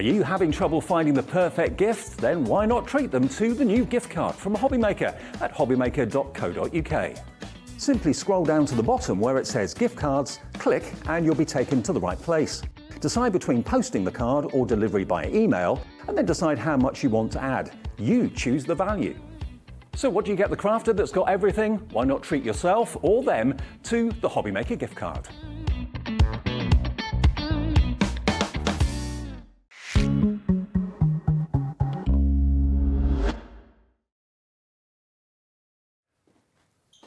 Are you having trouble finding the perfect gift? Then why not treat them to the new gift card from Hobbymaker at hobbymaker.co.uk. Simply scroll down to the bottom where it says gift cards, click and you'll be taken to the right place. Decide between posting the card or delivery by email and then decide how much you want to add. You choose the value. So what do you get the crafter that's got everything? Why not treat yourself or them to the Hobbymaker gift card?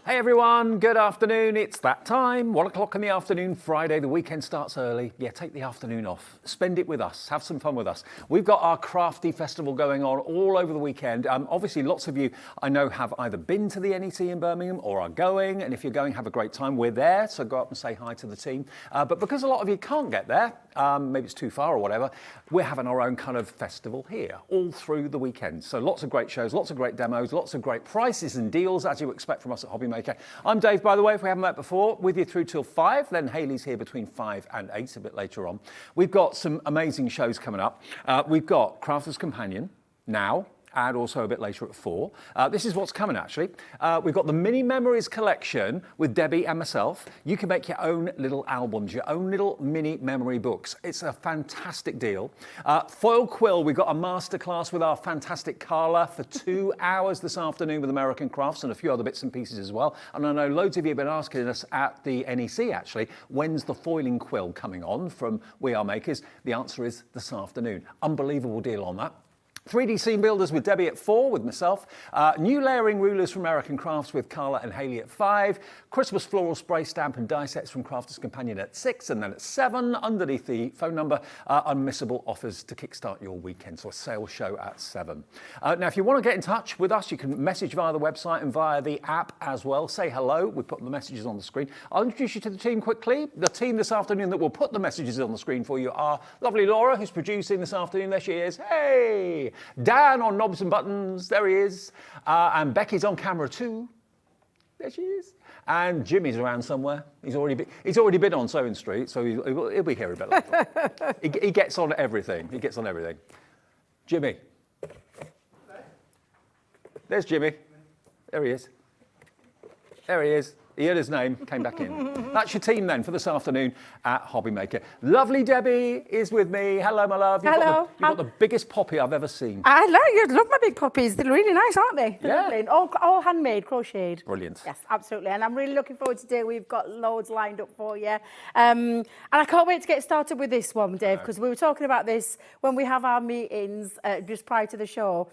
Hey everyone, good afternoon. It's that time, 1 o'clock in the afternoon, Friday. The weekend starts early. Yeah, take the afternoon off. Spend it with us. Have some fun with us. We've got our crafty festival going on all over the weekend. Obviously, lots of you I know have either been to the NEC in Birmingham or are going. And if you're going, have a great time. We're there, so go up and say hi to the team. But because a lot of you can't get there, maybe it's too far or whatever, we're having our own kind of festival here all through the weekend. So lots of great shows, lots of great demos, lots of great prices and deals, as you expect from us at Hobbymaker. I'm Dave, by the way, if we haven't met before, with you through till 5, then Hayley's here between 5 and 8 a bit later on. We've got some amazing shows coming up. We've got Crafter'S Companion now, and also a bit later at 4. This is what's coming actually. We've got the Mini Memories collection with Debbie and myself. You can make your own little albums, your own little mini memory books. It's a fantastic deal. Foil Quill, we've got a masterclass with our fantastic Carla for 2 hours this afternoon with American Crafts and a few other bits and pieces as well. And I know loads of you have been asking us at the NEC actually, when's the foiling quill coming on from We Are Makers? The answer is this afternoon. Unbelievable deal on that. 3D scene builders with Debbie at 4, with myself. New layering rulers from American Crafts with Carla and Hayley at 5. Christmas floral spray stamp and die sets from Crafter's Companion at 6. And then at 7, underneath the phone number, unmissable offers to kickstart your weekend. So a sales show at 7. Now, if you want to get in touch with us, you can message via the website and via the app as well. Say hello. We put the messages on the screen. I'll introduce you to the team quickly. The team this afternoon that will put the messages on the screen for you are lovely Laura, who's producing this afternoon. There she is. Hey! Dan on knobs and buttons, there he is. And Becky's on camera too. There she is. And Jimmy's around somewhere. He's already been on Sewing Street, so he'll be here a bit later. he gets on everything. He gets on everything. Jimmy. There's Jimmy. There he is. There he is. He heard his name, came back in. That's your team then for this afternoon at Hobbymaker. Lovely Debbie is with me. Hello, my love. Hello. You've got the biggest poppy I've ever seen. I love my big poppies. They're really nice, aren't they? They're Yeah. lovely. And all handmade, crocheted. Brilliant. Yes, absolutely. And I'm really looking forward to today. We've got loads lined up for you. And I can't wait to get started with this one, Dave, because we were talking about this when we have our meetings just prior to the show.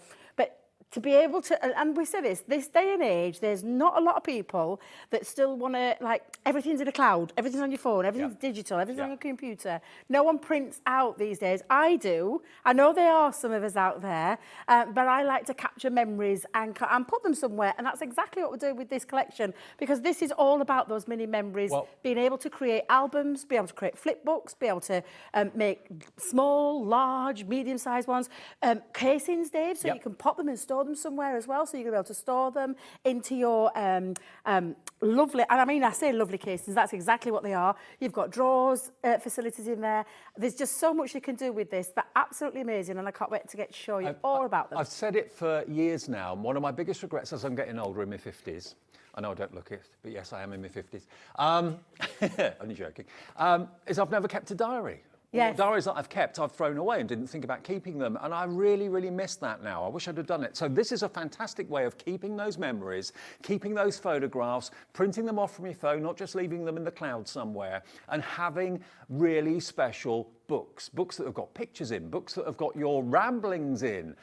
To be able to, and we say this day and age, there's not a lot of people that still want to, like, everything's in the cloud, everything's on your phone, everything's digital, everything's on your computer. No one prints out these days. I do. I know there are some of us out there, but I like to capture memories and put them somewhere. And that's exactly what we're doing with this collection, because this is all about those mini memories, being able to create albums, be able to create flip books, be able to make small, large, medium-sized ones, casings, Dave, so you can pop them and store them somewhere as well, so you're going to be able to store them into your lovely, and I mean, I say lovely casings, that's exactly what they are. You've got drawers facilities in there. There's just so much you can do with this. They're absolutely amazing, and I can't wait to get to show you all about them. I've said it for years now, and one of my biggest regrets as I'm getting older in my 50s, I know I don't look it, but yes, I am in my 50s, only joking, is I've never kept a diary. Yes. Diaries that I've kept, I've thrown away and didn't think about keeping them. And I really, really miss that now. I wish I'd have done it. So this is a fantastic way of keeping those memories, keeping those photographs, printing them off from your phone, not just leaving them in the cloud somewhere, and having really special books that have got pictures in, books that have got your ramblings in.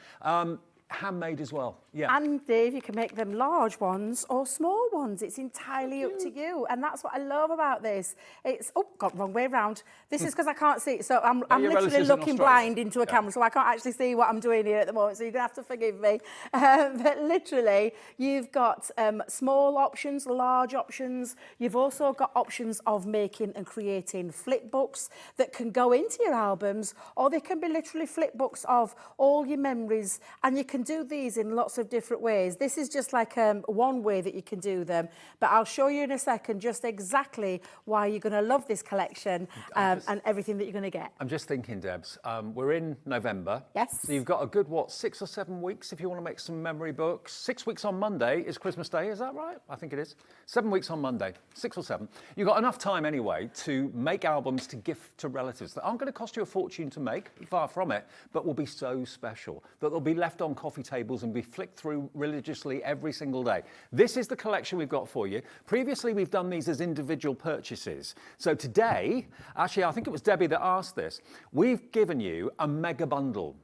Handmade as well, yeah. And Dave, you can make them large ones or small ones. It's entirely up to you. And that's what I love about this. It's, got wrong way around. This is because I can't see it. So I'm literally looking blind into a camera, so I can't actually see what I'm doing here at the moment. So you're going to have to forgive me. But literally, you've got small options, large options. You've also got options of making and creating flip books that can go into your albums, or they can be literally flip books of all your memories. And you can do these in lots of different ways. This is just like one way that you can do them. But I'll show you in a second just exactly why you're going to love this collection and everything that you're going to get. I'm just thinking, Debs, we're in November. Yes. So you've got a good, 6 or 7 weeks if you want to make some memory books. 6 weeks on Monday is Christmas Day, is that right? I think it is. 7 weeks on Monday, 6 or 7. You've got enough time anyway to make albums to gift to relatives that aren't going to cost you a fortune to make, far from it, but will be so special that they'll be left on coffee tables and be flicked through religiously every single day. This is the collection we've got for you. Previously, we've done these as individual purchases. So today, actually, I think it was Debbie that asked this, we've given you a mega bundle.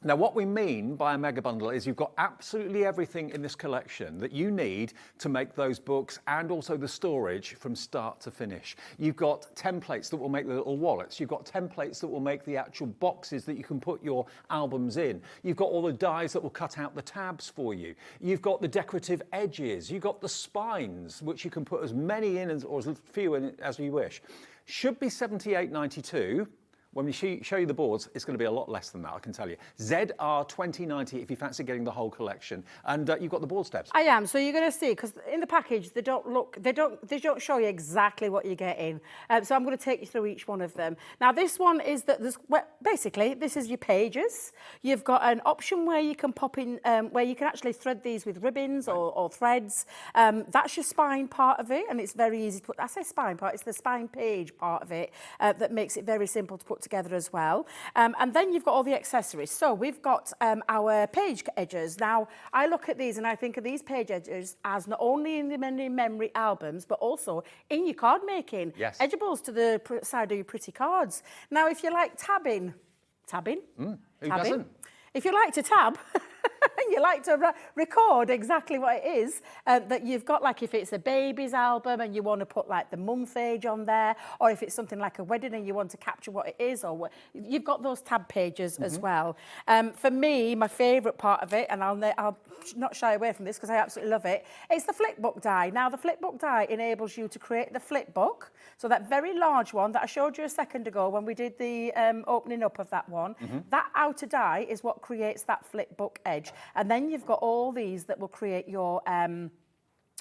Now, what we mean by a mega bundle is you've got absolutely everything in this collection that you need to make those books and also the storage from start to finish. You've got templates that will make the little wallets. You've got templates that will make the actual boxes that you can put your albums in. You've got all the dies that will cut out the tabs for you. You've got the decorative edges. You've got the spines, which you can put as many in or as few in as you wish. Should be $78.92. When we show you the boards, it's going to be a lot less than that, I can tell you. ZR 2090 if you fancy getting the whole collection. And you've got the board steps. I am. So you're going to see, because in the package, they don't show you exactly what you're getting. So I'm going to take you through each one of them. Now, this one is that basically, this is your pages. You've got an option where you can pop in, where you can actually thread these with ribbons or threads. That's your spine part of it, and it's very easy to put. I say spine part, it's the spine page part of it that makes it very simple to put together as well. And then you've got all the accessories. So we've got our page edges. Now, I look at these and I think of these page edges as not only in the memory albums, but also in your card making. Yes. Edgeables to the side of your pretty cards. Now, if you like tabbing, Who doesn't? if you like to tab, and you like to record exactly what it is that you've got, like if it's a baby's album and you want to put like the month age on there, or if it's something like a wedding and you want to capture what it is, or what, you've got those tab pages as well. For me, my favourite part of it, and I'll not shy away from this because I absolutely love it, it's the flipbook die. Now, the flipbook die enables you to create the flipbook, so that very large one that I showed you a second ago when we did the opening up of that one, that outer die is what creates that flipbook edge. And then you've got all these that will create your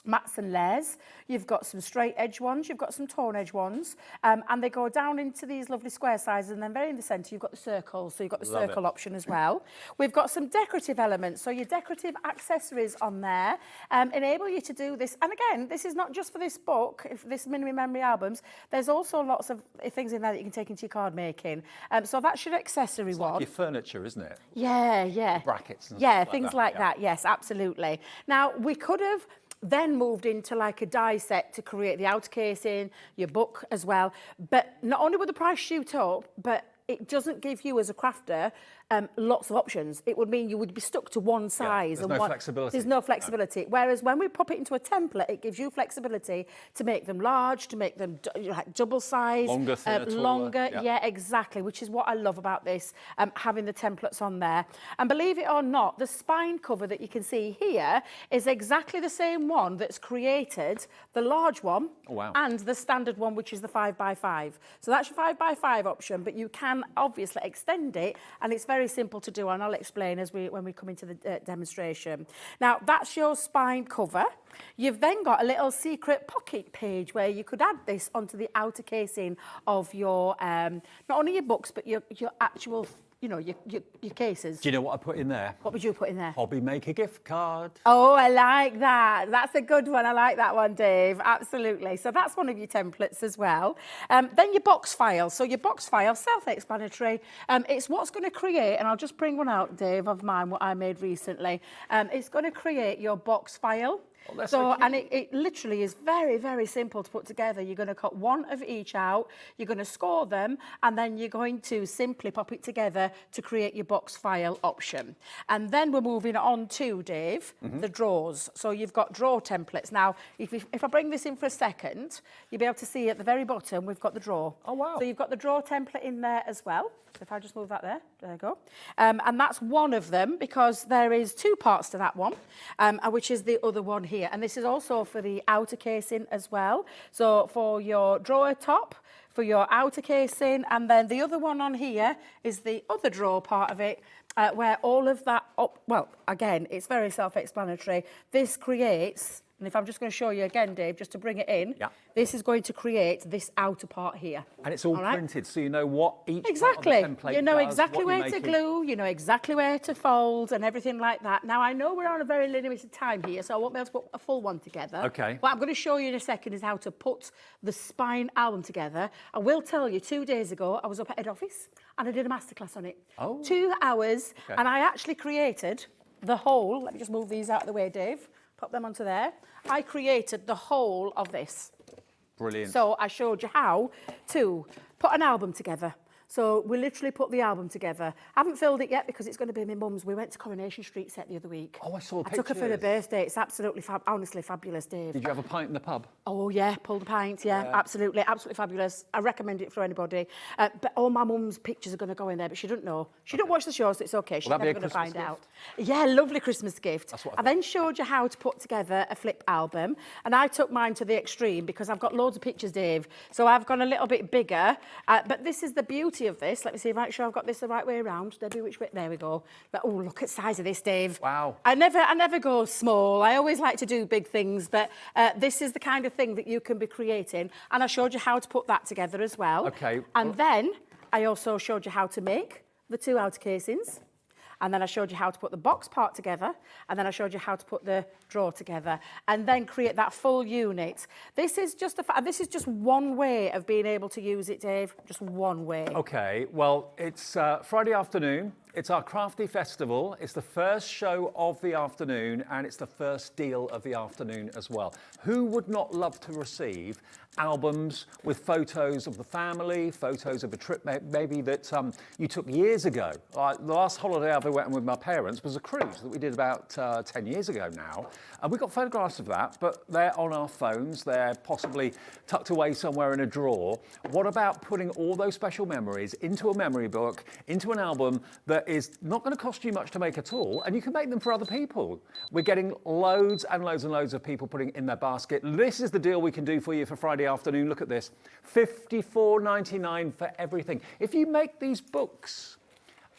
mats and layers. You've got some straight edge ones, you've got some torn edge ones, and they go down into these lovely square sizes, and then very in the centre you've got the circles, so you've got the circle option as well. We've got some decorative elements, so your decorative accessories on there enable you to do this. And again, this is not just for this book, this mini memory albums, there's also lots of things in there that you can take into your card making. So that's your accessory one. Like your furniture, isn't it? Yeah. Brackets and yeah, stuff things like that. like that, yes, absolutely. Now, we could have then moved into like a die set to create the outer casing, your book as well. But not only would the price shoot up, but it doesn't give you as a crafter lots of options. It would mean you would be stuck to one size. There's no flexibility. There's no flexibility. No. Whereas when we pop it into a template, it gives you flexibility to make them large, to make them like double size. Longer, thinner, taller. Longer, yeah, exactly, which is what I love about this, having the templates on there. And believe it or not, the spine cover that you can see here is exactly the same one that's created the large one and the standard one, which is the 5x5. So that's your 5x5 option, but you can obviously extend it, and it's very simple to do, and I'll explain when we come into the demonstration. Now, that's your spine cover. You've then got a little secret pocket page where you could add this onto the outer casing of your, not only your books, but your actual, you know, your cases. Do you know what I put in there? What would you put in there? Hobbymaker gift card. Oh, I like that. That's a good one. I like that one, Dave. Absolutely. So that's one of your templates as well. Then your box file. So your box file, self-explanatory. It's what's going to create, and I'll just bring one out, Dave, of mine, what I made recently. It's going to create your box file. Oh, so and it literally is very, very simple to put together. You're going to cut one of each out, you're going to score them, and then you're going to simply pop it together to create your box file option. And then we're moving on to, Dave, the drawers. So you've got drawer templates. Now, if I bring this in for a second, you'll be able to see at the very bottom, we've got the drawer. Oh, wow. So you've got the drawer template in there as well. So if I just move that there you go. And that's one of them, because there is two parts to that one, which is the other one here. And this is also for the outer casing as well. So for your drawer top, for your outer casing, and then the other one on here is the other drawer part of it, where all of that, well, again, it's very self-explanatory. This creates And if I'm just going to show you again, Dave, just to bring it in, this is going to create this outer part here. And it's all printed, so you know what each exactly. part of the template You know does, exactly what where to glue, you know exactly where to fold and everything like that. Now, I know we're on a very limited time here, so I won't be able to put a full one together. Okay. What I'm going to show you in a second is how to put the spine album together. I will tell you, 2 days ago, I was up at head office and I did a masterclass on it. Oh. 2 hours, and I actually created the whole, let me just move these out of the way, Dave. Pop them onto there. I created the whole of this. Brilliant. So I showed you how to put an album together. So we literally put the album together. I haven't filled it yet because it's going to be my mum's. We went to Coronation Street set the other week. Oh, I saw I took her for her birthday. It's absolutely, honestly fabulous, Dave. Did you have a pint in the pub? Oh, yeah, pulled a pint, yeah, absolutely fabulous. I recommend it for anybody. But all my mum's pictures are going to go in there, but she doesn't know. She don't watch the show, so it's okay. She's never going to find out. Yeah, lovely Christmas gift. That's what I then showed you how to put together a flip album, and I took mine to the extreme because I've got loads of pictures, Dave. So I've gone a little bit bigger, but this is the beauty of this. Let me see if I'm sure I've got this the right way around. Debbie, which way? There we go. But, oh, look at the size of this, Dave. Wow. I never go small. I always like to do big things, but this is the kind of thing that you can be creating. And I showed you how to put that together as well. Okay. And then I also showed you how to make the 2 outer casings. And then I showed you how to put the box part together. And then I showed you how to put the drawer together. And then create that full unit. This is just one way of being able to use it, Dave. Just one way. Okay, well, it's Friday afternoon. It's our Crafty Festival. It's the first show of the afternoon, and it's the first deal of the afternoon as well. Who would not love to receive albums with photos of the family, photos of a trip maybe that you took years ago? The last holiday I ever went on with my parents was a cruise that we did about 10 years ago now. And we got photographs of that, but they're on our phones. They're possibly tucked away somewhere in a drawer. What about putting all those special memories into a memory book, into an album that is not going to cost you much to make at all, and you can make them for other people? We're getting loads and loads and loads of people putting it in their basket. This is the deal we can do for you for Friday afternoon. Look at this, $54.99 for everything. If you make these books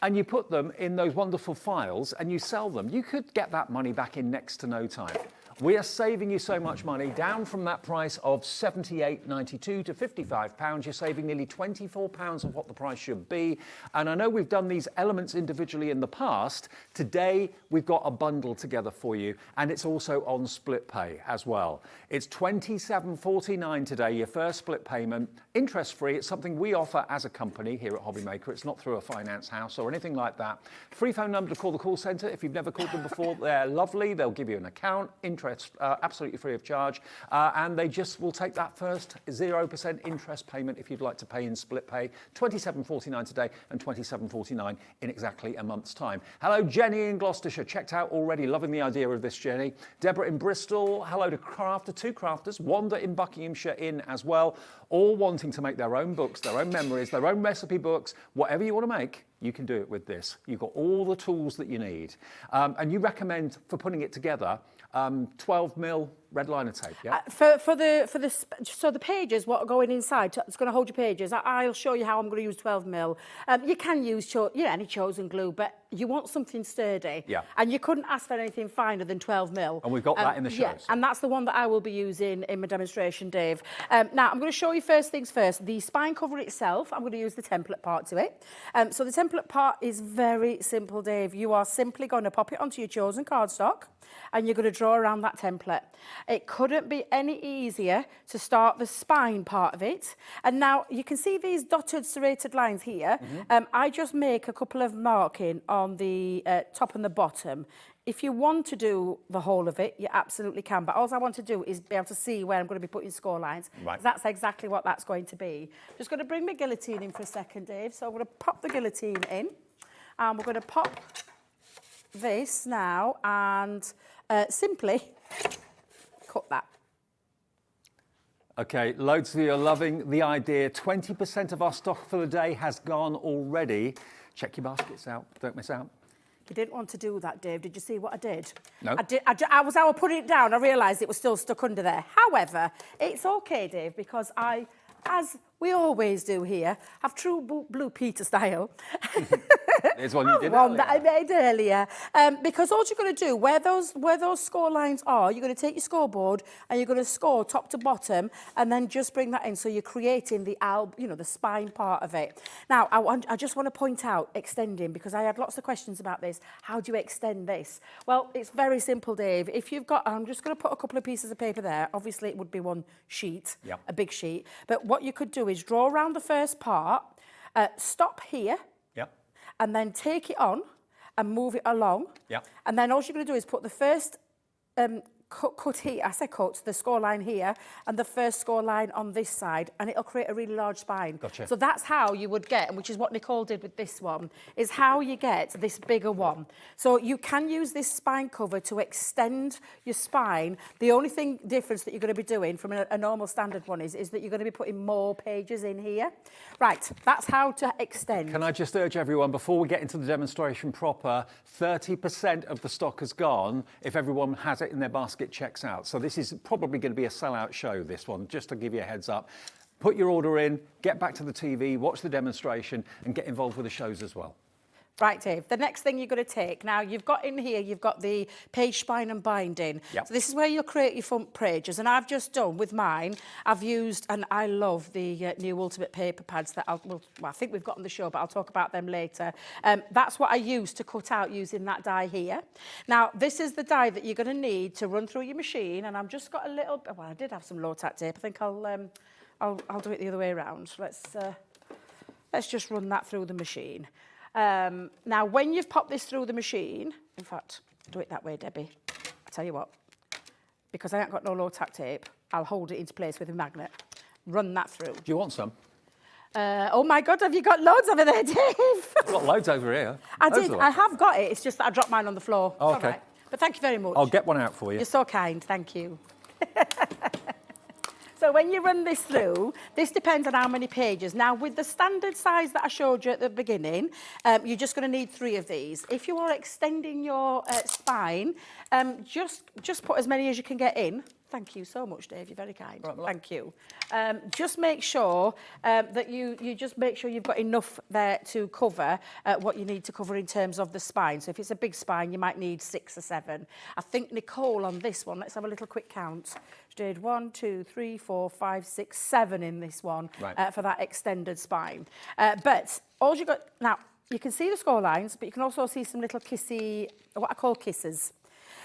and you put them in those wonderful files and you sell them, you could get that money back in next to no time. We are saving you so much money, down from that price of £78.92 to £55. You're saving nearly £24 of what the price should be. And I know we've done these elements individually in the past. Today, we've got a bundle together for you, and it's also on split pay as well. It's £27.49 today, your first split payment, interest-free. It's something we offer as a company here at Hobbymaker. It's not through a finance house or anything like that. Free phone number to call the call centre. If you've never called them before, they're lovely. They'll give you an account, interest absolutely free of charge, and they just will take that first 0% interest payment if you'd like to pay in split pay. £27.49 today and £27.49 in exactly a month's time. Hello, Jenny in Gloucestershire, checked out already, loving the idea of this, Jenny. Deborah in Bristol, hello to two crafters, Wanda in Buckinghamshire in as well, all wanting to make their own books, their own memories, their own recipe books, whatever you want to make. You can do it with this. You've got all the tools that you need. And you recommend, for putting it together, 12mm red liner tape, yeah? So the pages, what are going inside, it's going to hold your pages. I'll show you how I'm going to use 12mm. You can use any chosen glue, but you want something sturdy. Yeah. And you couldn't ask for anything finer than 12mm. And we've got that in the show. Yeah, and that's the one that I will be using in my demonstration, Dave. Now, I'm going to show you first things first. The spine cover itself, I'm going to use the template part to it. So the template part is very simple, Dave. You are simply going to pop it onto your chosen cardstock, and you're going to draw around that template. It couldn't be any easier to start the spine part of it. And now you can see these dotted serrated lines here. I just make a couple of marking on the top and the bottom. If you want to do the whole of it, you absolutely can. But all I want to do is be able to see where I'm going to be putting score lines. Right. That's exactly what that's going to be. Just going to bring my guillotine in for a second, Dave. So I'm going to pop the guillotine in. And we're going to pop this now and simply cut that. Okay, loads of you are loving the idea. 20% of our stock for the day has gone already. Check your baskets out, don't miss out. You didn't want to do that, Dave. Did you see what I did? No. I was putting it down, I realised it was still stuck under there. However, it's okay, Dave, because as we always do here, have true Blue Peter style. There's one you did One earlier. that I made earlier. Because all you're going to do, where those score lines are, you're going to take your scoreboard and you're going to score top to bottom and then just bring that in. So you're creating the the spine part of it. Now, I just want to point out extending, because I had lots of questions about this. How do you extend this? Well, it's very simple, Dave. If you've got, I'm just going to put a couple of pieces of paper there. Obviously, it would be one sheet, a big sheet. But what you could do is draw around the first part, stop here, and then take it on and move it along. And then all you're going to do is put the first cut here, I say cut, the score line here, and the first score line on this side, and it'll create a really large spine. Gotcha. So that's how you would get, which is what Nicole did with this one, is how you get this bigger one. So you can use this spine cover to extend your spine. The only difference that you're going to be doing from a normal standard one is that you're going to be putting more pages in here. Right, that's how to extend. Can I just urge everyone, before we get into the demonstration proper, 30% of the stock has gone if everyone has it in their basket checks out. So this is probably going to be a sellout show, this one, just to give you a heads up. Put your order in, get back to the TV, watch the demonstration, and get involved with the shows as well. Right, Dave, the next thing you're going to take, now you've got in here, you've got the page spine and binding. So this is where you'll create your front pages, and I've just done with mine, I've used, and I love the new Ultimate paper pads that I think we've got on the show, but I'll talk about them later. That's what I use to cut out using that die here. Now, this is the die that you're going to need to run through your machine, and I've just got a little, well, I did have some low-tack tape. I think I'll do it the other way around. Let's just run that through the machine. Now, when you've popped this through the machine, in fact, do it that way, Debbie. I tell you what, because I ain't got no low-tack tape, I'll hold it into place with a magnet. Run that through. Do you want some? Oh my God, have you got loads over there, Dave? I've got loads over here. I did. I have got it. It's just that I dropped mine on the floor. Oh, It's okay. all right. But thank you very much. I'll get one out for you. You're so kind. Thank you. So when you run this through, this depends on how many pages. Now, with the standard size that I showed you at the beginning, you're just going to need 3 of these. If you are extending your spine, just put as many as you can get in. Thank you so much, Dave. You're very kind. Right, thank you. Just make sure that you just make sure you've got enough there to cover what you need to cover in terms of the spine. So if it's a big spine, you might need 6 or 7. I think Nicole on this one, let's have a little quick count. She did 1, 2, 3, 4, 5, 6, 7 in this one for that extended spine. But all you got now, you can see the score lines, but you can also see some little kissy, what I call kisses.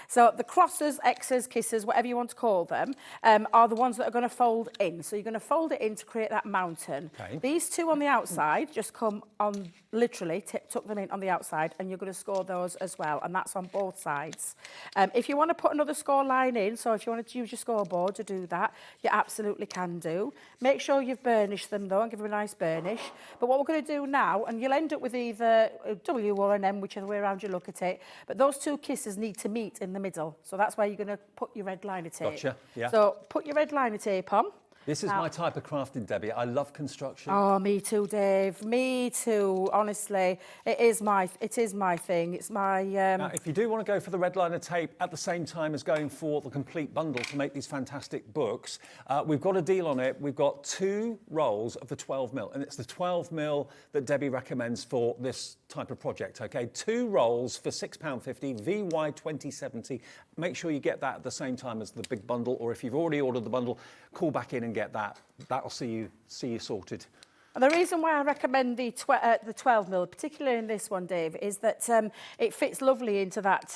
So the crosses, X's, kisses, whatever you want to call them, are the ones that are going to fold in. So you're going to fold it in to create that mountain. Okay. These 2 on the outside just come on, literally, tuck them in on the outside, and you're going to score those as well, and that's on both sides. If you want to put another score line in, so if you want to use your scoreboard to do that, you absolutely can do. Make sure you've burnished them, though, and give them a nice burnish. But what we're going to do now, and you'll end up with either a W or an M, whichever way around you look at it, but those 2 kisses need to meet in the middle. So that's where you're going to put your red liner tape. Gotcha, yeah. So put your red liner tape on. This is my type of crafting, Debbie. I love construction. Oh, me too, Dave. Me too. Honestly, it is my thing. It's my. Now, if you do want to go for the red liner tape at the same time as going for the complete bundle to make these fantastic books, we've got a deal on it. We've got 2 rolls of the 12mm, and it's the 12mm that Debbie recommends for this type of project. Okay, 2 rolls for £6.50, VY 2070. Make sure you get that at the same time as the big bundle, or if you've already ordered the bundle, call back in and get that. That'll see you sorted. And the reason why I recommend the 12mm, particularly in this one, Dave, is that it fits lovely into that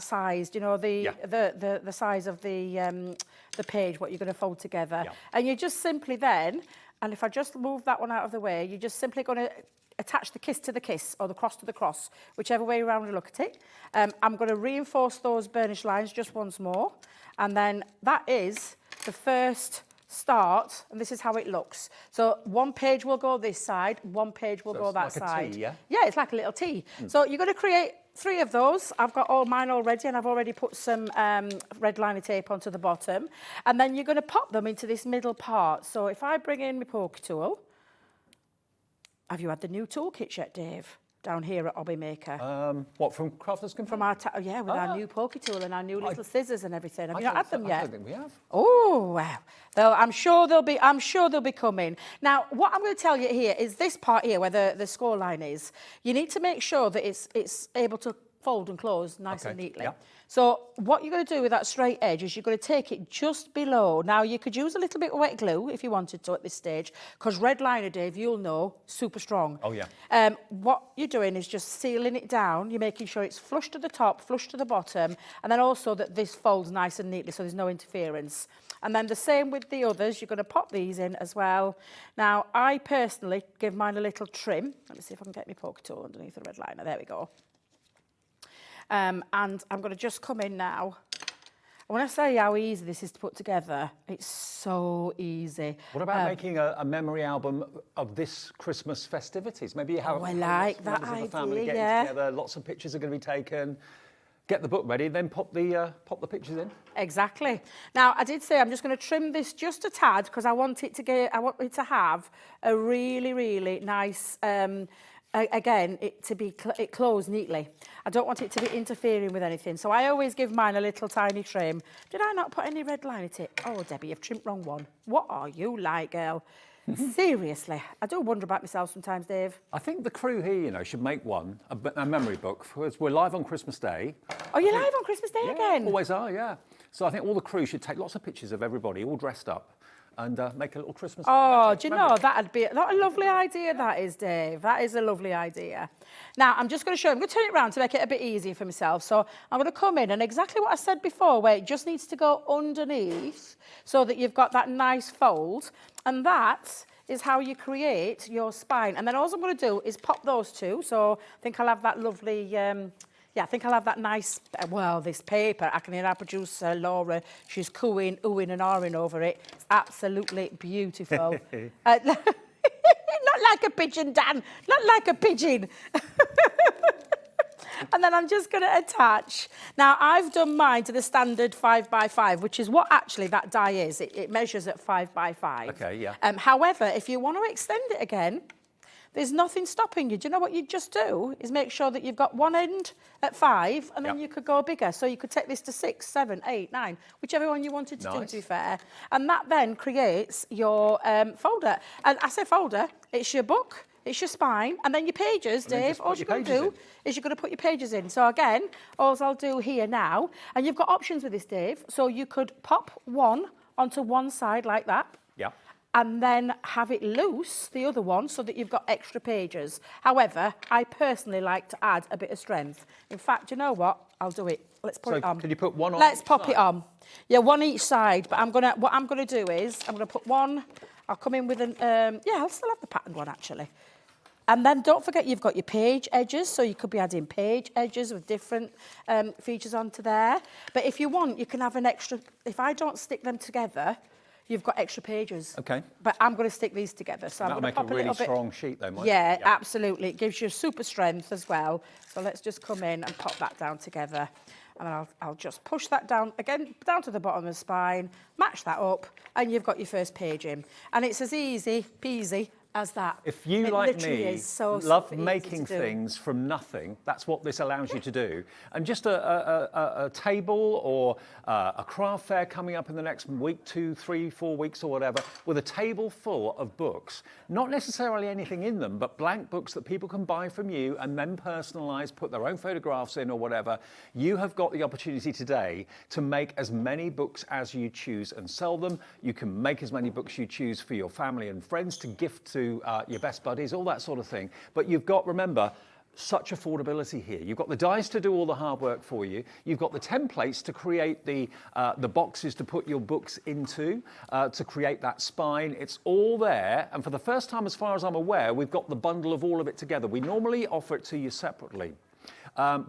size. You know, the size of the page, what you're going to fold together, and you just simply then, and if I just move that one out of the way, you're just simply going to attach the kiss to the kiss or the cross to the cross, whichever way around you look at it. I'm going to reinforce those burnish lines just once more, and then that is the first start, and this is how it looks. So 1 page will go this side, 1 page will go that like side. A T, yeah? Yeah, it's like a little T. So you're going to create 3 of those. I've got all mine already, and I've already put some red liner tape onto the bottom. And then you're going to pop them into this middle part. So if I bring in my poker tool, have you had the new toolkit yet, Dave? down here at Hobbymaker. What, from Crafter'S? From our, with our new poke tool and our new little scissors and everything. Have you not had them I yet? don't think we have. Oh wow! I'm sure they'll be coming. Now, what I'm going to tell you here is this part here where the score line is. You need to make sure that it's able to fold and close nice and neatly. Yeah. So what you're going to do with that straight edge is you're going to take it just below. Now, you could use a little bit of wet glue if you wanted to at this stage, because red liner, Dave, you'll know, super strong. Oh, yeah. What you're doing is just sealing it down. You're making sure it's flush to the top, flush to the bottom, and then also that this folds nice and neatly so there's no interference. And then the same with the others. You're going to pop these in as well. Now, I personally give mine a little trim. Let me see if I can get my poke tool underneath the red liner. There we go. And I'm going to just come in now. I want to say how easy this is to put together. It's so easy. What about making a memory album of this Christmas festivities? Maybe you have I like that members of the idea, family getting together, lots of pictures are going to be taken. Get the book ready, then pop the pictures in. Exactly. Now, I did say I'm just going to trim this just a tad because I want it to have a really, really nice. Again, it closed neatly. I don't want it to be interfering with anything. So I always give mine a little tiny trim. Did I not put any red line at it? Oh, Debbie, you've trimmed wrong one. What are you like, girl? Seriously, I do wonder about myself sometimes, Dave. I think the crew here, should make a memory book, because we're live on Christmas Day. Oh, you're live on Christmas Day again? Always are, yeah. So I think all the crew should take lots of pictures of everybody all dressed up and make a little Christmas. Oh, do you know, that'd be a lovely idea, that is, Dave. That is a lovely idea. Now, I'm just going to show you. I'm going to turn it around to make it a bit easier for myself. So I'm going to come in and exactly what I said before, where it just needs to go underneath so that you've got that nice fold. And that is how you create your spine. And then all I'm going to do is pop those two. So I think I'll have that lovely... I think I'll have that nice, this paper. I can hear our producer, Laura. She's cooing, oohing and ahhing over it. It's absolutely beautiful. Not like a pigeon, Dan. Not like a pigeon. And then I'm just going to attach. Now, I've done mine to the standard 5x5, which is what actually that die is. It measures at 5x5. Okay, yeah. However, if you want to extend it again, there's nothing stopping you. Do you know what you just do? Is make sure that you've got one end at 5, and then you could go bigger. So you could take this to 6, 7, 8, 9, whichever one you wanted to do, to be fair. And that then creates your folder. And I say folder, it's your book, it's your spine, and then your pages, Dave. All you're going to do is you're going to put your pages in. So again, all I'll do here now, and you've got options with this, Dave. So you could pop one onto one side like that. Yeah. And then have it loose, the other one, so that you've got extra pages. However, I personally like to add a bit of strength. In fact, you know what? I'll do it. Let's put it on. Can you put one on Let's each pop side? it on. Yeah, one each side. But what I'm gonna do is I'm gonna put one. I'll come in with an. I'll still have the patterned one actually. And then don't forget you've got your page edges, so you could be adding page edges with different features onto there. But if you want, you can have an extra. If I don't stick them together, you've got extra pages. Okay. But I'm going to stick these together. So That'll I'm going to make pop a really little bit. strong sheet though, mightn't it? Yeah, absolutely. It gives you super strength as well. So let's just come in and pop that down together. And then I'll just push that down, again, down to the bottom of the spine, match that up, and you've got your first page in. And it's as easy peasy as that. If you, it like literally me, is so love super easy making to do. things from nothing, that's what this allows you to do. And just a table or a craft fair coming up in the next week, 2, 3, 4 weeks or whatever, with a table full of books, not necessarily anything in them, but blank books that people can buy from you and then personalise, put their own photographs in or whatever. You have got the opportunity today to make as many books as you choose and sell them. You can make as many books you choose for your family and friends to gift to your best buddies, all that sort of thing. But you've got, remember, such affordability here. You've got the dies to do all the hard work for you. You've got the templates to create the boxes to put your books into, to create that spine. It's all there. And for the first time, as far as I'm aware, we've got the bundle of all of it together. We normally offer it to you separately.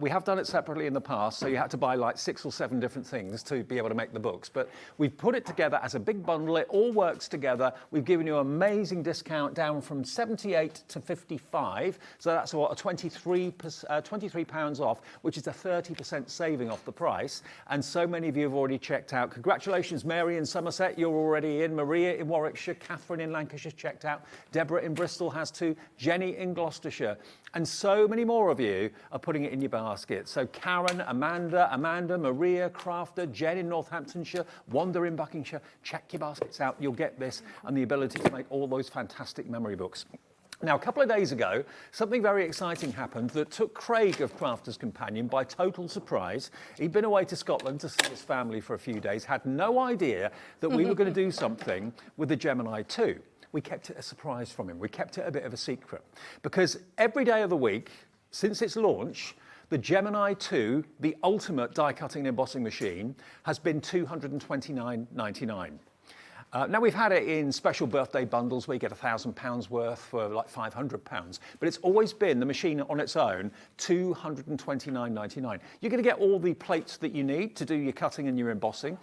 We have done it separately in the past, so you had to buy like 6 or 7 different things to be able to make the books. But we've put it together as a big bundle. It all works together. We've given you an amazing discount down from 78 to 55. So that's what, £23 off, which is a 30% saving off the price. And so many of you have already checked out. Congratulations, Mary in Somerset, you're already in. Maria in Warwickshire, Catherine in Lancashire checked out. Deborah in Bristol has too. Jenny in Gloucestershire. And so many more of you are putting it in your basket. So Karen, Amanda, Maria, Crafter, Jen in Northamptonshire, Wanda in Buckinghamshire, check your baskets out. You'll get this and the ability to make all those fantastic memory books. Now, a couple of days ago, something very exciting happened that took Craig of Crafter's Companion by total surprise. He'd been away to Scotland to see his family for a few days, had no idea that we were going to do something with the Gemini 2. We kept it a surprise from him. We kept it a bit of a secret. Because every day of the week, since its launch, the Gemini 2, the ultimate die-cutting and embossing machine, has been £229.99. Now, we've had it in special birthday bundles where you get £1,000 worth for like £500, but it's always been the machine on its own, £229.99. You're going to get all the plates that you need to do your cutting and your embossing.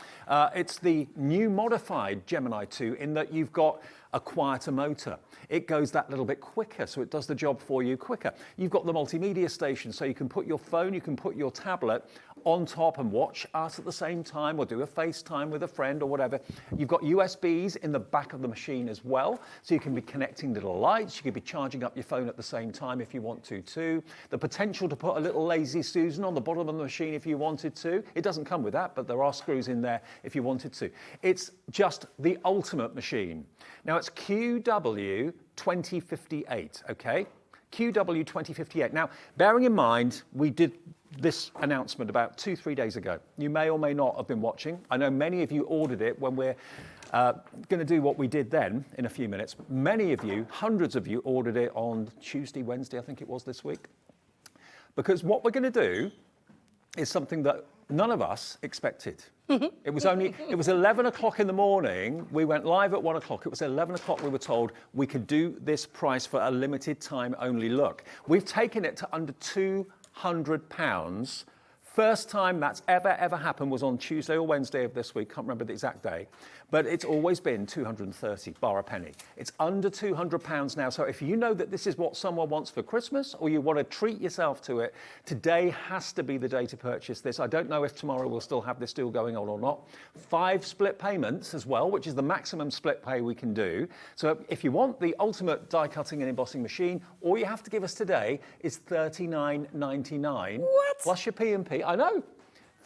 It's the new modified Gemini 2 in that you've got a quieter motor. It goes that little bit quicker, so it does the job for you quicker. You've got the multimedia station, so you can put your phone, you can put your tablet on top and watch us at the same time, or do a FaceTime with a friend or whatever. You've got USBs in the back of the machine as well, so you can be connecting little lights. You could be charging up your phone at the same time if you want to too. The potential to put a little Lazy Susan on the bottom of the machine if you wanted to. It doesn't come with that, but there are screws in there if you wanted to. It's just the ultimate machine. Now, it's QW 2058, okay? QW 2058. Now, bearing in mind, we did this announcement about 2-3 days ago. You may or may not have been watching. I know many of you ordered it when we're going to do what we did then in a few minutes. Many of you, hundreds of you, ordered it on Tuesday, Wednesday, I think it was this week. Because what we're going to do is something that none of us expected. It was 11 o'clock in the morning. We went live at 1 o'clock. It was 11 o'clock we were told we could do this price for a limited time only look. We've taken it to under £200. First time that's ever happened was on Tuesday or Wednesday of this week. Can't remember the exact day. But it's always been 230, bar a penny. It's under £200 now. So if you know that this is what someone wants for Christmas or you want to treat yourself to it, today has to be the day to purchase this. I don't know if tomorrow we'll still have this deal going on or not. 5 split payments as well, which is the maximum split pay we can do. So if you want the ultimate die cutting and embossing machine, all you have to give us today is $39.99. What? Plus your P&P. I know.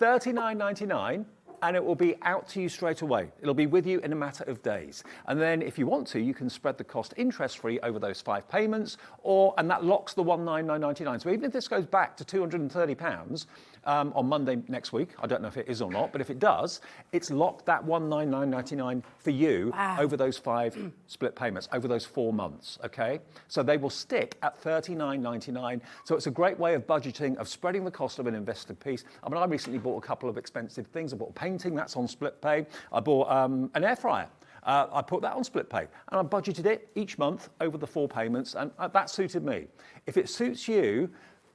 $39.99. And it will be out to you straight away. It'll be with you in a matter of days. And then if you want to, you can spread the cost interest-free over those 5 payments, and that locks the $199.99. So even if this goes back to £230 on Monday next week, I don't know if it is or not, but if it does, it's locked that $199.99 for you over those 5 split payments, over those 4 months, okay? So they will stick at $39.99. So it's a great way of budgeting, of spreading the cost of an invested piece. I mean, I recently bought a couple of expensive things. I bought a painting, that's on split pay. I bought an air fryer. I put that on split pay, and I budgeted it each month over the 4 payments, and that suited me. If it suits you,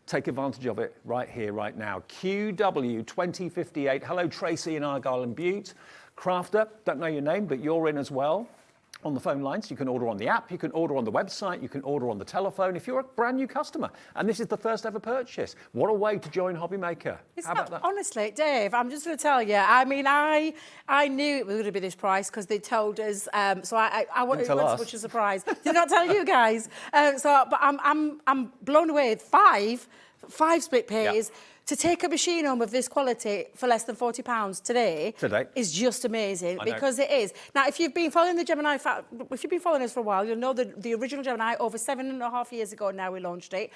take advantage of it right here, right now. QW 2058. Hello, Tracy in Argyle and Butte. Crafter, don't know your name, but you're in as well. On the phone lines, you can order on the app, you can order on the website, you can order on the telephone if you're a brand new customer. And this is the first ever purchase. What a way to join Hobbymaker. How about that? Honestly, Dave, I'm just going to tell you, I mean, I knew it was going to be this price because they told us, so I wasn't such a surprise. Did not tell you guys. But I'm blown away. 5 split pays. Yeah. To take a machine home of this quality for less than £40 today is just amazing because it is. Now, if you've been following the Gemini, if you've been following us for a while, you'll know that the original Gemini, over 7.5 years ago now we launched it.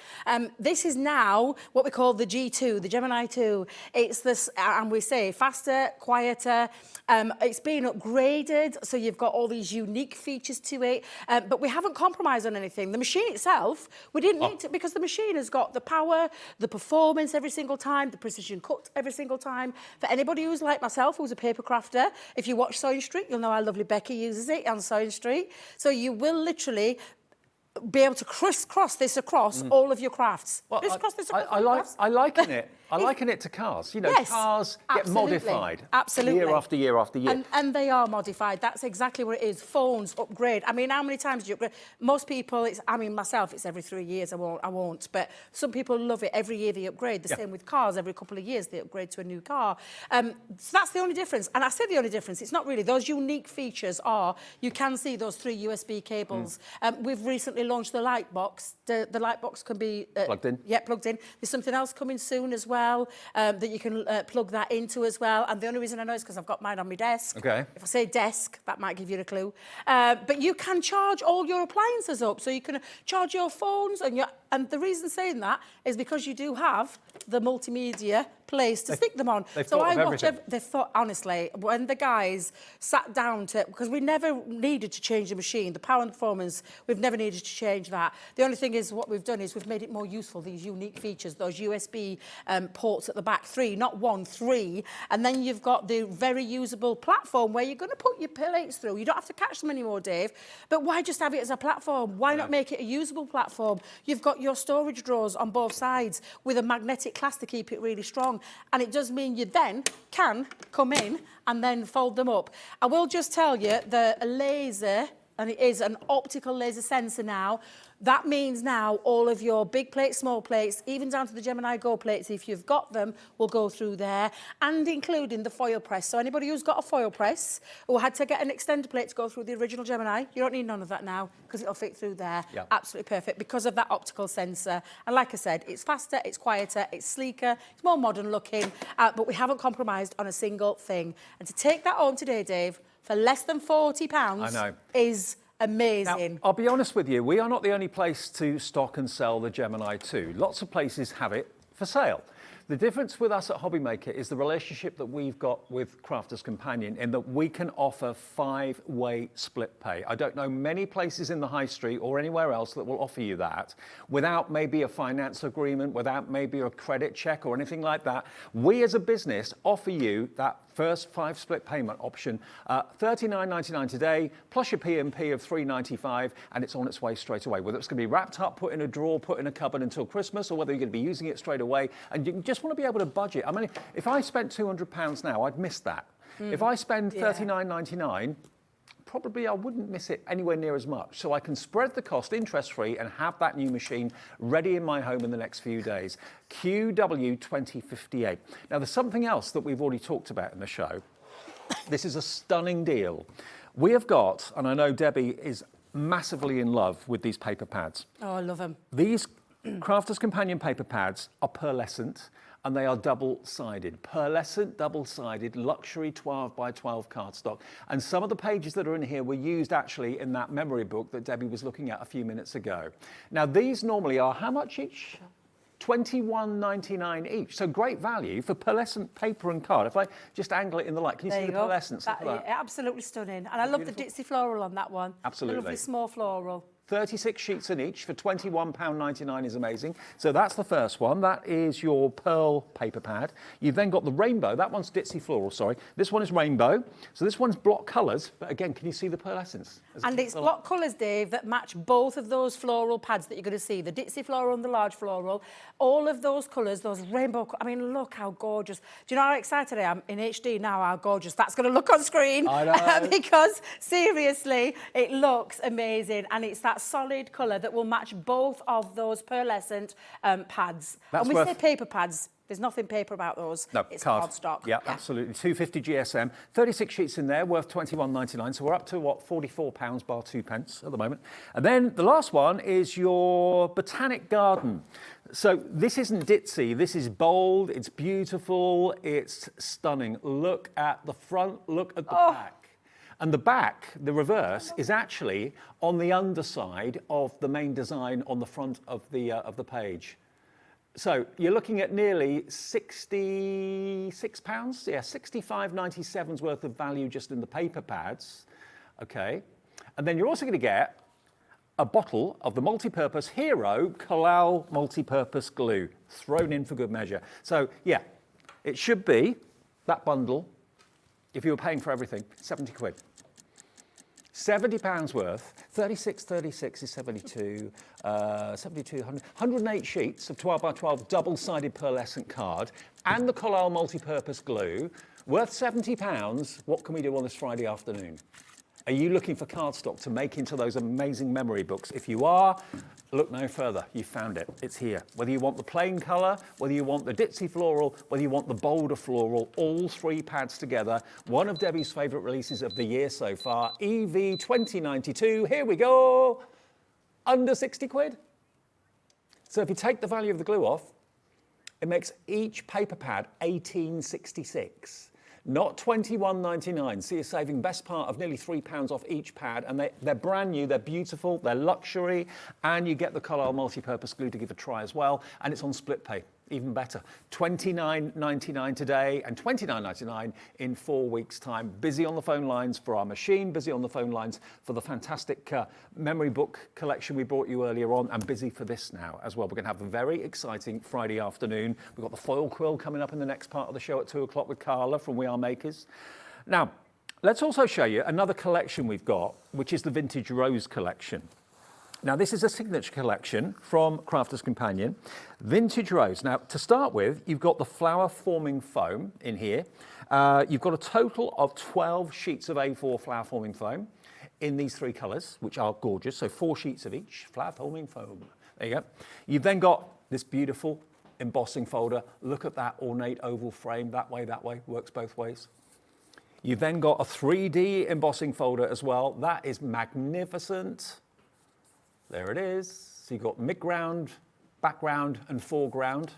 This is now what we call the G2, the Gemini 2. It's this, and we say faster, quieter. It's been upgraded, so you've got all these unique features to it. But we haven't compromised on anything. The machine itself, we didn't need to, because the machine has got the power, the performance every single time, the precision cut every single time. For anybody who's like myself, who's a paper crafter, if you watch Sewing Street, you'll know how lovely Becky uses it on Sewing Street. So you will literally be able to crisscross this across all of your crafts. Well, I liken it to cars. You know, yes, cars get modified year after year after year. And they are modified. That's exactly what it is. Phones upgrade. I mean, how many times do you upgrade? Most people, myself, it's every 3 years. I won't. But some people love it. Every year they upgrade. The same with cars. Every couple of years they upgrade to a new car. So that's the only difference. And I say the only difference. It's not really. Those unique features are, you can see those 3 USB cables. We've recently recently launched the light box. The light box can be... Plugged in? Yeah, plugged in. There's something else coming soon as well that you can plug that into as well. And the only reason I know is because I've got mine on my desk. Okay. If I say desk, that might give you a clue. But you can charge all your appliances up. So you can charge your phones and the reason saying that is because you do have the multimedia place to stick them on. So I watch they thought, honestly, when the guys sat down to, because we never needed to change the machine, the power and performance, we've never needed to change that. The only thing is what we've done is we've made it more useful, these unique features, those USB ports at the back, 3, not 1, 3. And then you've got the very usable platform where you're going to put your plates through. You don't have to catch them anymore, Dave. But why just have it as a platform? Why not make it a usable platform? You've got your storage drawers on both sides with a magnetic clasp to keep it really strong. And it does mean you then can come in and then fold them up. I will just tell you, the laser, and it is an optical laser sensor now, that means now all of your big plates, small plates, even down to the Gemini Go plates, if you've got them, will go through there, and including the foil press. So anybody who's got a foil press or had to get an extender plate to go through the original Gemini, you don't need none of that now because it'll fit through there. Yep. Absolutely perfect because of that optical sensor. And like I said, it's faster, it's quieter, it's sleeker, it's more modern looking, but we haven't compromised on a single thing. And to take that home today, Dave, for less than £40 I know. is amazing. Now, I'll be honest with you, we are not the only place to stock and sell the Gemini 2. Lots of places have it for sale. The difference with us at Hobbymaker is the relationship that we've got with Crafter's Companion in that we can offer 5-way split pay. I don't know many places in the high street or anywhere else that will offer you that without maybe a finance agreement, without maybe a credit check or anything like that. We as a business offer you that first 5 split payment option, $39.99 today, plus your P&P of $3.95, and it's on its way straight away. Whether it's going to be wrapped up, put in a drawer, put in a cupboard until Christmas, or whether you're going to be using it straight away, and you just want to be able to budget. I mean, if I spent £200 now, I'd miss that. If I spend $39.99, probably I wouldn't miss it anywhere near as much. So I can spread the cost interest-free and have that new machine ready in my home in the next few days. QW2058. Now, there's something else that we've already talked about in the show. This is a stunning deal. We have got, and I know Debbie is massively in love with these paper pads. Oh, I love them. These Crafter's Companion paper pads are pearlescent and they are double-sided. Pearlescent, double-sided, luxury 12 by 12 cardstock. And some of the pages that are in here were used actually in that memory book that Debbie was looking at a few minutes ago. Now, these normally are how much each? $21.99 each. So great value for pearlescent paper and card. If I just angle it in the light, can you see the pearlescence? Absolutely stunning. And I love the ditzy floral on that one. Absolutely. The lovely small floral. 36 sheets in each for £21.99 is amazing. So that's the first one. That is your pearl paper pad. You've then got the rainbow. That one's ditzy floral, sorry. This one is rainbow. So this one's block colours. But again, can you see the pearlescence? And it's block colours, Dave, that match both of those floral pads that you're going to see. The ditzy floral and the large floral. All of those colours, those rainbow... I mean, look how gorgeous. Do you know how excited I am in HD now, how gorgeous that's going to look on screen? I know. Because, seriously, it looks amazing. And it's that solid colour that will match both of those pearlescent pads. That's when we say paper pads, there's nothing paper about those. No, it's cardstock. Yeah, absolutely. 250 GSM, 36 sheets in there, worth £21.99. So we're up to what, £44 bar 2 pence at the moment. And then the last one is your botanic garden. So this isn't ditzy. This is bold. It's beautiful. It's stunning. Look at the front. Look at the back. And the back, the reverse, is actually on the underside of the main design on the front of the page. So you're looking at nearly £66, yeah, £65.97's worth of value just in the paper pads, okay? And then you're also going to get a bottle of the multi-purpose Hero Floral multi-purpose glue thrown in for good measure. So yeah, it should be that bundle. If you were paying for everything, 70 quid. £70 worth, 36 is 72, 108 sheets of 12 by 12 double-sided pearlescent card and the Floral multi-purpose glue, worth £70. What can we do on this Friday afternoon? Are you looking for cardstock to make into those amazing memory books? If you are, look no further. You found it. It's here. Whether you want the plain colour, whether you want the ditzy floral, whether you want the bolder floral, all 3 pads together. One of Debbie's favourite releases of the year so far, EV 2092. Here we go. under 60 quid. So if you take the value of the glue off, it makes each paper pad 18.66, not 21.99. So you're saving best part of nearly £3 off each pad, and they're brand new, they're beautiful, they're luxury, and you get the Carla multi-purpose glue to give a try as well, and it's on split pay. Even better, $29.99 today and $29.99 in 4 weeks' time. Busy on the phone lines for our machine, busy on the phone lines for the fantastic memory book collection we brought you earlier on, and busy for this now as well. We're going to have a very exciting Friday afternoon. We've got the foil quill coming up in the next part of the show at 2 o'clock with Carla from We Are Makers. Now, let's also show you another collection we've got, which is the Vintage Rose collection. Now, this is a signature collection from Crafter's Companion, Vintage Rose. Now, to start with, you've got the flower forming foam in here. You've got a total of 12 sheets of A4 flower forming foam in these 3 colours, which are gorgeous. So 4 sheets of each, flower forming foam. There you go. You've then got this beautiful embossing folder. Look at that ornate oval frame, that way, works both ways. You've then got a 3D embossing folder as well. That is magnificent. There it is. So you've got mid-ground, background, and foreground.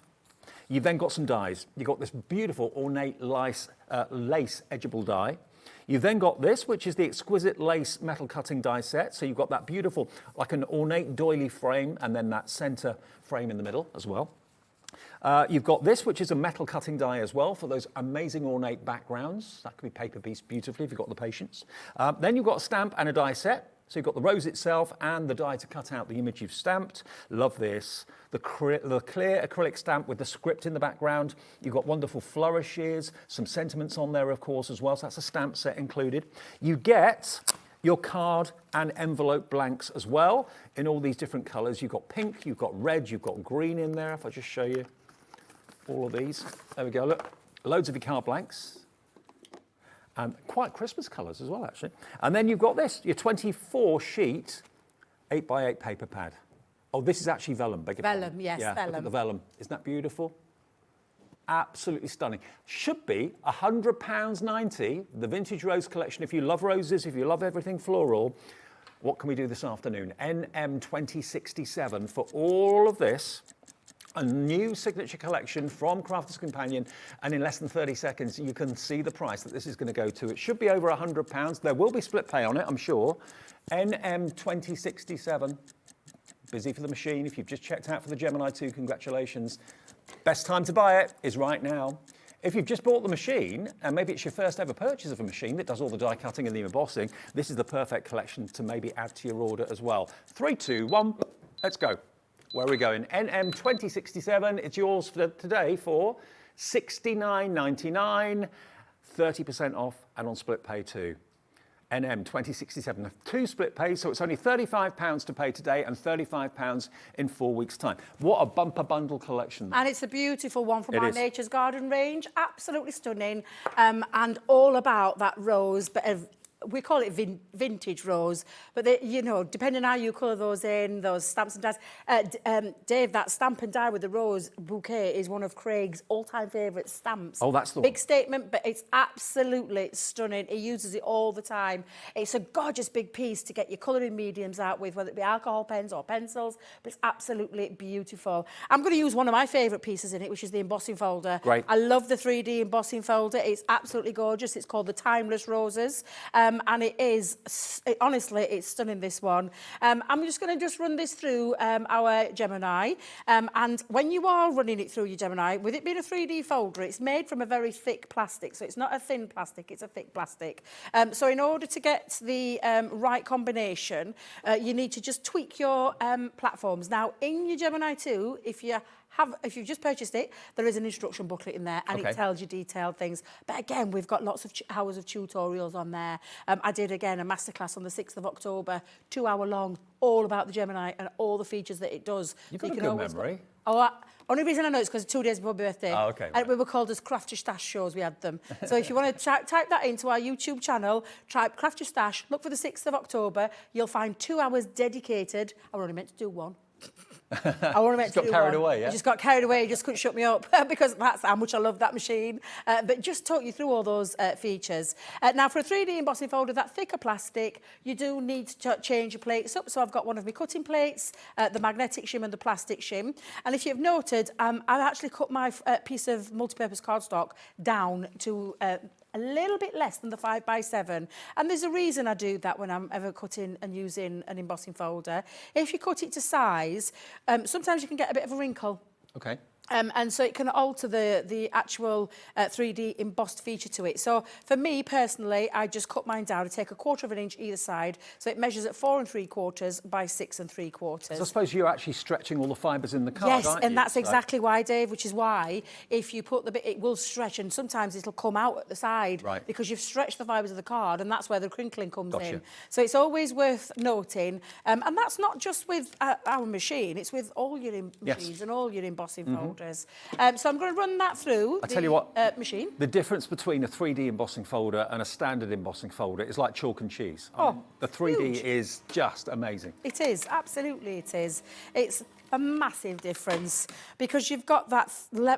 You've then got some dies. You've got this beautiful ornate lace edgeable die. You've then got this, which is the exquisite lace metal cutting die set. So you've got that beautiful, like an ornate doily frame, and then that center frame in the middle as well. You've got this, which is a metal cutting die as well for those amazing ornate backgrounds. That could be paper pieced beautifully if you've got the patience. Then you've got a stamp and a die set. So you've got the rose itself and the die to cut out the image you've stamped. Love this. The clear acrylic stamp with the script in the background. You've got wonderful flourishes, some sentiments on there, of course, as well. So that's a stamp set included. You get your card and envelope blanks as well in all these different colours. You've got pink, you've got red, you've got green in there. If I just show you all of these. There we go, look. Loads of your card blanks. And quite Christmas colours as well, actually. And then you've got this, your 24-sheet 8x8 paper pad. Oh, this is actually vellum, beg your pardon. Vellum, yes, yeah, vellum. Look at the vellum. Isn't that beautiful? Absolutely stunning. Should be £100.90, the Vintage Rose collection. If you love roses, if you love everything floral, what can we do this afternoon? NM 2067 for all of this. A new signature collection from Crafter's Companion, and in less than 30 seconds you can see the price that this is going to go to. It should be over £100. There will be split pay on it, I'm sure. NM 2067. Busy for the machine. If you've just checked out for the Gemini 2, congratulations. Best time to buy it is right now. If you've just bought the machine, and maybe it's your first ever purchase of a machine that does all the die cutting and the embossing, this is the perfect collection to maybe add to your order as well. 3, 2, 1, let's go. Where are we going? NM 2067, it's yours for today for $69.99, 30% off, and on split pay too. NM 2067, 2 split pays, so it's only £35 to pay today and £35 in 4 weeks' time. What a bumper bundle collection. And it's a beautiful one from our Nature's Garden range, absolutely stunning, and all about that rose, but we call it vintage rose, but they, you know, depending on how you colour those in, those stamps and dies. Dave, that stamp and die with the rose bouquet is one of Craig's all-time favourite stamps. Oh, that's the big statement, but it's absolutely stunning. He uses it all the time. It's a gorgeous big piece to get your colouring mediums out with, whether it be alcohol pens or pencils, but it's absolutely beautiful. I'm going to use one of my favourite pieces in it, which is the embossing folder. Great. I love the 3D embossing folder. It's absolutely gorgeous. It's called the Timeless Roses. And it is, honestly, it's stunning, this one. I'm just going to run this through our Gemini. And when you are running it through your Gemini, with it being a 3D folder, it's made from a very thick plastic. So it's not a thin plastic, it's a thick plastic. So in order to get the right combination, you need to just tweak your platforms. Now, in your Gemini 2, if you've just purchased it, there is an instruction booklet in there, and it tells you detailed things. But again, we've got lots of hours of tutorials on there. I did, again, a masterclass on the 6th of October, 2 hour long, all about the Gemini and all the features that it does. You've got a good memory. Only reason I know it's because 2 days before my birthday. Oh, okay. And we were called as Craft Your Stash shows, we had them. So if you want to type that into our YouTube channel, type Craft Your Stash, look for the 6th of October, you'll find 2 hours dedicated. I were only meant to do one. I want to make Just got carried away, yeah? I just got carried away, just couldn't shut me up because that's how much I love that machine. But just talk you through all those features. Now, for a 3D embossing folder, that thicker plastic, you do need to change your plates up. So I've got one of my cutting plates, the magnetic shim and the plastic shim. And if you've noted, I've actually cut my piece of multi-purpose cardstock down to a little bit less than the 5x7. And there's a reason I do that when I'm ever cutting and using an embossing folder. If you cut it to size, sometimes you can get a bit of a wrinkle. Okay. And so it can alter the actual 3D embossed feature to it. So for me personally, I just cut mine down. I take 1/4 inch either side, so it measures at 4 3/4 by 6 3/4. So I suppose you're actually stretching all the fibres in the card, yes, aren't you? and that's exactly why, Dave, which is why if you put the bit, it will stretch, and sometimes it'll come out at the side, right, because you've stretched the fibres of the card, and that's where the crinkling comes gotcha. in. So it's always worth noting, and that's not just with our machine, it's with all your machines and all your embossing folders. So I'm going to run that through I tell you what, machine. The difference between a 3D embossing folder and a standard embossing folder is like chalk and cheese. The 3D huge. is just amazing. It is, absolutely it is. It's a massive difference because you've got that,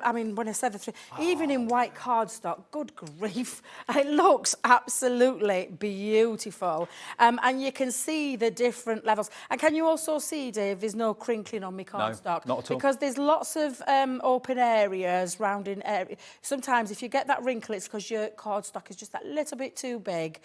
I mean, when I said the three, even in white cardstock, good grief, it looks absolutely beautiful. And you can see the different levels. And can you also see, Dave, there's no crinkling on my cardstock? No, not at all. Because there's lots of open areas, rounding areas. Sometimes if you get that wrinkle, it's because your cardstock is just that little bit too big.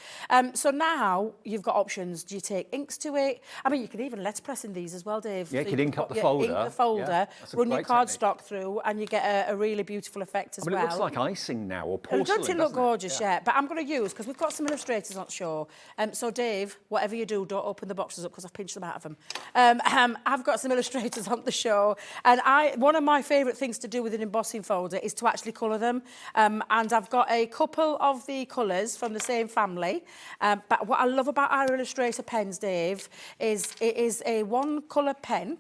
So now you've got options. Do you take inks to it? I mean, you can even letterpress in these as well, Dave. Yeah, so you could ink up the folder. Ink the folder, run your great cardstock through, and you get a really beautiful effect as well. It looks like icing now, or porcelain, Doesn't it look gorgeous Yeah. yet? But I'm going to use, because we've got some illustrators on show. So Dave, whatever you do, don't open the boxes up because I've pinched them out of them. I've got some illustrators on the show, and one of my favourite things to do with an embossing folder is to actually colour them. And I've got a couple of the colours from the same family. But what I love about our illustrator pens, Dave, is it is a one colour pen.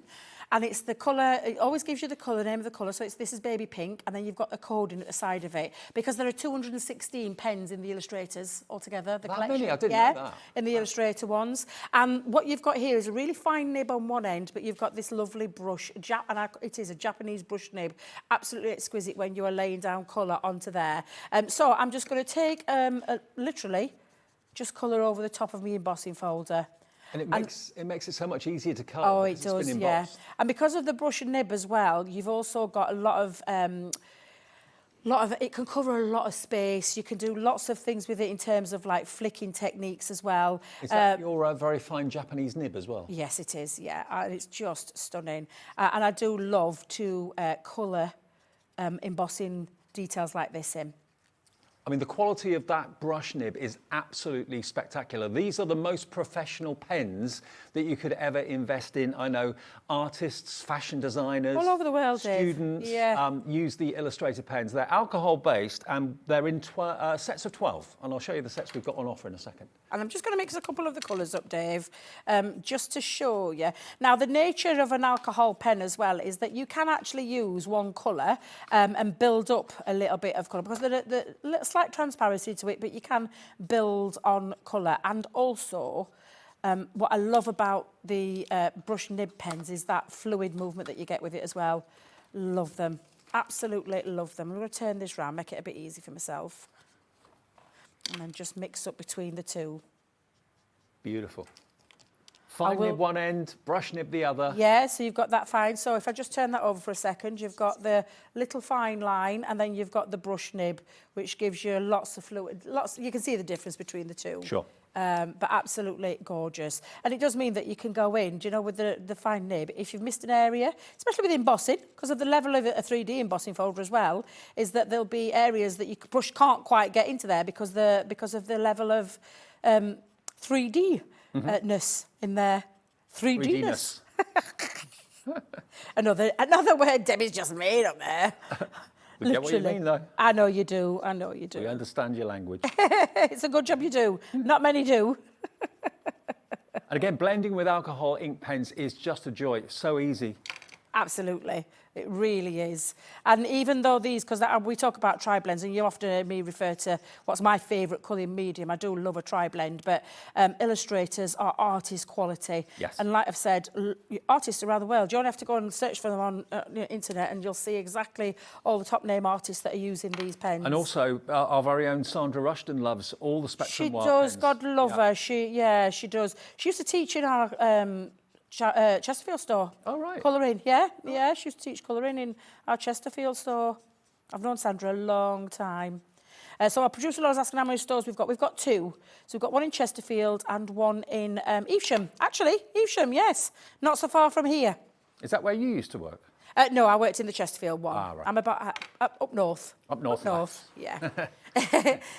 And it's the colour, it always gives you the colour, name of the colour. So this is baby pink, and then you've got a coding at the side of it. Because there are 216 pens in the illustrators altogether, the collection. Many? I didn't know that. In the illustrator ones. And what you've got here is a really fine nib on one end, but you've got this lovely brush, it is a Japanese brush nib. Absolutely exquisite when you are laying down colour onto there. So I'm just going to take, literally, just colour over the top of my embossing folder. And it makes it so much easier to colour. Oh, it does, yeah. And because of the brush and nib as well, you've also got a lot of, it can cover a lot of space. You can do lots of things with it in terms of like flicking techniques as well. Is that your very fine Japanese nib as well? Yes, it is, yeah. And it's just stunning. And I do love to colour embossing details like this in. I mean, the quality of that brush nib is absolutely spectacular. These are the most professional pens that you could ever invest in. I know artists, fashion designers, all over the world, students use the Illustrator pens. They're alcohol-based, and they're in sets of 12. And I'll show you the sets we've got on offer in a second. And I'm just going to mix a couple of the colours up, Dave, just to show you. Now, the nature of an alcohol pen as well is that you can actually use one colour and build up a little bit of colour, because there's a slight transparency to it, but you can build on colour. And also, what I love about the brush nib pens is that fluid movement that you get with it as well. Love them. Absolutely love them. I'm going to turn this round, make it a bit easy for myself. And then just mix up between the two. Beautiful. Fine nib one end, brush nib the other. Yeah, so you've got that fine. So if I just turn that over for a second, you've got the little fine line, and then you've got the brush nib, which gives you lots of fluid. You can see the difference between the two. Sure. But absolutely gorgeous. And it does mean that you can go in, do you know, with the fine nib, if you've missed an area, especially with embossing, because of the level of a 3D embossing folder as well, is that there'll be areas that your brush can't quite get into there because of the level of 3D-ness in there. 3D-ness. Another word Debbie's just made up there. We get what you mean, though. I know you do. I know you do. We understand your language. It's a good job you do. Not many do. And again, blending with alcohol ink pens is just a joy. It's so easy. Absolutely. It really is. And even though these, because we talk about tri-blends, and you often hear me refer to what's my favourite colouring medium. I do love a tri-blend, but illustrators are artist quality. Yes. And like I've said, artists around the world, you only have to go and search for them on the internet and you'll see exactly all the top name artists that are using these pens. And also, our very own Sandra Rushton loves all the Spectrum She Wild does, pens. God love her. She does. She used to teach in our Chesterfield store. Oh, right. Colouring, yeah. She used to teach colouring in our Chesterfield store. I've known Sandra a long time. So our producer Laura's asking how many stores we've got. We've got 2. So we've got one in Chesterfield and one in Evesham. Actually, Evesham, yes. Not so far from here. Is that where you used to work? No, I worked in the Chesterfield one. Right. I'm about up north. Up north. Yeah.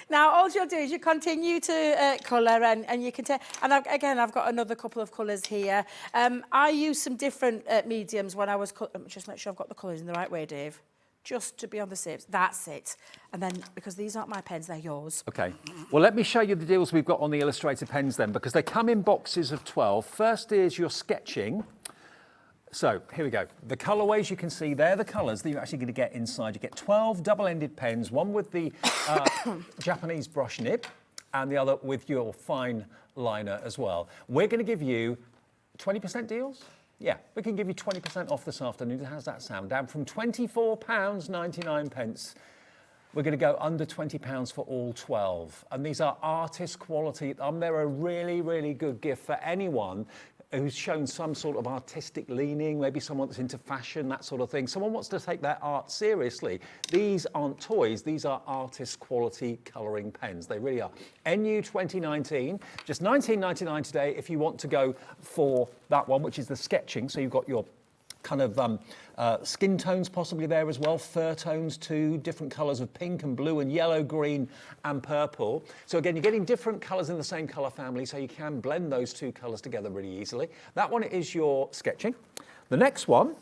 Now, all you'll do is you continue to colour and you can take... And again, I've got another couple of colours here. I used some different mediums when I was... Just make sure I've got the colours in the right way, Dave. Just to be on the safe. That's it. And then, because these aren't my pens, they're yours. OK. Well, let me show you the deals we've got on the illustrated pens then, because they come in boxes of 12. First is your sketching. So here we go. The colourways you can see, they're the colours that you're actually going to get inside. You get 12 double-ended pens, one with the Japanese brush nib and the other with your fine liner as well. We're going to give you 20% deals. Yeah, we can give you 20% off this afternoon. How's that sound? Down from £24.99. We're going to go under £20 for all 12. And these are artist quality. They're a really, really good gift for anyone who's shown some sort of artistic leaning, maybe someone that's into fashion, that sort of thing. Someone wants to take their art seriously. These aren't toys, these are artist quality colouring pens. They really are. NU 2019, just £19.99 today if you want to go for that one, which is the sketching. So you've got your kind of skin tones possibly there as well, fur tones too, different colours of pink and blue and yellow, green and purple. So again, you're getting different colours in the same colour family, so you can blend those 2 colours together really easily. That one is your sketching. The next one,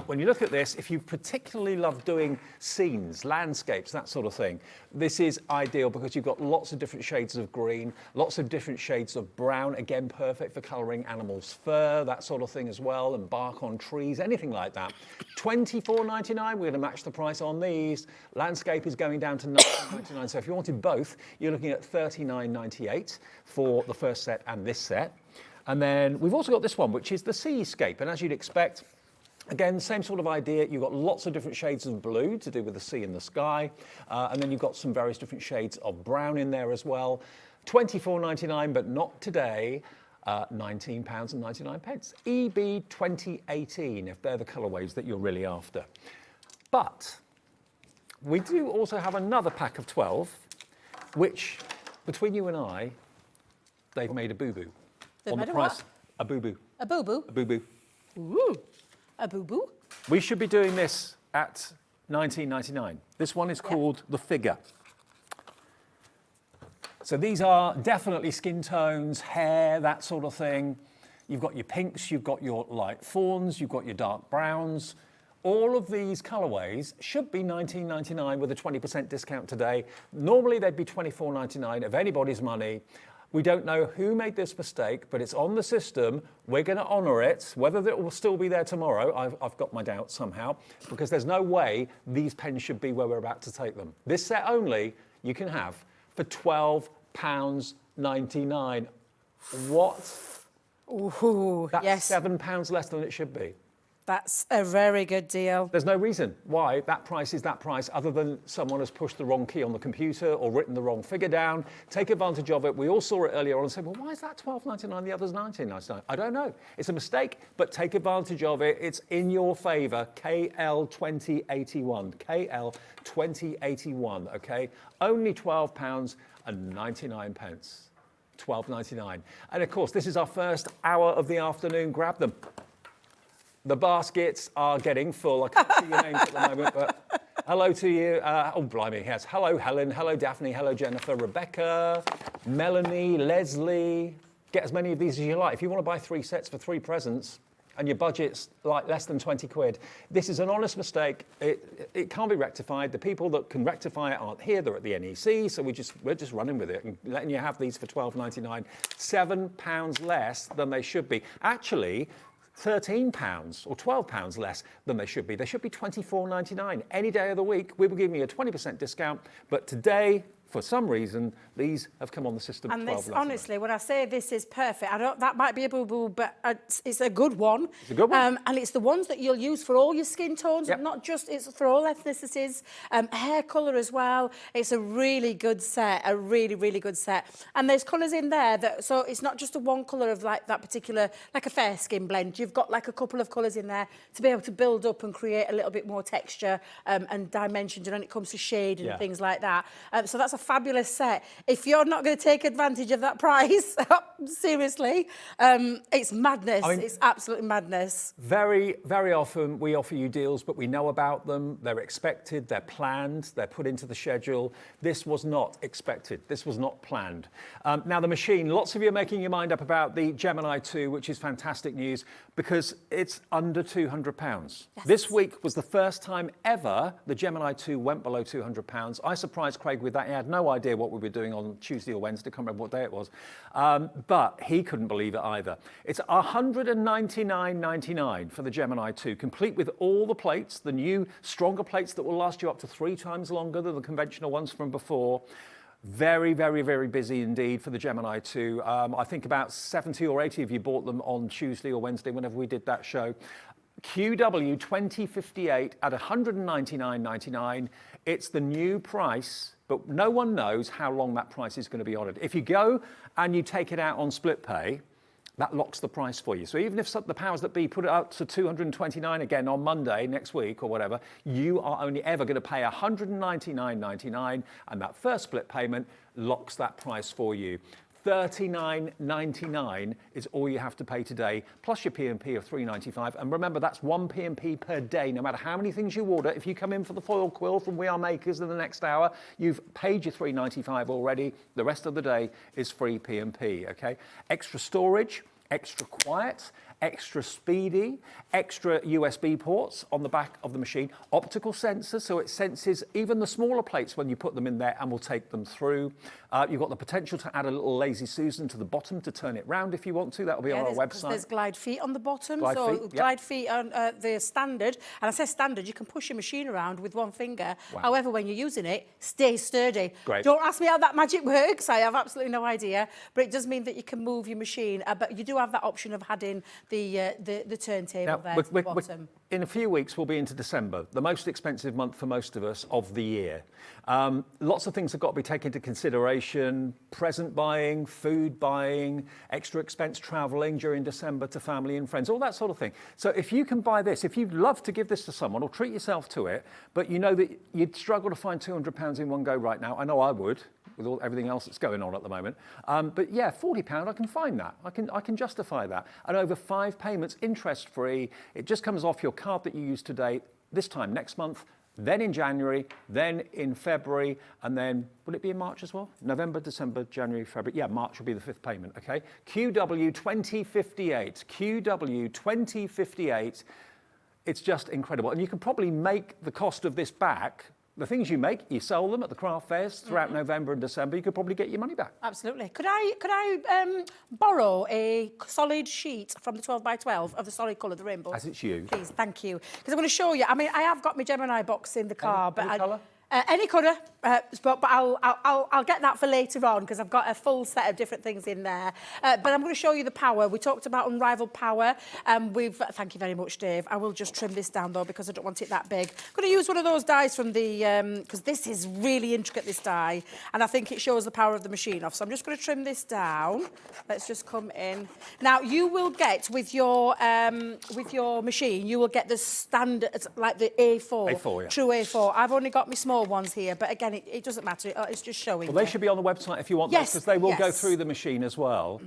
when you look at this, if you particularly love doing scenes, landscapes, that sort of thing, this is ideal because you've got lots of different shades of green, lots of different shades of brown, again, perfect for colouring animals' fur, that sort of thing as well, and bark on trees, anything like that. £24.99, we're going to match the price on these. Landscape is going down to £19.99, so if you wanted both, you're looking at £39.98 for the first set and this set. And then we've also got this one, which is the seascape, and as you'd expect, again, same sort of idea. You've got lots of different shades of blue to do with the sea and the sky. And then you've got some various different shades of brown in there as well. £24.99, but not today. £19.99. EB 2018, if they're the colourways that you're really after. But we do also have another pack of 12, which, between you and I, they've made a boo-boo. They've on the made a price. what? A boo-boo. A boo-boo? A boo-boo. Ooh, a boo-boo? We should be doing this at £19.99. This one is called The Figure. So these are definitely skin tones, hair, that sort of thing. You've got your pinks, you've got your light fawns, you've got your dark browns. All of these colourways should be £19.99 with a 20% discount today. Normally they'd be £24.99 of anybody's money. We don't know who made this mistake, but it's on the system. We're going to honour it. Whether it will still be there tomorrow, I've got my doubts somehow, because there's no way these pens should be where we're about to take them. This set only you can have for £12.99. What? Ooh, That's yes. £7 less than it should be. That's a very good deal. There's no reason why that price is that price other than someone has pushed the wrong key on the computer or written the wrong figure down. Take advantage of it. We all saw it earlier on and said, well, why is that £12.99, the other's £19.99? I don't know. It's a mistake, but take advantage of it. It's in your favour. KL 2081. KL 2081, OK? Only £12.99. £12.99. And of course, this is our first hour of the afternoon. Grab them. The baskets are getting full. I can't see your names at the moment, but hello to you. Oh, blimey, yes. Hello, Helen. Hello, Daphne. Hello, Jennifer. Rebecca, Melanie, Leslie. Get as many of these as you like. If you want to buy 3 sets for 3 presents and your budget's like less than 20 quid, this is an honest mistake. It can't be rectified. The people that can rectify it aren't here. They're at the NEC, so we're just running with it and letting you have these for £12.99. £7 less than they should be. Actually, £13 or £12 less than they should be. They should be £24.99 any day of the week. We will give you a 20% discount, but today, for some reason, these have come on the system. And this, honestly, when I say this is perfect, that might be a boo-boo, but it's a good one. It's a good one. And it's the ones that you'll use for all your skin tones, not just, it's for all ethnicities, hair colour as well. It's a really good set, a really, really good set. And there's colours in there, so it's not just a one colour of like that particular, like a fair skin blend. You've got like a couple of colours in there to be able to build up and create a little bit more texture and dimensions when it comes to shade and things like that. So that's a fabulous set. If you're not going to take advantage of that price, seriously, it's madness. I mean, it's absolutely madness. Very, very often we offer you deals, but we know about them. They're expected, they're planned, they're put into the schedule. This was not expected. This was not planned. Now the machine, lots of you are making your mind up about the Gemini 2, which is fantastic news because it's under £200. Yes. This week was the first time ever the Gemini 2 went below £200. I surprised Craig with that. He had no idea what we were doing on Tuesday or Wednesday, can't remember what day it was, but he couldn't believe it either. It's $199.99 for the Gemini 2, complete with all the plates, the new stronger plates that will last you up to 3 times longer than the conventional ones from before. Very, very, very busy indeed for the Gemini 2. I think about 70 or 80 of you bought them on Tuesday or Wednesday whenever we did that show. QW 2058 at $199.99. It's the new price, but no one knows how long that price is going to be honoured. If you go and you take it out on split pay, that locks the price for you. So even if the powers that be put it up to $229 again on Monday next week or whatever, you are only ever going to pay $199.99, and that first split payment locks that price for you. $39.99 is all you have to pay today, plus your P&P of $3.95. And remember, that's one P&P per day, no matter how many things you order. If you come in for the foil quill from We Are Makers in the next hour, you've paid your $3.95 already. The rest of the day is free P&P, okay? Extra storage, extra quiet, extra speedy, extra USB ports on the back of the machine, optical sensors, so it senses even the smaller plates when you put them in there and will take them through. You've got the potential to add a little Lazy Susan to the bottom to turn it round if you want to. That'll be on our website. There's glide feet on the bottom, glide feet on the standard. And I say standard, you can push your machine around with one finger. Wow. However, when you're using it, stay sturdy. Great. Don't ask me how that magic works. I have absolutely no idea. But it does mean that you can move your machine. But you do have that option of adding the turntable there to the bottom. In a few weeks, we'll be into December, the most expensive month for most of us of the year. Lots of things have got to be taken into consideration: present buying, food buying, extra expense travelling during December to family and friends, all that sort of thing. So if you can buy this, if you'd love to give this to someone or treat yourself to it, but you know that you'd struggle to find £200 in one go right now, I know I would, with everything else that's going on at the moment. But yeah, £40, I can find that. I can justify that. And over 5 payments, interest-free. It just comes off your card that you use today, this time next month, then in January, then in February, and then, will it be in March as well? November, December, January, February. Yeah, March will be the 5th payment, okay? QW 2058. QW 2058. It's just incredible. And you can probably make the cost of this back. The things you make, you sell them at the craft fairs throughout November and December. You could probably get your money back. Absolutely. Could I borrow a solid sheet from the 12x12 of the solid colour, the rainbow? As it's you. Please, thank you. Because I'm going to show you. I mean, I have got my Gemini box in the car, any colour? Any colour, but I'll get that for later on because I've got a full set of different things in there. But I'm going to show you the power. We talked about unrivaled power. Thank you very much, Dave. I will just trim this down though because I don't want it that big. I'm going to use one of those dies from the because this is really intricate, this die, and I think it shows the power of the machine off. So I'm just going to trim this down. Let's just come in. Now you will get with your machine, you will get the standard, like the A4, A4, yeah. True A4. I've only got my small ones here, but again, it doesn't matter. It's just showing. Well, they should be on the website if you want those, because they will go through the machine as well.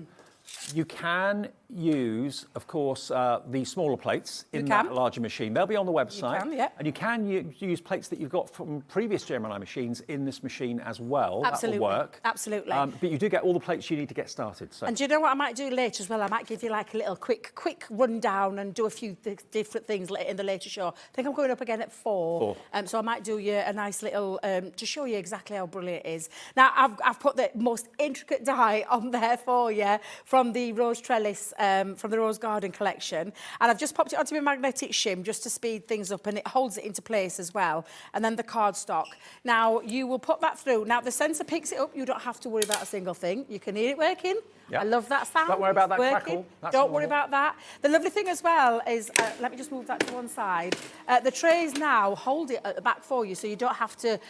You can use, of course, the smaller plates in that larger machine. They'll be on the website. You can, yeah. And you can use plates that you've got from previous Gemini machines in this machine as well. Absolutely. That will work. Absolutely. But you do get all the plates you need to get started. So. And do you know what I might do later as well? I might give you like a little quick rundown and do a few different things in the later show. I think I'm going up again at 4. So I might do you a nice little, to show you exactly how brilliant it is. Now, I've put the most intricate die on there for you from from the Rose Trellis, from the Rose Garden collection. And I've just popped it onto my magnetic shim just to speed things up, and it holds it into place as well. And then the cardstock. Now, you will put that through. Now, the sensor picks it up. You don't have to worry about a single thing. You can hear it working. Yep. I love that sound. Don't worry about that working. crackle. That's Don't worry normal. about that. The lovely thing as well is, let me just move that to one side. The trays now hold it at the back for you, so you don't have to...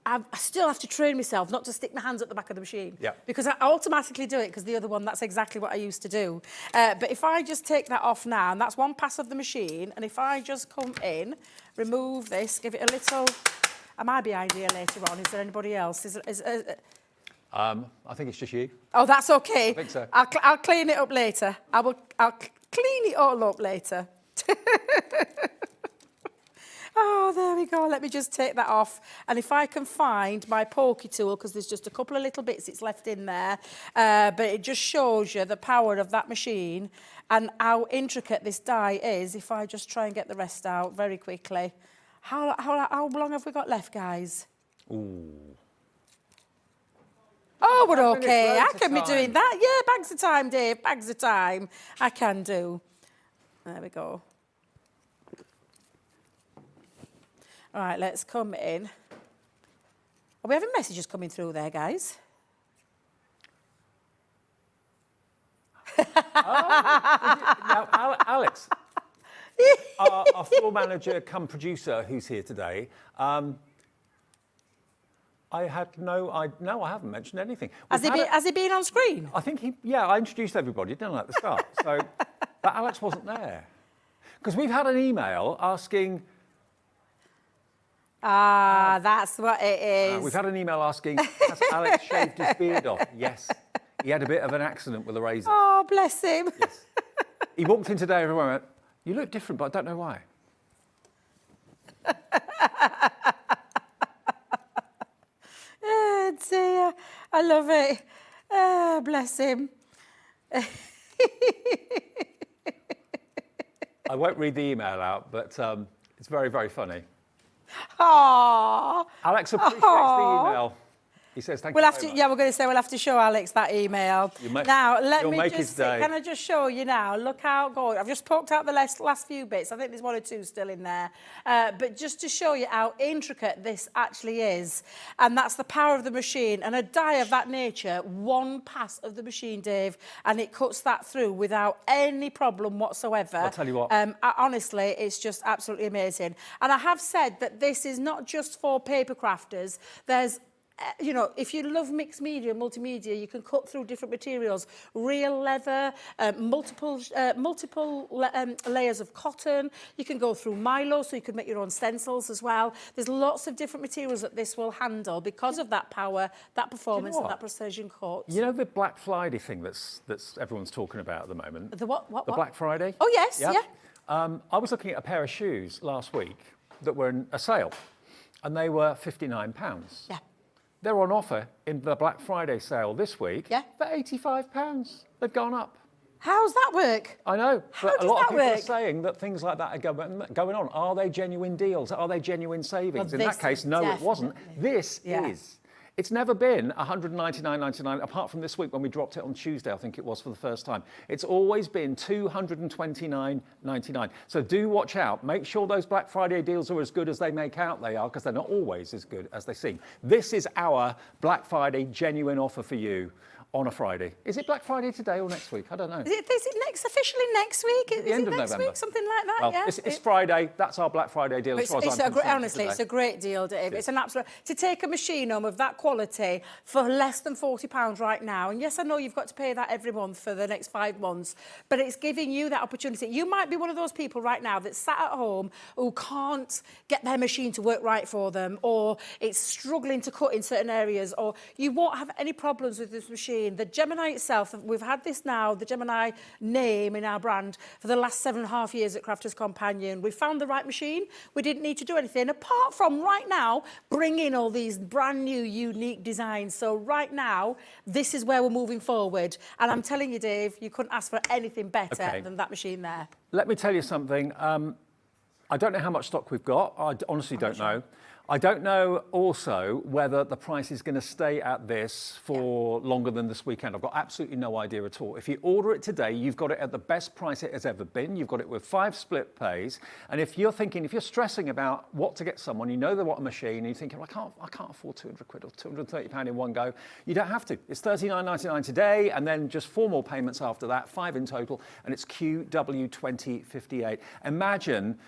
I still have to train myself not to stick my hands at the back of the machine. Yeah. Because I automatically do it, because the other one, that's exactly what I used to do. But if I just take that off now, and that's one pass of the machine, and if I just come in, remove this, give it a little... I might be idea later on. Is there anybody else? I think it's just you. Oh, that's okay. I think so. I'll clean it up later. I'll clean it all up later. Oh, there we go. Let me just take that off. And if I can find my pokey tool, because there's just a couple of little bits it's left in there, but it just shows you the power of that machine and how intricate this die is. If I just try and get the rest out very quickly. How long have we got left, guys? Ooh. Oh, we're okay. I can be doing that. Yeah, bags of time, Dave. Bags of time. I can do. There we go. All right, let's come in. Are we having messages coming through there, guys? Now, Alex, our floor manager come producer who's here today, I haven't mentioned anything. Has he been on screen? I think I introduced everybody, didn't I, at the start? So, but Alex wasn't there. Because we've had an email asking... That's what it is. We've had an email asking, has Alex shaved his beard off? Yes. He had a bit of an accident with a razor. Oh, bless him. Yes. He walked in today, everyone went, you look different, but I don't know why. Oh, dear. I love it. Oh, bless him. I won't read the email out, but it's very, very funny. Aww. Alex appreciates the email. He says, thank you very much. Yeah, we're going to say we'll have to show Alex that email. Now, let me just day. Can I just show you now? Look how good. I've just poked out the last few bits. I think there's one or two still in there. But just to show you how intricate this actually is. And that's the power of the machine. And a die of that nature, one pass of the machine, Dave, and it cuts that through without any problem whatsoever. I'll tell you what. Honestly, it's just absolutely amazing. And I have said that this is not just for paper crafters. There's you know, if you love mixed media, multimedia, you can cut through different materials, real leather, multiple layers of cotton. You can go through Milo, so you can make your own stencils as well. There's lots of different materials that this will handle because of that power, that performance, and that precision cut. You know the Black Friday thing that's everyone's talking about at the moment? The what? The Black Friday? Oh, yes, yeah. I was looking at a pair of shoes last week that were in a sale, and they were £59. Yeah. They're on offer in the Black Friday sale this week for £85. They've gone up. How's that work? I know, but a lot of people are work? saying that things like that are going on. Are they genuine deals? Are they genuine savings? Well, in that case, no, it wasn't. This is. It's never been £199.99, apart from this week when we dropped it on Tuesday, I think it was, for the first time. It's always been £229.99. So do watch out. Make sure those Black Friday deals are as good as they make out they are, because they're not always as good as they seem. This is our Black Friday genuine offer for you on a Friday. Is it Black Friday today or next week? I don't know. Is it officially next week? Is it next November? Week? Something like that, well, yeah. It's Friday. That's our Black Friday deal. Honestly, it's a great deal, Dave. It's an absolute... To take a machine home of that quality for less than £40 right now, and yes, I know you've got to pay that every month for the next 5 months, but it's giving you that opportunity. You might be one of those people right now that's sat at home who can't get their machine to work right for them, or it's struggling to cut in certain areas, or you won't have any problems with this machine. The Gemini itself, we've had this now, the Gemini name in our brand for the last 7.5 years at Crafter's Companion. We found the right machine. We didn't need to do anything apart from right now bring in all these brand new unique designs. So right now, this is where we're moving forward. And I'm telling you, Dave, you couldn't ask for anything better than that machine there. Let me tell you something. I don't know how much stock we've got. I honestly don't know. I don't know also whether the price is going to stay at this for longer than this weekend. I've got absolutely no idea at all. If you order it today, you've got it at the best price it has ever been. You've got it with 5 split pays. And if you're stressing about what to get someone, you know they want a machine, and you're thinking, I can't afford 200 quid or £230 in one go. You don't have to. It's £39.99 today, and then just 4 more payments after that, 5 in total, and it's QW2058. Imagine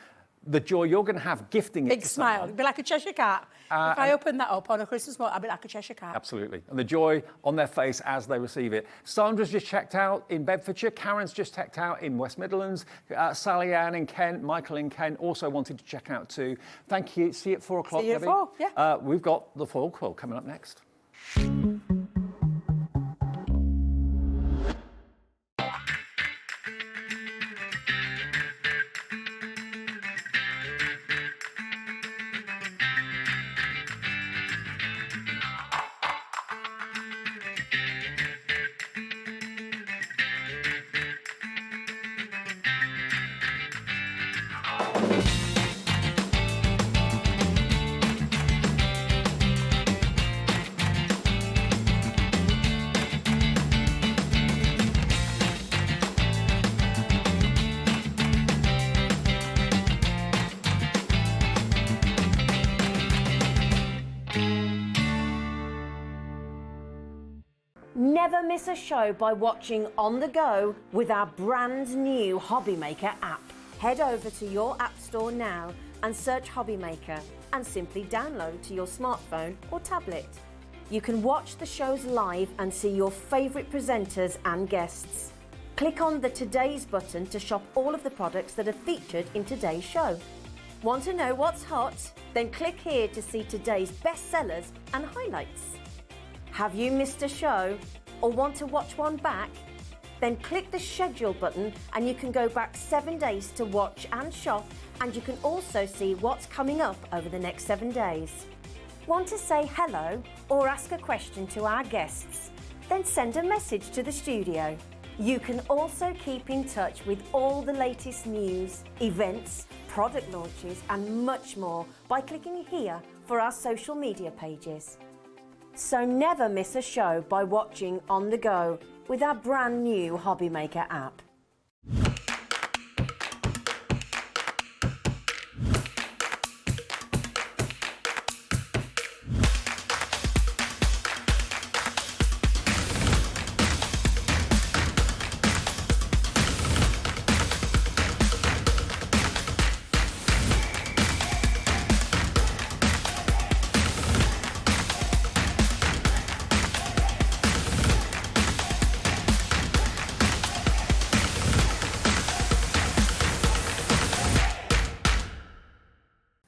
the joy you're going to have gifting it Big to smile. someone. It'd be like a Cheshire cat. If I open that up on a Christmas morning, I'd be like a Cheshire cat. Absolutely. And the joy on their face as they receive it. Sandra's just checked out in Bedfordshire. Karen's just checked out in West Midlands. Sally Ann in Kent. Michael in Kent also wanted to check out too. Thank you. See you at 4 o'clock, See you at Debbie. 4, yeah. We've got the foil quill coming up next. Never miss a show by watching on the go with our brand new Hobbymaker app. Head over to your app store now and search Hobbymaker and simply download to your smartphone or tablet. You can watch the shows live and see your favourite presenters and guests. Click on the Today's button to shop all of the products that are featured in today's show. Want to know what's hot? Then click here to see today's bestsellers and highlights. Have you missed a show or want to watch one back? Then click the schedule button and you can go back 7 days to watch and shop, and you can also see what's coming up over the next 7 days. Want to say hello or ask a question to our guests? Then send a message to the studio. You can also keep in touch with all the latest news, events, product launches and much more by clicking here for our social media pages. So never miss a show by watching on the go with our brand new Hobbymaker app.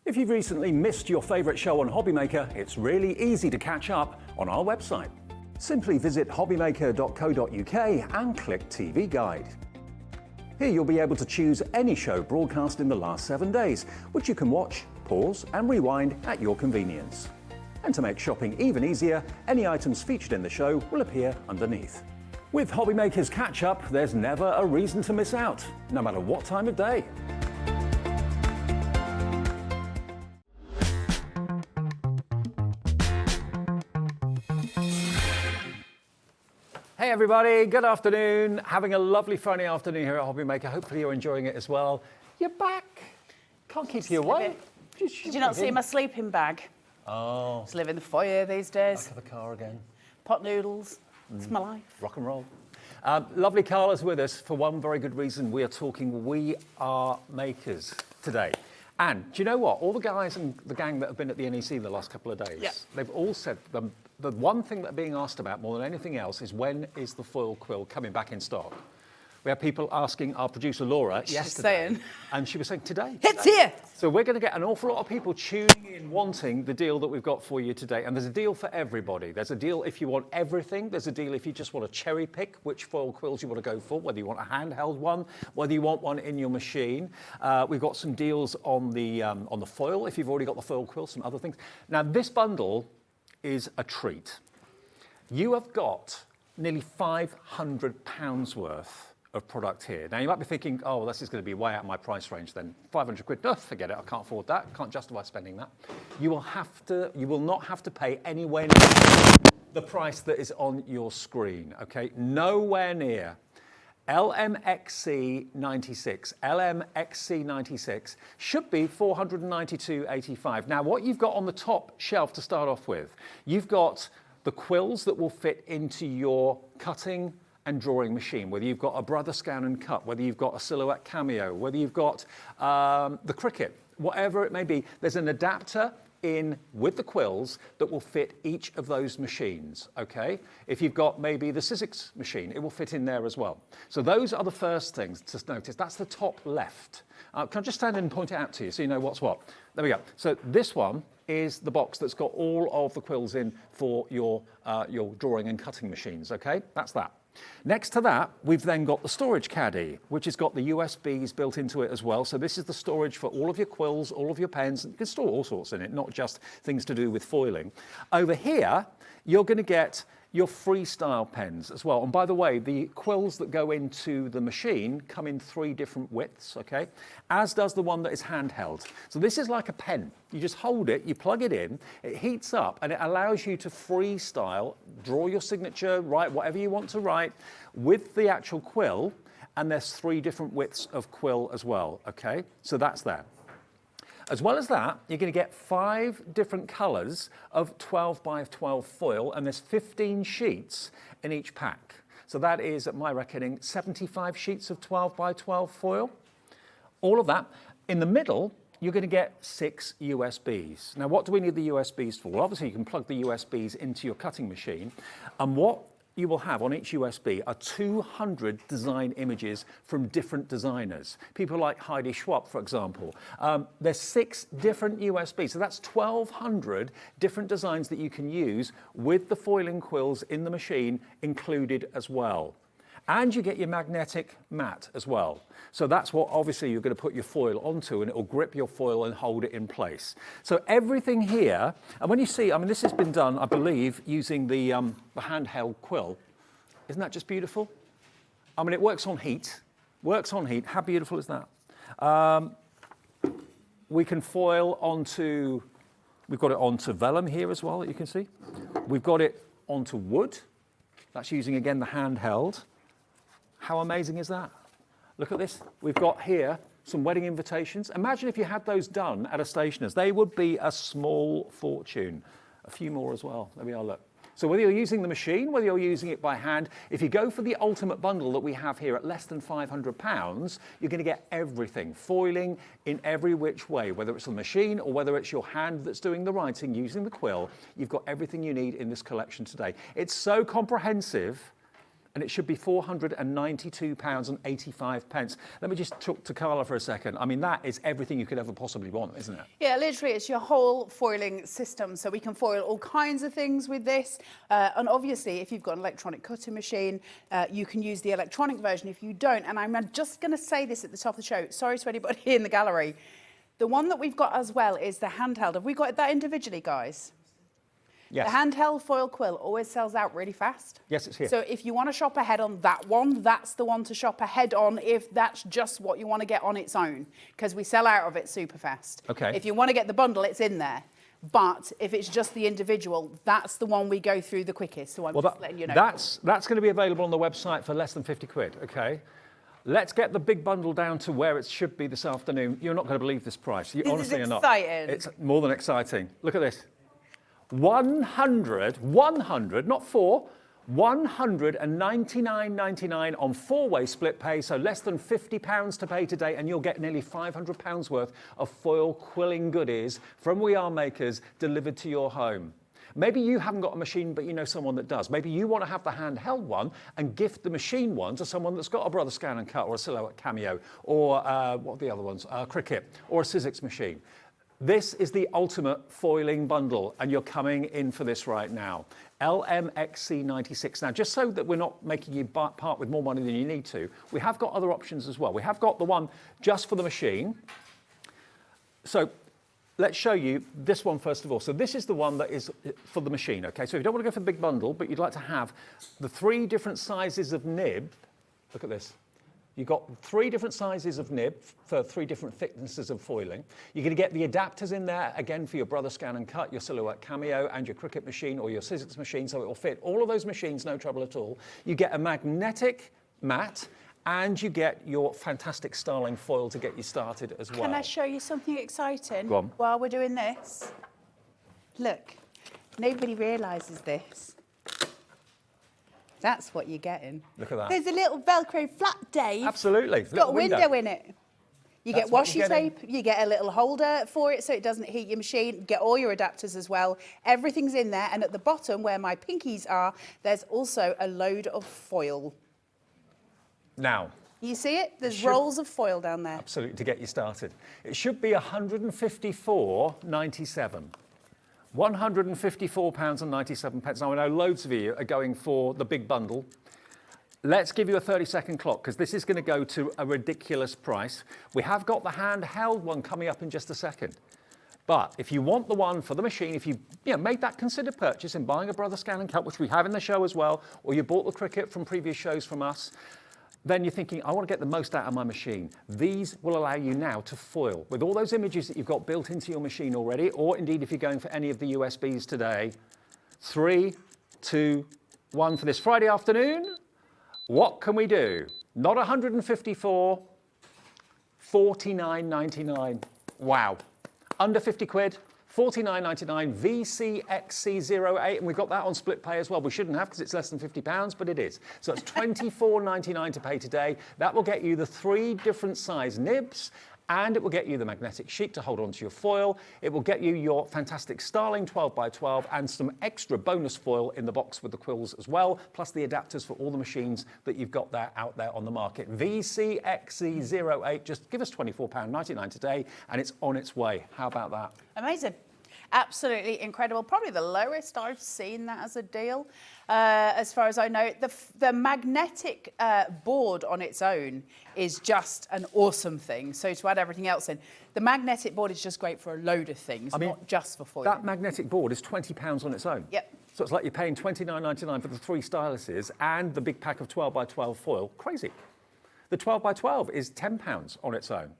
If you've recently missed your favourite show on Hobbymaker, it's really easy to catch up on our website. Simply visit hobbymaker.co.uk and click TV Guide. Here you'll be able to choose any show broadcast in the last 7 days, which you can watch, pause and rewind at your convenience. And to make shopping even easier, any items featured in the show will appear underneath. With Hobbymaker's Catch Up, there's never a reason to miss out, no matter what time of day. Hey everybody, good afternoon. Having a lovely Friday afternoon here at Hobbymaker. Hopefully you're enjoying it as well. You're back. Can't keep you away. Did you not see my sleeping bag? Oh. Just live in the foyer these days. Back of the car again. Pot noodles. It's my life. Rock and roll. Lovely Carla's with us for one very good reason. We are talking We Are Makers today. And do you know what? All the guys and the gang that have been at the NEC the last couple of days, they've all said the one thing that are being asked about more than anything else is when is the foil quill coming back in stock? We had people asking our producer Laura yesterday, and she was saying today. It's here! So we're going to get an awful lot of people tuning in, wanting the deal that we've got for you today. And there's a deal for everybody. There's a deal if you want everything. There's a deal if you just want to cherry pick which foil quills you want to go for, whether you want a handheld one, whether you want one in your machine. We've got some deals on the foil, if you've already got the foil quill, some other things. Now, this bundle is a treat. You have got nearly £500 worth of product here. Now you might be thinking, oh, this is going to be way out of my price range then. 500 quid, no, forget it, I can't afford that, can't justify spending that. You will not have to pay anywhere near the price that is on your screen, okay? Nowhere near. LMXC96 should be 492.85. Now what you've got on the top shelf to start off with, you've got the quills that will fit into your cutting and drawing machine, whether you've got a Brother Scan and Cut, whether you've got a Silhouette Cameo, whether you've got the Cricut, whatever it may be, there's an adapter in with the quills that will fit each of those machines, okay? If you've got maybe the Sizzix machine, it will fit in there as well. So those are the first things to notice. That's the top left. Can I just stand in and point it out to you so you know what's what? There we go. So this one is the box that's got all of the quills in for your drawing and cutting machines, okay? That's that. Next to that, we've then got the storage caddy, which has got the USBs built into it as well. So this is the storage for all of your quills, all of your pens. You can store all sorts in it, not just things to do with foiling. Over here, you're going to get your freestyle pens as well. And by the way, the quills that go into the machine come in 3 different widths, okay? As does the one that is handheld. So this is like a pen. You just hold it, you plug it in, it heats up, and it allows you to freestyle, draw your signature, write whatever you want to write with the actual quill, and there's 3 different widths of quill as well, okay? So that's there. As well as that, you're going to get 5 different colours of 12 by 12 foil, and there's 15 sheets in each pack. So that is, at my reckoning, 75 sheets of 12 by 12 foil. All of that. In the middle, you're going to get 6 USBs. Now, what do we need the USBs for? Well, obviously, you can plug the USBs into your cutting machine, and what you will have on each USB are 200 design images from different designers. People like Heidi Schwab, for example. There's 6 different USBs, so that's 1,200 different designs that you can use with the foiling quills in the machine included as well. And you get your magnetic mat as well. So that's what obviously you're going to put your foil onto, and it will grip your foil and hold it in place. So everything here, and when you see, I mean, this has been done, I believe, using the handheld quill. Isn't that just beautiful? I mean, it works on heat. Works on heat. How beautiful is that? We can foil onto, we've got it onto vellum here as well, that you can see. We've got it onto wood. That's using, again, the handheld. How amazing is that? Look at this. We've got here some wedding invitations. Imagine if you had those done at a stationer's. They would be a small fortune. A few more as well. There we are, look. So whether you're using the machine, whether you're using it by hand, if you go for the ultimate bundle that we have here at less than £500, you're going to get everything. Foiling in every which way, whether it's the machine or whether it's your hand that's doing the writing using the quill. You've got everything you need in this collection today. It's so comprehensive, and it should be £492.85. Let me just talk to Carla for a second. I mean, that is everything you could ever possibly want, isn't it? Yeah, literally, it's your whole foiling system. So we can foil all kinds of things with this. And obviously, if you've got an electronic cutting machine, you can use the electronic version. If you don't, and I'm just going to say this at the top of the show, sorry to anybody in the gallery, the one that we've got as well is the handheld. Have we got that individually, guys? Yes. The handheld foil quill always sells out really fast. Yes, it's here. So if you want to shop ahead on that one, that's the one to shop ahead on if that's just what you want to get on its own, because we sell out of it super fast. Okay. If you want to get the bundle, it's in there. But if it's just the individual, that's the one we go through the quickest. So I'm just letting you know. That's going to be available on the website for less than 50 quid, okay? Let's get the big bundle down to where it should be this afternoon. You're not going to believe this price. You honestly are not. It's more than exciting. Look at this. 100, not 4, 199.99 on 4-way split pay, so less than £50 to pay today, and you'll get nearly £500 worth of foil quilling goodies from We Are Makers delivered to your home. Maybe you haven't got a machine, but you know someone that does. Maybe you want to have the handheld one and gift the machine one to someone that's got a Brother Scan and Cut or a Silhouette Cameo or what are the other ones? Cricut or a Sizzix machine. This is the ultimate foiling bundle, and you're coming in for this right now. LMXC96. Now, just so that we're not making you part with more money than you need to, we have got other options as well. We have got the one just for the machine. So let's show you this one first of all. So this is the one that is for the machine, okay? So if you don't want to go for the big bundle, but you'd like to have the 3 different sizes of nib, look at this. You've got 3 different sizes of nib for 3 different thicknesses of foiling. You're going to get the adapters in there, again, for your Brother Scan and Cut, your Silhouette Cameo, and your Cricut machine or your Sizzix machine, so it will fit all of those machines, no trouble at all. You get a magnetic mat, and you get your fantastic Starling foil to get you started as well. Can I show you something exciting Go on. while we're doing this? Look, nobody realises this. That's what you're getting. Look at that. There's a little Velcro flap, Dave. Absolutely. It's got a window in it. You That's get what washi you're getting. tape, you get a little holder for it so it doesn't heat your machine, you get all your adapters as well. Everything's in there, and at the bottom where my pinkies are, there's also a load of foil. Now, You see it? There's should- rolls of foil down there. absolutely, to get you started. It should be £154.97. £154.97. Now, I know loads of you are going for the big bundle. Let's give you a 30-second clock, because this is going to go to a ridiculous price. We have got the handheld one coming up in just a second. But if you want the one for the machine, if you made that considered purchase in buying a Brother Scan and Cut, which we have in the show as well, or you bought the Cricut from previous shows from us, then you're thinking, I want to get the most out of my machine. These will allow you now to foil with all those images that you've got built into your machine already, or indeed if you're going for any of the USBs today. 3, 2, 1 for this Friday afternoon. What can we do? Not 154, 49.99. Wow. Under 50 quid, 49.99, VCXC08, and we've got that on split pay as well. We shouldn't have, because it's less than £50, but it is. So it's £24.99 to pay today. That will get you the 3 different size nibs, and it will get you the magnetic sheet to hold onto your foil. It will get you your fantastic Starling 12x12 and some extra bonus foil in the box with the quills as well, plus the adapters for all the machines that you've got there out there on the market. VCXC08, just give us £24.99 today, and it's on its way. How about that? Amazing. Absolutely incredible. Probably the lowest I've seen that as a deal, as far as I know. The magnetic board on its own is just an awesome thing. So to add everything else in, the magnetic board is just great for a load of things, not just for foil. That magnetic board is £20 on its own. Yep. So it's like you're paying £29.99 for the 3 styluses and the big pack of 12x12 foil. Crazy. The 12x12 is £10 on its own.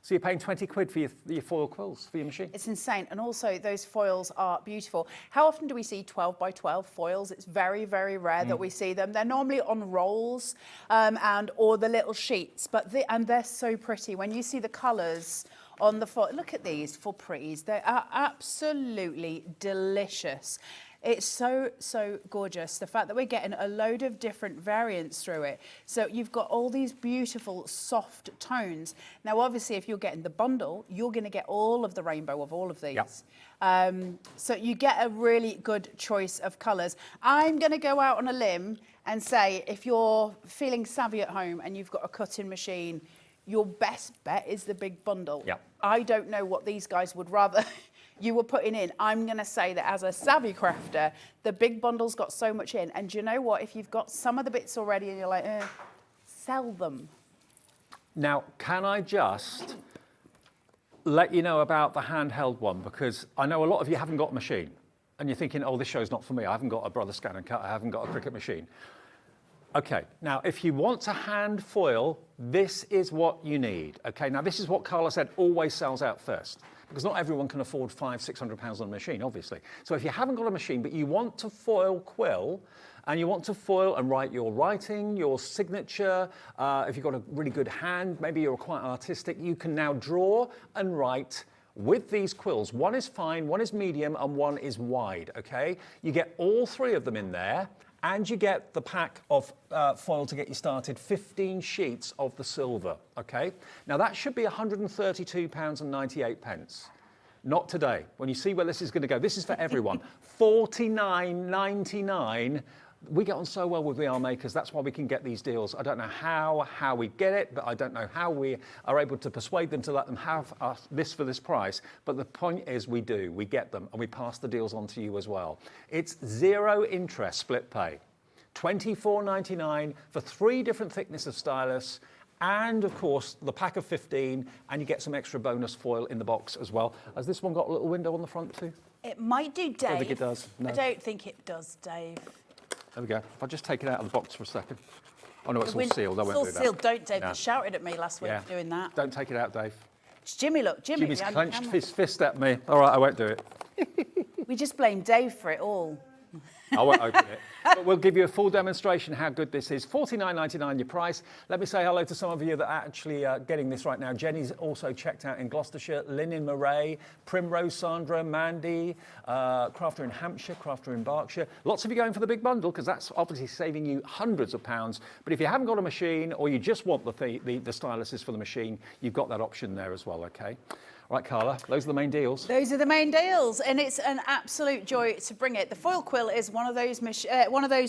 So you're paying 20 quid for your foil quills for your machine. It's insane. And also those foils are beautiful. How often do we see 12x12 foils? It's very, very rare that we see them. They're normally on rolls or the little sheets, and they're so pretty. When you see the colours on the foil, look at these for pretties. They are absolutely delicious. It's so, so gorgeous. The fact that we're getting a load of different variants through it. So you've got all these beautiful soft tones. Now, obviously, if you're getting the bundle, you're going to get all of the rainbow of all of these. Yep. So you get a really good choice of colours. I'm going to go out on a limb and say, if you're feeling savvy at home and you've got a cutting machine, your best bet is the big bundle. Yep. I don't know what these guys would rather you were putting in. I'm going to say that as a savvy crafter, the big bundle's got so much in. And do you know what? If you've got some of the bits already and you're like, sell them. Now, can I just let you know about the handheld one? Because I know a lot of you haven't got a machine. And you're thinking, oh, this show's not for me. I haven't got a Brother Scan and Cut. I haven't got a Cricut machine. Okay, now if you want to hand foil, this is what you need. Okay, now this is what Carla said always sells out first, because not everyone can afford £500-600 on a machine, obviously. So if you haven't got a machine, but you want to foil quill, and you want to foil and write your writing, your signature, if you've got a really good hand, maybe you're quite artistic, you can now draw and write with these quills. One is fine, one is medium, and one is wide, okay? You get all 3 of them in there, and you get the pack of foil to get you started, 15 sheets of the silver, okay? Now that should be £132.98. Not today. When you see where this is going to go, this is for everyone. $49.99. We get on so well with VR makers. That's why we can get these deals. I don't know how we get it, but I don't know how we are able to persuade them to let them have this for this price. But the point is we do. We get them and we pass the deals on to you as well. It's 0 interest split pay. $24.99 for 3 different thickness of stylus. And of course, the pack of 15, and you get some extra bonus foil in the box as well. Has this one got a little window on the front too? It might do, Dave. I don't think it does. No. I don't think it does, Dave. There we go. If I just take it out of the box for a second. Oh no, it's all sealed. I won't do that. It's all sealed. Don't, Dave. No. You shouted at me last week for doing that. Don't take it out, Dave. It's Jimmy, look. Jimmy. Jimmy's behind the clenched camera. his fist at me. All right, I won't do it. We just blame Dave for it all. I won't open it. But we'll give you a full demonstration how good this is. $49.99 your price. Let me say hello to some of you that are actually getting this right now. Jenny's also checked out in Gloucestershire, Lynn in Moray, Primrose, Sandra, Mandy, Crafter in Hampshire, Crafter in Berkshire. Lots of you going for the big bundle because that's obviously saving you hundreds of pounds. But if you haven't got a machine or you just want the styluses for the machine, you've got that option there as well, okay? Right, Carla, those are the main deals. Those are the main deals, and it's an absolute joy to bring it. The foil quill is one of those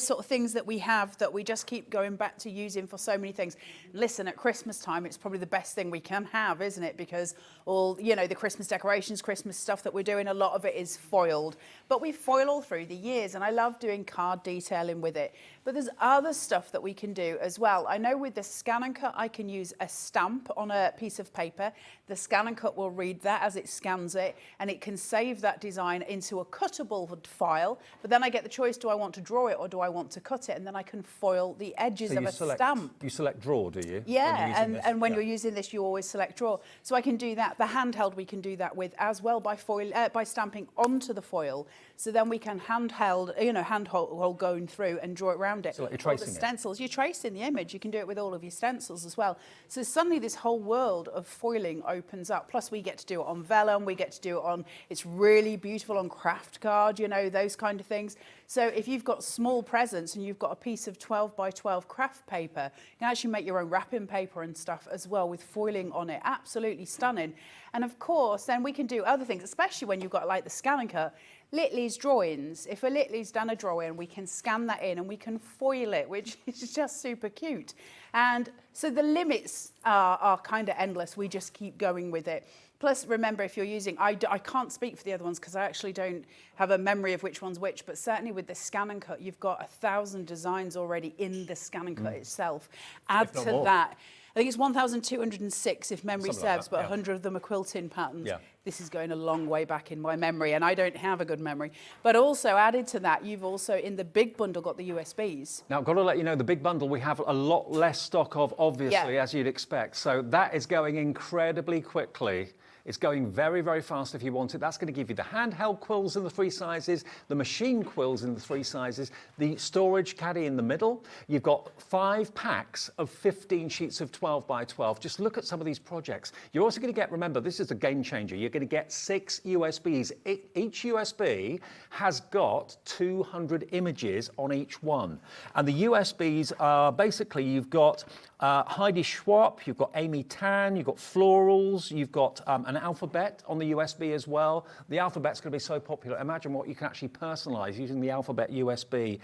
sort of things that we have that we just keep going back to using for so many things. Listen, at Christmas time, it's probably the best thing we can have, isn't it? Because all, you know, the Christmas decorations, Christmas stuff that we're doing, a lot of it is foiled. But we foil all through the years, and I love doing card detailing with it. But there's other stuff that we can do as well. I know with the Scan and Cut, I can use a stamp on a piece of paper. The Scan and Cut will read that as it scans it, and it can save that design into a cuttable file. But then I get the choice, do I want to draw it or do I want to cut it? And then I can foil the edges of a stamp. You select draw, do you? Yeah, and when you're using this, you always select draw. So I can do that. The handheld we can do that with as well by stamping onto the foil. So then we can handheld going through and draw it around it. So like you're tracing the stencils, you're tracing the image. You can do it with all of your stencils as well. So suddenly this whole world of foiling opens up. Plus we get to do it on vellum, we get to do it on, it's really beautiful on craft card, you know, those kind of things. So if you've got small presents and you've got a piece of 12 by 12 craft paper, you can actually make your own wrapping paper and stuff as well with foiling on it. Absolutely stunning. And of course, then we can do other things, especially when you've got like the Scan and Cut. Litley's drawings, if a Litley's done a drawing, we can scan that in and we can foil it, which is just super cute. And so the limits are kind of endless. We just keep going with it. Plus, remember, if you're using, I can't speak for the other ones because I actually don't have a memory of which one's which, but certainly with the Scan and Cut, you've got 1,000 designs already in the Scan and Cut itself. Add to that, I think it's 1,206 if memory serves, but 100 of them are quilting patterns. Yeah. This is going a long way back in my memory, and I don't have a good memory. But also added to that, you've also in the big bundle got the USBs. Now, I've got to let you know, the big bundle we have a lot less stock of, obviously, as you'd expect. So that is going incredibly quickly. It's going very, very fast if you want it. That's going to give you the handheld quills in the 3 sizes, the machine quills in the 3 sizes, the storage caddy in the middle. You've got 5 packs of 15 sheets of 12 by 12. Just look at some of these projects. You're also going to get, remember, this is a game changer. You're going to get 6 USBs. Each USB has got 200 images on each one. And the USBs are basically, you've got Heidi Schwab, you've got Amy Tan, you've got Florals, you've got an alphabet on the USB as well. The alphabet's going to be so popular. Imagine what you can actually personalize using the alphabet USB.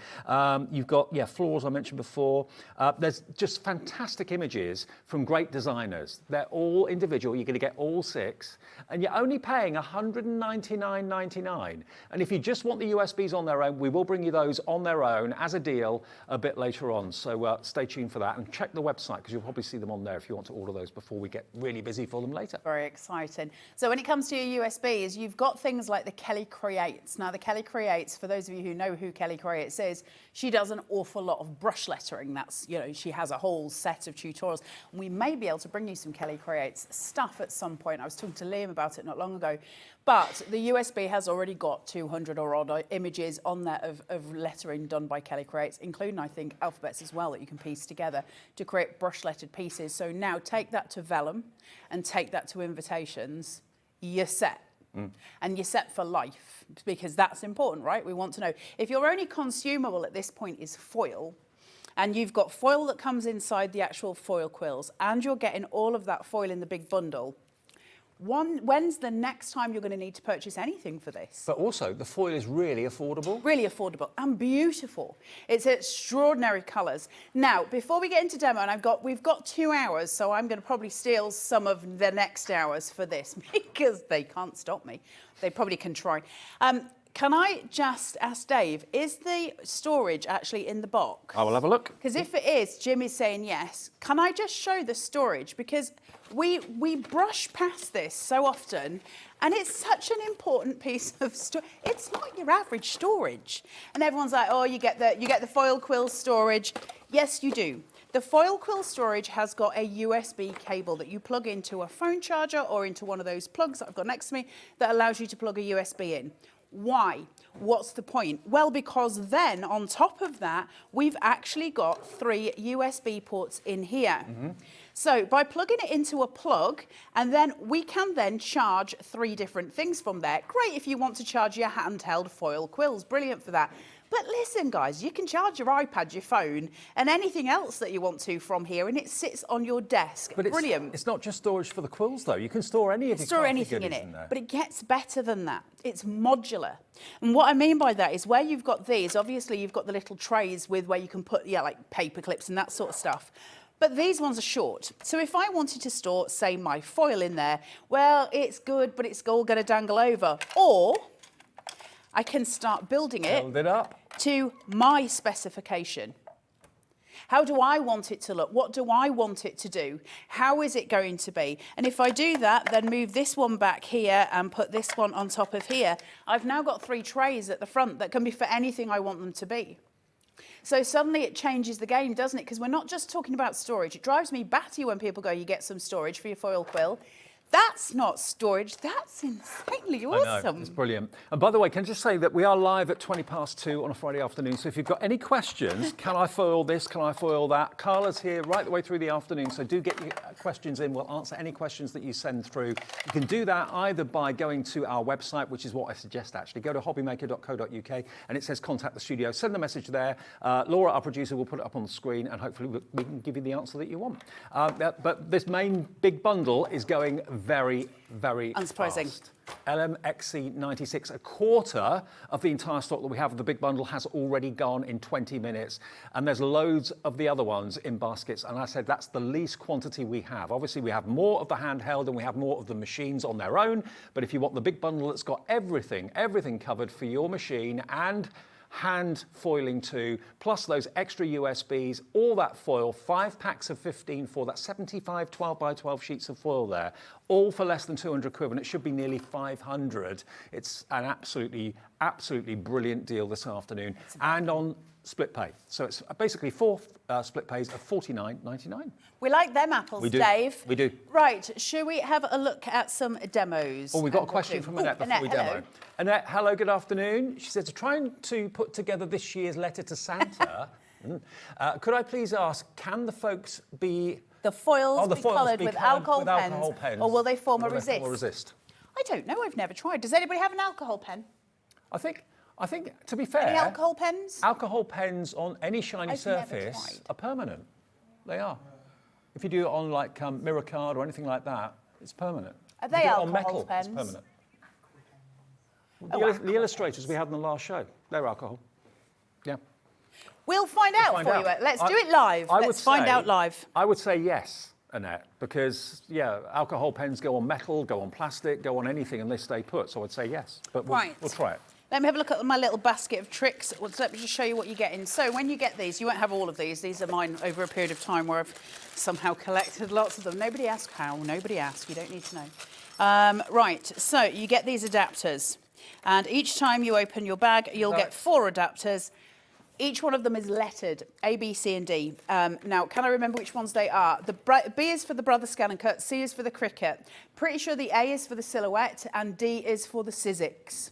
You've got, Florals I mentioned before. There's just fantastic images from great designers. They're all individual. You're going to get all 6. And you're only paying $199.99. And if you just want the USBs on their own, we will bring you those on their own as a deal a bit later on. So stay tuned for that and check the website because you'll probably see them on there if you want to order those before we get really busy for them later. Very exciting. So when it comes to your USBs, you've got things like the Kelly Creates. Now the Kelly Creates, for those of you who know who Kelly Creates is, she does an awful lot of brush lettering. That's, you know, she has a whole set of tutorials. And we may be able to bring you some Kelly Creates stuff at some point. I was talking to Liam about it not long ago. But the USB has already got 200 or odd images on there of lettering done by Kelly Creates, including, I think, alphabets as well that you can piece together to create brush lettered pieces. So now take that to vellum and take that to invitations, you're set. And you're set for life because that's important, right? We want to know. If your only consumable at this point is foil, and you've got foil that comes inside the actual foil quills, and you're getting all of that foil in the big bundle, when's the next time you're going to need to purchase anything for this? But also, the foil is really affordable. Really affordable and beautiful. It's extraordinary colours. Now, before we get into demo, and we've got 2 hours, so I'm going to probably steal some of the next hours for this because they can't stop me. They probably can try. Can I just ask Dave, is the storage actually in the box? I will have a look. Because if it is, Jim is saying yes. Can I just show the storage? Because we brush past this so often, and it's such an important piece of storage. It's not your average storage. And everyone's like, oh, you get the foil quill storage. Yes, you do. The foil quill storage has got a USB cable that you plug into a phone charger or into one of those plugs that I've got next to me that allows you to plug a USB in. Why? What's the point? Well, because then on top of that, we've actually got 3 USB ports in here. So by plugging it into a plug, and then we can then charge 3 different things from there. Great if you want to charge your handheld foil quills, brilliant for that. But listen, guys, you can charge your iPad, your phone, and anything else that you want to from here, and it sits on your desk. But brilliant. It's not just storage for the quills, though. You can store any of your Store anything in it, but it gets better than that. It's modular. And what I mean by that is where you've got these, obviously you've got the little trays with where you can put, like paper clips and that sort of stuff. But these ones are short. So if I wanted to store, say, my foil in there, well, it's good, but it's all going to dangle over. Or I can start building it. Build it up. To my specification. How do I want it to look? What do I want it to do? How is it going to be? And if I do that, then move this one back here and put this one on top of here, I've now got 3 trays at the front that can be for anything I want them to be. So suddenly it changes the game, doesn't it? Because we're not just talking about storage. It drives me batty when people go, you get some storage for your foil quill. That's not storage, that's insanely awesome. I know, it's brilliant. And by the way, can I just say that we are live at 2:20 on a Friday afternoon, so if you've got any questions, can I foil this, can I foil that? Carla's here right the way through the afternoon, so do get your questions in. We'll answer any questions that you send through. You can do that either by going to our website, which is what I suggest actually. Go to hobbymaker.co.uk and it says contact the studio. Send the message there. Laura, our producer, will put it up on the screen and hopefully we can give you the answer that you want. But this main big bundle is going very, very unsurprising. Fast. LMXC96, a quarter of the entire stock that we have of the big bundle has already gone in 20 minutes. And there's loads of the other ones in baskets. And I said that's the least quantity we have. Obviously, we have more of the handheld and we have more of the machines on their own. But if you want the big bundle that's got everything covered for your machine and hand foiling too, plus those extra USBs, all that foil, 5 packs of 15 for that 75 12 by 12 sheets of foil there, all for less than 200 quid, and it should be nearly 500. It's an absolutely brilliant deal this afternoon, and on split pay. So it's basically 4 split pays of $49.99. We like them apples, we do. Dave. We do. Right, shall we have a look at some demos? Oh, we've got a question from Annette before we demo. Hello. Annette, hello, good afternoon. She says, trying to put together this year's letter to Santa, could I please ask, can the folks be... The foils be coloured with alcohol pens, or will they form a resist? I don't know, I've never tried. Does anybody have an alcohol pen? I think, to be fair... Any alcohol pens? Alcohol pens on any shiny surface are permanent. They are. If you do it on like mirror card or anything like that, it's permanent. Are they alcohol on metal, pens? it's permanent. Oh, the illustrators we had in the last show, they're alcohol. Yeah. We'll find out for you. Let's do it live. Let's find out live. I would say yes, Annette, because, yeah, alcohol pens go on metal, go on plastic, go on anything and they stay put. So I'd say yes, but we'll try it. Let me have a look at my little basket of tricks. Let me just show you what you're getting. So when you get these, you won't have all of these. These are mine over a period of time where I've somehow collected lots of them. Nobody asked how, nobody asked. You don't need to know. Right, so you get these adapters. And each time you open your bag, you'll get 4 adapters. Each one of them is lettered, A, B, C, and D. Now, can I remember which ones they are? The B is for the Brother Scan and Cut, C is for the Cricut. Pretty sure the A is for the Silhouette, and D is for the Sizzix.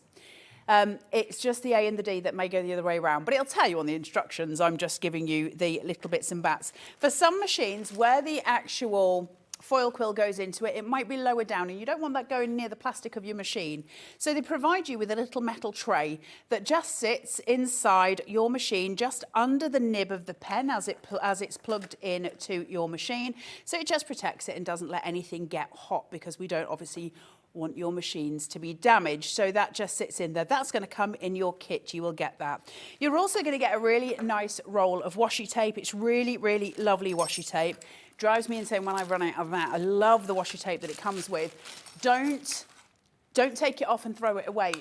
It's just the A and the D that may go the other way around, but it'll tell you on the instructions. I'm just giving you the little bits and bats. For some machines, where the actual foil quill goes into it, it might be lower down and you don't want that going near the plastic of your machine. So they provide you with a little metal tray that just sits inside your machine, just under the nib of the pen as it's plugged in to your machine. So it just protects it and doesn't let anything get hot, because we don't obviously want your machines to be damaged. So that just sits in there. That's going to come in your kit. You will get that. You're also going to get a really nice roll of washi tape. It's really, really lovely washi tape. Drives me insane when I run out of that. I love the washi tape that it comes with. Don't take it off and throw it away.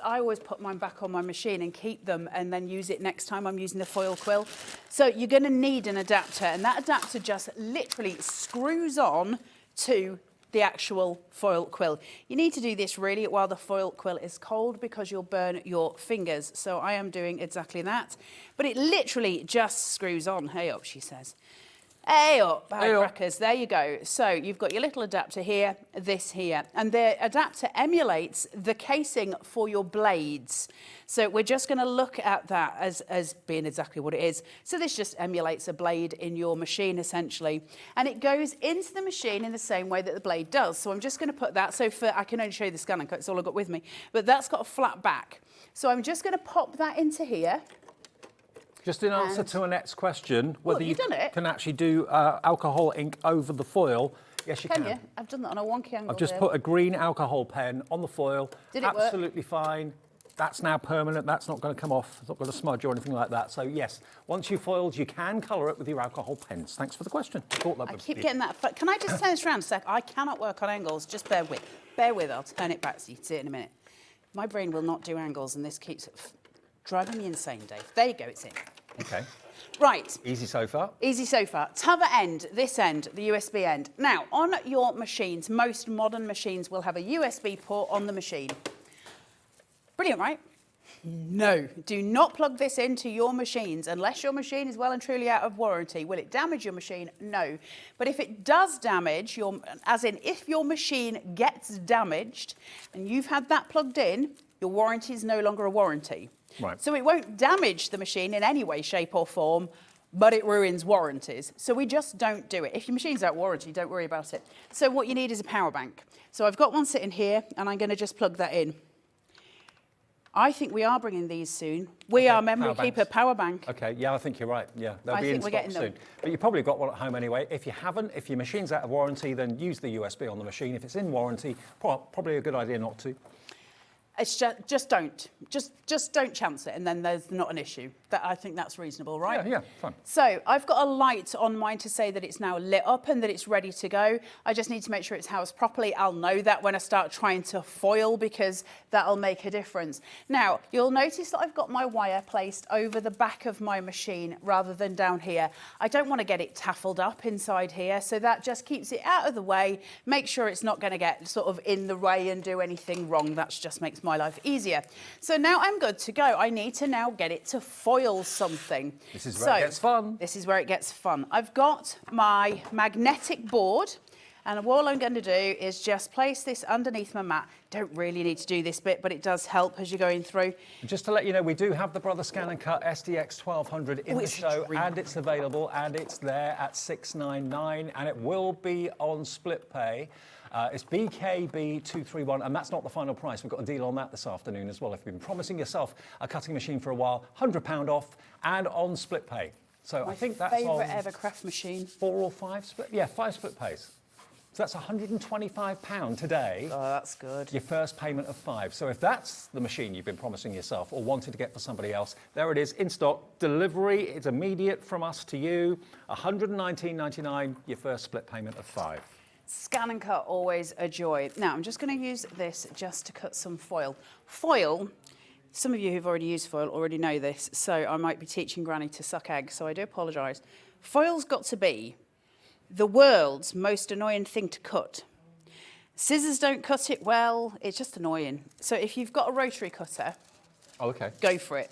I always put mine back on my machine and keep them and then use it next time I'm using the foil quill. So you're going to need an adapter, and that adapter just literally screws on to the actual foil quill. You need to do this really while the foil quill is cold, because you'll burn your fingers. So I am doing exactly that. But it literally just screws on. Hey up, she says. Hey up, Hey up. crackers, there you go. So you've got your little adapter here, this here, and the adapter emulates the casing for your blades. So we're just gonna look at that as being exactly what it is. So this just emulates a blade in your machine essentially, and it goes into the machine in the same way that the blade does. So I'm just gonna put that, I can only show you the scanning cut, it's all I've got with me, but that's got a flat back. So I'm just gonna pop that into here. Just in answer to Annette's question, whether you done it? can actually do alcohol ink over the foil. Yes, you can. Can you? I've done that on a wonky angle. I've just put a green alcohol pen on the foil. Did it work? Absolutely fine. That's now permanent. That's not going to come off. It's not going to smudge or anything like that. So yes, once you've foiled, you can colour it with your alcohol pens. Thanks for the question. I keep getting that. Can I just turn this around a sec? I cannot work on angles. Just bear with. Bear with. I'll turn it back so you can see it in a minute. My brain will not do angles, and this keeps driving me insane, Dave. There you go. It's in. Okay. Right. Easy so far. Easy so far. T'other end, this end, the USB end. Now, on your machines, most modern machines will have a USB port on the machine. Brilliant, right? No, do not plug this into your machines unless your machine is well and truly out of warranty. Will it damage your machine? No. But if it does damage, as in if your machine gets damaged and you've had that plugged in, your warranty is no longer a warranty. Right. So it won't damage the machine in any way, shape or form, but it ruins warranties. So we just don't do it. If your machine's out of warranty, don't worry about it. So what you need is a power bank. So I've got one sitting here and I'm going to just plug that in. I think we are bringing these soon. We are Memory Keeper power bank. Okay, yeah, I think you're right. Yeah, they'll I be think in we're stock getting soon. them. But you've probably got one at home anyway. If you haven't, if your machine's out of warranty, then use the USB on the machine. If it's in warranty, probably a good idea not to. It's just don't chance it, and then there's not an issue. I think that's reasonable, right? Yeah, fine. So I've got a light on mine to say that it's now lit up and that it's ready to go. I just need to make sure it's housed properly. I'll know that when I start trying to foil because that'll make a difference. Now, you'll notice that I've got my wire placed over the back of my machine rather than down here. I don't want to get it taffled up inside here, so that just keeps it out of the way. Make sure it's not going to get sort of in the way and do anything wrong. That just makes my life easier. So now I'm good to go. I need to now get it to foil something. This is where it gets fun. This is where it gets fun. I've got my magnetic board, and all I'm going to do is just place this underneath my mat. Don't really need to do this bit, but it does help as you're going through. Just to let you know, we do have the Brother Scan and Cut SDX 1200 in the show, and it's available, and it's there at $699, and it will be on split pay. It's BKB231, and that's not the final price. We've got a deal on that this afternoon as well. If you've been promising yourself a cutting machine for a while, £100 off and on split pay. So I think that's favourite ever craft machine. 4 or 5 split? Yeah, 5 split pays. So that's £125 today. Oh, that's good. Your first payment of 5. So if that's the machine you've been promising yourself or wanted to get for somebody else, there it is in stock. Delivery, it's immediate from us to you. £119.99, your first split payment of 5. Scan and cut, always a joy. Now, I'm just going to use this just to cut some foil. Foil, some of you who've already used foil already know this, so I might be teaching Granny to suck eggs, so I do apologise. Foil's got to be the world's most annoying thing to cut. Scissors don't cut it well, it's just annoying. So if you've got a rotary cutter, go for it,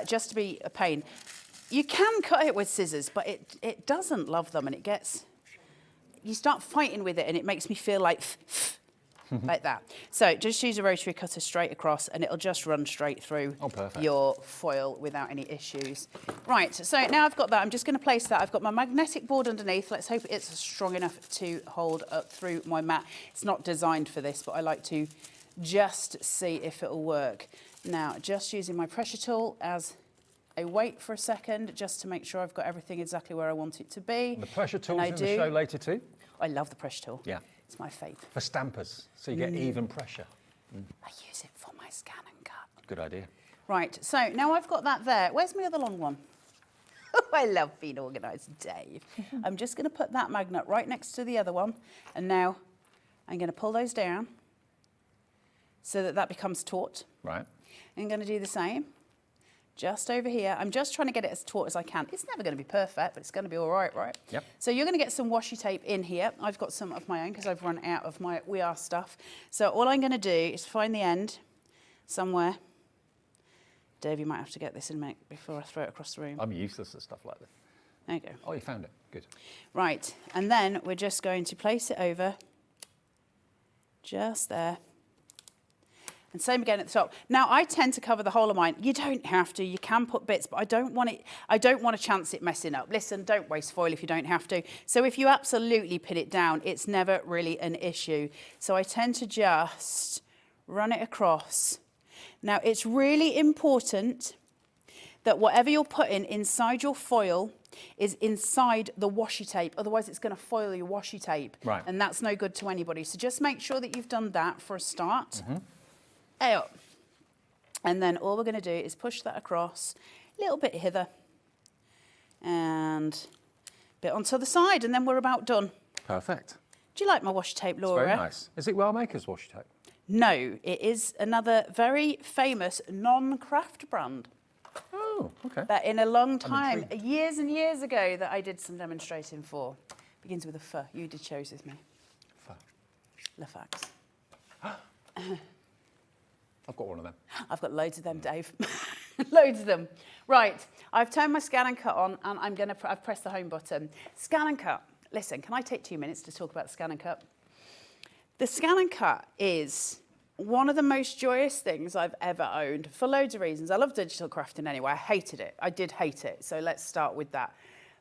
just to be a pain. You can cut it with scissors, but it doesn't love them, and it gets... You start fighting with it and it makes me feel like like that. So just use a rotary cutter straight across and it'll just run straight through your foil without any issues. Right, so now I've got that, I'm just going to place that. I've got my magnetic board underneath. Let's hope it's strong enough to hold up through my mat. It's not designed for this, but I like to just see if it'll work. Now, just using my pressure tool as a weight for a second, just to make sure I've got everything exactly where I want it to be. And the pressure tool's in the show later too? I love the pressure tool. Yeah. It's my favourite. For stampers, so you get even pressure. I use it for my scan and cut. Good idea. Right, so now I've got that there. Where's my other long one? I love being organised, Dave. I'm just going to put that magnet right next to the other one, and now I'm going to pull those down so that that becomes taut. Right. I'm going to do the same. Just over here. I'm just trying to get it as taut as I can. It's never going to be perfect, but it's going to be all right, right? Yep. So you're going to get some washi tape in here. I've got some of my own because I've run out of my We Are stuff. So all I'm going to do is find the end somewhere. Dave, you might have to get this in before I throw it across the room. I'm useless at stuff like this. There you go. Oh, you found it. Good. Right, and then we're just going to place it over just there. And same again at the top. Now, I tend to cover the whole of mine. You don't have to. You can put bits, but I don't want to chance it messing up. Listen, don't waste foil if you don't have to. So if you absolutely pin it down, it's never really an issue. So I tend to just run it across. Now, it's really important that whatever you're putting inside your foil is inside the washi tape. Otherwise, it's going to foil your washi tape. Right. And that's no good to anybody. So just make sure that you've done that for a start. Up. And then all we're going to do is push that across, a little bit hither, and a bit onto the side, and then we're about done. Perfect. Do you like my washi tape, It's Laura? very nice. Is it Wellmaker's washi tape? No, it is another very famous non-craft brand. Oh, okay. That in a long time, intrigued. years and years ago, that I did some demonstrating for. Begins with a F. You did shows with me. Lafax. I've got one of them. I've got loads of them, Dave. Loads of them. Right, I've turned my scan and cut on, and I've pressed the home button. Scan and cut. Listen, can I take 2 minutes to talk about the scan and cut? The scan and cut is one of the most joyous things I've ever owned for loads of reasons. I love digital crafting anyway. I hated it. I did hate it. So let's start with that.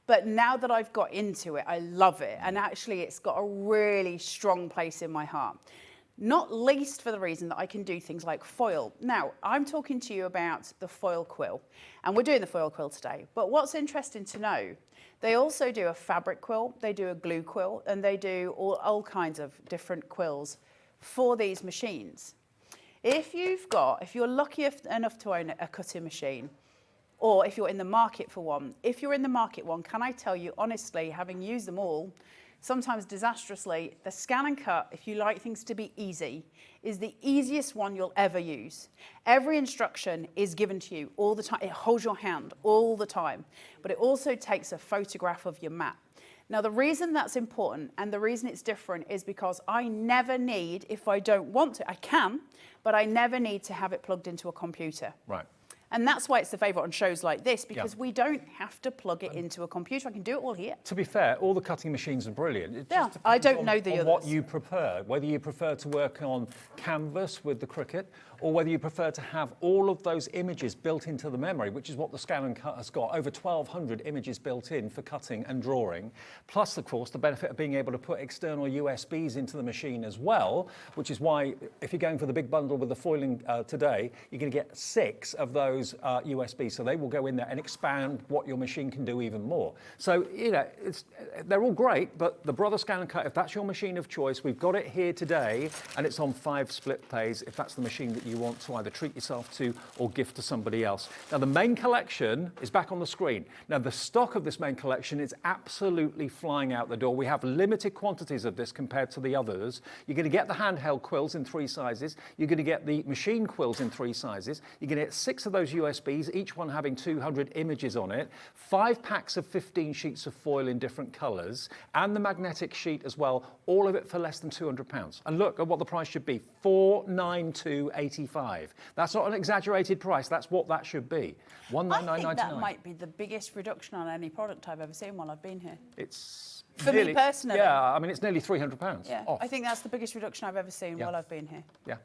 But now that I've got into it, I love it. And actually, it's got a really strong place in my heart. Not least for the reason that I can do things like foil. Now, I'm talking to you about the foil quill, and we're doing the foil quill today. But what's interesting to know, they also do a fabric quill, they do a glue quill, and they do all kinds of different quills for these machines. If you're lucky enough to own a cutting machine, or if you're in the market for one, can I tell you honestly, having used them all, sometimes disastrously, the scan and cut, if you like things to be easy, is the easiest one you'll ever use. Every instruction is given to you all the time. It holds your hand all the time, but it also takes a photograph of your mat. Now, the reason that's important and the reason it's different is because I never need, if I don't want to, I can, but I never need to have it plugged into a computer. Right. And that's why it's the favourite on shows like this, because we don't have to plug it into a computer. I can do it all here. To be fair, all the cutting machines are brilliant. It Yeah, just I depends don't know the on others. what you prefer, whether you prefer to work on canvas with the Cricut, or whether you prefer to have all of those images built into the memory, which is what the Scan and Cut has got. Over 1,200 images built in for cutting and drawing. Plus, of course, the benefit of being able to put external USBs into the machine as well, which is why if you're going for the big bundle with the foiling today, you're going to get 6 of those USBs. So they will go in there and expand what your machine can do even more. So, you know, they're all great, but the Brother Scan and Cut, if that's your machine of choice, we've got it here today, and it's on 5 split pays if that's the machine that you want to either treat yourself to or gift to somebody else. Now, the main collection is back on the screen. Now, the stock of this main collection is absolutely flying out the door. We have limited quantities of this compared to the others. You're going to get the handheld quills in 3 sizes. You're going to get the machine quills in 3 sizes. You're going to get 6 of those USBs, each one having 200 images on it, 5 packs of 15 sheets of foil in different colours, and the magnetic sheet as well, all of it for less than £200. And look at what the price should be, $492.85. That's not an exaggerated price, that's what that should be, $199.99. I think that might be the biggest reduction on any product I've ever seen while I've been here. It's For me personally. Yeah, I mean, it's nearly £300 Yeah, off. I think that's the biggest reduction I've ever seen while I've been here. Yeah.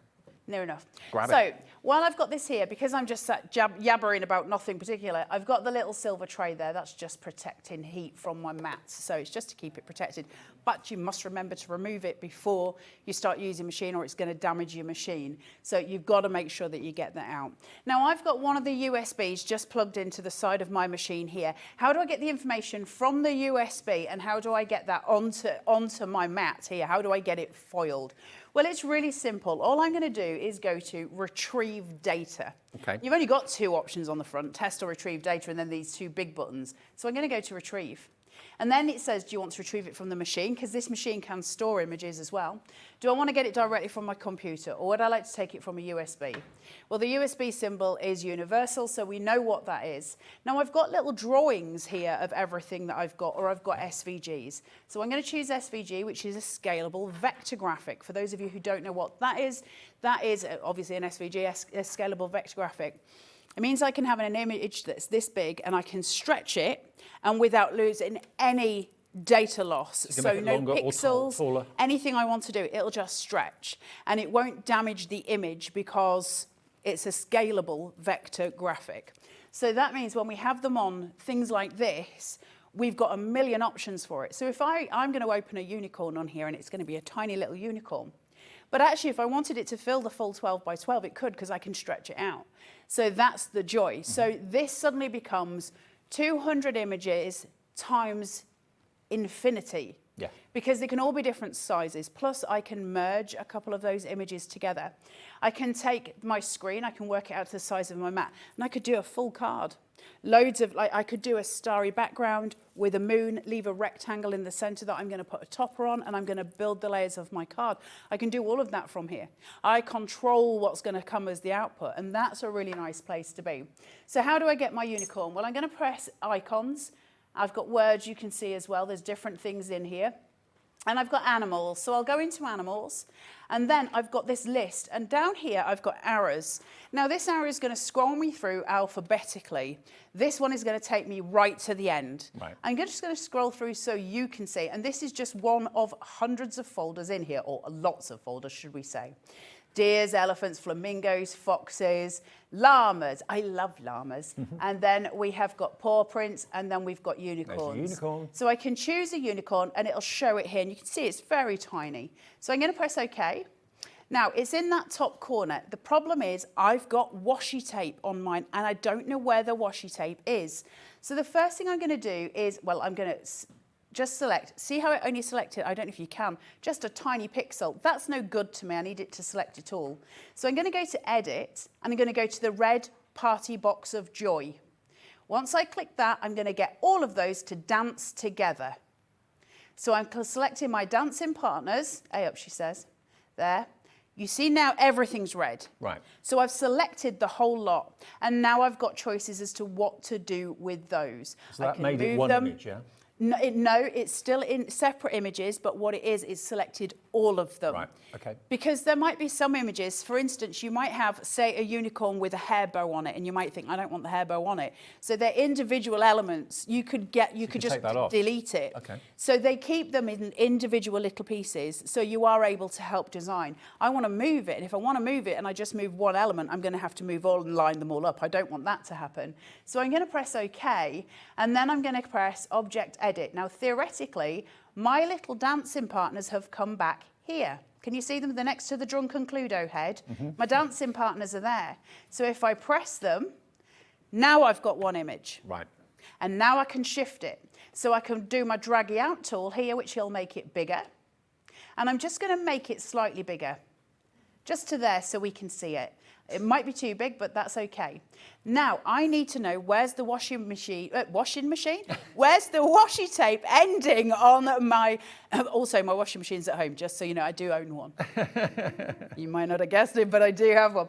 Near enough. Grab so it. while I've got this here, because I'm just sat yabbering about nothing particular, I've got the little silver tray there. That's just protecting heat from my mats. So it's just to keep it protected. But you must remember to remove it before you start using machine, or it's going to damage your machine. So you've got to make sure that you get that out. Now, I've got one of the USBs just plugged into the side of my machine here. How do I get the information from the USB, and how do I get that onto my mat here? How do I get it foiled? Well, it's really simple. All I'm going to do is go to retrieve data. Okay. You've only got 2 options on the front, test or retrieve data, and then these 2 big buttons. So I'm going to go to retrieve. And then it says, do you want to retrieve it from the machine? Because this machine can store images as well. Do I want to get it directly from my computer, or would I like to take it from a USB? Well, the USB symbol is universal, so we know what that is. Now, I've got little drawings here of everything that I've got, or I've got SVGs. So I'm going to choose SVG, which is a scalable vector graphic. For those of you who don't know what that is obviously an SVG, a scalable vector graphic. It means I can have an image that's this big and I can stretch it and without losing any data loss. So no pixels, taller. Anything I want to do, it'll just stretch. And it won't damage the image because it's a scalable vector graphic. So that means when we have them on things like this, we've got a million options for it. So if I'm going to open a unicorn on here and it's going to be a tiny little unicorn. But actually, if I wanted it to fill the full 12 by 12, it could because I can stretch it out. So that's the joy. So this suddenly becomes 200 images times infinity. Yeah. Because they can all be different sizes. Plus, I can merge a couple of those images together. I can take my screen, I can work it out to the size of my mat, and I could do a full card. Loads of, like, I could do a starry background with a moon, leave a rectangle in the center that I'm going to put a topper on, and I'm going to build the layers of my card. I can do all of that from here. I control what's going to come as the output, and that's a really nice place to be. So how do I get my unicorn? Well, I'm going to press icons. I've got words you can see as well. There's different things in here. And I've got animals. So I'll go into animals. And then I've got this list. And down here, I've got arrows. Now, this arrow is going to scroll me through alphabetically. This one is going to take me right to the end. Right. I'm just going to scroll through so you can see. And this is just one of hundreds of folders in here, or lots of folders, should we say. Deers, elephants, flamingos, foxes, llamas. I love llamas. And then we have got paw prints, and then we've got unicorns. There's a unicorn. So I can choose a unicorn, and it'll show it here. And you can see it's very tiny. So I'm going to press OK. Now, it's in that top corner. The problem is I've got washi tape on mine, and I don't know where the washi tape is. So the first thing I'm going to do is, well, I'm going to just select. See how it only selected, I don't know if you can, just a tiny pixel. That's no good to me. I need it to select it all. So I'm going to go to Edit, and I'm going to go to the red party box of joy. Once I click that, I'm going to get all of those to dance together. So I'm selecting my dancing partners. A up, she says. There. You see now everything's red. Right. So I've selected the whole lot, and now I've got choices as to what to do with those. So that made it one image, yeah? No, it's still in separate images, but what it is selected all of them. Right, okay. Because there might be some images, for instance, you might have, say, a unicorn with a hair bow on it, and you might think, I don't want the hair bow on it. So they're individual elements. You could just delete it. Okay. So they keep them in individual little pieces, so you are able to help design. I want to move it, and if I want to move it and I just move one element, I'm going to have to move all and line them all up. I don't want that to happen. So I'm going to press OK, and then I'm going to press Object Edit. Now, theoretically, my little dancing partners have come back here. Can you see them? They're next to the drunken Cluedo head. My dancing partners are there. So if I press them, now I've got one image. Right. And now I can shift it. So I can do my draggy out tool here, which will make it bigger. And I'm just going to make it slightly bigger, just to there so we can see it. It might be too big, but that's okay. Now, I need to know where's the washing machine? Where's the washi tape ending on my, also my washing machine's at home, just so you know, I do own one. You might not have guessed it, but I do have one.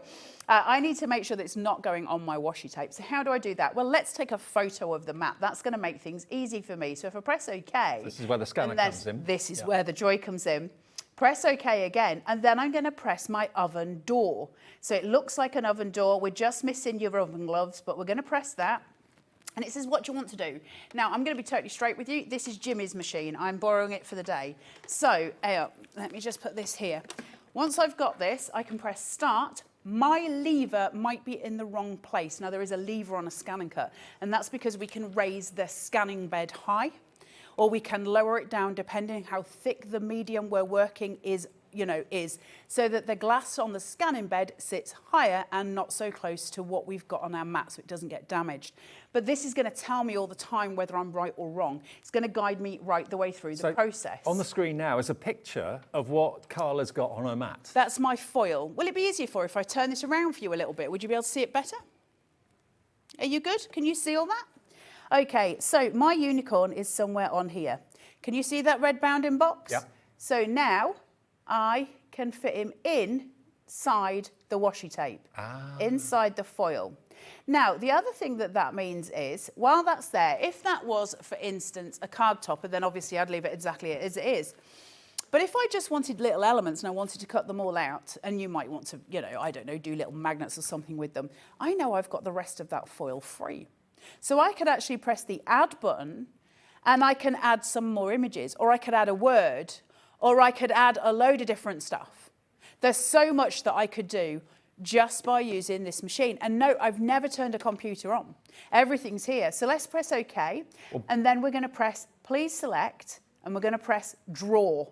I need to make sure that it's not going on my washi tape. So how do I do that? Well, let's take a photo of the map. That's going to make things easy for me. So if I press OK. This is where the scanner comes in. This is where the joy comes in. Press OK again, and then I'm going to press my oven door. So it looks like an oven door. We're just missing your oven gloves, but we're going to press that. And it says what you want to do. Now, I'm going to be totally straight with you. This is Jimmy's machine. I'm borrowing it for the day. So, let me just put this here. Once I've got this, I can press Start. My lever might be in the wrong place. Now, there is a lever on a scanning cut, and that's because we can raise the scanning bed high, or we can lower it down depending how thick the medium we're working is, so that the glass on the scanning bed sits higher and not so close to what we've got on our mat so it doesn't get damaged. But this is going to tell me all the time whether I'm right or wrong. It's going to guide me right the way through the process. On the screen now is a picture of what Carla's got on her mat. That's my foil. Will it be easier if I turn this around for you a little bit? Would you be able to see it better? Are you good? Can you see all that? Okay, so my unicorn is somewhere on here. Can you see that red bounding box? Yeah. So now I can fit him inside the washi tape, inside the foil. Now, the other thing that means is, while that's there, if that was, for instance, a card topper, then obviously I'd leave it exactly as it is. But if I just wanted little elements and I wanted to cut them all out, and you might want to, you know, I don't know, do little magnets or something with them, I know I've got the rest of that foil free. So I could actually press the add button and I can add some more images, or I could add a word, or I could add a load of different stuff. There's so much that I could do just by using this machine. And no, I've never turned a computer on. Everything's here. So let's press OK. And then we're going to press please select, and we're going to press draw.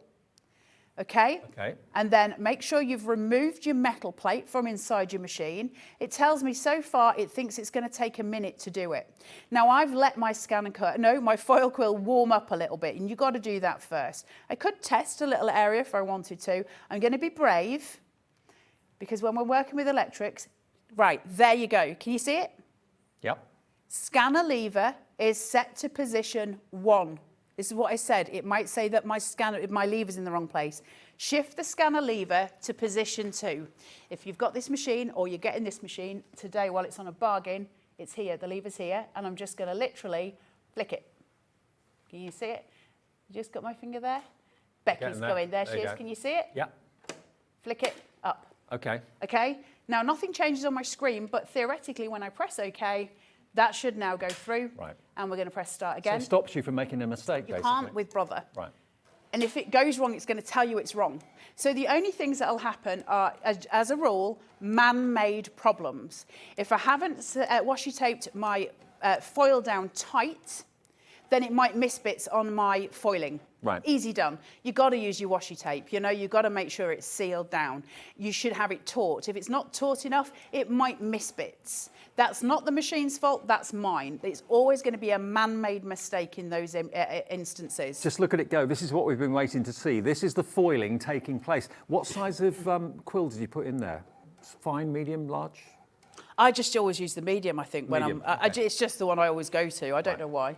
Okay? Okay. And then make sure you've removed your metal plate from inside your machine. It tells me so far it thinks it's going to take a minute to do it. Now I've let my my foil quill warm up a little bit, and you've got to do that first. I could test a little area if I wanted to. I'm going to be brave, because when we're working with electrics, right, there you go. Can you see it? Yep. Scanner lever is set to position 1. This is what I said. It might say that my lever's in the wrong place. Shift the scanner lever to position 2. If you've got this machine, or you're getting this machine today while it's on a bargain, it's here, the lever's here, and I'm just going to literally flick it. Can you see it? Just got my finger there. Becky's going. There she is. Can you see it? Yeah. Flick it up. Okay. Okay, now nothing changes on my screen, but theoretically when I press OK, that should now go through. Right. And we're going to press start So again. it stops you from making a mistake, You basically. can't with Brother. Right. And if it goes wrong, it's going to tell you it's wrong. So the only things that will happen are, as a rule, man-made problems. If I haven't washi taped my foil down tight, then it might miss bits on my foiling. Right. Easy done. You've got to use your washi tape. You know, you've got to make sure it's sealed down. You should have it taut. If it's not taut enough, it might miss bits. That's not the machine's fault, that's mine. It's always going to be a man-made mistake in those instances. Just look at it go. This is what we've been waiting to see. This is the foiling taking place. What size of quill did you put in there? Fine, medium, large? I just always use the medium, I think. Medium, okay. It's just the one I always go to. I don't know why.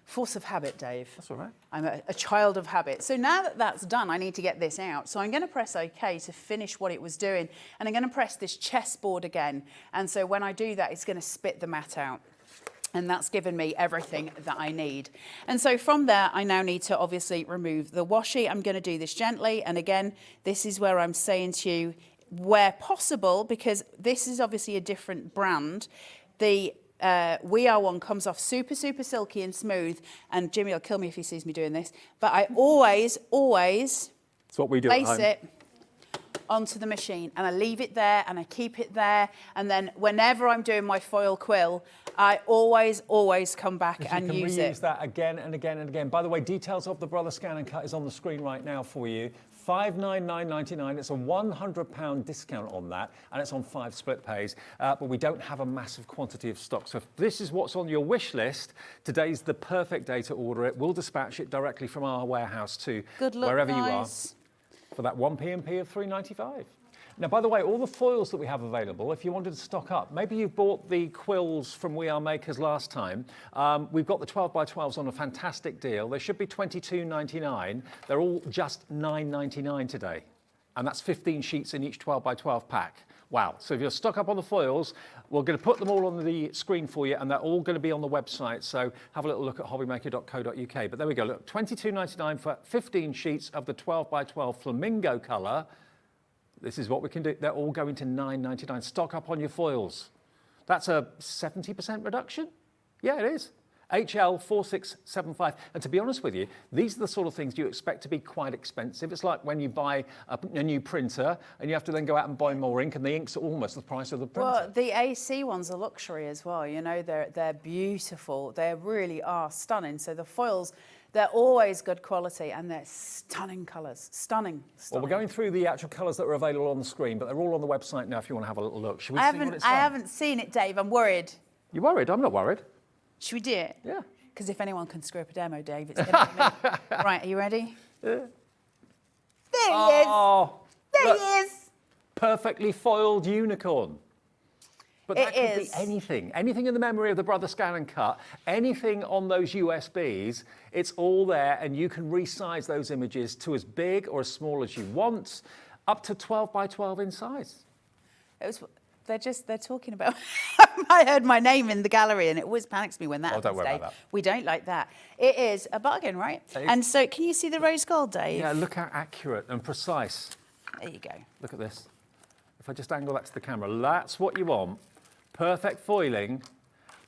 Force of habit, Dave. That's all right. I'm a child of habit. So now that that's done, I need to get this out. So I'm going to press OK to finish what it was doing. And I'm going to press this chessboard again. And so when I do that, it's going to spit the mat out. And that's given me everything that I need. And so from there, I now need to obviously remove the washi. I'm going to do this gently. And again, this is where I'm saying to you, where possible, because this is obviously a different brand, the We Are one comes off super, super silky and smooth. And Jimmy will kill me if he sees me doing this. But I always It's what we do at place home. it onto the machine. And I leave it there and I keep it there. And then whenever I'm doing my foil quill, I always come back and use You can reuse it. that again and again and again. By the way, details of the Brother Scan and Cut is on the screen right now for you. $599.99. It's a £100 discount on that, and it's on 5 split pays. But we don't have a massive quantity of stock. So if this is what's on your wish list, today's the perfect day to order it. We'll dispatch it directly from our warehouse to Good luck, wherever you are guys. for that 1 P&P of $3.95. Now, by the way, all the foils that we have available, if you wanted to stock up, maybe you bought the quills from We Are Makers last time. We've got the 12x12s on a fantastic deal. They should be $22.99. They're all just $9.99 today. And that's 15 sheets in each 12x12 pack. Wow. So if you're stock up on the foils, we're going to put them all on the screen for you, and they're all going to be on the website. So have a little look at hobbymaker.co.uk. But there we go. Look, $22.99 for 15 sheets of the 12x12 flamingo colour. This is what we can do. They're all going to $9.99. Stock up on your foils. That's a 70% reduction? Yeah, it is. HL4675. And to be honest with you, these are the sort of things you expect to be quite expensive. It's like when you buy a new printer and you have to then go out and buy more ink, and the ink's almost the price of the printer. Well, the AC ones are luxury as well. You know, they're beautiful. They really are stunning. So the foils, they're always good quality, and they're stunning colours. Stunning. Well, we're going through the actual colours that are available on the screen, but they're all on the website now if you want to have a little look. Should we see what it's I like? haven't seen it, Dave. I'm worried. You worried? I'm not worried. Should we do it? Yeah. Because if anyone can screw up a demo, Dave, it's going to be me. Right, are you ready? Yeah. There he Oh, is. There look. he is. Perfectly foiled unicorn. But that It could is. be anything in the memory of the Brother Scan and Cut, anything on those USBs, it's all there, and you can resize those images to as big or as small as you want, up to 12x12 in size. they're talking about. I heard my name in the gallery, and it always panics me when that happens. don't worry Dave. about that. We don't like that. It is a bargain, right? And so, can you see the rose gold, Dave? Yeah, look how accurate and precise. There you go. Look at this. If I just angle that to the camera, that's what you want. Perfect foiling.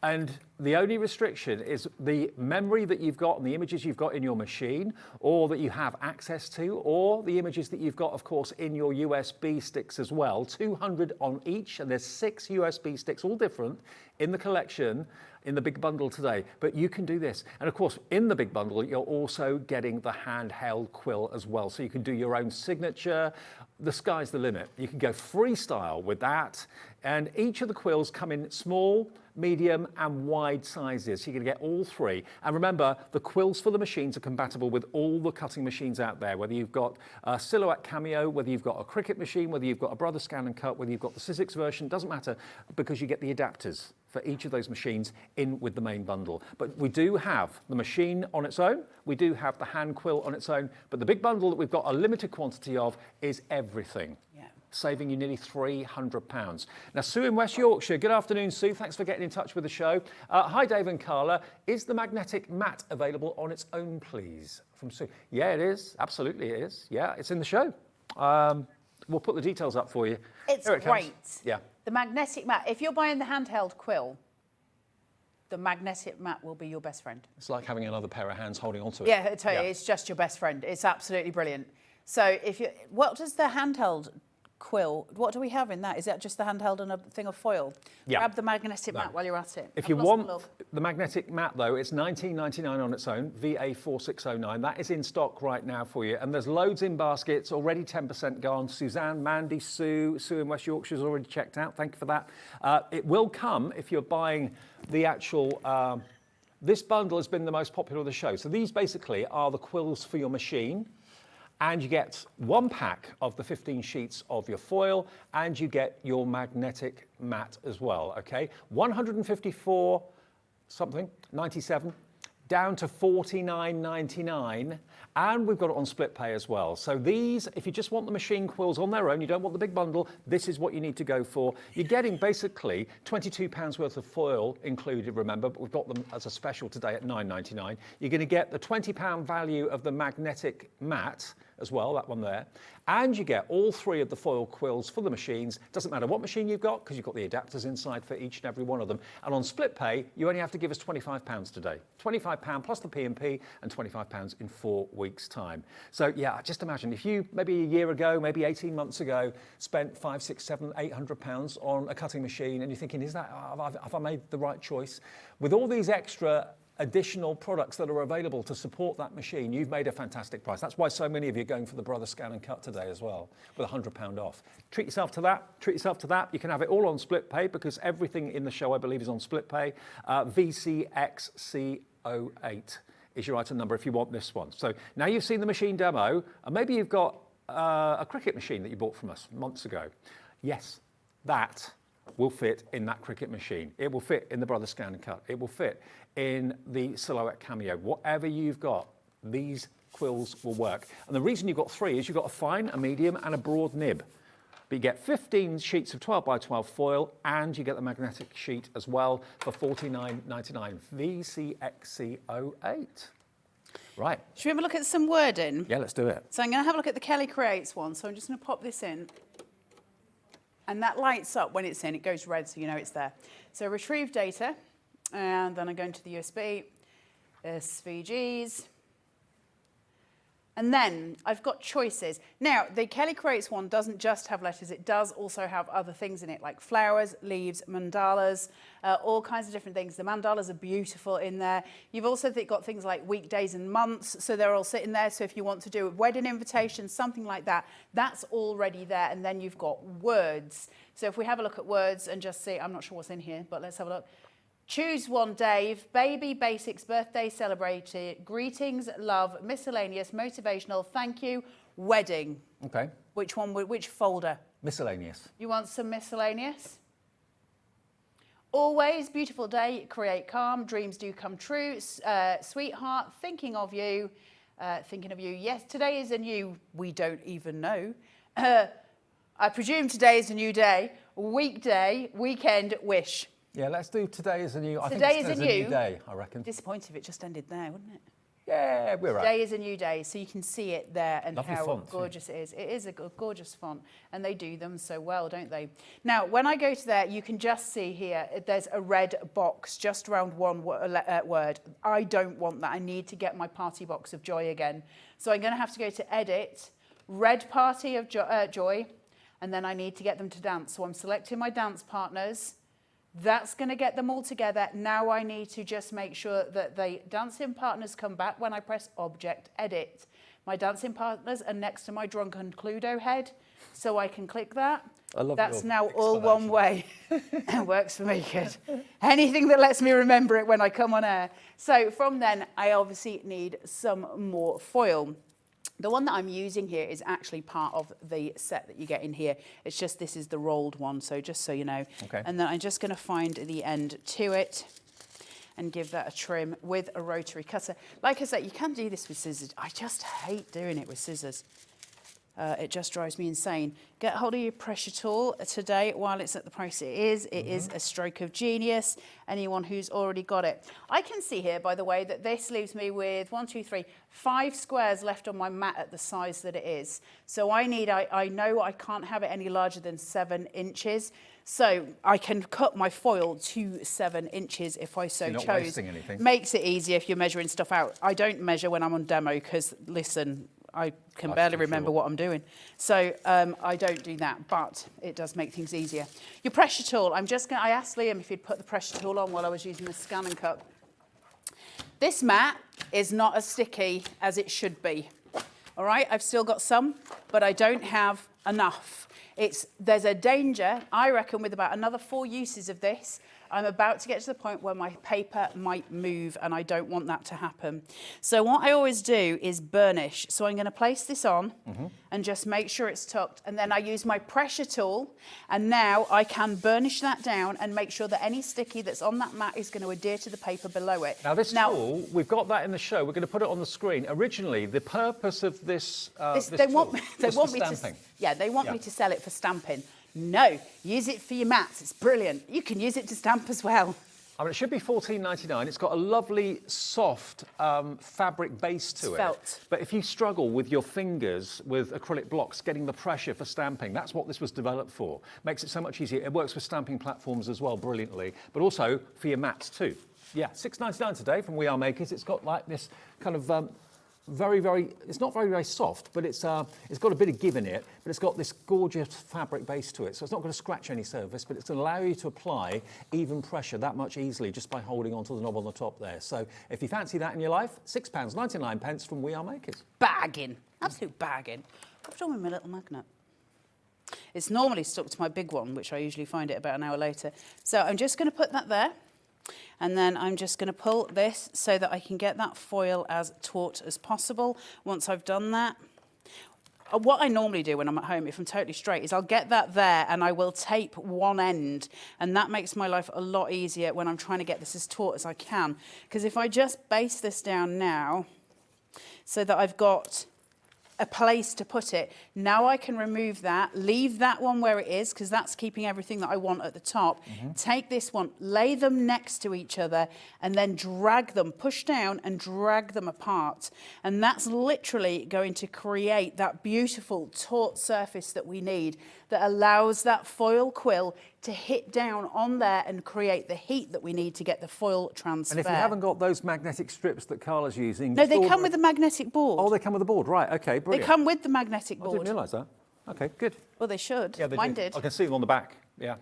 And the only restriction is the memory that you've got and the images you've got in your machine, or that you have access to, or the images that you've got, of course, in your USB sticks as well. 200 on each, and there's 6 USB sticks, all different, in the collection, in the big bundle today. But you can do this. And of course, in the big bundle, you're also getting the handheld quill as well. So you can do your own signature. The sky's the limit. You can go freestyle with that. And each of the quills come in small, medium and wide sizes. So you're going to get all 3. And remember, the quills for the machines are compatible with all the cutting machines out there, whether you've got a Silhouette Cameo, whether you've got a Cricut machine, whether you've got a Brother Scan and Cut, whether you've got the Sizzix version, doesn't matter, because you get the adapters for each of those machines in with the main bundle. But we do have the machine on its own, we do have the hand quill on its own, but the big bundle that we've got a limited quantity of is everything. Yeah. Saving you nearly £300. Now, Sue in West Yorkshire. Good afternoon, Sue. Thanks for getting in touch with the show. Hi, Dave and Carla. Is the magnetic mat available on its own, please? From Sue. Yeah, it is. Absolutely, it is. Yeah, it's in the show. We'll put the details up for you. It's Here it comes. great. Yeah. The magnetic mat. If you're buying the handheld quill, the magnetic mat will be your best friend. It's like having another pair of hands holding onto it. Yeah, I tell you, it's just your best friend. It's absolutely brilliant. So what does the handheld quill, what do we have in that? Is that just the handheld and a thing of foil? Yeah. Grab the magnetic mat while you're at it. If you want the magnetic mat, though, it's $19.99 on its own, VA4609. That is in stock right now for you. And there's loads in baskets, already 10% gone. Suzanne, Mandy, Sue in West Yorkshire's already checked out. Thank you for that. It will come if you're buying the actual... this bundle has been the most popular of the show. So these basically are the quills for your machine. And you get 1 pack of the 15 sheets of your foil, and you get your magnetic mat as well, okay? 154 something, 97, down to 49.99, and we've got it on split pay as well. So these, if you just want the machine quills on their own, you don't want the big bundle, this is what you need to go for. You're getting basically £22 worth of foil included, remember, but we've got them as a special today at $9.99. You're going to get the £20 value of the magnetic mat as well, that one there. And you get all 3 of the foil quills for the machines. Doesn't matter what machine you've got, because you've got the adapters inside for each and every one of them. And on split pay, you only have to give us £25 today. £25 plus the P&P and £25 in 4 weeks' time. So yeah, just imagine if you, maybe a year ago, maybe 18 months ago, spent £500, £600, £700, £800 on a cutting machine, and you're thinking, have I made the right choice? With all these extra additional products that are available to support that machine, you've made a fantastic price. That's why so many of you are going for the Brother Scan and Cut today as well, with £100 off. Treat yourself to that, treat yourself to that. You can have it all on split pay, because everything in the show, I believe, is on split pay. VCXC08 is your item number if you want this one. So now you've seen the machine demo, and maybe you've got a Cricut machine that you bought from us months ago. Yes, that will fit in that Cricut machine. It will fit in the Brother Scan and Cut. It will fit in the Silhouette Cameo. Whatever you've got, these quills will work. And the reason you've got 3 is you've got a fine, a medium, and a broad nib. But you get 15 sheets of 12 by 12 foil, and you get the magnetic sheet as well for $49.99. VCXC08. Right. Should we have a look at some wording? Yeah, let's do it. So I'm going to have a look at the Kelly Creates one. So I'm just going to pop this in. And that lights up when it's in. It goes red, so you know it's there. So retrieve data. And then I go into the USB, SVGs. And then I've got choices. Now, the Kelly Creates one doesn't just have letters. It does also have other things in it, like flowers, leaves, mandalas, all kinds of different things. The mandalas are beautiful in there. You've also got things like weekdays and months, so they're all sitting there. So if you want to do a wedding invitation, something like that, that's already there. And then you've got words. So if we have a look at words and just see, I'm not sure what's in here, but let's have a look. Choose one, Dave. Baby, basics, birthday, celebrated, greetings, love, miscellaneous, motivational, thank you, wedding. Okay. Which one? Which folder? Miscellaneous. You want some miscellaneous? Always, beautiful day, create calm, dreams do come true, sweetheart, thinking of you, yes, today is a new, we don't even know. I presume today is a new day. weekday, weekend wish. Yeah, let's do today is a new. I Today think is a today's new day. I reckon. Disappointed if it just ended there, wouldn't it? Yeah, we're right. Today is a new day, so you can see it there and Lovely how font, too. gorgeous it is. It is a gorgeous font, and they do them so well, don't they? Now, when I go to there, you can just see here, there's a red box just around one word. I don't want that. I need to get my party box of joy again. So I'm going to have to go to Edit, Red Party of Joy, and then I need to get them to dance. So I'm selecting my dance partners. That's going to get them all together. Now I need to just make sure that the dancing partners come back when I press Object Edit. My dancing partners are next to my drunken Cluedo head, so I can click that. I love That's your now all one way. It works for me, good. Anything that lets me remember it when I come on air. So from then, I obviously need some more foil. The one that I'm using here is actually part of the set that you get in here. It's just this is the rolled one, so just so you know. Okay. And then I'm just going to find the end to it and give that a trim with a rotary cutter. Like I said, you can do this with scissors. I just hate doing it with scissors. It just drives me insane. Get hold of your pressure tool today while it's at the price it is. It is a stroke of genius. Anyone who's already got it. I can see here, by the way, that this leaves me with 5 squares left on my mat at the size that it is. So I know I can't have it any larger than 7 inches. So I can cut my foil to 7 inches if I so You're not chose. wasting anything. Makes it easier if you're measuring stuff out. I don't measure when I'm on demo because, listen, I can barely remember what I'm doing. So I don't do that, but it does make things easier. Your pressure tool, I asked Liam if he'd put the pressure tool on while I was using the scan and cup. This mat is not as sticky as it should be. All right, I've still got some, but I don't have enough. There's a danger, I reckon, with about another 4 uses of this, I'm about to get to the point where my paper might move, and I don't want that to happen. So what I always do is burnish. So I'm going to place this on and just make sure it's tucked, and then I use my pressure tool, and now I can burnish that down and make sure that any sticky that's on that mat is going to adhere to the paper below it. Now this tool, we've got that in the show. We're going to put it on the screen. Originally, the purpose of this they want me to sell it for stamping. No, use it for your mats. It's brilliant. You can use it to stamp as well. I mean, it should be $14.99. It's got a lovely, soft fabric base to it. Felt. But if you struggle with your fingers with acrylic blocks, getting the pressure for stamping, that's what this was developed for. Makes it so much easier. It works with stamping platforms as well, brilliantly, but also for your mats too. Yeah, $6.99 today from We Are Makers. It's got like this kind of it's not very soft, but it's got a bit of give in it, but it's got this gorgeous fabric base to it. So it's not going to scratch any surface, but it's going to allow you to apply even pressure that much easily just by holding onto the knob on the top there. So if you fancy that in your life, £6.99 from We Are Makers. Bagging, absolute bagging. What's wrong with my little magnet? It's normally stuck to my big one, which I usually find it about an hour later. So I'm just going to put that there. And then I'm just going to pull this so that I can get that foil as taut as possible. Once I've done that, what I normally do when I'm at home, if I'm totally straight, is I'll get that there and I will tape one end. And that makes my life a lot easier when I'm trying to get this as taut as I can. Because if I just base this down now so that I've got a place to put it. Now I can remove that, leave that one where it is, because that's keeping everything that I want at the top. Take this one, lay them next to each other, and then drag them, push down and drag them apart. And that's literally going to create that beautiful taut surface that we need, that allows that foil quill to hit down on there and create the heat that we need to get the foil transfer. And if you haven't got those magnetic strips that Carla's using... No, they come with a magnetic board. Oh, they come with a board, right, OK, brilliant. They come with the magnetic board. I didn't realise that. OK, good. Well, they should. Yeah, they Mine do. did. I can see them on the back, yeah.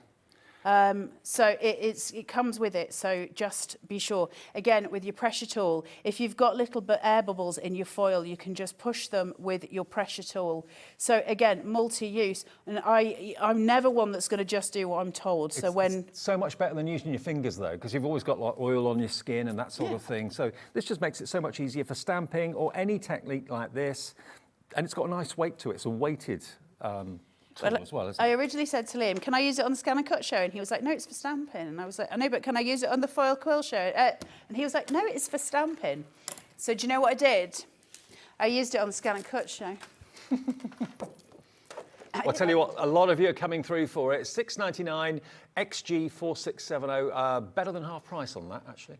So it comes with it, so just be sure. Again, with your pressure tool, if you've got little air bubbles in your foil, you can just push them with your pressure tool. So again, multi-use, and I'm never one that's going to just do what I'm told. So it's so much better than using your fingers though, because you've always got like oil on your skin and that sort of thing. So this just makes it so much easier for stamping or any technique like this, and it's got a nice weight to it. It's a weighted as well, isn't it? I originally said to Liam, can I use it on the Scan and Cut show? And he was like, no, it's for stamping. And I was like, I know, but can I use it on the Foil Quill show? And he was like, no, it's for stamping. So do you know what I did? I used it on the Scan and Cut show. I'll tell you what, a lot of you are coming through for it. $6.99, XG4670, better than half price on that, actually.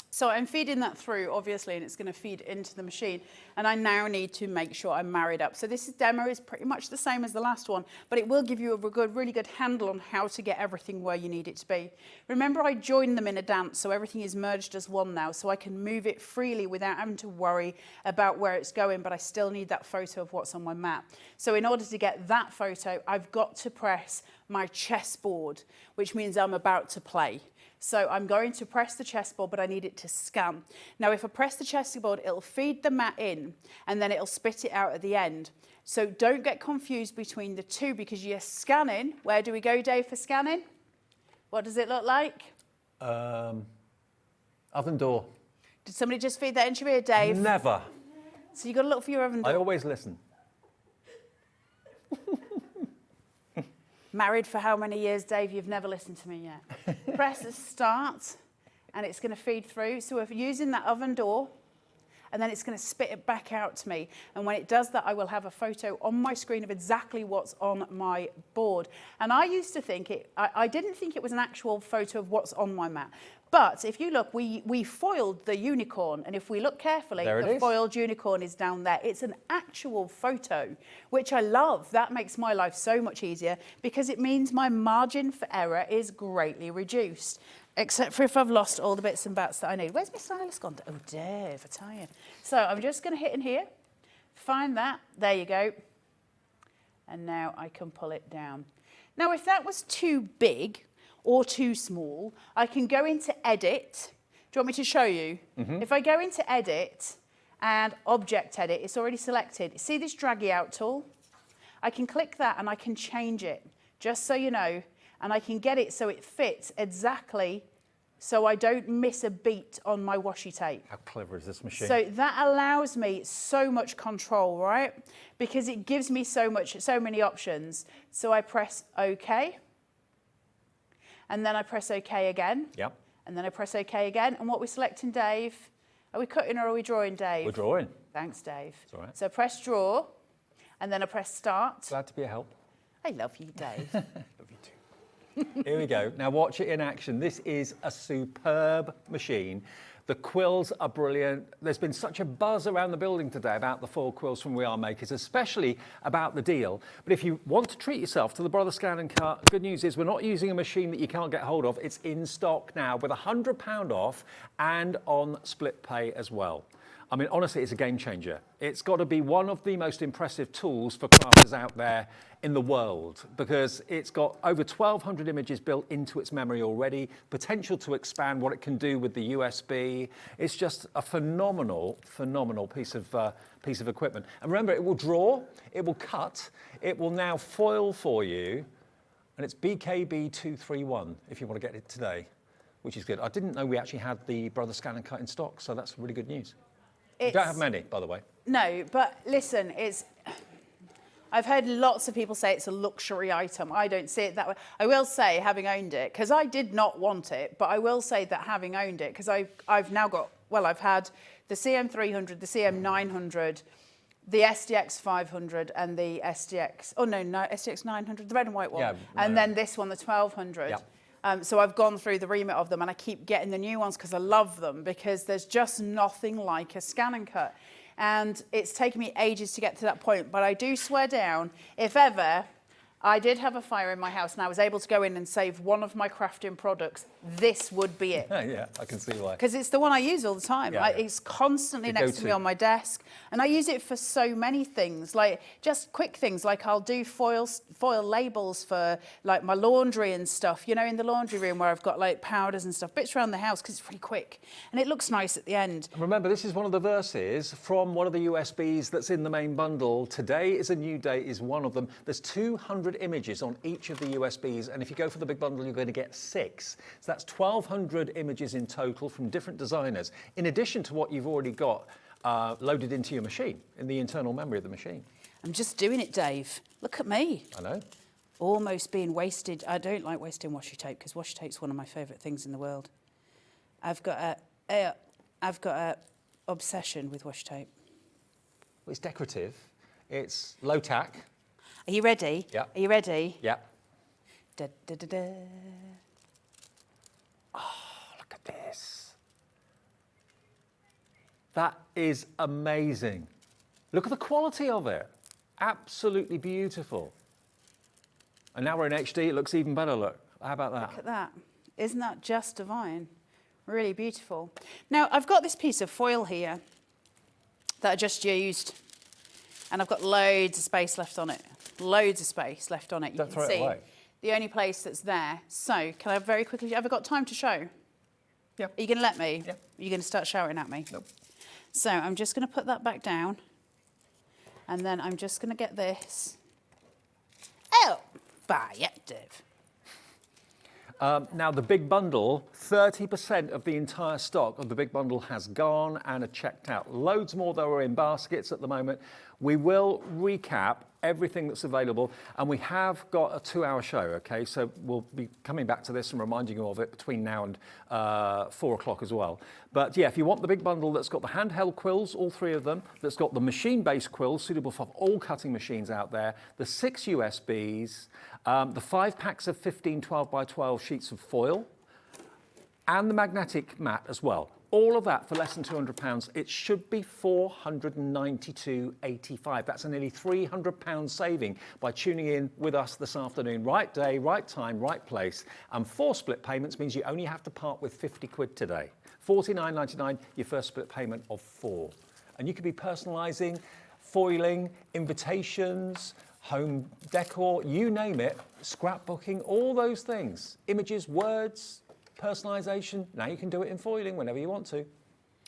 So I'm feeding that through, obviously, and it's going to feed into the machine. And I now need to make sure I'm married up. So this demo is pretty much the same as the last one, but it will give you a really good handle on how to get everything where you need it to be. Remember, I joined them in a dance, so everything is merged as one now, so I can move it freely without having to worry about where it's going, but I still need that photo of what's on my mat. So in order to get that photo, I've got to press my chessboard, which means I'm about to play. So I'm going to press the chessboard, but I need it to scan. Now, if I press the chessboard, it'll feed the mat in, and then it'll spit it out at the end. So don't get confused between the two, because you're scanning. Where do we go, Dave, for scanning? What does it look like? Oven door. Did somebody just feed that into your ear, Dave? Never. So you've got to look for your oven door. I always listen. Married for how many years, Dave? You've never listened to me yet. Press the start, and it's going to feed through. So if you're using that oven door, and then it's going to spit it back out to me. And when it does that, I will have a photo on my screen of exactly what's on my board. And I used to think I didn't think it was an actual photo of what's on my mat. But if you look, we foiled the unicorn, and if we look carefully, the foiled unicorn is down there. It's an actual photo, which I love. That makes my life so much easier, because it means my margin for error is greatly reduced, except for if I've lost all the bits and bats that I need. Where's my stylus gone? Oh, Dave, I tell you. So I'm just going to hit in here, find that. There you go. And now I can pull it down. Now, if that was too big or too small, I can go into edit. Do you want me to show you? If I go into edit and object edit, it's already selected. See this draggy out tool? I can click that and I can change it, just so you know, and I can get it so it fits exactly, so I don't miss a beat on my washi tape. How clever is this machine? So that allows me so much control, right? Because it gives me so many options. So I press OK. And then I press OK again. Yep. And then I press OK again. And what we're selecting, Dave? Are we cutting or are we drawing, Dave? We're drawing. Thanks, Dave. It's all right. So press draw, and then I press start. Glad to be a help. I love you, Dave. Love you too. Here we go. Now watch it in action. This is a superb machine. The quills are brilliant. There's been such a buzz around the building today about the foil quills from We Are Makers, especially about the deal. But if you want to treat yourself to the Brother Scan and Cut, good news is we're not using a machine that you can't get hold of. It's in stock now with £100 off and on split pay as well. I mean, honestly, it's a game changer. It's got to be one of the most impressive tools for crafters out there in the world, because it's got over 1,200 images built into its memory already, potential to expand what it can do with the USB. It's just a phenomenal piece of equipment. And remember, it will draw, it will cut, it will now foil for you, and it's BKB231 if you want to get it today, which is good. I didn't know we actually had the Brother Scan and Cut in stock, so that's really good news. You don't have many, by the way. No, but listen, I've heard lots of people say it's a luxury item. I don't see it that way. I will say, having owned it, because I did not want it, but I will say that having owned it, because I've now got, well, I've had the CM300, the CM900, the SDX 500 and the SDX, SDX 900, the red and white one. Yeah, and then this one, the 1200. Yeah. So I've gone through the remit of them, and I keep getting the new ones because I love them, because there's just nothing like a scan and cut. And it's taken me ages to get to that point, but I do swear down, if ever I did have a fire in my house and I was able to go in and save one of my crafting products, this would be it. Yeah, I can see why. Because it's the one I use all the time. Yeah, It's constantly next to me on my desk. And I use it for so many things, like just quick things, like I'll do foil labels for like my laundry and stuff, you know, in the laundry room where I've got like powders and stuff, bits around the house, because it's really quick. And it looks nice at the end. Remember, this is one of the verses from one of the USBs that's in the main bundle. Today is a new day is one of them. There's 200 images on each of the USBs, and if you go for the big bundle, you're going to get 6. So that's 1,200 images in total from different designers, in addition to what you've already got loaded into your machine, in the internal memory of the machine. I'm just doing it, Dave. Look at me. I know. Almost being wasted. I don't like wasting washi tape, because washi tape's one of my favourite things in the world. I've got a obsession with washi tape. Well, it's decorative. It's low tack. Are you ready? Yeah. Are you ready? Yeah. Da, da, da, da. Look at this. That is amazing. Look at the quality of it. Absolutely beautiful. And now we're in HD, it looks even better, look. How about that? Look at that. Isn't that just divine? Really beautiful. Now, I've got this piece of foil here that I just used, and I've got loads of space left on it. Loads of space left on it. You Don't can throw it see away. the only place that's there. So, can I very quickly, have I got time to show? Yeah. Are you going to let me? Yeah. Are you going to start shouting at me? Nope. So, I'm just going to put that back down, and then I'm just going to get this out by active. Now the big bundle, 30% of the entire stock of the big bundle has gone and are checked out. Loads more though are in baskets at the moment. We will recap everything that's available, and we have got a 2-hour show, okay? So we'll be coming back to this and reminding you of it between now and 4 o'clock as well. But yeah, if you want the big bundle that's got the handheld quills, all 3 of them, that's got the machine-based quills suitable for all cutting machines out there, the 6 USBs, the 5 packs of 15 12 by 12 sheets of foil, and the magnetic mat as well. All of that for less than £200. It should be £492.85. That's a nearly £300 saving by tuning in with us this afternoon. Right day, right time, right place. And 4 split payments means you only have to part with 50 quid today. £49.99, your first split payment of 4. And you could be personalising, foiling, invitations, home decor, you name it, scrapbooking, all those things. Images, words, personalisation. Now you can do it in foiling whenever you want to.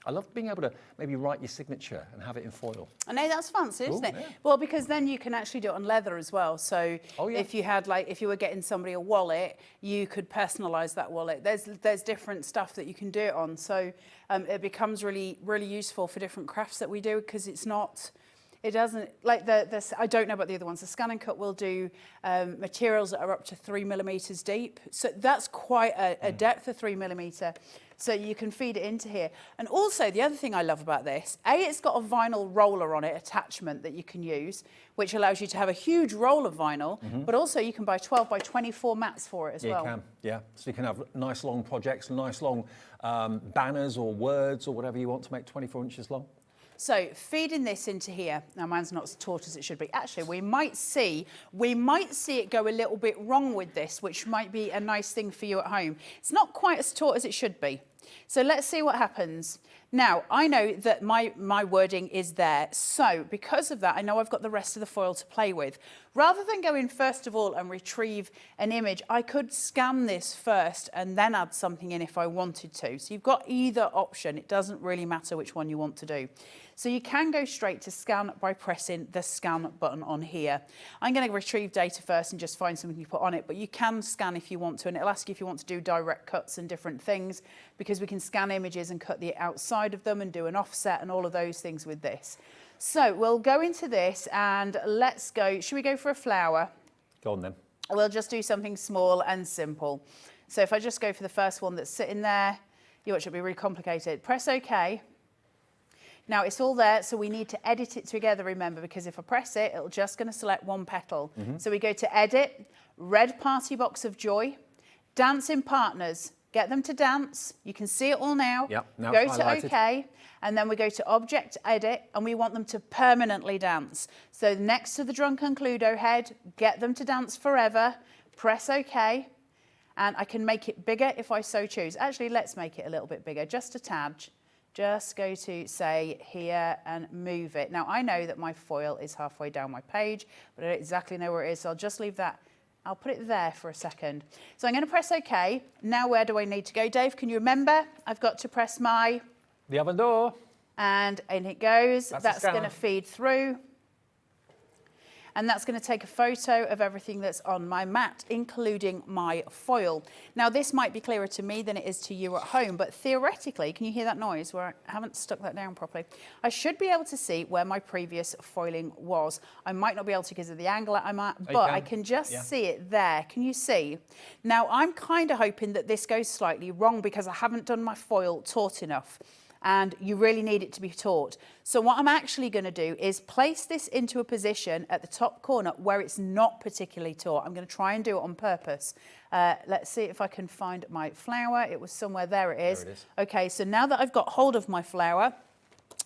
I love being able to maybe write your signature and have it in foil. I know, that's fancy, isn't it? Yeah. Well, because then you can actually do it on leather as well. So if you had if you were getting somebody a wallet, you could personalise that wallet. There's different stuff that you can do it on. So it becomes really, really useful for different crafts that we do, because it's not, it doesn't, like I don't know about the other ones. The Scan and Cut will do materials that are up to 3 millimetres deep. So that's quite a depth of 3 millimetre. So you can feed it into here. And also the other thing I love about this, it's got a vinyl roller on it, attachment that you can use, which allows you to have a huge roll of vinyl, but also you can buy 12 by 24 mats for it as well. You can, yeah. So you can have nice long projects, nice long banners or words or whatever you want to make 24 inches long. So feeding this into here, now mine's not as taut as it should be. Actually, we might see it go a little bit wrong with this, which might be a nice thing for you at home. It's not quite as taut as it should be. So let's see what happens. Now, I know that my wording is there. So because of that, I know I've got the rest of the foil to play with. Rather than going first of all and retrieve an image, I could scan this first and then add something in if I wanted to. So you've got either option. It doesn't really matter which one you want to do. So you can go straight to scan by pressing the scan button on here. I'm going to retrieve data first and just find something you put on it, but you can scan if you want to, and it'll ask you if you want to do direct cuts and different things, because we can scan images and cut the outside of them and do an offset and all of those things with this. So we'll go into this and let's go. Should we go for a flower? Go on then. We'll just do something small and simple. So if I just go for the first one that's sitting there, you watch it be really complicated. Press OK. Now it's all there, so we need to edit it together, remember, because if I press it, it'll just going to select one petal. So we go to Edit, Red Party Box of Joy, Dancing Partners, get them to dance. You can see it all now. Yep, now go it's to highlighted. OK, and then we go to Object Edit, and we want them to permanently dance. So next to the Drunken Cluedo head, get them to dance forever, press OK, and I can make it bigger if I so choose. Actually, let's make it a little bit bigger, just a tad. Just go to, say, here and move it. Now, I know that my foil is halfway down my page, but I don't exactly know where it is, so I'll just leave that. I'll put it there for a second. So I'm going to press OK. Now, where do I need to go, Dave? Can you remember? I've got to press the oven door. And in it goes. That's going to scanner. feed through. And that's going to take a photo of everything that's on my mat, including my foil. Now, this might be clearer to me than it is to you at home, but theoretically, can you hear that noise where I haven't stuck that down properly? I should be able to see where my previous foiling was. I might not be able to because of the angle I'm at, but I can just see it there. Can you see? Now, I'm kind of hoping that this goes slightly wrong because I haven't done my foil taut enough. and you really need it to be taut. So what I'm actually going to do is place this into a position at the top corner where it's not particularly taut. I'm going to try and do it on purpose. Let's see if I can find my flower. It was somewhere, there it is. There it is. Okay, so now that I've got hold of my flower,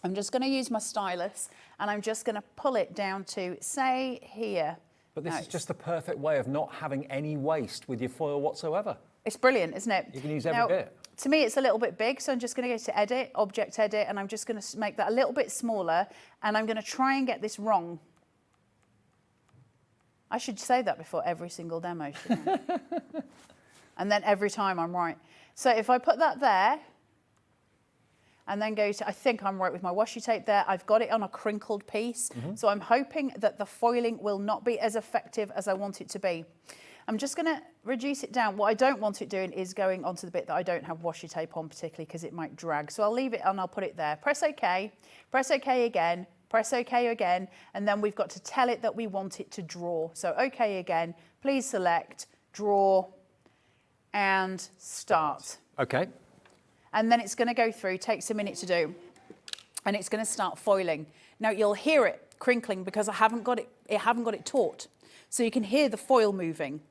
I'm just going to use my stylus and I'm just going to pull it down to, say, here. But this is just the perfect way of not having any waste with your foil whatsoever. It's brilliant, isn't it? You can use every bit. To me, it's a little bit big, so I'm just going to go to Edit, Object Edit, and I'm just going to make that a little bit smaller, and I'm going to try and get this wrong. I should say that before every single demo, shouldn't I? And then every time I'm right. So if I put that there, and then go to, I think I'm right with my washi tape there. I've got it on a crinkled piece. So I'm hoping that the foiling will not be as effective as I want it to be. I'm just gonna reduce it down. What I don't want it doing is going onto the bit that I don't have washi tape on particularly because it might drag. So I'll leave it and I'll put it there. Press OK again, press OK again, and then we've got to tell it that we want it to draw. So OK again, please select, draw, and start. Okay. And then it's going to go through, takes a minute to do, and it's going to start foiling. Now you'll hear it crinkling because I haven't got it taut. So you can hear the foil moving.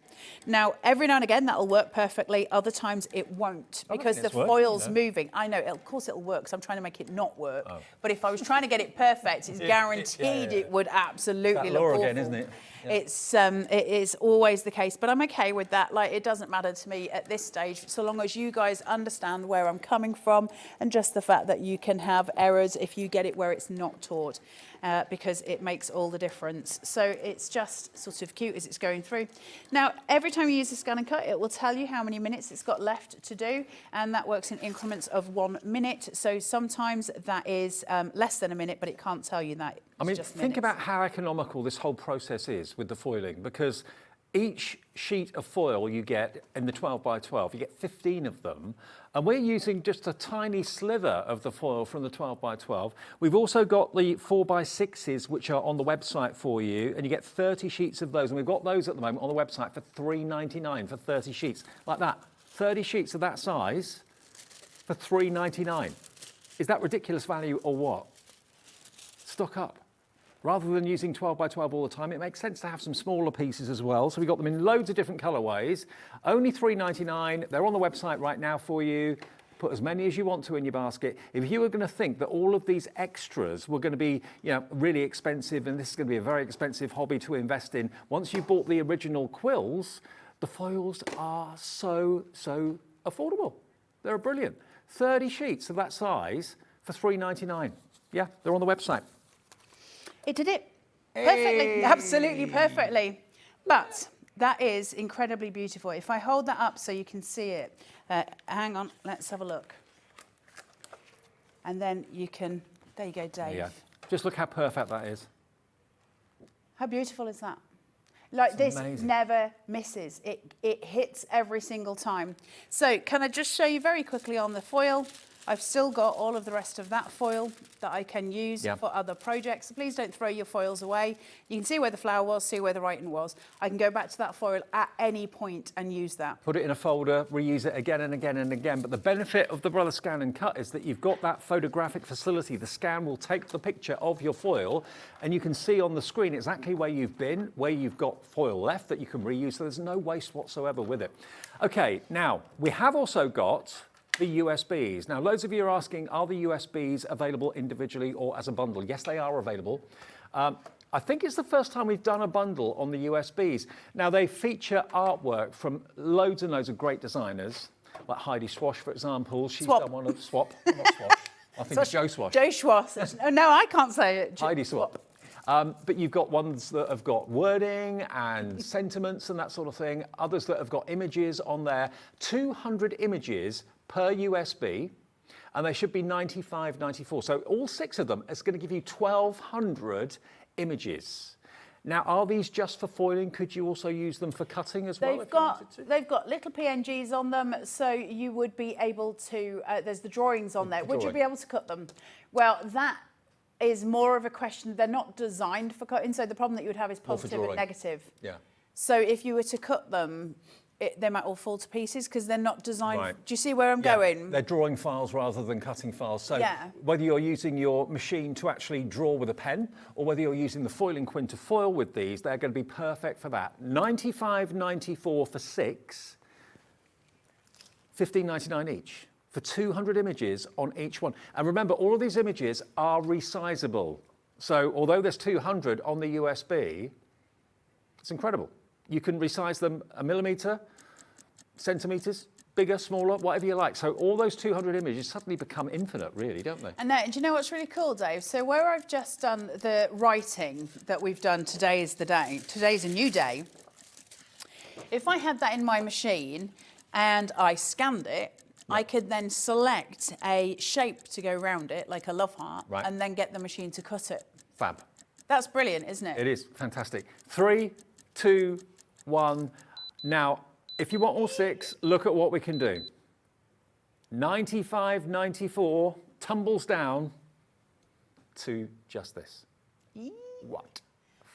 Now, every now and again, that'll work perfectly. Other times it won't because the foil's moving. I know, of course it'll work because I'm trying to make it not work. Oh. But if I was trying to get it perfect, it's guaranteed it would absolutely look awful. Again, isn't it? Yeah. It is always the case, but I'm okay with that. Like, it doesn't matter to me at this stage, so long as you guys understand where I'm coming from and just the fact that you can have errors if you get it where it's not taut, because it makes all the difference. So it's just sort of cute as it's going through. Now, every time you use the scan and cut, it will tell you how many minutes it's got left to do, and that works in increments of 1 minute. So sometimes that is less than a minute, but it can't tell you that. I mean, think about how economical this whole process is with the foiling, because each sheet of foil you get in the 12 by 12, you get 15 of them, and we're using just a tiny sliver of the foil from the 12 by 12. We've also got the 4 by 6s, which are on the website for you, and you get 30 sheets of those, and we've got those at the moment on the website for $3.99 for 30 sheets, like that. 30 sheets of that size for $3.99. Is that ridiculous value or what? Stock up. Rather than using 12 by 12 all the time, it makes sense to have some smaller pieces as well. So we've got them in loads of different colorways. Only $3.99. They're on the website right now for you. Put as many as you want to in your basket. If you were going to think that all of these extras were going to be, really expensive, and this is going to be a very expensive hobby to invest in, once you bought the original quills, the foils are so affordable. They're brilliant. 30 sheets of that size for $3.99. Yeah, they're on the website. It did it perfectly, absolutely perfectly. But that is incredibly beautiful. If I hold that up so you can see it, hang on, let's have a look. And then you can, there you go, Dave. Yeah, just look how perfect that is. How beautiful is that? Like, it's this amazing. never misses. It hits every single time. So can I just show you very quickly on the foil? I've still got all of the rest of that foil that I can use for other projects. So please don't throw your foils away. You can see where the flower was, see where the writing was. I can go back to that foil at any point and use that. Put it in a folder, reuse it again and again and again. But the benefit of the Brother Scan and Cut is that you've got that photographic facility. The scan will take the picture of your foil, and you can see on the screen exactly where you've been, where you've got foil left that you can reuse. So there's no waste whatsoever with it. Okay, now we have also got the USBs. Now, loads of you are asking, are the USBs available individually or as a bundle? Yes, they are available. I think it's the first time we've done a bundle on the USBs. Now, they feature artwork from loads and loads of great designers, like Heidi Swash, for example. She's done one of Swap, not Swash. I think it's Joe Swash. Joe Swash. No, I can't say it. Heidi Swap. But you've got ones that have got wording and sentiments and that sort of thing. Others that have got images on there. 200 images per USB, and they should be 95.94. So all 6 of them is going to give you 1,200 images. Now, are these just for foiling? Could you also use them for cutting as well? They've got little PNGs on them, so you would be able to, there's the drawings on there. Would you be able to cut them? Well, that is more of a question. They're not designed for cutting, so the problem that you would have is positive and negative. Yeah. So if you were to cut them, they might all fall to pieces because they're not designed. Right. Do you see where I'm Yeah, going? they're drawing files rather than cutting files. So Yeah. whether you're using your machine to actually draw with a pen or whether you're using the foiling quin to foil with these, they're going to be perfect for that. $95.94 for 6, $15.99 each for 200 images on each one. And remember, all of these images are resizable. So although there's 200 on the USB, it's incredible. You can resize them a millimetre, centimetres, bigger, smaller, whatever you like. So all those 200 images suddenly become infinite, really, don't they? And do you know what's really cool, Dave? So where I've just done the writing that we've done, today is the day, today's a new day. If I had that in my machine and I scanned it, I could then select a shape to go around it, like a love heart, Right. and then get the machine to cut it. Fab. That's brilliant, isn't it? It is fantastic. 3, 2, 1. Now, if you want all 6, look at what we can do. $95.94 tumbles down to just this. What?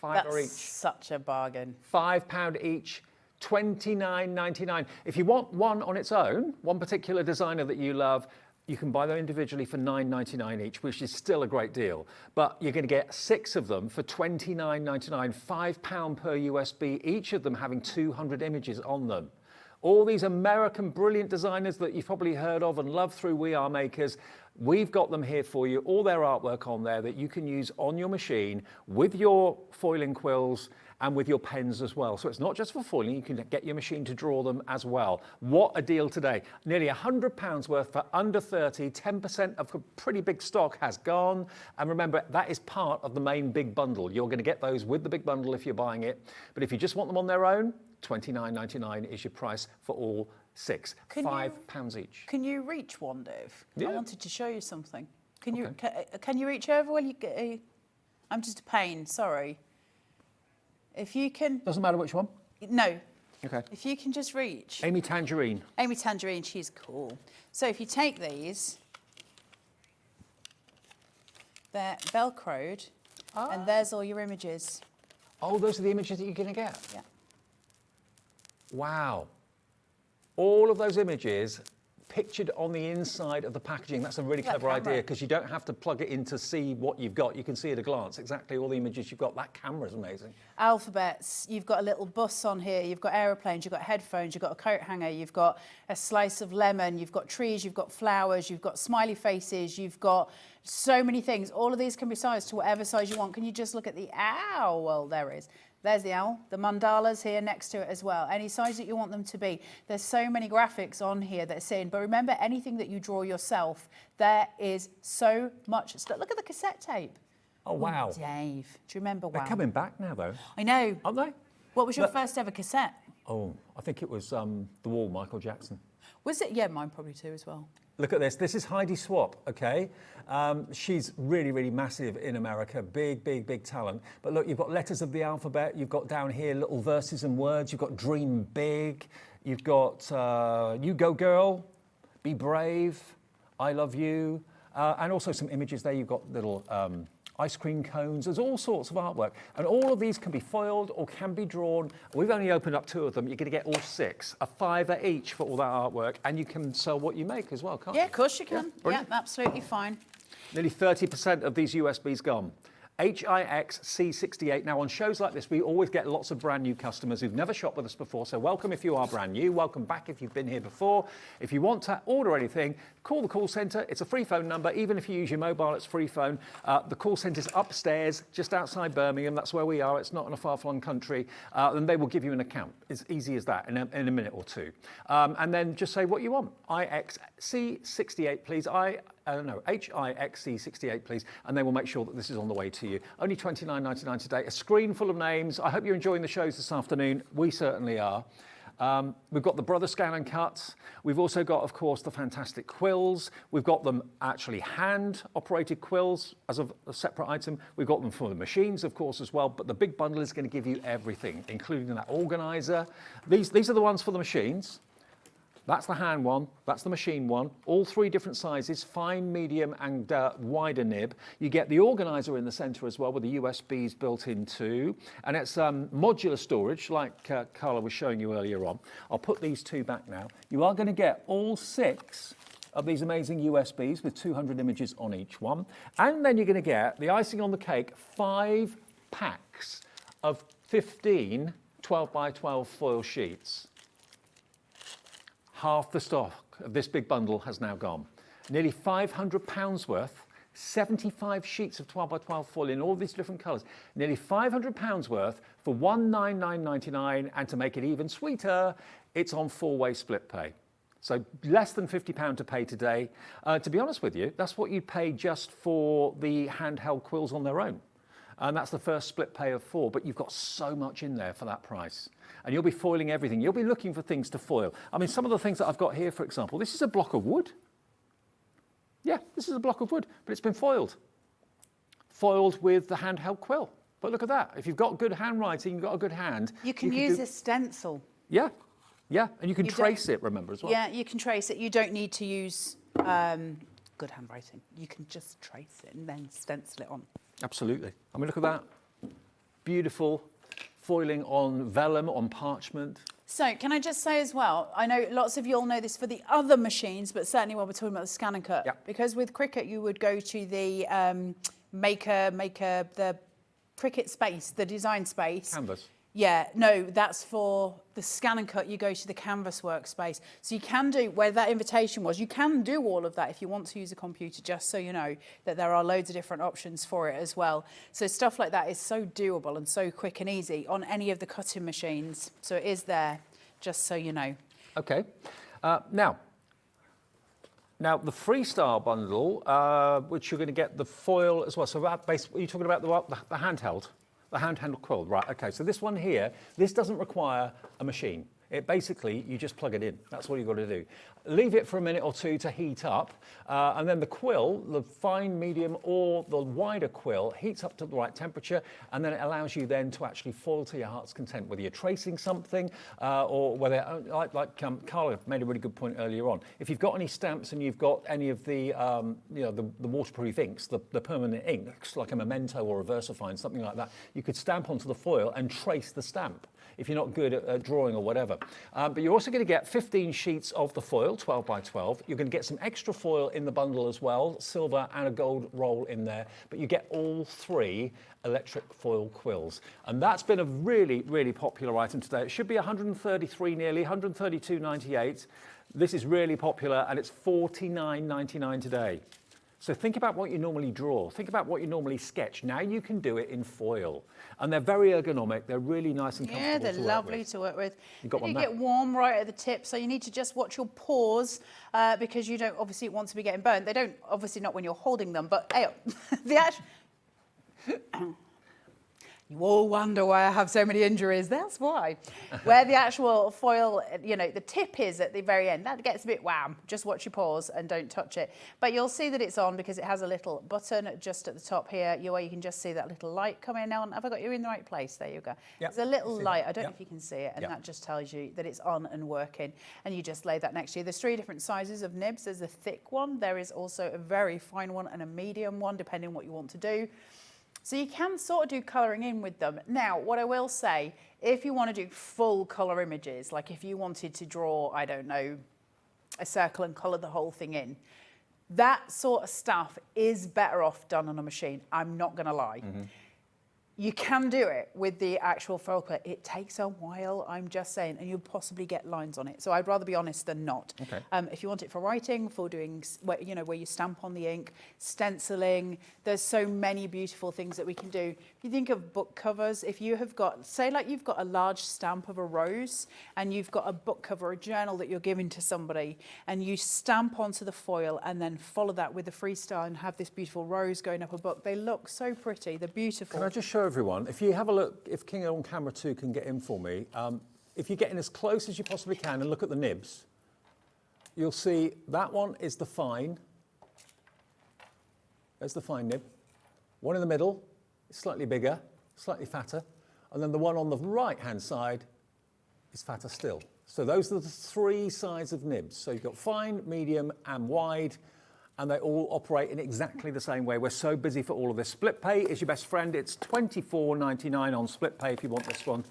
£5 That's each. such a bargain. £5 each. $29.99. If you want one on its own, one particular designer that you love, you can buy them individually for $9.99 each, which is still a great deal. But you're going to get 6 of them for $29.99, £5 per USB, each of them having 200 images on them. All these American brilliant designers that you've probably heard of and love through We Are Makers, we've got them here for you, all their artwork on there that you can use on your machine with your foiling quills and with your pens as well. So it's not just for foiling, you can get your machine to draw them as well. What a deal today. Nearly £100 worth for under 30, 10% of a pretty big stock has gone. And remember, that is part of the main big bundle. You're going to get those with the big bundle if you're buying it. But if you just want them on their own, $29.99 is your price for all 6. £5 each. Can you reach one, Dave? Yeah. I wanted to show you something. Can you can you reach over? Well, I'm just a pain. Sorry. If you can. Doesn't matter which one. No. Okay. If you can just reach. Amy Tangerine. Amy Tangerine, she's cool. So if you take these, they're Velcroed, and there's all your images. Oh, those are the images that you're going to get. Yeah. Wow. All of those images pictured on the inside of the packaging. That's a really That clever idea camera. because you don't have to plug it in to see what you've got. You can see at a glance exactly all the images you've got. That camera's amazing. Alphabets, you've got a little bus on here, you've got aeroplanes, you've got headphones, you've got a coat hanger, you've got a slice of lemon, you've got trees, you've got flowers, you've got smiley faces, you've got so many things. All of these can be sized to whatever size you want. Can you just look at the owl? Well, there is. There's the owl, the mandalas here next to it as well. Any size that you want them to be. There's so many graphics on here that are saying, but remember, anything that you draw yourself, there is so much stuff. Look at the cassette tape. Oh, wow. Dave, do you remember They're WOW? coming back now, though, I know. aren't they? What was your But- first ever cassette? Oh, I think it was The Wall, Michael Jackson. Was it? Yeah, mine probably too as well. Look at this. This is Heidi Swap, okay? She's really, really massive in America. Big, big, big talent. But look, you've got letters of the alphabet. You've got down here little verses and words. You've got dream big. You've got you go girl, be brave, I love you. And also some images there. You've got little ice cream cones. There's all sorts of artwork. And all of these can be foiled or can be drawn. We've only opened up 2 of them. You're going to get all 6, a $5 each for all that artwork. And you can sell what you make as well, can't Yeah, you? of course you can. Yeah, brilliant. absolutely fine. Nearly 30% of these USBs gone. HIX C68. Now, on shows like this, we always get lots of brand new customers who've never shopped with us before. So welcome if you are brand new. Welcome back if you've been here before. If you want to order anything, call the call centre. It's a free phone number. Even if you use your mobile, it's free phone. The call centre's upstairs, just outside Birmingham. That's where we are. It's not in a far-flung country. And they will give you an account. It's easy as that in a minute or 2. And then just say what you want. IX C68, please. HIXC68, please, and they will make sure that this is on the way to you. Only $29.99 today. A screen full of names. I hope you're enjoying the shows this afternoon. We certainly are. We've got the Brother Scan and Cuts. We've also got, of course, the fantastic quills. We've got them actually hand-operated quills as a separate item. We've got them for the machines, of course, as well. But the big bundle is going to give you everything, including that organizer. These are the ones for the machines. That's the hand one, that's the machine one, all 3 different sizes, fine, medium and wider nib. You get the organizer in the center as well with the USBs built in too. And it's modular storage like Carla was showing you earlier on. I'll put these 2 back now. You are going to get all 6 of these amazing USBs with 200 images on each one. And then you're going to get the icing on the cake, 5 packs of 15 12 by 12 foil sheets. Half the stock of this big bundle has now gone. Nearly £500 worth, 75 sheets of 12 by 12 foil in all these different colours. Nearly £500 worth for £199.99, and to make it even sweeter, it's on 4-way split pay. So less than £50 to pay today. To be honest with you, that's what you'd pay just for the handheld quills on their own. And that's the first split pay of 4, but you've got so much in there for that price. And you'll be foiling everything. You'll be looking for things to foil. I mean, some of the things that I've got here, for example, this is a block of wood. Yeah, this is a block of wood, but it's been foiled. Foiled with the handheld quill. But look at that. If you've got good handwriting, you've got a good hand. You can use a stencil. Yeah, yeah, and you can trace it, remember, as well. Yeah, you can trace it. You don't need to use good handwriting. You can just trace it and then stencil it on. Absolutely. I mean, look at that. Beautiful foiling on vellum, on parchment. So can I just say as well, I know lots of you all know this for the other machines, but certainly when we're talking about the scan and cut, because with Cricut you would go to the the Cricut space, the design space. Canvas. Yeah, no, that's for the scan and cut. You go to the canvas workspace. So you can do, where that invitation was, you can do all of that if you want to use a computer, just so you know that there are loads of different options for it as well. So stuff like that is so doable and so quick and easy on any of the cutting machines. So it is there, just so you know. Okay. Now, the Freestyle bundle, which you're going to get the foil as well. So that basically, you're talking about the handheld? The handheld quill, right, okay. So this one here, this doesn't require a machine. It basically, you just plug it in. That's what you've got to do. Leave it for a minute or 2 to heat up, and then the quill, the fine, medium, or the wider quill, heats up to the right temperature, and then it allows you then to actually foil to your heart's content, whether you're tracing something, or whether, like Carla made a really good point earlier on. If you've got any stamps and you've got any of the, the waterproof inks, the permanent inks, like a Memento or a VersaFine, something like that, you could stamp onto the foil and trace the stamp if you're not good at drawing or whatever. But you're also going to get 15 sheets of the foil, 12 by 12. You're going to get some extra foil in the bundle as well, silver and a gold roll in there. But you get all 3 electric foil quills. And that's been a really, really popular item today. It should be 133 nearly, 132.98. This is really popular, and it's $49.99 today. So think about what you normally draw. Think about what you normally sketch. Now you can do it in foil. And they're very ergonomic. They're really nice and comfortable. Yeah, they're lovely to work with. You get warm right at the tip, so you need to just watch your paws because you don't obviously want to be getting burnt. They don't, obviously not when you're holding them, but hey, the actual... You all wonder why I have so many injuries. That's why. Where the actual foil, the tip is at the very end, that gets a bit wham. Just watch your paws and don't touch it. But you'll see that it's on because it has a little button just at the top here where you can just see that little light coming on. Have I got you in the right place? There you go. Yep. There's a little light. I don't know if you can see it. And that just tells you that it's on and working. And you just lay that next to you. There's 3 different sizes of nibs. There's a thick one. There is also a very fine one and a medium one, depending on what you want to do. So you can sort of do colouring in with them. Now, what I will say, if you want to do full colour images, like if you wanted to draw, I don't know, a circle and colour the whole thing in, that sort of stuff is better off done on a machine. I'm not going to lie. Mm-hmm. You can do it with the actual foil quill. It takes a while, I'm just saying, and you'll possibly get lines on it. So I'd rather be honest than not. Okay. If you want it for writing, for doing, where you stamp on the ink, stenciling, there's so many beautiful things that we can do. If you think of book covers, if you have got, say like you've got a large stamp of a rose and you've got a book cover, a journal that you're giving to somebody, and you stamp onto the foil and then follow that with the freestyle and have this beautiful rose going up a book, they look so pretty, they're beautiful. Can I just show everyone, if you have a look, if King on camera 2 can get in for me, if you get in as close as you possibly can and look at the nibs, you'll see that one is the fine. There's the fine nib. One in the middle is slightly bigger, slightly fatter, and then the one on the right-hand side is fatter still. So those are the 3 sides of nibs. So you've got fine, medium and wide, and they all operate in exactly the same way. We're so busy for all of this. Split pay is your best friend. It's $24.99 on split pay if you want this one.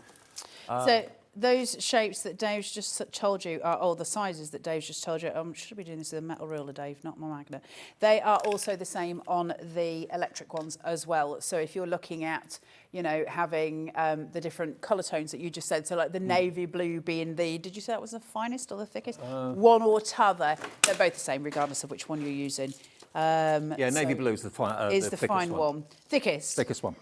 So those shapes that Dave's just told you are, the sizes that Dave's just told you, should be doing this with a metal ruler, Dave, not my magnet. They are also the same on the electric ones as well. So if you're looking at, you know, having the different colour tones that you just said, so like the navy blue being the, did you say that was the finest or the thickest? One or t'other, they're both the same regardless of which one you're using. Yeah, navy so blue is the the fine one. Thickest. Thickest one.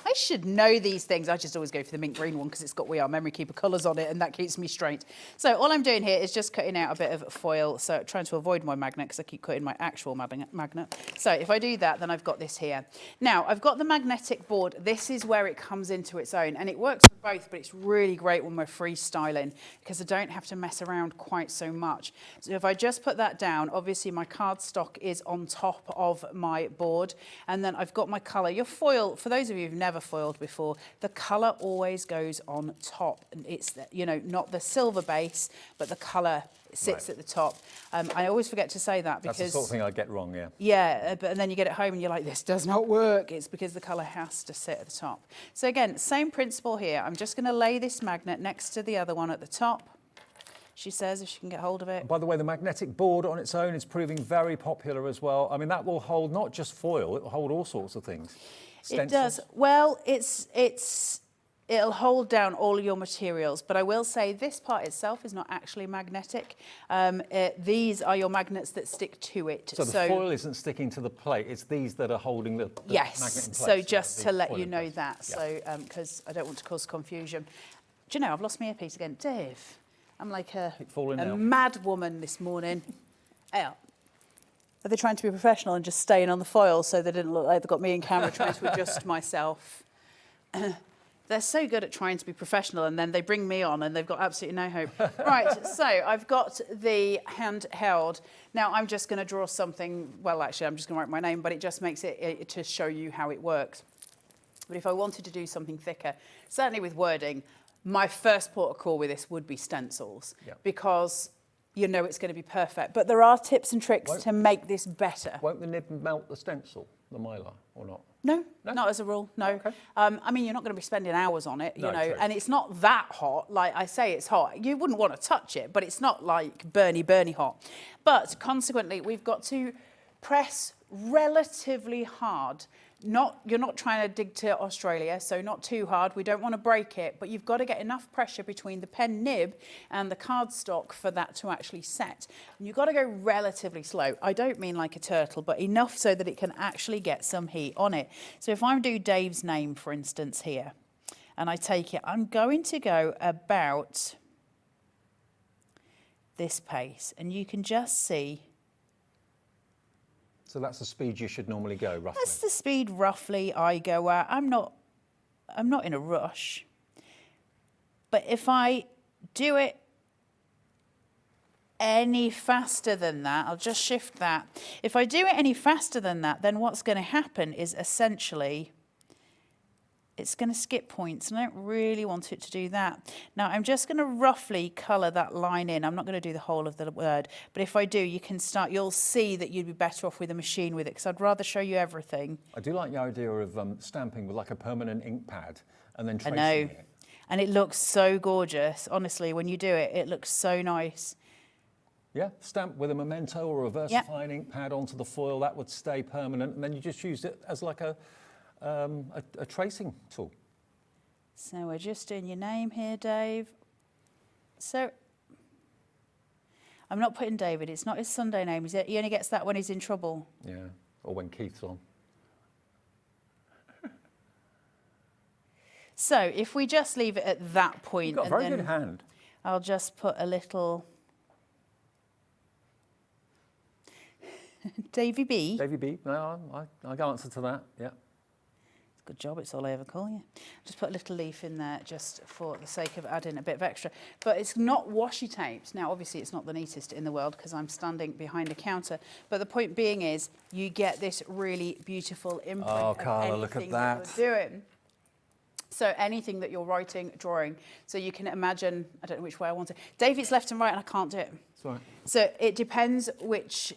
I should know these things. I just always go for the mint green one because it's got We Are Memory Keeper colours on it and that keeps me straight. So all I'm doing here is just cutting out a bit of foil, so trying to avoid my magnet because I keep cutting my actual magnet. So if I do that, then I've got this here. Now, I've got the magnetic board. This is where it comes into its own, and it works for both, but it's really great when we're freestyling because I don't have to mess around quite so much. So if I just put that down, obviously my cardstock is on top of my board, and then I've got my colour. Your foil, for those of you who've never foiled before, the colour always goes on top, and it's, you know, not the silver base, but the colour sits at the top. I always forget to say that because that's the sort of thing I get wrong, yeah. Yeah, but and then you get it home and you're like, this does not work. It's because the colour has to sit at the top. So again, same principle here. I'm just going to lay this magnet next to the other one at the top. She says, if she can get hold of it. By the way, the magnetic board on its own is proving very popular as well. I mean, that will hold not just foil, it will hold all sorts of things. It does. Well, it'll hold down all your materials, but I will say this part itself is not actually magnetic. These are your magnets that stick to it. So the foil isn't sticking to the plate, it's these that are holding the magnet in place. So just to let you know that, so because I don't want to cause confusion. Do you know, I've lost my earpiece again. Dave, I'm like a mad woman this morning. Are they trying to be professional and just staying on the foil so they didn't look like they've got me in camera trying to adjust myself? They're so good at trying to be professional and then they bring me on and they've got absolutely no hope. Right, so I've got the handheld. Now I'm just going to draw something, well actually I'm just going to write my name, but it just makes it to show you how it works. But if I wanted to do something thicker, certainly with wording, my first port of call with this would be stencils because you know it's going to be perfect. But there are tips and tricks to make this better. Won't the nib melt the stencil, the mylar, or not? No, not as a rule, no. Okay. I mean, you're not going to be spending hours on it, you know, true. and it's not that hot. Like I say, it's hot. You wouldn't want to touch it, but it's not like burny hot. But consequently, we've got to press relatively hard. You're not trying to dig to Australia, so not too hard. We don't want to break it, but you've got to get enough pressure between the pen nib and the cardstock for that to actually set. And you've got to go relatively slow. I don't mean like a turtle, but enough so that it can actually get some heat on it. So if I do Dave's name, for instance, here, and I take it, I'm going to go about this pace, and you can just see. So that's the speed you should normally go, roughly? That's the speed roughly I go at. I'm not in a rush. But if I do it any faster than that, I'll just shift that. If I do it any faster than that, then what's going to happen is essentially it's going to skip points, and I don't really want it to do that. Now, I'm just going to roughly colour that line in. I'm not going to do the whole of the word, but if I do, you'll see that you'd be better off with a machine with it, because I'd rather show you everything. I do like the idea of stamping with like a permanent ink pad and then tracing it. And it looks so gorgeous. Honestly, when you do it, it looks so nice. Yeah, stamp with a memento or a versifying ink pad onto the foil, that would stay permanent, and then you just use it as like a tracing tool. So we're just doing your name here, Dave. So I'm not putting David. It's not his Sunday name. He only gets that when he's in trouble. Yeah, or when Keith's on. So if we just leave it at that point, You've got a very good hand. I'll just put a little Davy B. Davy B. No, I can answer to that. Yeah. Good job, it's all I ever call you. Just put a little leaf in there just for the sake of adding a bit of extra. But it's not washi taped. Now, obviously, it's not the neatest in the world because I'm standing behind a counter. But the point being is you get this really beautiful imprint of Carla, anything look at that you're doing. So anything that you're writing, drawing. So you can imagine, I don't know which way I want it. David's left and right and I can't do it. Sorry. So it depends which,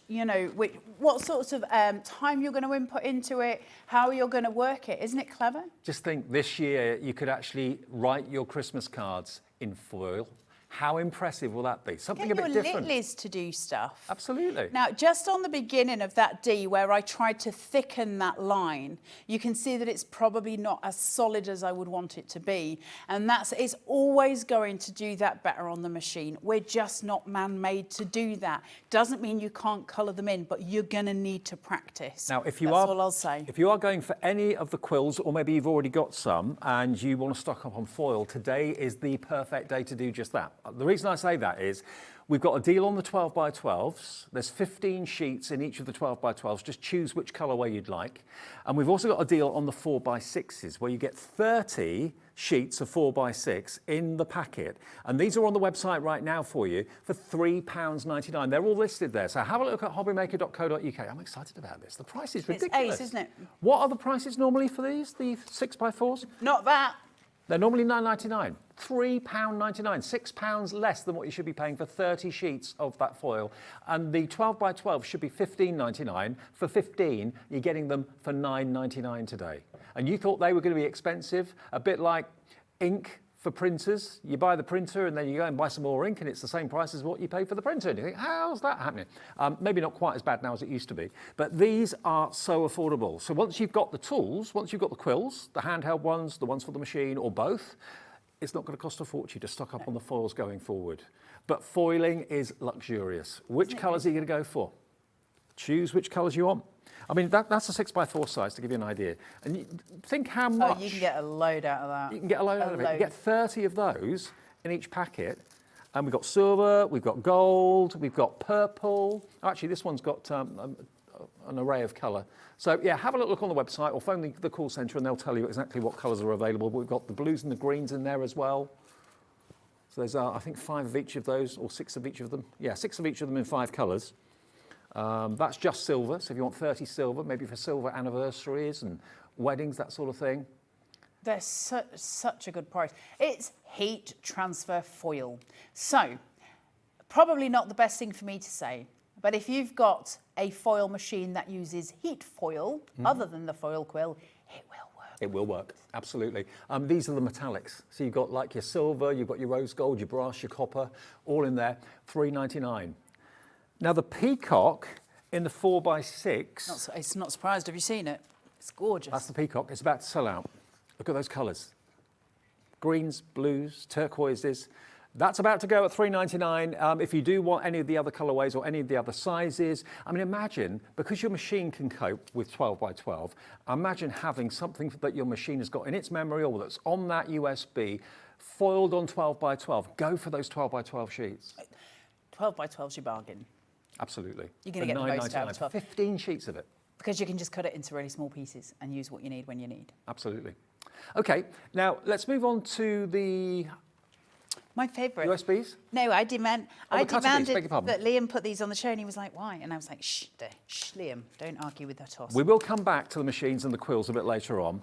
what sorts of time you're going to input into it, how you're going to work it. Isn't it clever? Just think, this year you could actually write your Christmas cards in foil. How impressive will that be? Something Get a bit your different. Littlies to do stuff. Absolutely. Now, just on the beginning of that D, where I tried to thicken that line, you can see that it's probably not as solid as I would want it to be. And it's always going to do that better on the machine. We're just not man-made to do that. Doesn't mean you can't colour them in, but you're going to need to practice. Now, That's all I'll say. If you are going for any of the quills, or maybe you've already got some, and you want to stock up on foil, today is the perfect day to do just that. The reason I say that is we've got a deal on the 12 by 12s. There's 15 sheets in each of the 12 by 12s. Just choose which colourway you'd like. And we've also got a deal on the 4 by 6s where you get 30 sheets of 4 by 6 in the packet. And these are on the website right now for you for £3.99. They're all listed there. So have a look at hobbymaker.co.uk. I'm excited about this. The price is ridiculous. It's ace, isn't it? What are the prices normally for these, the 6 by 4s? Not that. They're normally £9.99, £3.99, £6 less than what you should be paying for 30 sheets of that foil. And the 12 by 12 should be £15.99. For 15, you're getting them for £9.99 today. And you thought they were going to be expensive, a bit like ink for printers. You buy the printer and then you go and buy some more ink and it's the same price as what you pay for the printer. And you think, how's that happening? Maybe not quite as bad now as it used to be, but these are so affordable. So once you've got the tools, once you've got the quills, the handheld ones, the ones for the machine or both, it's not going to cost a fortune to stock up on the foils going forward. But foiling is luxurious. Which colours are you going to go for? Choose which colours you want. I mean, that's a 6 by 4 size to give you an idea. And you think how much... Oh, you can get a load out of that. You can get a load out of it. You get 30 of those in each packet. And we've got silver, we've got gold, we've got purple. Oh, actually, this one's got an array of colour. So, yeah, have a little look on the website or phone the call centre and they'll tell you exactly what colours are available. But we've got the blues and the greens in there as well. So there's, I think, 5 of each of those, or 6 of each of them. Yeah, 6 of each of them in 5 colours. That's just silver, so if you want 30 silver, maybe for silver anniversaries and weddings, that sort of thing. They're such a good price. It's heat transfer foil. So, probably not the best thing for me to say, but if you've got a foil machine that uses heat foil, other than the foil quill, it will work. It will work, absolutely. These are the metallics. So you've got like your silver, you've got your rose gold, your brass, your copper, all in there, £3.99. Now the peacock in the 4 by 6. It's not surprised. Have you seen it? It's gorgeous. That's the peacock. It's about to sell out. Look at those colours. Greens, blues, turquoises. That's about to go at £3.99. If you do want any of the other colourways or any of the other sizes, I mean, imagine, because your machine can cope with 12 by 12, imagine having something that your machine has got in its memory or that's on that USB, foiled on 12 by 12. Go for those 12 by 12 sheets. 12 by 12's your bargain. Absolutely. You're going to get the most out of 12. 15 sheets of it. Because you can just cut it into really small pieces and use what you need when you need. Absolutely. Okay, now let's move on to the... My favourite. USBs? No, I demanded beg your pardon. that Liam put these on the show and he was like, why? And I was like, shh, Liam, don't argue with that toss. We will come back to the machines and the quills a bit later on.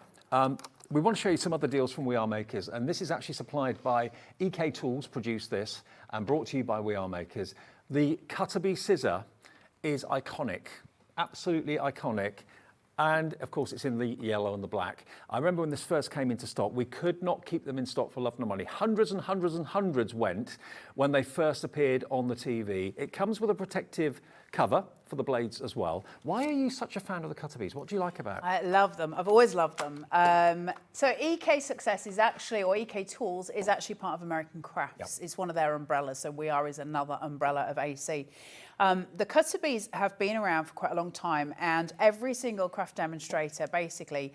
We want to show you some other deals from We Are Makers, and this is actually supplied by EK Tools, produced this, and brought to you by We Are Makers. The Cutterby scissor is iconic, absolutely iconic. And of course, it's in the yellow and the black. I remember when this first came into stock, we could not keep them in stock for love nor money. Hundreds and hundreds and hundreds went when they first appeared on the TV. It comes with a protective cover for the blades as well. Why are you such a fan of the Cutterbys? What do you like about it? I love them. I've always loved them. So EK Success is actually, or EK Tools, is actually part of American Crafts. Yep. It's one of their umbrellas, so We Are is another umbrella of AC. The Cutterbys have been around for quite a long time, and every single craft demonstrator basically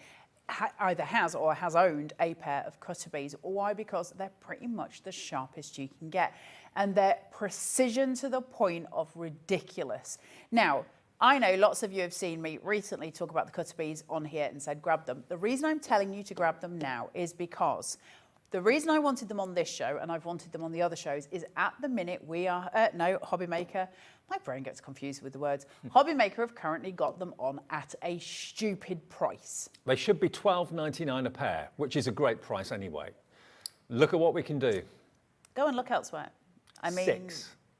either has or has owned a pair of Cutterbys. Why? Because they're pretty much the sharpest you can get, and they're precision to the point of ridiculous. Now, I know lots of you have seen me recently talk about the Cutterbys on here and said grab them. The reason I'm telling you to grab them now is because The reason I wanted them on this show, and I've wanted them on the other shows, is at the minute we are, Hobbymaker, my brain gets confused with the words. Hobbymaker have currently got them on at a stupid price. They should be $12.99 a pair, which is a great price anyway. Look at what we can do. Go and look elsewhere. I mean,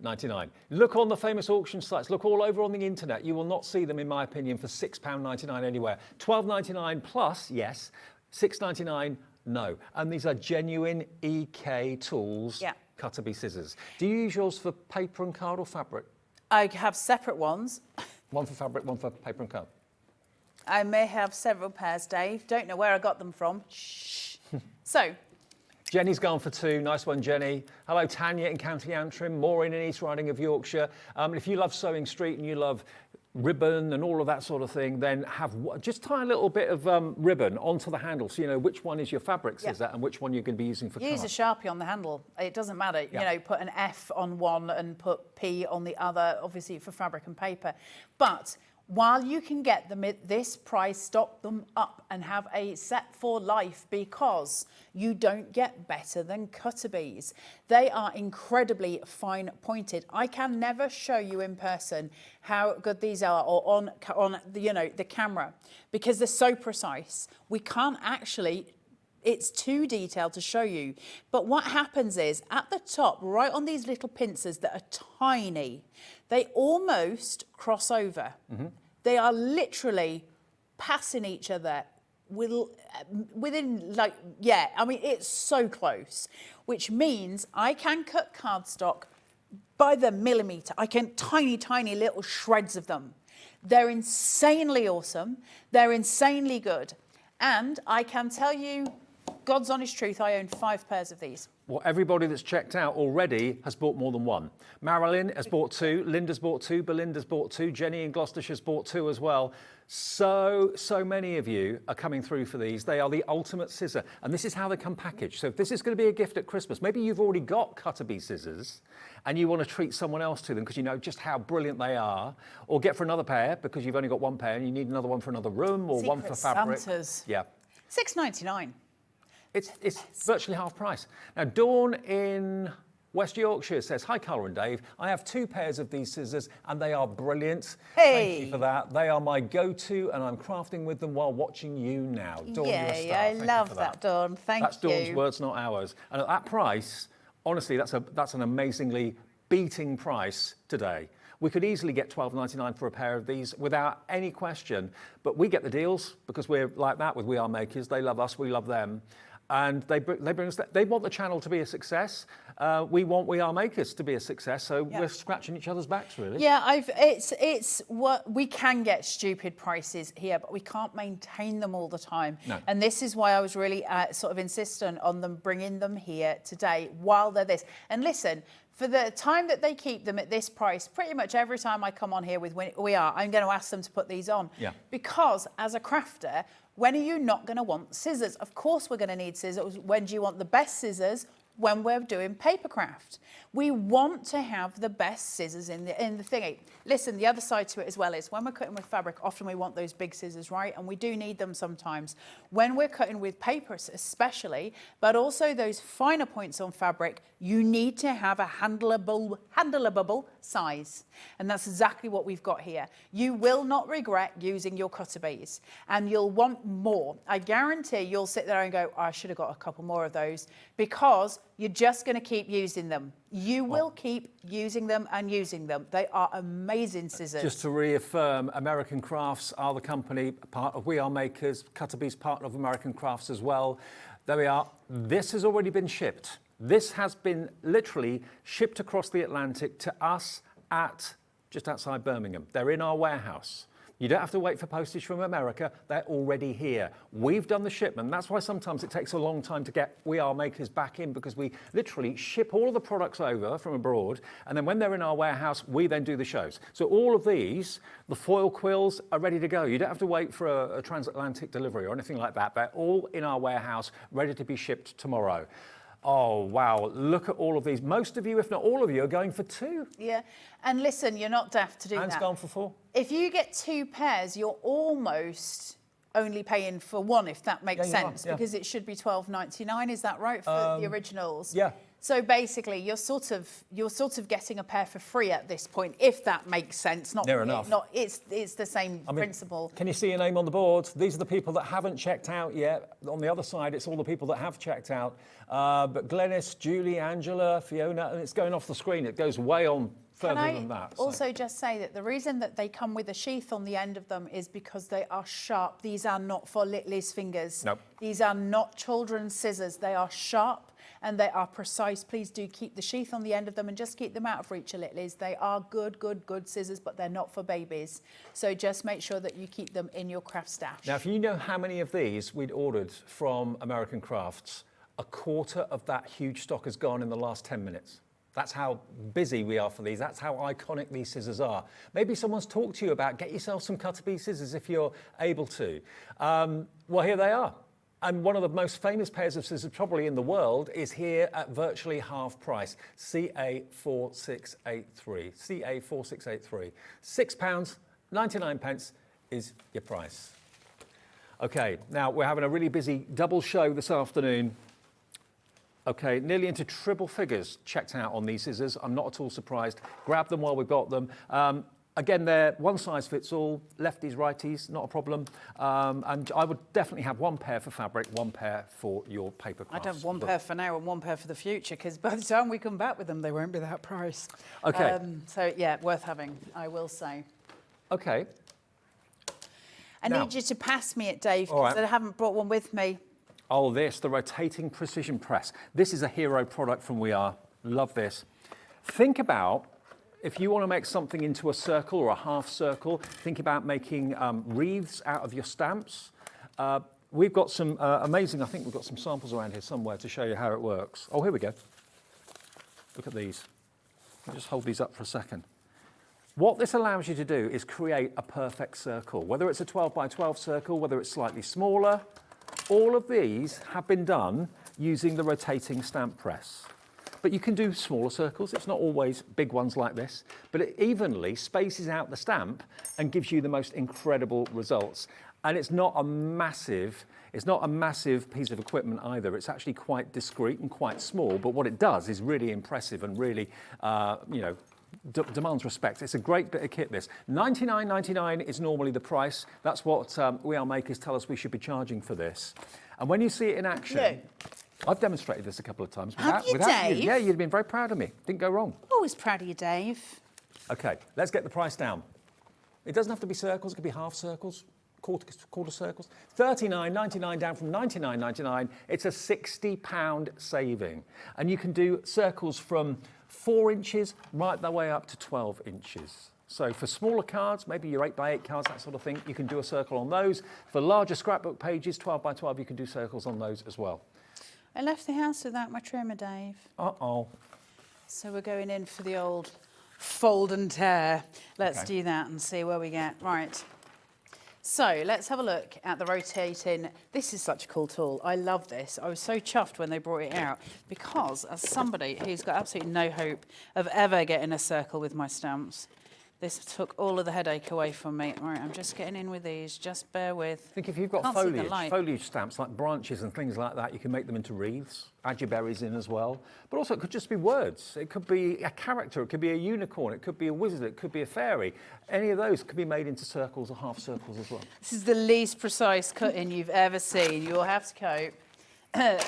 $6.99. Look on the famous auction sites. Look all over on the internet. You will not see them, in my opinion, for £6.99 anywhere. $12.99 plus, yes. $6.99, no. And these are genuine EK tools, Cutterby scissors. Do you use yours for paper and card or fabric? I have separate ones. One for fabric, one for paper and card. I may have several pairs, Dave. Don't know where I got them from. Shh. So, Jenny's gone for 2. Nice one, Jenny. Hello, Tanya in County Antrim, Maureen in East Riding of Yorkshire. If you love Sewing Street and you love ribbon and all of that sort of thing, then just tie a little bit of ribbon onto the handle so you know which one is your fabric scissor and which one you're going to be using for use a Sharpie on the handle. It doesn't matter. You know, put an F on one and put P on the other, obviously for fabric and paper. But while you can get them at this price, stock them up and have a set for life, because you don't get better than Cutterby's. They are incredibly fine pointed. I can never show you in person how good these are, or on the camera, because they're so precise. We can't actually, it's too detailed to show you. But what happens is, at the top, right on these little pincers that are tiny, they almost cross over. They are literally passing each other within, like, I mean, it's so close, which means I can cut cardstock by the millimetre. I can tiny little shreds of them. They're insanely awesome. They're insanely good. And I can tell you, God's honest truth, I own 5 pairs of these. Well, everybody that's checked out already has bought more than one. Marilyn has bought 2, Linda's bought 2, Belinda's bought 2, Jenny in Gloucestershire's bought 2 as well. So many of you are coming through for these. They are the ultimate scissor, and this is how they come packaged. So if this is going to be a gift at Christmas, maybe you've already got Cutterby scissors and you want to treat someone else to them because you know just how brilliant they are, or get for another pair because you've only got one pair and you need another one for another room, or one for fabric. Santas. Yeah. $6.99. It's virtually half price. Now, Dawn in West Yorkshire says, hi, Carla and Dave. I have 2 pairs of these scissors and they are brilliant. Hey. Thank you for that. They are my go-to and I'm crafting with them while watching you now. Dawn, you're a star. I Thank love you for that, Dawn. Thank you. That's Dawn's words, not ours. And at that price, honestly, that's an amazingly beating price today. We could easily get $12.99 for a pair of these without any question, but we get the deals because we're like that with We Are Makers. They love us, we love them. And they bring us. They want the channel to be a success. We want We Are Makers to be a success. So we're scratching each other's backs, really. Yeah, it's what we can get stupid prices here, but we can't maintain them all the time. No. And this is why I was really sort of insistent on them bringing them here today while they're this. And listen, for the time that they keep them at this price, pretty much every time I come on here with We Are, I'm going to ask them to put these on. Yeah. Because as a crafter, when are you not going to want scissors? Of course we're going to need scissors. When do you want the best scissors? When we're doing paper craft. We want to have the best scissors in the thingy. Listen, the other side to it as well is when we're cutting with fabric, often we want those big scissors, right? And we do need them sometimes. When we're cutting with paper especially, but also those finer points on fabric, you need to have a handleable size. And that's exactly what we've got here. You will not regret using your Cutterby's, and you'll want more. I guarantee you'll sit there and go, oh, I should have got a couple more of those, because you're just going to keep using them. You will keep using them and using them. They are amazing scissors. Just to reaffirm, American Crafts are the company, part of We Are Makers. Cutterby's part of American Crafts as well. There we are. This has already been shipped. This has been literally shipped across the Atlantic to us at just outside Birmingham. They're in our warehouse. You don't have to wait for postage from America. They're already here. We've done the shipment. That's why sometimes it takes a long time to get We Are Makers back in, because we literally ship all of the products over from abroad, and then when they're in our warehouse, we then do the shows. So all of these, the foil quills are ready to go. You don't have to wait for a transatlantic delivery or anything like that. They're all in our warehouse, ready to be shipped tomorrow. Oh, wow, look at all of these. Most of you, if not all of you, are going for 2. Yeah, and listen, you're not daft to do that. Anne's gone for 4. If you get 2 pairs, you're almost only paying for one, if that makes Yeah, you are, sense, yeah. because it should be $12.99. Is that right for the originals? yeah. So basically, you're sort of getting a pair for free at this point, if that makes sense. Not Near enough. It's the same principle. Can you see your name on the board? These are the people that haven't checked out yet. On the other side, it's all the people that have checked out. But Glenys, Julie, Angela, Fiona, and it's going off the screen. It goes way on further than that. So. Also just say that the reason that they come with a sheath on the end of them is because they are sharp. These are not for Lily's fingers. Nope. These are not children's scissors. They are sharp and they are precise. Please do keep the sheath on the end of them and just keep them out of reach of Lily's. They are good scissors, but they're not for babies. So just make sure that you keep them in your craft stash. Now, if you know how many of these we'd ordered from American Crafts, a quarter of that huge stock has gone in the last 10 minutes. That's how busy we are for these. That's how iconic these scissors are. Maybe someone's talked to you about get yourself some Cutter scissors if you're able to. Well, here they are. And one of the most famous pairs of scissors probably in the world is here at virtually half price, CA4683. CA4683. £6.99 is your price. Okay, now we're having a really busy double show this afternoon. Okay, nearly into triple figures checked out on these scissors. I'm not at all surprised. Grab them while we've got them. Again, they're one size fits all, lefties, righties, not a problem. And I would definitely have one pair for fabric, one pair for your paper crafts. I'd have one pair for now and one pair for the future, because by the time we come back with them, they won't be that price. Okay. So yeah, worth having, I will say. Okay. I need you to pass me it, Dave, All because right. I haven't brought one with me. Oh, the rotating precision press. This is a hero product from We Are. Love this. Think about, if you want to make something into a circle or a half circle, think about making wreaths out of your stamps. We've got some amazing, I think we've got some samples around here somewhere to show you how it works. Oh, here we go. Look at these. I'll just hold these up for a second. What this allows you to do is create a perfect circle, whether it's a 12 by 12 circle, whether it's slightly smaller. All of these have been done using the rotating stamp press. But you can do smaller circles. It's not always big ones like this, but it evenly spaces out the stamp and gives you the most incredible results. And it's not a massive piece of equipment either. It's actually quite discreet and quite small, but what it does is really impressive and really, demands respect. It's a great bit of kit, this. $99.99 is normally the price. That's what We Are makers tell us we should be charging for this. And when you see it in action, Yeah. I've demonstrated this a couple of times. Have you, without you. Dave? Yeah, you'd been very proud of me. Didn't go wrong. Always proud of you, Dave. Okay, let's get the price down. It doesn't have to be circles. It could be half circles, quarter circles. $39.99 down from $99.99. It's a £60 saving. And you can do circles from 4 inches right the way up to 12 inches. So for smaller cards, maybe your 8 by 8 cards, that sort of thing, you can do a circle on those. For larger scrapbook pages, 12 by 12, you can do circles on those as well. I left the house without my trimmer, Dave. Uh-oh. So we're going in for the old fold and tear. Let's Okay. do that and see where we get. Right. So let's have a look at the rotating. This is such a cool tool. I love this. I was so chuffed when they brought it out because as somebody who's got absolutely no hope of ever getting a circle with my stamps, this took all of the headache away from me. All right, I'm just getting in with these. Just bear with. I think if you've got Can't see the light. foliage stamps like branches and things like that, you can make them into wreaths, add your berries in as well. But also it could just be words. It could be a character, it could be a unicorn, it could be a wizard, it could be a fairy. Any of those could be made into circles or half circles as well. This is the least precise cutting you've ever seen. You'll have to cope.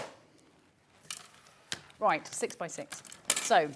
Right, 6 by 6. So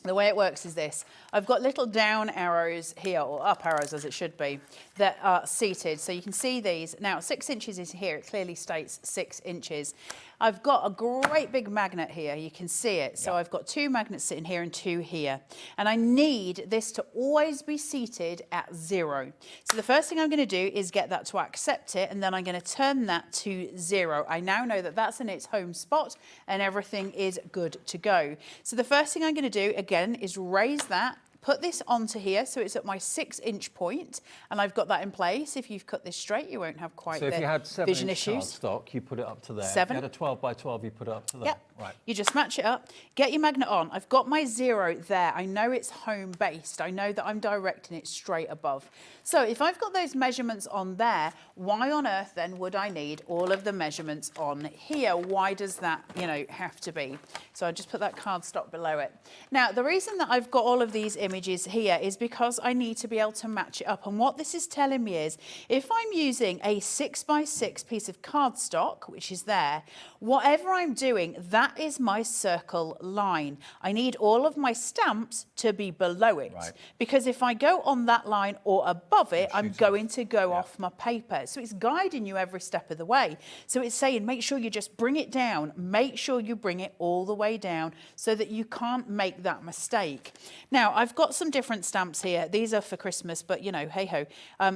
the way it works is this. I've got little down arrows here, or up arrows as it should be, that are seated. So you can see these. Now 6 inches is here. It clearly states 6 inches. I've got a great big magnet here. You can see it. So I've got 2 magnets sitting here and 2 here. And I need this to always be seated at 0. So the first thing I'm going to do is get that to accept it, and then I'm going to turn that to 0. I now know that that's in its home spot and everything is good to go. So the first thing I'm going to do again is raise that, put this onto here so it's at my 6-inch point, and I've got that in place. If you've cut this straight, you won't have quite So if you had the 7 vision inch issues. cardstock, you put it up to there. 7. If you had a 12 by 12, you put it up to there. Yep, Right. You just match it up, get your magnet on. I've got my 0 there. I know it's home based. I know that I'm directing it straight above. So if I've got those measurements on there, why on earth then would I need all of the measurements on here? Why does that, you know, have to be? So I just put that cardstock below it. Now, the reason that I've got all of these images here is because I need to be able to match it up. And what this is telling me is if I'm using a 6x6 piece of cardstock, which is there, whatever I'm doing, that is my circle line. I need all of my stamps to be below it. Right. Because if I go on that line or above it, I'm going to go off my paper. So it's guiding you every step of the way. So it's saying, make sure you just bring it down. Make sure you bring it all the way down so that you can't make that mistake. Now, I've got some different stamps here. These are for Christmas, but you know, hey ho.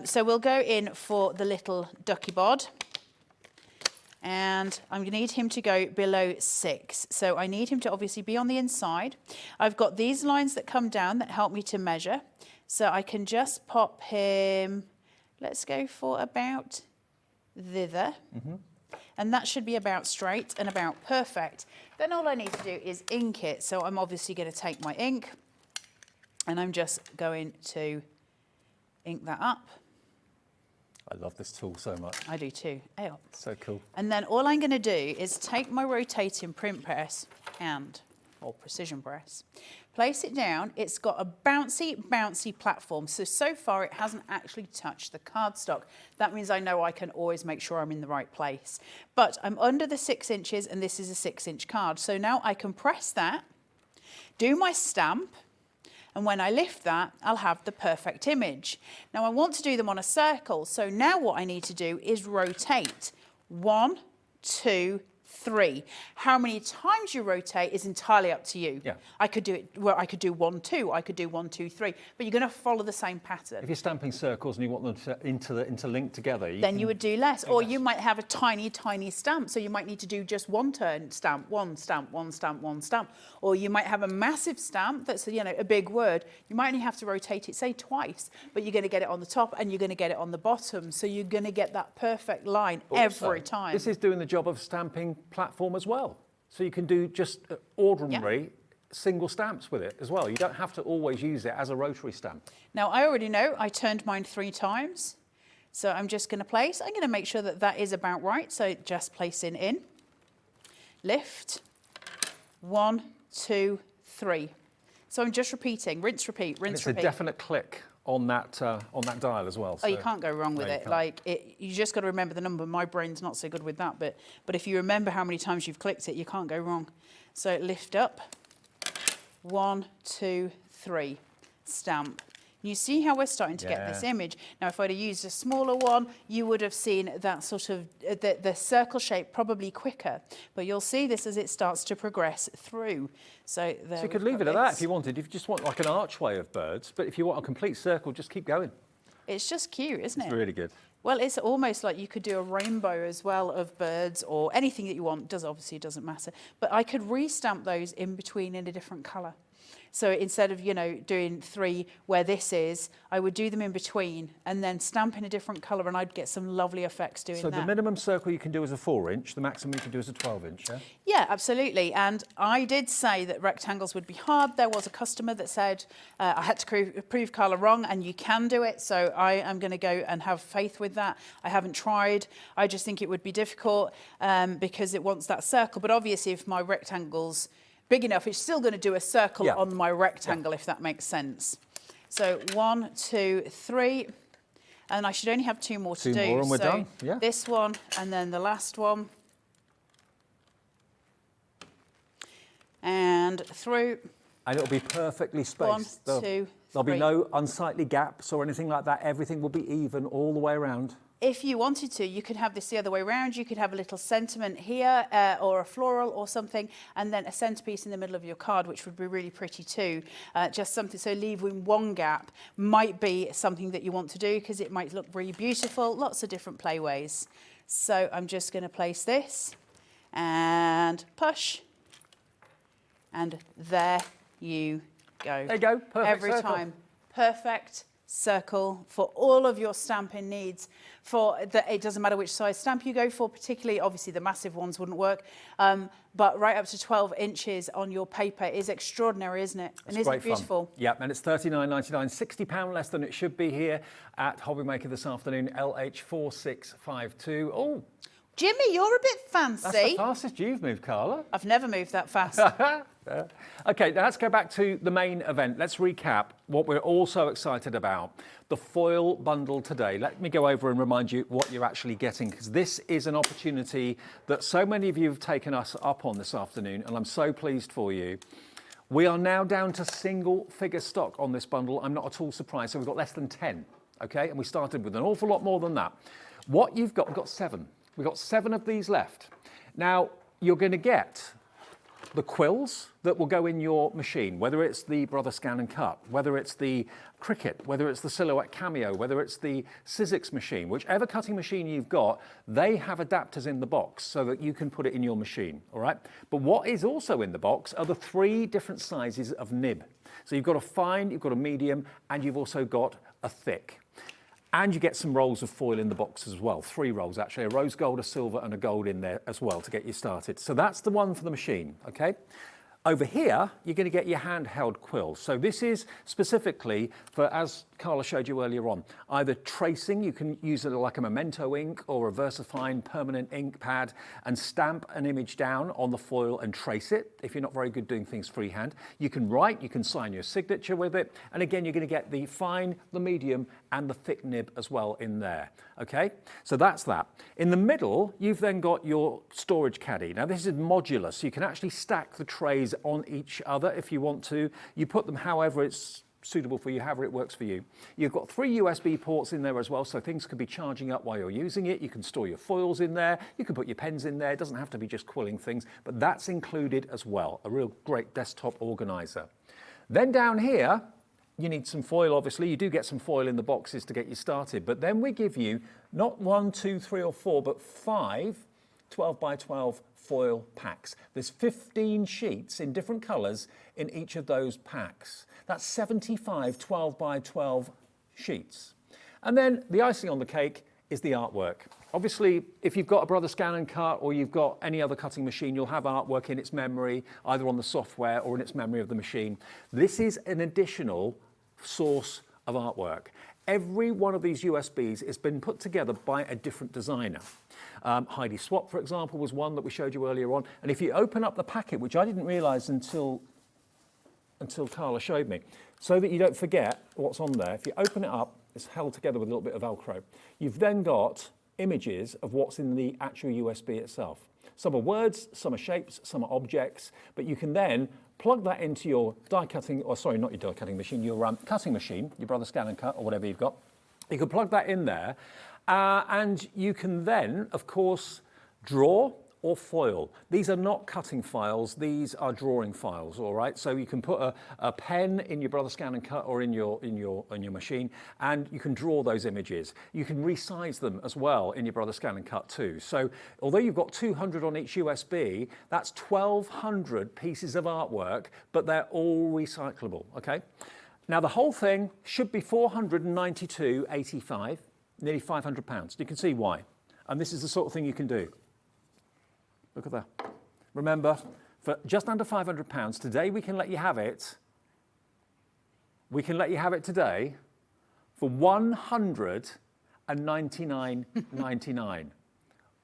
So we'll go in for the little ducky bod. And I'm going to need him to go below 6. So I need him to obviously be on the inside. I've got these lines that come down that help me to measure. So I can just pop him, let's go for about thither. And that should be about straight and about perfect. Then all I need to do is ink it. So I'm obviously going to take my ink and I'm just going to ink that up. I love this tool so much. I do too. Oh. So cool. And then all I'm going to do is take my rotating print press or precision press, place it down. It's got a bouncy platform. So far it hasn't actually touched the cardstock. That means I know I can always make sure I'm in the right place. But I'm under the 6 inches and this is a 6-inch card. So now I can press that, do my stamp, and when I lift that, I'll have the perfect image. Now I want to do them on a circle. So now what I need to do is rotate. 1, 2, 3. How many times you rotate is entirely up to you. Yeah. I could do it, well, I could do 1, 2, I could do 1, 2, 3, but you're going to follow the same pattern. If you're stamping circles and you want them to interlink together, Then you would do less. Or you might have a tiny stamp, so you might need to do just one turn stamp, one stamp, one stamp, one stamp. Or you might have a massive stamp that's, you know, a big word. You might only have to rotate it, say, twice, but you're going to get it on the top and you're going to get it on the bottom. So you're going to get that perfect line every time. This is doing the job of stamping platform as well. So you can do just ordinary single stamps with it as well. You don't have to always use it as a rotary stamp. Now, I already know I turned mine 3 times. So I'm just going to place. I'm going to make sure that that is about right. So just placing in, lift, 1, 2, 3. So I'm just repeating, rinse, repeat, rinse, It's repeat. a definite click on that dial as well. Oh, you can't go wrong with it. can't. Like, you just got to remember the number. My brain's not so good with that, but if you remember how many times you've clicked it, you can't go wrong. So lift up, 1, 2, 3, stamp. You see how we're starting to get this image. Now, if I'd have used a smaller one, you would have seen that sort of, the circle shape probably quicker. But you'll see this as it starts to progress through. So you could leave it at that if you wanted. If you just want like an archway of birds, but if you want a complete circle, just keep going. It's just cute, isn't it? It's really good. Well, it's almost like you could do a rainbow as well of birds or anything that you want. Obviously doesn't matter. But I could restamp those in between in a different colour. So instead of, you know, doing 3 where this is, I would do them in between and then stamp in a different colour and I'd get some lovely effects doing that. So the minimum circle you can do is a 4-inch, the maximum you can do is a 12-inch, yeah? Yeah, absolutely. And I did say that rectangles would be hard. There was a customer that said I had to prove Carla wrong and you can do it. So I am going to go and have faith with that. I haven't tried. I just think it would be difficult because it wants that circle. But obviously if my rectangle's big enough, it's still going to do a circle on my rectangle, if that makes sense. So 1, 2, 3, and I should only have 2 more to do. 2 more and we're done. Yeah. This one and then the last one. And through. And it'll be perfectly spaced. 1, 2, There'll be 3. no unsightly gaps or anything like that. Everything will be even all the way around. If you wanted to, you could have this the other way around. You could have a little sentiment here or a floral or something, and then a centerpiece in the middle of your card, which would be really pretty too. Just something, so leaving one gap might be something that you want to do because it might look really beautiful. Lots of different playways. So I'm just going to place this and push. And there you go. There you go, perfect Every circle. time. Perfect circle for all of your stamping needs. It doesn't matter which size stamp you go for, particularly obviously the massive ones wouldn't work, but right up to 12 inches on your paper is extraordinary, isn't it? And isn't it beautiful? Yeah, and it's £39.99, £60 less than it should be here at Hobbymaker this afternoon, LH4652. Oh, Jimmy, you're a bit fancy. that's the fastest you've moved, Carla. I've never moved that fast. Okay, now let's go back to the main event. Let's recap what we're all so excited about. The foil bundle today. Let me go over and remind you what you're actually getting, because this is an opportunity that so many of you have taken us up on this afternoon, and I'm so pleased for you. We are now down to single figure stock on this bundle. I'm not at all surprised. So we've got less than 10, okay? And we started with an awful lot more than that. What you've got, we've got 7. We've got 7 of these left. Now, you're going to get the quills that will go in your machine, whether it's the Brother Scan and Cut, whether it's the Cricut, whether it's the Silhouette Cameo, whether it's the Sizzix machine, whichever cutting machine you've got, they have adapters in the box so that you can put it in your machine, all right? But what is also in the box are the 3 different sizes of nib. So you've got a fine, you've got a medium, and you've also got a thick. And you get some rolls of foil in the box as well, 3 rolls actually, a rose gold, a silver and a gold in there as well to get you started. So that's the one for the machine, okay? Over here, you're going to get your handheld quills. So this is specifically for, as Carla showed you earlier on, either tracing, you can use it like a Memento ink or a VersaFine permanent ink pad and stamp an image down on the foil and trace it if you're not very good doing things freehand. You can write, you can sign your signature with it. And again, you're going to get the fine, the medium and the thick nib as well in there, okay? So that's that. In the middle, you've then got your storage caddy. Now this is modular, so you can actually stack the trays on each other if you want to. You put them however it's suitable for you, however it works for you. You've got 3 USB ports in there as well, so things could be charging up while you're using it. You can store your foils in there. You can put your pens in there. It doesn't have to be just quilling things, but that's included as well. A real great desktop organizer. Then down here, you need some foil, obviously. You do get some foil in the boxes to get you started, but then we give you not 1, 2, 3 or 4, but 5 12 by 12 foil packs. There's 15 sheets in different colours in each of those packs. That's 75 12 by 12 sheets. And then the icing on the cake is the artwork. Obviously, if you've got a Brother Scan and Cut or you've got any other cutting machine, you'll have artwork in its memory, either on the software or in its memory of the machine. This is an additional source of artwork. Every one of these USBs has been put together by a different designer. Heidi Swap, for example, was one that we showed you earlier on. And if you open up the packet, which I didn't realise until Carla showed me, so that you don't forget what's on there, if you open it up, it's held together with a little bit of Velcro. You've then got images of what's in the actual USB itself. Some are words, some are shapes, some are objects, but you can then plug that into your die cutting, or sorry, not your die cutting machine, your cutting machine, your Brother Scan and Cut or whatever you've got. You can plug that in there and you can then, of course, draw or foil. These are not cutting files, these are drawing files, all right? So you can put a pen in your Brother Scan and Cut or in your machine, and you can draw those images. You can resize them as well in your Brother Scan and Cut too. So although you've got 200 on each USB, that's 1,200 pieces of artwork, but they're all recyclable, okay? Now the whole thing should be $492.85, nearly £500. You can see why. And this is the sort of thing you can do. Look at that. Remember, for just under £500, today we can let you have it. We can let you have it today for $199.99.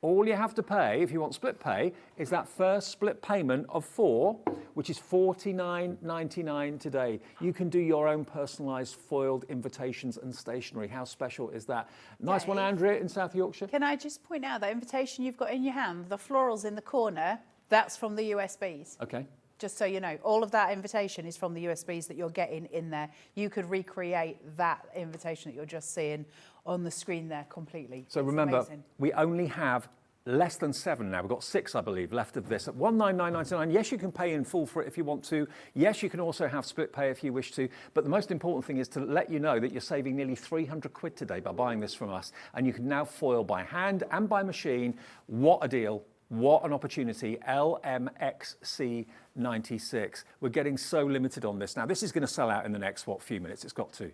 All you have to pay, if you want split pay, is that first split payment of 4, which is $49.99 today. You can do your own personalised foiled invitations and stationery. How special is that? Nice one, Andrea, in South Yorkshire. Can I just point out that invitation you've got in your hand, the florals in the corner, that's from the USBs. Okay. Just so you know, all of that invitation is from the USBs that you're getting in there. You could recreate that invitation that you're just seeing on the screen there completely. So it's remember, amazing. we only have less than 7 now. We've got 6, I believe, left of this at $199.99. Yes, you can pay in full for it if you want to. Yes, you can also have split pay if you wish to. But the most important thing is to let you know that you're saving nearly 300 quid today by buying this from us. And you can now foil by hand and by machine. What a deal. What an opportunity. LMXC96. We're getting so limited on this. Now, this is going to sell out in the next, few minutes. It's got to.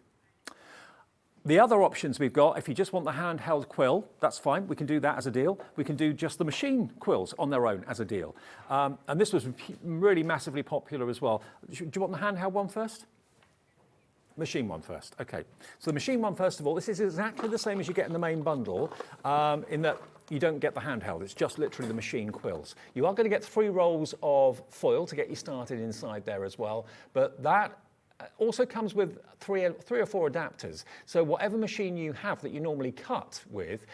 The other options we've got, if you just want the handheld quill, that's fine. We can do that as a deal. We can do just the machine quills on their own as a deal. And this was really massively popular as well. Do you want the handheld one first? Machine one first. Okay. So the machine one, first of all, this is exactly the same as you get in the main bundle, in that you don't get the handheld. It's just literally the machine quills. You are going to get 3 rolls of foil to get you started inside there as well, but that also comes with three or four adapters. So whatever machine you have that you normally cut with,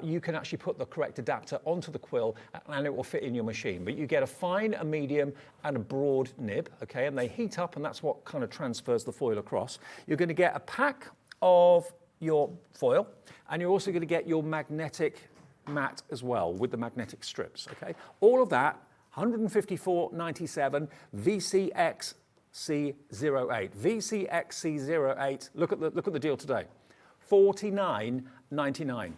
you can actually put the correct adapter onto the quill and it will fit in your machine. But you get a fine, a medium and a broad nib, okay? And they heat up and that's what kind of transfers the foil across. You're going to get a pack of your foil and you're also going to get your magnetic mat as well with the magnetic strips, okay? All of that, 154.97 VCX C08. VCXC08, look at the deal today, $49.99.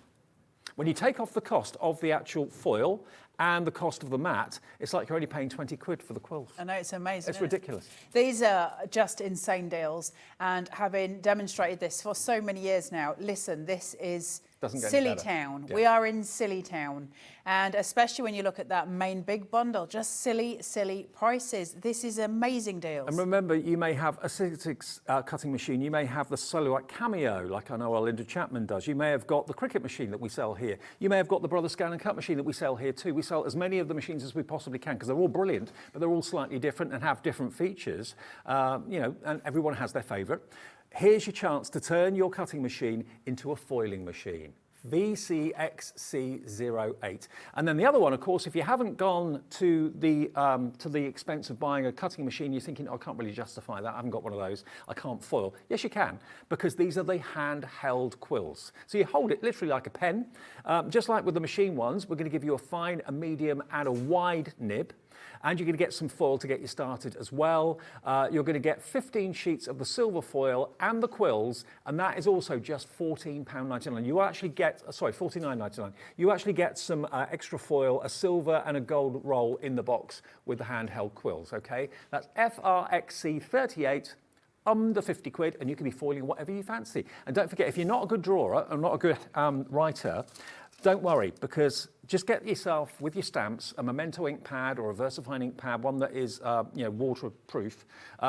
When you take off the cost of the actual foil and the cost of the mat, it's like you're only paying 20 quid for the quills. I know, it's amazing. It's ridiculous. These are just insane deals, and having demonstrated this for so many years now, listen, this is silly town. Yeah. We are in silly town, and especially when you look at that main big bundle, just silly prices. This is amazing deals. And remember, you may have a 6 cutting machine, you may have the Solite Cameo, like I know our Linda Chapman does. You may have got the Cricut machine that we sell here. You may have got the Brother Scan and Cut machine that we sell here too. We sell as many of the machines as we possibly can because they're all brilliant, but they're all slightly different and have different features. You know, and everyone has their favourite. Here's your chance to turn your cutting machine into a foiling machine. VCXC08. And then the other one, of course, if you haven't gone to the expense of buying a cutting machine, you're thinking, oh, I can't really justify that. I haven't got one of those. I can't foil. Yes, you can, because these are the handheld quills. So you hold it literally like a pen. Just like with the machine ones, we're going to give you a fine, a medium, and a wide nib. And you're going to get some foil to get you started as well. You're going to get 15 sheets of the silver foil and the quills, and that is also just £14.99. You actually get, £49.99. You actually get some extra foil, a silver and a gold roll in the box with the handheld quills, okay? That's FRXC38, under 50 quid, and you can be foiling whatever you fancy. And don't forget, if you're not a good drawer and not a good writer, don't worry, because just get yourself, with your stamps, a Memento ink pad or a VersaFine ink pad, one that is waterproof,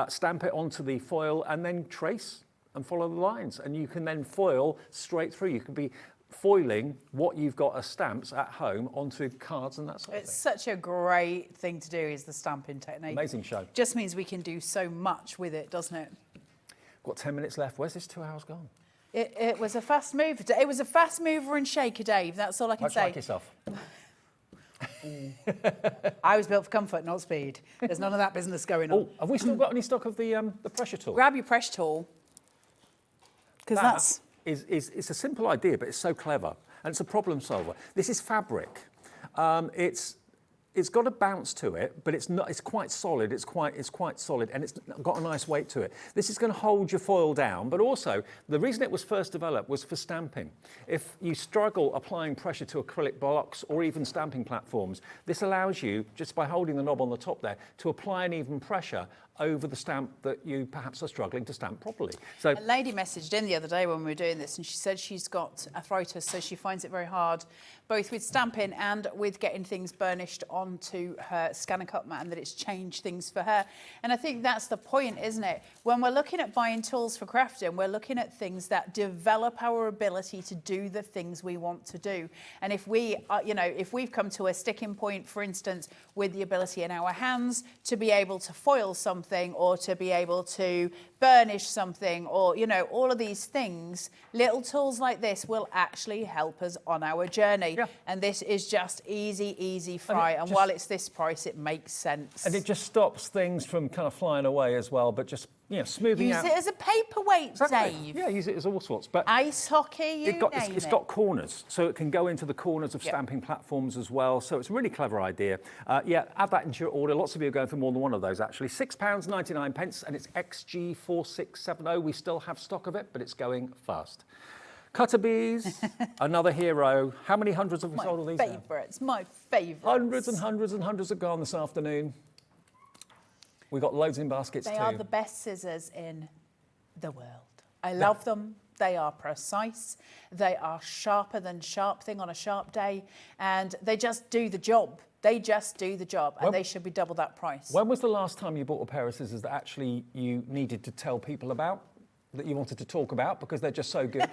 stamp it onto the foil and then trace and follow the lines. And you can then foil straight through. You can be foiling what you've got as stamps at home onto cards and that sort of thing. It's such a great thing to do, is the stamping technique. Amazing show. Just means we can do so much with it, doesn't it? Got 10 minutes left. Where's this 2 hours gone? It was a fast mover. It was a fast mover and shaker, Dave. That's all I can say. Like yourself. I was built for comfort, not speed. There's none of that business going on. Oh, have we still got any stock of the pressure tool? Grab your pressure tool, because it's a simple idea, but it's so clever, and it's a problem solver. This is fabric. It's got a bounce to it, but it's not. It's quite solid. It's quite solid, and it's got a nice weight to it. This is going to hold your foil down, but also the reason it was first developed was for stamping. If you struggle applying pressure to acrylic blocks or even stamping platforms, this allows you, just by holding the knob on the top there, to apply an even pressure over the stamp that you perhaps are struggling to stamp properly. So a lady messaged in the other day when we were doing this, and she said she's got arthritis, so she finds it very hard, both with stamping and with getting things burnished onto her scan and cut mat, and that it's changed things for her. And I think that's the point, isn't it? When we're looking at buying tools for crafting, we're looking at things that develop our ability to do the things we want to do. And if we are, if we've come to a sticking point, for instance, with the ability in our hands to be able to foil something, or to be able to burnish something, or all of these things, little tools like this will actually help us on our journey. Yeah. And this is just easy fry, and while it's this price, it makes sense. And it just stops things from kind of flying away as well, but just smoothing out. Use it as a paperweight, exactly. Dave. Yeah, use it as all sorts. But ice hockey, it's got corners, so it can go into the corners of stamping platforms as well. So it's a really clever idea. Add that into your order. Lots of you are going for more than one of those, actually. £6.99, and it's XG4670. We still have stock of it, but it's going fast. Crafter'S, another hero. How many hundreds have we sold of these now? My favourites. Hundreds and hundreds and hundreds have gone this afternoon. We've got loads in baskets too. They are the best scissors in the world. I love them. They are precise. They are sharper than sharp thing on a sharp day. And they just do the job. They just do the job. And they should be double that price. When was the last time you bought a pair of scissors that actually you needed to tell people about, that you wanted to talk about because they're just so good?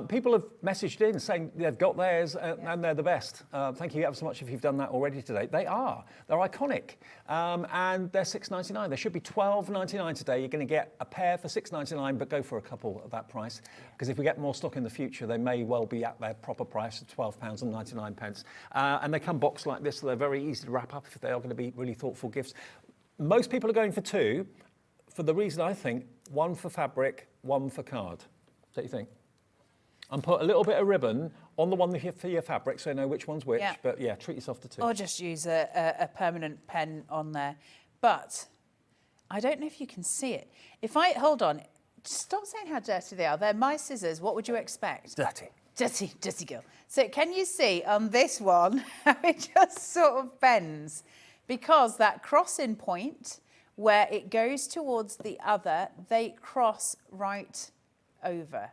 People have messaged in saying they've got theirs and they're the best. Thank you ever so much if you've done that already today. They are. They're iconic. And they're $6.99. They should be $12.99 today. You're going to get a pair for $6.99, but go for a couple at that price. Because if we get more stock in the future, they may well be at their proper price of £12.99. And they come boxed like this, so they're very easy to wrap up if they are going to be really thoughtful gifts. Most people are going for two, for the reason I think, one for fabric, one for card. Don't you think? And put a little bit of ribbon on the one for your fabric so you know which one's which. Yeah. But yeah, treat yourself to two. Or just use a permanent pen on there. But I don't know if you can see it. If I, hold on, stop saying how dirty they are. They're my scissors. What would you expect? Dirty. Dirty, dirty girl. So can you see on this one how it just sort of bends? Because that crossing point where it goes towards the other, they cross right over.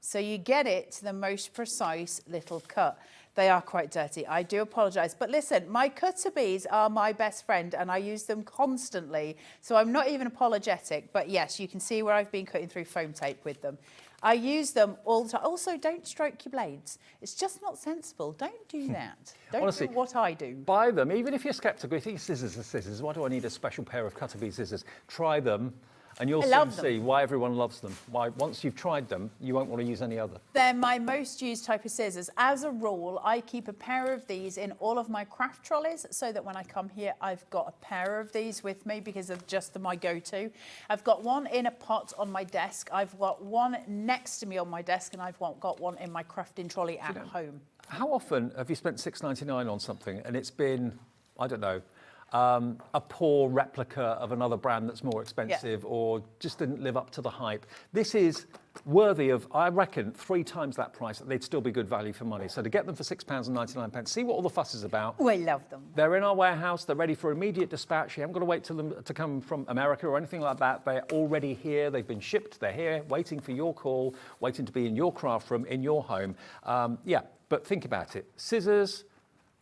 So you get it to the most precise little cut. They are quite dirty. I do apologise. But listen, my cuppa are my best friend and I use them constantly. So I'm not even apologetic. But yes, you can see where I've been cutting through foam tape with them. I use them all the time. Also, don't stroke your blades. It's just not sensible. Don't do that. Don't Honestly, do what I do. Buy them, even if you're sceptical. You think scissors are scissors. Why do I need a special pair of cuppa scissors? Try them. And you'll soon see why everyone loves them. Why, once you've tried them, you won't want to use any other. They're my most used type of scissors. As a rule, I keep a pair of these in all of my craft trolleys so that when I come here, I've got a pair of these with me because of just my go-to. I've got one in a pot on my desk. I've got one next to me on my desk, and I've got one in my crafting trolley at home. How often have you spent $6.99 on something and it's been, I don't know, a poor replica of another brand that's more expensive or just didn't live up to the hype? This is worthy of, I reckon, 3 times that price. They'd still be good value for money. So to get them for £6.99, see what all the fuss is about. We love them. They're in our warehouse. They're ready for immediate dispatch. You haven't got to wait till them to come from America or anything like that. They're already here. They've been shipped. They're here, waiting for your call, waiting to be in your craft room, in your home. Yeah, but think about it. Scissors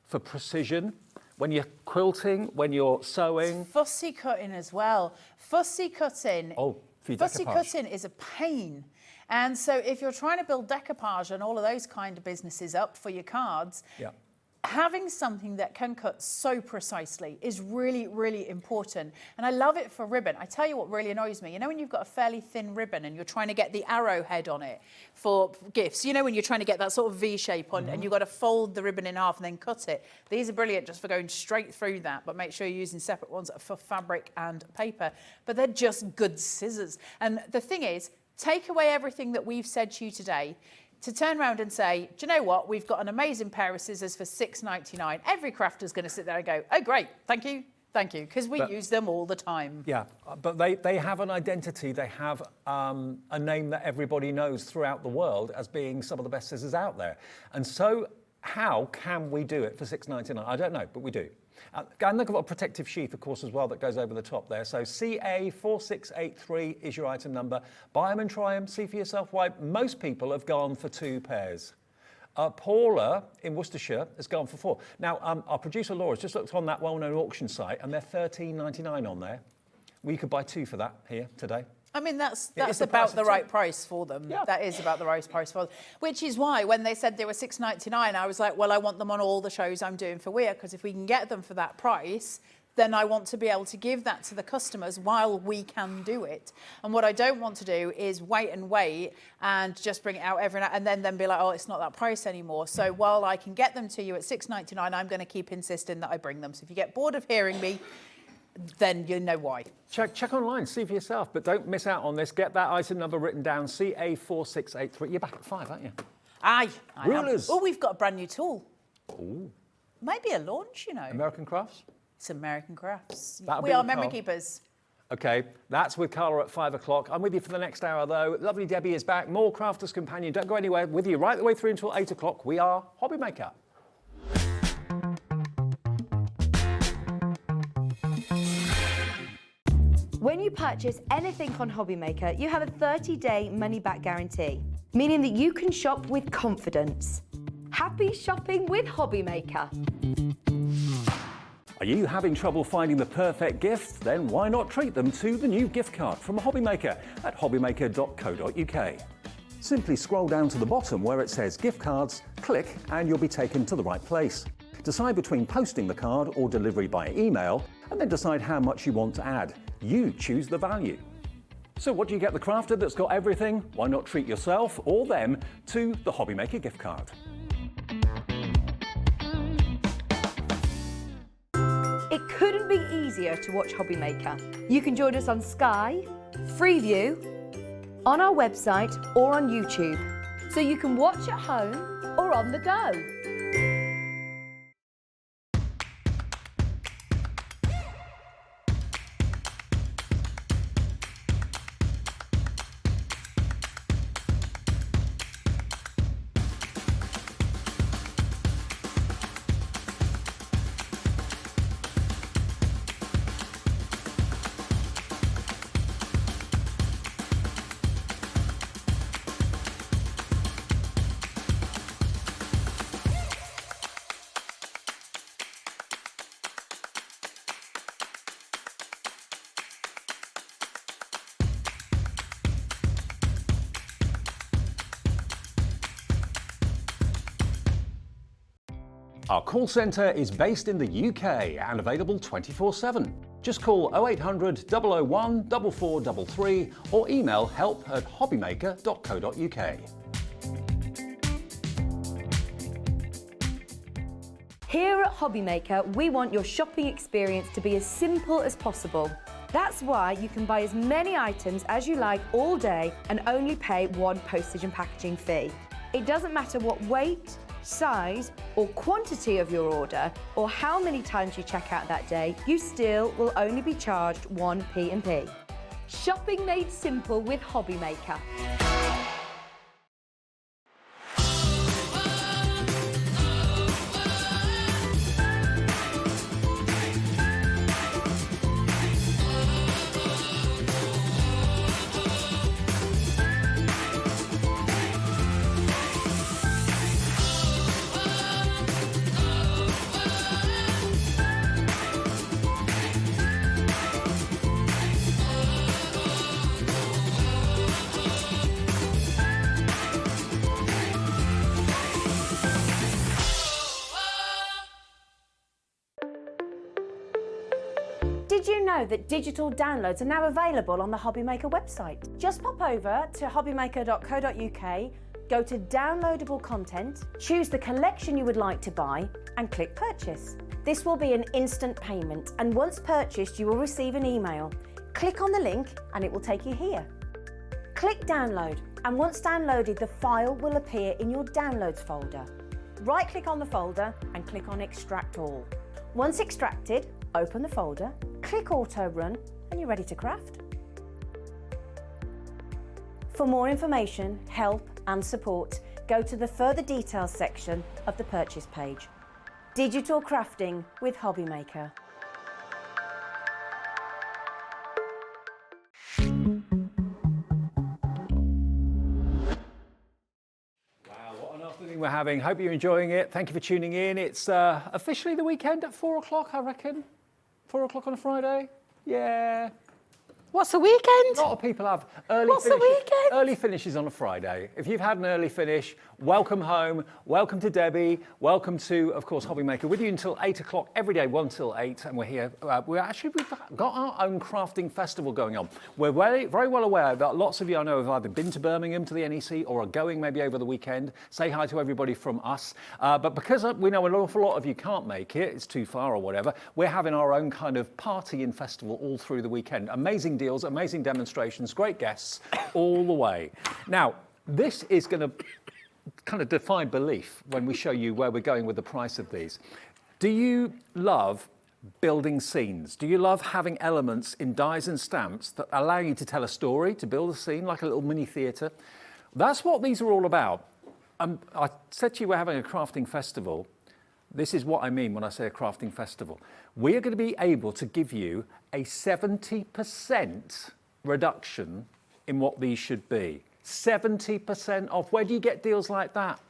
for precision. When you're quilting, when you're sewing. Fussy cutting as well. Fussy cutting. Oh, fussy cutting is a pain. And so if you're trying to build decoupage and all of those kind of businesses up for your cards, having something that can cut so precisely is really, really important. And I love it for ribbon. I tell you what really annoys me. You know when you've got a fairly thin ribbon and you're trying to get the arrowhead on it for gifts? You know when you're trying to get that sort of V shape on and you've got to fold the ribbon in half and then cut it? These are brilliant just for going straight through that, but make sure you're using separate ones for fabric and paper. But they're just good scissors. And the thing is, take away everything that we've said to you today, to turn around and say, do you know what? We've got an amazing pair of scissors for $6.99. Every crafter's going to sit there and go, oh, great, thank you, because we use them all the time. Yeah, but they have an identity. They have a name that everybody knows throughout the world as being some of the best scissors out there. And so how can we do it for $6.99? I don't know, but we do. And they've got a protective sheath, of course, as well, that goes over the top there. So CA4683 is your item number. Buy them and try them. See for yourself why most people have gone for 2 pairs. Paula in Worcestershire has gone for 4. Now, our producer Laura's just looked on that well-known auction site, and they're $13.99 on there. We could buy 2 for that here today. I mean, that's about the right price for them. Yeah. That is about the right price for them. Which is why when they said they were $6.99, I was like, well, I want them on all the shows I'm doing for Weir, because if we can get them for that price, then I want to be able to give that to the customers while we can do it. And what I don't want to do is wait and just bring it out every night and then be like, oh, it's not that price anymore. So while I can get them to you at $6.99, I'm going to keep insisting that I bring them. So if you get bored of hearing me, then you know why. Check online, see for yourself, but don't miss out on this. Get that item number written down, CA4683. You're back at 5, aren't you? Aye. Rulers. Oh, we've got a brand new tool. Ooh. Maybe a launch, you know. American Crafts? It's American Crafts. That'll We be are with memory Carl. keepers. Okay, that's with Carla at 5 o'clock. I'm with you for the next hour, though. Lovely Debbie is back. More Crafter's Companion. Don't go anywhere. With you right the way through until 8 o'clock. We are Hobbymaker. When you purchase anything on Hobbymaker, you have a 30-day money-back guarantee. meaning that you can shop with confidence. Happy shopping with Hobbymaker. Are you having trouble finding the perfect gift? Then why not treat them to the new gift card from Hobbymaker at hobbymaker.co.uk. Simply scroll down to the bottom where it says gift cards, click and you'll be taken to the right place. Decide between posting the card or delivery by email and then decide how much you want to add. You choose the value. So what do you get the crafter that's got everything? Why not treat yourself or them to the Hobbymaker gift card? It couldn't be easier to watch Hobbymaker. You can join us on Sky, Freeview, on our website or on YouTube. So you can watch at home or on the go. Our call centre is based in the UK and available 24/7. Just call 0800 001 4433 or email help@hobbymaker.co.uk. Here at Hobbymaker, we want your shopping experience to be as simple as possible. That's why you can buy as many items as you like all day and only pay one postage and packaging fee. It doesn't matter what weight, size or quantity of your order or how many times you check out that day, you still will only be charged one P&P. Shopping made simple with Hobbymaker. Did you know that digital downloads are now available on the Hobbymaker website? Just pop over to hobbymaker.co.uk, go to downloadable content, choose the collection you would like to buy and click purchase. This will be an instant payment and once purchased you will receive an email. Click on the link and it will take you here. Click download and once downloaded the file will appear in your downloads folder. Right click on the folder and click on extract all. Once extracted, open the folder, click auto run and you're ready to craft. For more information, help and support, go to the further details section of the purchase page. Digital crafting with Hobbymaker. We're having. Hope you're enjoying it. Thank you for tuning in. It's officially the weekend at 4 o'clock, I reckon. 4 o'clock on a Friday. Yeah. What's the weekend? A lot of people have early What's the finishes. weekend? Early finishes on a Friday. If you've had an early finish, welcome home. Welcome to Debbie. Welcome to, of course, Hobbymaker. With you until 8 o'clock every day, 1 till 8, and we're here. We've got our own crafting festival going on. We're very well aware that lots of you I know have either been to Birmingham to the NEC or are going maybe over the weekend. Say hi to everybody from us. But because we know an awful lot of you can't make it, it's too far or whatever, we're having our own kind of party and festival all through the weekend. Amazing deals, amazing demonstrations, great guests all the way. Now, this is going to kind of defy belief when we show you where we're going with the price of these. Do you love building scenes? Do you love having elements in dies and stamps that allow you to tell a story, to build a scene like a little mini theatre? That's what these are all about. I said to you we're having a crafting festival. This is what I mean when I say a crafting festival. We are going to be able to give you a 70% reduction in what these should be. 70% off. Where do you get deals like that?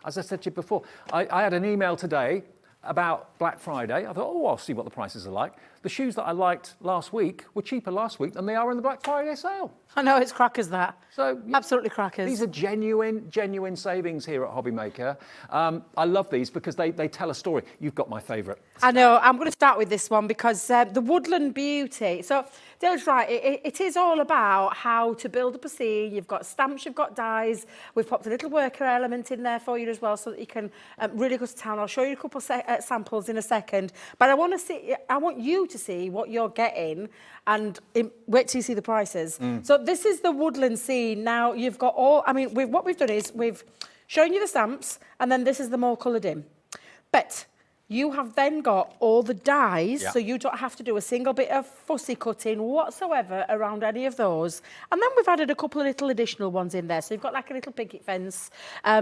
As I said to you before, I had an email today about Black Friday. I thought, oh, I'll see what the prices are like. The shoes that I liked last week were cheaper last week than they are in the Black Friday sale. I know, it's crackers, that. So absolutely crackers. These are genuine savings here at Hobbymaker. I love these because they tell a story. You've got my favourite. I know, I'm going to start with this one because the Woodland Beauty. So Dale's right, it is all about how to build up a scene. You've got stamps, you've got dies. We've popped a little worker element in there for you as well so that you can really go to town. I'll show you a couple of samples in a second. But I want you to see what you're getting and wait till you see the prices. So this is the Woodland scene. Now you've got what we've done is we've shown you the stamps and then this is them all coloured in. But you have then got all the dies, so you don't have to do a single bit of fussy cutting whatsoever around any of those. And then we've added a couple of little additional ones in there. So you've got like a little picket fence,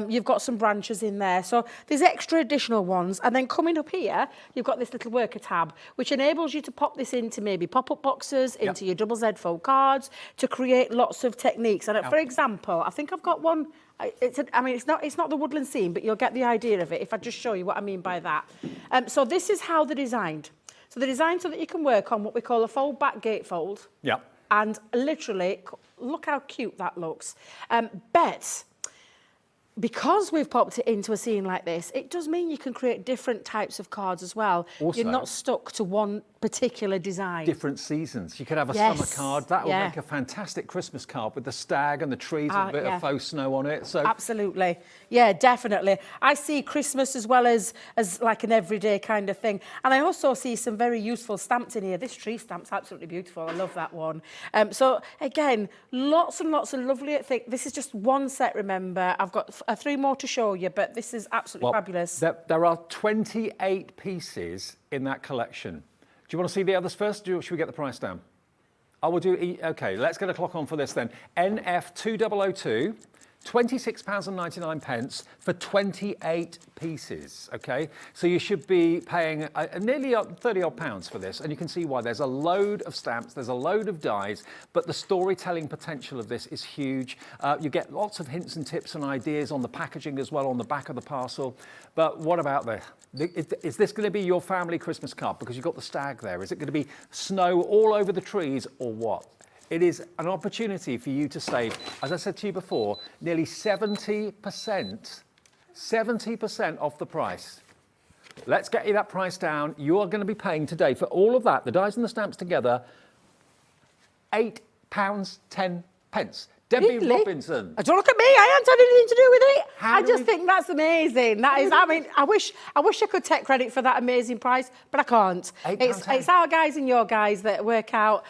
you've got some branches in there. So there's extra additional ones. And then coming up here, you've got this little worker tab, which enables you to pop this into maybe pop-up boxes, into your double Z fold cards, to create lots of techniques. And for example, I think I've got one. It's not the woodland scene, but you'll get the idea of it if I just show you what I mean by that. So this is how they're designed. So they're designed so that you can work on what we call a fold back gatefold. Yeah. And literally, look how cute that looks. But because we've popped it into a scene like this, it does mean you can create different types of cards as well. Also, you're not stuck to one particular design. Different seasons. You could have a summer card. That would make a fantastic Christmas card with the stag and the trees and a bit of faux snow on it. So absolutely. Yeah, definitely. I see Christmas as well as like an everyday kind of thing. And I also see some very useful stamps in here. This tree stamp's absolutely beautiful. I love that one. So again, lots and lots of lovely things. This is just one set, remember. I've got 3 more to show you, but this is absolutely fabulous. There are 28 pieces in that collection. Do you want to see the others first, or should we get the price down? I will do, okay, let's get a clock on for this then. NF2002, £26.99 for 28 pieces, okay? So you should be paying nearly 30 odd pounds for this, and you can see why. There's a load of stamps, there's a load of dies, but the storytelling potential of this is huge. You get lots of hints and tips and ideas on the packaging as well, on the back of the parcel. But what about this? Is this going to be your family Christmas card because you've got the stag there? Is it going to be snow all over the trees or what? It is an opportunity for you to save, as I said to you before, nearly 70% off the price. Let's get you that price down. You are going to be paying today for all of that, the dies and the stamps together, £8.10. Debbie Really? Robinson. Don't look at me. I haven't had anything to do with it. I just think that's amazing. That is. I mean, I wish I could take credit for that amazing price, but I can't. It's our guys and your guys that work out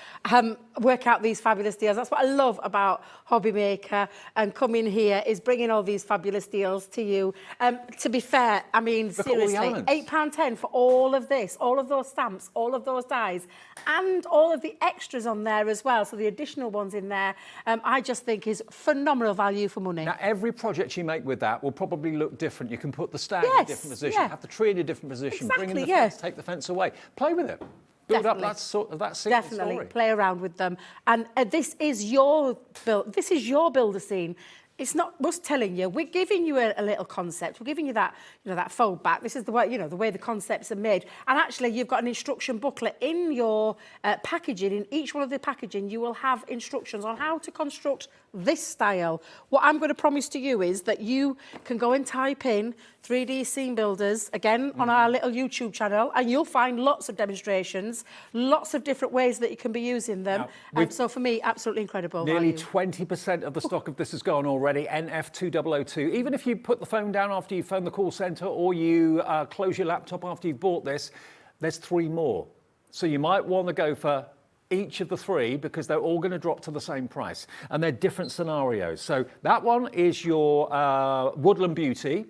these fabulous deals. That's what I love about Hobbymaker, and coming here is bringing all these fabulous deals to you. To be fair, I mean, seriously, £8.10 for all of this, all of those stamps, all of those dies, and all of the extras on there as well. So the additional ones in there, I just think is phenomenal value for money. Now, every project you make with that will probably look different. You can put the stag in a different position, have the tree in a different position, bring in the fence, take the fence away. Play with it. Build up that scene. Definitely, story. play around with them. And this is your builder scene. It's not us telling you. We're giving you a little concept. We're giving you that, that fold back. This is the way, the way the concepts are made. And actually, you've got an instruction booklet in your packaging. In each one of the packaging, you will have instructions on how to construct this style. What I'm going to promise to you is that you can go and type in 3D scene builders again on our little YouTube channel, and you'll find lots of demonstrations, lots of different ways that you can be using them. So for me, absolutely incredible. Nearly 20% of the stock of this has gone already. NF2002. Even if you put the phone down after you phone the call centre, or you close your laptop after you've bought this, there's 3 more. So you might want to go for each of the 3 because they're all going to drop to the same price, and they're different scenarios. So that one is your Woodland Beauty.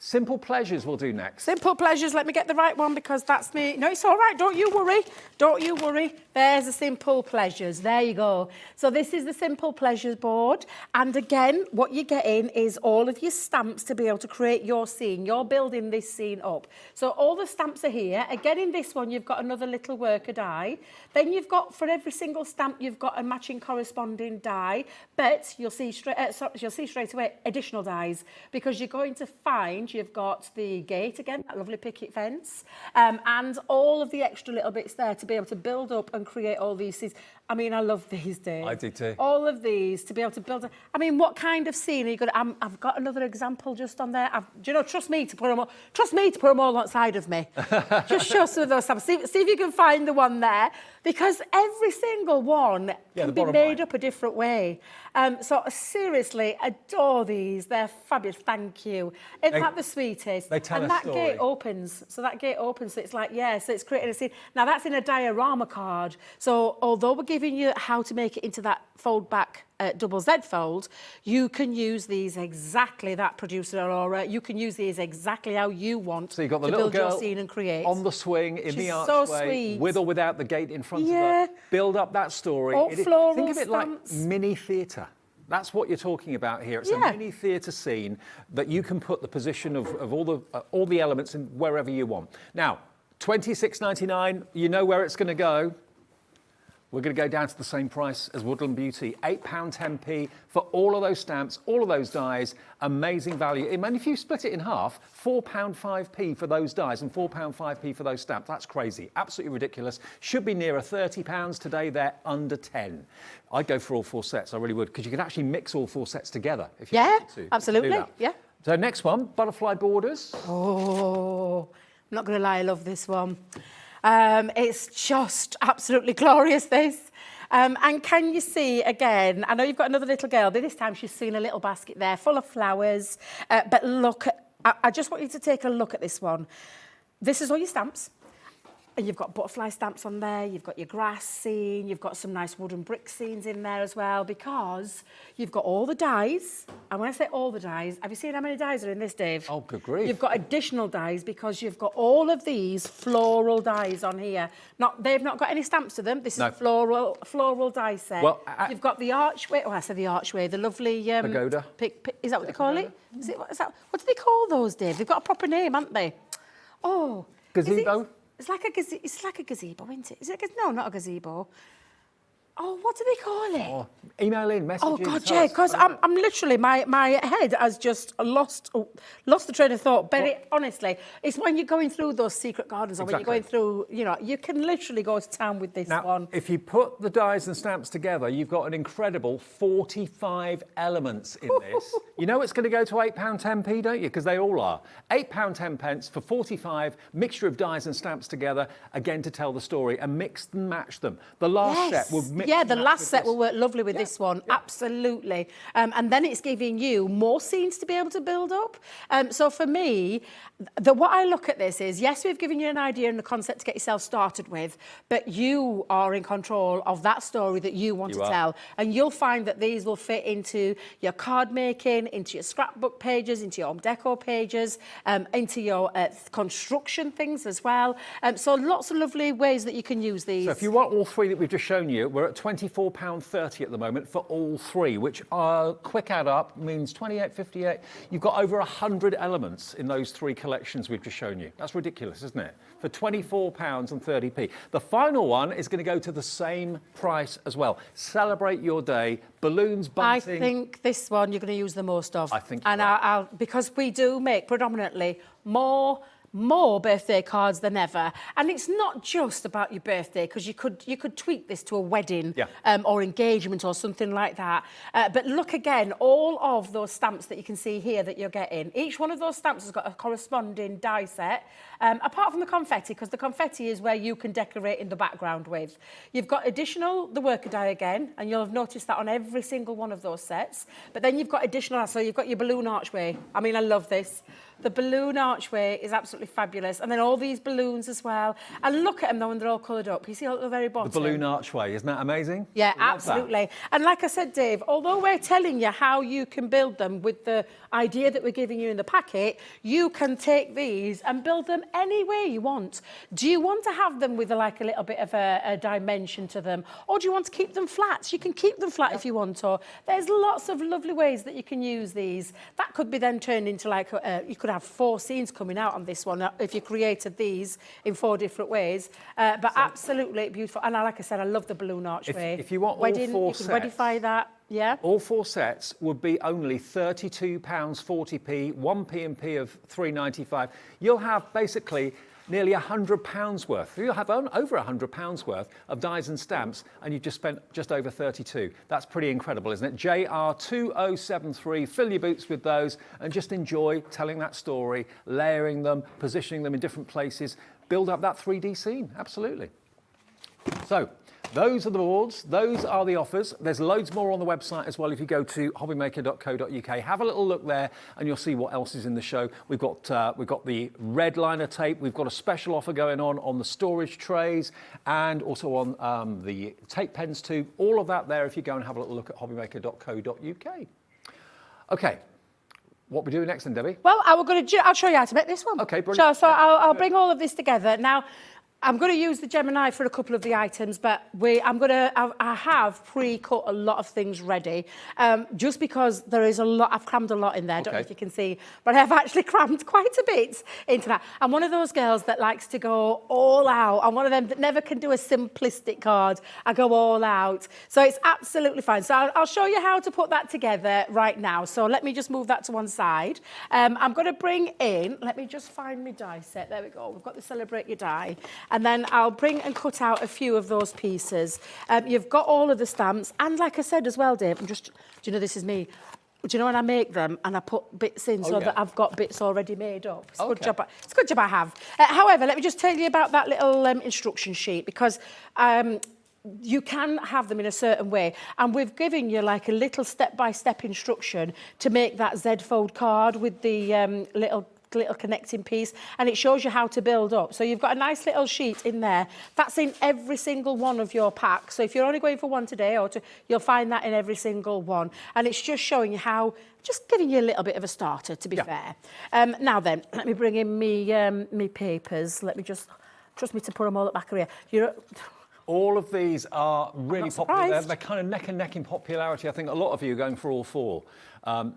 Simple Pleasures we'll do next. Simple Pleasures, let me get the right one because that's me. No, it's all right, don't you worry. Don't you worry. There's the Simple Pleasures, there you go. So this is the Simple Pleasures board. And again, what you're getting is all of your stamps to be able to create your scene. You're building this scene up. So all the stamps are here. Again, in this one, you've got another little worker die. Then you've got, for every single stamp, you've got a matching corresponding die. But you'll see straight away additional dies because you're going to find you've got the gate again, that lovely picket fence, and all of the extra little bits there to be able to build up and create all these scenes. I mean, I love these, Dave. I do too. All of these to be able to build. I mean, what kind of scene are you going to? I've got another example just on there. Do you know? Trust me to put them all. Trust me to put them all outside of me. Just show some of those stamps. See if you can find the one there, because every single one can be made up a different way. So seriously, adore these. They're fabulous. Thank you. Isn't that the sweetest? They tell and a that story. gate opens. So that gate opens. So it's like, yeah. So it's creating a scene. Now that's in a diorama card. So although we're giving you how to make it into that fold back double Z fold, you can use these exactly that, producer Aurora. You can use these exactly how you want So you've got the to little build your girl scene and create. on the swing, in She's the so archway, sweet. with or without the gate in front of Yeah. her. Build up that story. All floral think of it stamps. like mini theatre. That's what you're talking about here. It's a mini theatre scene that you can put the position of all the elements in wherever you want. Now, $26.99, you know where it's going to go. We're going to go down to the same price as Woodland Beauty, £8.10p for all of those stamps, all of those dies, amazing value. And if you split it in half, £4.5p for those dies and £4.5p for those stamps. That's crazy, absolutely ridiculous. Should be nearer £30 today, they're under 10. I'd go for all 4 sets, I really would, because you can actually mix all 4 sets together if you wanted to. Absolutely, do that. yeah. So next one, butterfly borders. Oh, I'm not going to lie, I love this one. It's just absolutely glorious, this. And can you see, again, I know you've got another little girl, but this time she's seen a little basket there full of flowers. But look, I just want you to take a look at this one. This is all your stamps. And you've got butterfly stamps on there, you've got your grass scene, you've got some nice wooden brick scenes in there as well, because you've got all the dies. And when I say all the dies, have you seen how many dies are in this, Dave? Oh, good grief. You've got additional dies because you've got all of these floral dies on here. They've not got any stamps to them. This is floral die set. Well, you've got the archway. Oh, I said the archway. The lovely pagoda. Is that what they call it? What do they call those, Dave? They've got a proper name, haven't they? Oh, Gazebo. It's like a gazebo, isn't it? Is it no, not a gazebo. Oh, what do they call it? Oh, email in, message in. Oh God, yeah, because I'm literally my head has just lost the train of thought. But honestly, it's when you're going through those secret gardens, or when you're going through, you can literally go to town with this one. If you put the dies and stamps together, you've got an incredible 45 elements in this. You know it's going to go to £8.10p, don't you? Because they all are. £8.10 for 45 mixture of dies and stamps together, again to tell the story and mix and match them. The last set will mix. Yeah, the last set will work lovely with this one, absolutely. And then it's giving you more scenes to be able to build up. So for me, what I look at this is, yes, we've given you an idea and the concept to get yourself started with, but you are in control of that story that you want to tell. And you'll find that these will fit into your card making, into your scrapbook pages, into your home decor pages, into your construction things as well. So lots of lovely ways that you can use these. So if you want all 3 that we've just shown you, we're at £24.30 at the moment for all 3, which quick add up means £28.58. You've got over 100 elements in those 3 collections we've just shown you. That's ridiculous, isn't it? For £24.30p. The final one is going to go to the same price as well. Celebrate your day. Balloons, bunting. I think this one you're going to use the most of. I think and I'll because we do make predominantly more birthday cards than ever, and it's not just about your birthday, because you could tweak this to a wedding or engagement or something like that. But look again, all of those stamps that you can see here that you're getting, each one of those stamps has got a corresponding die set, apart from the confetti, because the confetti is where you can decorate in the background with. You've got the worker die again, and you'll have noticed that on every single one of those sets. But then you've got additional, so you've got your balloon archway. I mean, I love this. The balloon archway is absolutely fabulous. And then all these balloons as well. And look at them though when they're all coloured up. You see all at the very bottom? The balloon archway, isn't that amazing? Yeah, Love that. absolutely. And like I said, Dave, although we're telling you how you can build them with the idea that we're giving you in the packet, you can take these and build them any way you want. Do you want to have them with like a little bit of a dimension to them? Or do you want to keep them flat? You can keep them flat if you want. Or there's lots of lovely ways that you can use these. That could be then turned into like, you could have 4 scenes coming out on this one if you created these in 4 different ways. But absolutely beautiful. And like I said, I love the balloon archway. If you want all wedding, 4 you can sets, wedify that. Yeah. All 4 sets would be only £32.40p, 1 P&P of £3.95. You'll have basically nearly £100 worth. You'll have over £100 worth of dies and stamps, and you've just spent just over 32. That's pretty incredible, isn't it? JR2073, fill your boots with those and just enjoy telling that story, layering them, positioning them in different places, build up that 3D scene, absolutely. So, those are the boards, those are the offers. There's loads more on the website as well if you go to hobbymaker.co.uk. Have a little look there and you'll see what else is in the show. We've got the red liner tape, we've got a special offer going on the storage trays and also on the tape pens too. All of that there if you go and have a little look at hobbymaker.co.uk. Okay. What we doing next then, Debbie? Well, I'll show you how to make this one. Okay, brilliant. So I'll bring all of this together. Now, I'm going to use the Gemini for a couple of the items, but I have pre-cut a lot of things ready, just because there is a lot. I've crammed a lot in there. I don't know if you can see, but I've actually crammed quite a bit into that. I'm one of those girls that likes to go all out. I'm one of them that never can do a simplistic card. I go all out. So it's absolutely fine. So I'll show you how to put that together right now. So let me just move that to one side. I'm going to bring in, let me just find my die set. There we go. We've got the Celebrate Your Die. And then I'll bring and cut out a few of those pieces. You've got all of the stamps. And like I said as well, Dave, do you know this is me? Do you know when I make them and I put bits in that I've got bits already made up? It's a good job. It's a good job I have. However, let me just tell you about that little instruction sheet because you can have them in a certain way. And we've given you like a little step-by-step instruction to make that Z-fold card with the little connecting piece, and it shows you how to build up. So you've got a nice little sheet in there. That's in every single one of your packs. So if you're only going for one today or two, you'll find that in every single one. And it's just showing you how, just giving you a little bit of a starter, to be fair. Now then, let me bring in me papers. Let me just, trust me to put them all at the back of here. All of these are really popular. They're kind of neck and neck in popularity. I think a lot of you are going for all 4.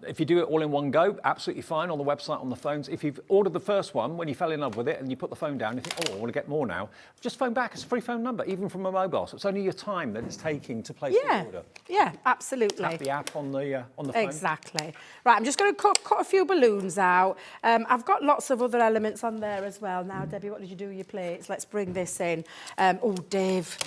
If you do it all in one go, absolutely fine on the website, on the phones. If you've ordered the first one, when you fell in love with it and you put the phone down, you think, oh, I want to get more now, just phone back. It's a free phone number, even from a mobile. So it's only your time that it's taking to place the order. Yeah, absolutely. Tap the app on the phone. Exactly. Right, I'm just going to cut a few balloons out. I've got lots of other elements on there as well. Now, Debbie, what did you do with your plates? Let's bring this in. Oh, Dave,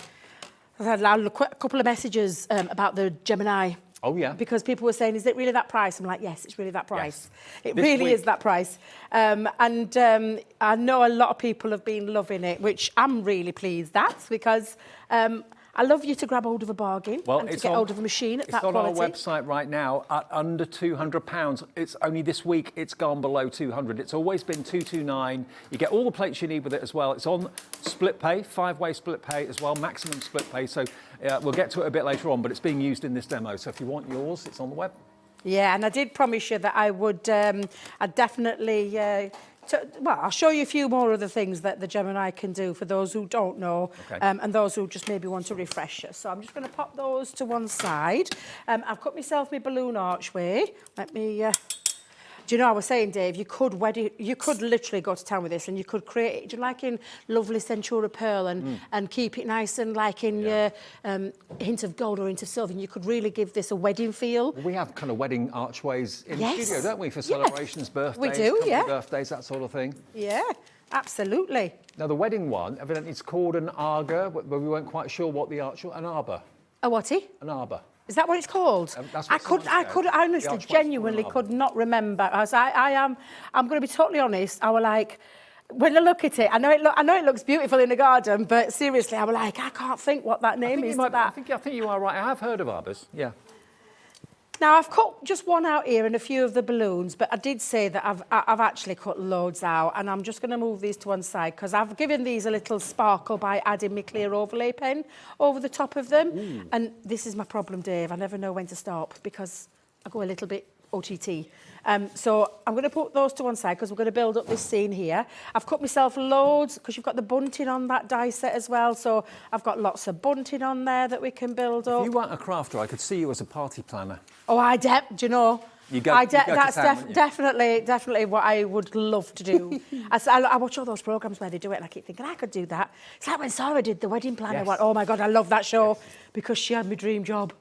I've had a couple of messages about the Gemini. Oh, yeah. Because people were saying, is it really that price? I'm like, yes, it's really that price. Yes. It really is that price. And I know a lot of people have been loving it, which I'm really pleased at because I love you to grab hold of a bargain and to get hold of a machine at that quality. It's on our website right now at under £200. It's only this week it's gone below 200. It's always been 229. You get all the plates you need with it as well. It's on split pay, 5-way split pay as well, maximum split pay. So we'll get to it a bit later on, but it's being used in this demo. So if you want yours, it's on the web. Yeah, and I did promise you that I would, I'd definitely... well, I'll show you a few more other things that the Gemini can do for those who don't know and those who just maybe want a refresher. So I'm just going to pop those to one side. I've cut myself my balloon archway. Let me... do you know, I was saying, Dave, you could literally go to town with this and you could create it, do you like in lovely Centura pearl and keep it nice and like in your hint of gold or hint of silver, and you could really give this a wedding feel. Well, we have kind of wedding archways in the studio, don't we, for celebrations, birthdays, we do, birthdays, that sort of thing. Yeah, absolutely. Now, the wedding one, evidently it's called an arbor, but we weren't quite sure what the arch was. An arbor. A whaty? An arbor. Is that what it's called? That's what I honestly, genuinely could not remember. As I'm going to be totally honest. I was like, when I look at it, I know it looks beautiful in the garden, but seriously, I was like, I can't think what that name is. I think you are right. I have heard of arbors. Yeah. Now, I've cut just one out here and a few of the balloons, but I did say that I've actually cut loads out, and I'm just going to move these to one side because I've given these a little sparkle by adding my clear overlay pen over the top of them. Ooh. And this is my problem, Dave. I never know when to stop because I go a little bit OTT. So I'm going to put those to one side because we're going to build up this scene here. I've cut myself loads because you've got the bunting on that die set as well. So I've got lots of bunting on there that we can build up. If you weren't a crafter, I could see you as a party planner. Oh, do you know? That's definitely what I would love to do. I watch all those programmes where they do it and I keep thinking, I could do that. It's like when Sara did the wedding planner one. Oh my God, I love that show because she had my dream job.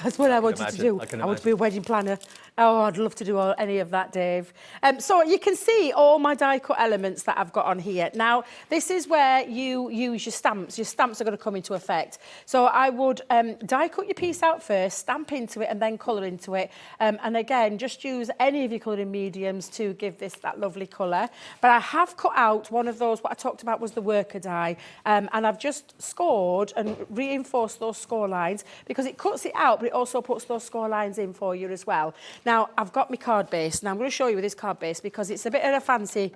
That's what I wanted to do. I want to be a wedding planner. Oh, I'd love to do any of that, Dave. So you can see all my die cut elements that I've got on here. Now, this is where you use your stamps. Your stamps are going to come into effect. So I would die cut your piece out first, stamp into it and then colour into it. And again, just use any of your colouring mediums to give this that lovely colour. But I have cut out one of those, what I talked about was the worker die. And I've just scored and reinforced those score lines because it cuts it out, but it also puts those score lines in for you as well. Now, I've got my card base. Now, I'm going to show you with this card base because it's a bit of a fancy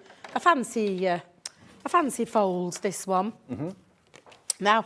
fold, this one. Mm-hmm. Now,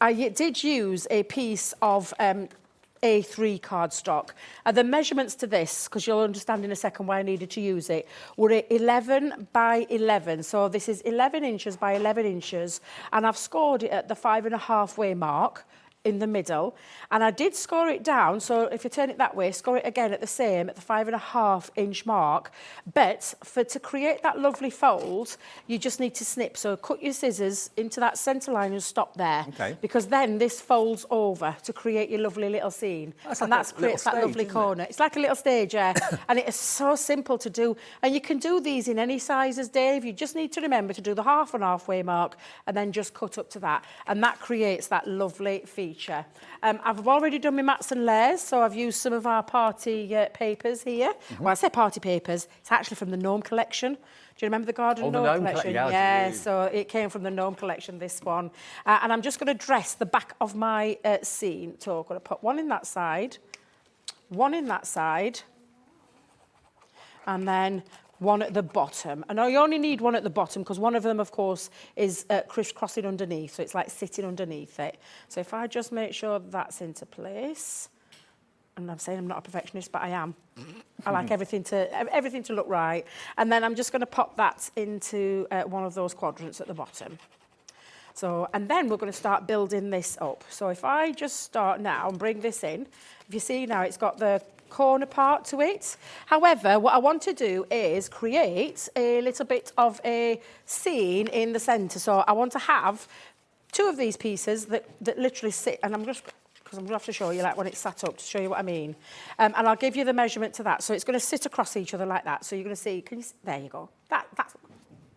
I did use a piece of A3 cardstock. The measurements to this, because you'll understand in a second why I needed to use it, were 11 by 11. So this is 11 inches by 11 inches. And I've scored it at the 5.5 way mark in the middle, and I did score it down, so if you turn it that way, score it again at the same, at the 5.5 inch mark, but to create that lovely fold, you just need to snip, so cut your scissors into that centre line and stop there, because then this folds over to create your lovely little scene, and that creates that lovely corner. It's like a little stage, yeah, and it is so simple to do, and you can do these in any sizes, Dave. You just need to remember to do the 1.5 way mark, and then just cut up to that, and that creates that lovely feature. I've already done my mats and layers, so I've used some of our party papers here. Mm-hmm. Well, I say party papers, it's actually from the Gnome collection. Do you remember the Garden Gnome collection? Yeah, so it came from the Gnome collection, this one. And I'm just going to dress the back of my scene. So I'm going to put one in that side, and then one at the bottom. And you only need one at the bottom because one of them, of course, is crisscrossing underneath. So it's like sitting underneath it. So if I just make sure that's into place, and I'm saying I'm not a perfectionist, but I am. I like everything to look right. And then I'm just going to pop that into one of those quadrants at the bottom. So, and then we're going to start building this up. So if I just start now and bring this in, if you see now, it's got the corner part to it. However, what I want to do is create a little bit of a scene in the centre. So I want to have two of these pieces that literally sit, and I'm just, because I'm going to have to show you like when it's sat up to show you what I mean. And I'll give you the measurement to that. So it's going to sit across each other like that. So you're going to see, there you go.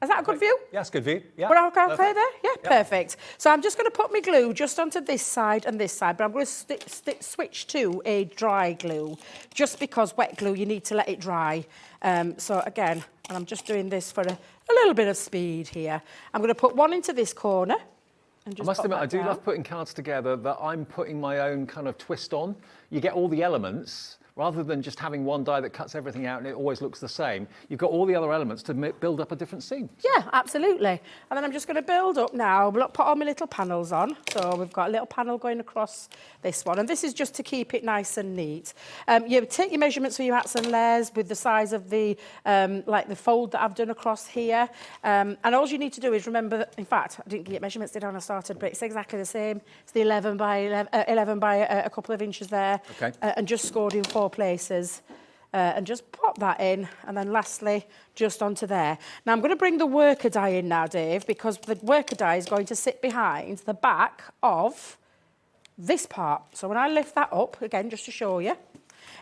Is that a good view? Yes, good view. Yeah. We're okay there? Yeah, perfect. So I'm just going to put my glue just onto this side and this side, but I'm going to switch to a dry glue, just because wet glue, you need to let it dry. So again, and I'm just doing this for a little bit of speed here. I'm going to put one into this corner. And just I must admit, I do love putting cards together that I'm putting my own kind of twist on. You get all the elements, rather than just having one die that cuts everything out and it always looks the same. You've got all the other elements to build up a different scene. Yeah, absolutely. And then I'm just going to build up now. Put all my little panels on. So we've got a little panel going across this one. And this is just to keep it nice and neat. You take your measurements for your mats and layers with the size of the, like the fold that I've done across here. And all you need to do is remember that, in fact, I didn't get measurements, did I, when I started, but it's exactly the same. It's the 11 by a couple of inches there. Okay. And just scored in 4 places. And just pop that in, and then lastly, just onto there. Now I'm going to bring the worker die in now, Dave, because the worker die is going to sit behind the back of this part. So when I lift that up, again, just to show you,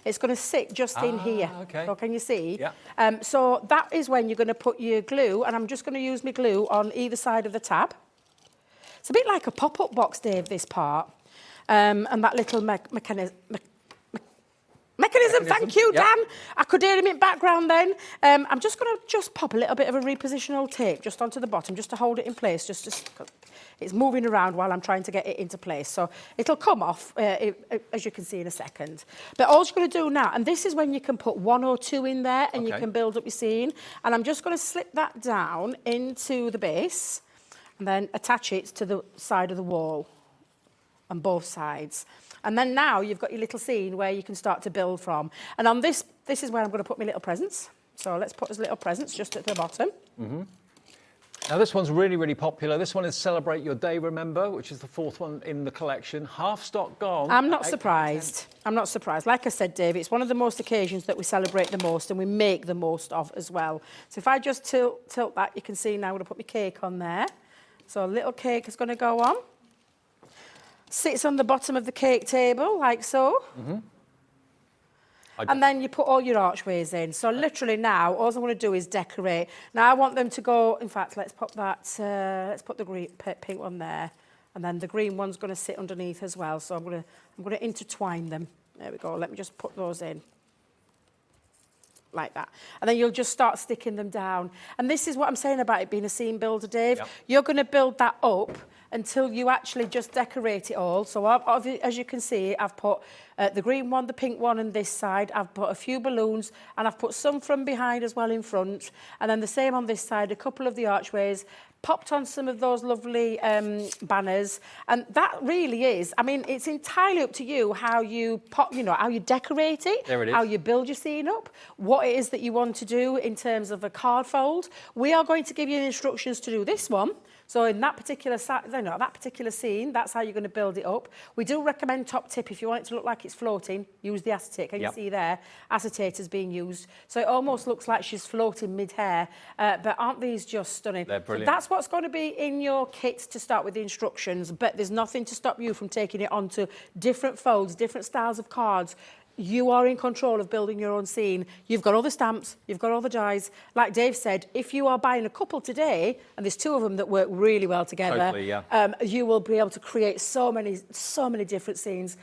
it's going to sit just in here. Okay. So can you see? Yeah. So that is when you're going to put your glue, and I'm just going to use my glue on either side of the tab. It's a bit like a pop-up box, Dave, this part. And that little mechanism, thank you, Dan. I could hear him in background then. I'm just going to pop a little bit of a repositional tape just onto the bottom, just to hold it in place, it's moving around while I'm trying to get it into place. So it'll come off, as you can see in a second. But all you're going to do now, and this is when you can put 1 or 2 in there and you can build up your scene. And I'm just going to slip that down into the base and then attach it to the side of the wall on both sides. And then now you've got your little scene where you can start to build from. And on this is where I'm going to put my little presents. So let's put his little presents just at the bottom. Mm-hmm. Now this one's really, really popular. This one is Celebrate Your Day, remember, which is the 4th one in the collection. Half stock gone. I'm not surprised. I'm not surprised. Like I said, Dave, it's one of the most occasions that we celebrate the most and we make the most of as well. So if I just tilt that, you can see now I'm going to put my cake on there. So a little cake is going to go on. Sits on the bottom of the cake table, like so. Mm-hmm. And then you put all your archways in. So literally now, all I'm going to do is decorate. Now I want them to go, in fact, let's put that, let's put the green, pink one there. And then the green one's going to sit underneath as well. So I'm going to intertwine them. There we go. Let me just put those in. Like that. And then you'll just start sticking them down. And this is what I'm saying about it being a scene builder, Dave. Yep. You're going to build that up until you actually just decorate it all. So as you can see, I've put the green one, the pink one on this side. I've put a few balloons and I've put some from behind as well in front. And then the same on this side, a couple of the archways. Popped on some of those lovely banners, and that really is, I mean, it's entirely up to you how you pop, you know, how you decorate it, there it is. How you build your scene up, what it is that you want to do in terms of a card fold. We are going to give you instructions to do this one. So in that particular that particular scene, that's how you're going to build it up. We do recommend top tip if you want it to look like it's floating, use the acetate. Can you see there? Acetate is being used. So it almost looks like she's floating mid-hair. But aren't these just stunning? They're brilliant. So that's what's going to be in your kit to start with the instructions, but there's nothing to stop you from taking it onto different folds, different styles of cards. You are in control of building your own scene. You've got all the stamps, you've got all the dies. Like Dave said, if you are buying a couple today, and there's 2 of them that work really well together, totally, yeah. You will be able to create so many different scenes.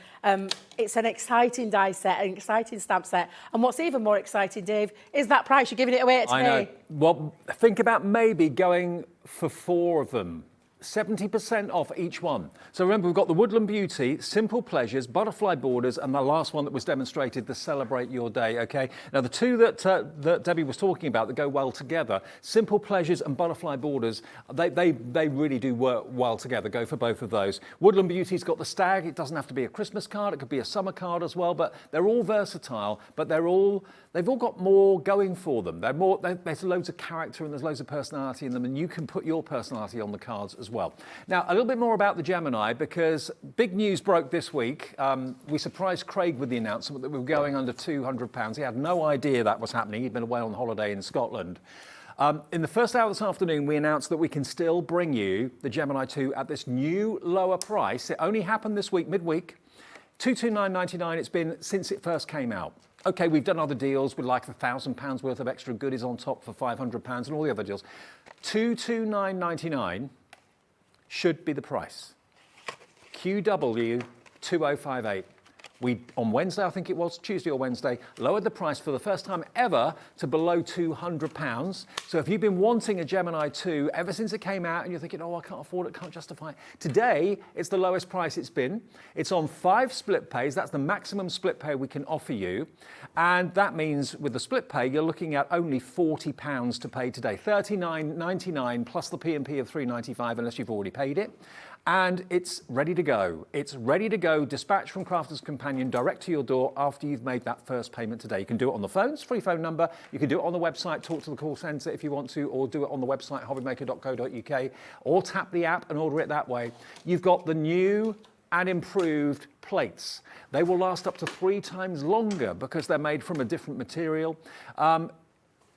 It's an exciting die set, an exciting stamp set. And what's even more exciting, Dave, is that price. You're giving it away today. I know. Well, think about maybe going for 4 of them. 70% off each one. So remember, we've got the Woodland Beauty, Simple Pleasures, Butterfly Borders, and the last one that was demonstrated, the Celebrate Your Day, okay? Now, the 2 that Debbie was talking about that go well together, Simple Pleasures and Butterfly Borders, they really do work well together. Go for both of those. Woodland Beauty's got the stag. It doesn't have to be a Christmas card. It could be a summer card as well, but they're all versatile, but they've all got more going for them. There's loads of character and there's loads of personality in them, and you can put your personality on the cards as well. Now, a little bit more about the Gemini, because big news broke this week. We surprised Craig with the announcement that we were going under £200. He had no idea that was happening. He'd been away on holiday in Scotland. In the first hour this afternoon, we announced that we can still bring you the Gemini 2 at this new lower price. It only happened this week, midweek. £229.99 it's been since it first came out. Okay, we've done other deals with like £1,000 worth of extra goodies on top for £500 and all the other deals. £229.99 should be the price. QW 2058. We, on Wednesday, I think it was, Tuesday or Wednesday, lowered the price for the first time ever to below £200. So if you've been wanting a Gemini 2 ever since it came out and you're thinking, oh, I can't afford it, can't justify it, today it's the lowest price it's been. It's on 5 split pays. That's the maximum split pay we can offer you. And that means with the split pay, you're looking at only £40 to pay today. $39.99 plus the P&P of $3.95 unless you've already paid it. And it's ready to go. It's ready to go, dispatched from Crafter's Companion direct to your door after you've made that first payment today. You can do it on the phone, it's a free phone number. You can do it on the website, talk to the call centre if you want to, or do it on the website, hobbymaker.co.uk, or tap the app and order it that way. You've got the new and improved plates. They will last up to 3 times longer because they're made from a different material.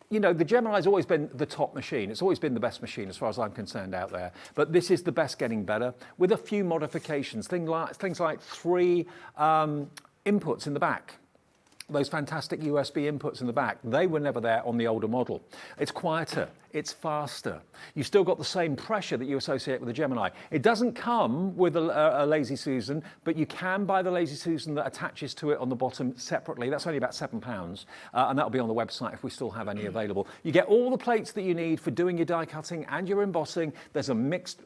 You know, the Gemini's always been the top machine. It's always been the best machine as far as I'm concerned out there. But this is the best getting better with a few modifications. Things like 3 inputs in the back. Those fantastic USB inputs in the back, they were never there on the older model. It's quieter, it's faster. You've still got the same pressure that you associate with the Gemini. It doesn't come with a Lazy Susan, but you can buy the Lazy Susan that attaches to it on the bottom separately. That's only about £7, and that'll be on the website if we still have any available. You get all the plates that you need for doing your die cutting and your embossing. There's a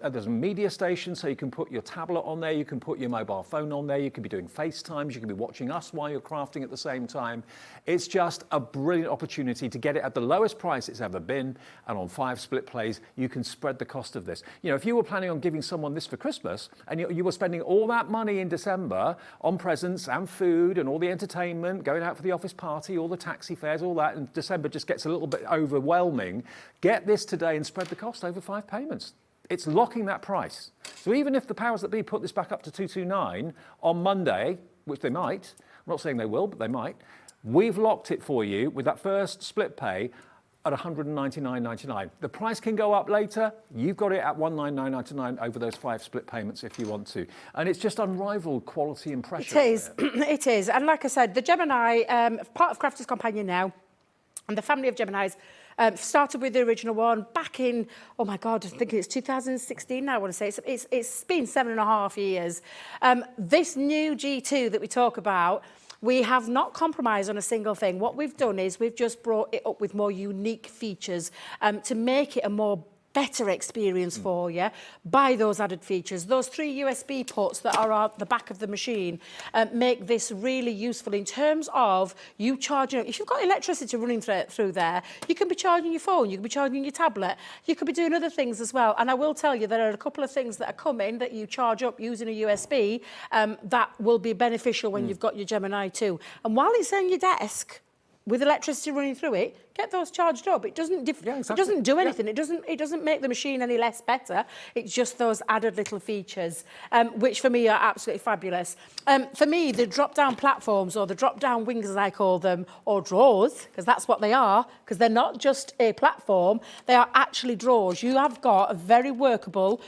there's a media station, so you can put your tablet on there, you can put your mobile phone on there, you can be doing FaceTimes, you can be watching us while you're crafting at the same time. It's just a brilliant opportunity to get it at the lowest price it's ever been, and on 5 split plays, you can spread the cost of this. You know, if you were planning on giving someone this for Christmas, and you were spending all that money in December on presents and food and all the entertainment, going out for the office party, all the taxi fares, all that, and December just gets a little bit overwhelming, get this today and spread the cost over 5 payments. It's locking that price. So even if the powers that be put this back up to 229 on Monday, which they might, I'm not saying they will, but they might, we've locked it for you with that first split pay at $199.99. The price can go up later. You've got it at $199.99 over those 5 split payments if you want to. And it's just unrivaled quality and pressure. It is. It is. And like I said, the Gemini, part of Crafter's Companion now, and the family of Geminis started with the original one back in, oh my God, I think it's 2016 now, I want to say. It's been 7.5 years. This new G2 that we talk about, we have not compromised on a single thing. What we've done is we've just brought it up with more unique features to make it a more better experience for you by those added features. Those 3 USB ports that are at the back of the machine make this really useful in terms of you charging. If you've got electricity running through there, you can be charging your phone, you can be charging your tablet, you could be doing other things as well. And I will tell you, there are a couple of things that are coming that you charge up using a USB that will be beneficial when you've got your Gemini 2. And while it's on your desk, with electricity running through it, get those charged up. It doesn't it doesn't do anything. It doesn't make the machine any less better. It's just those added little features, which for me are absolutely fabulous. For me, the drop-down platforms, or the drop-down wings as I call them, or drawers, because that's what they are, because they're not just a platform, they are actually drawers. You have got a very workable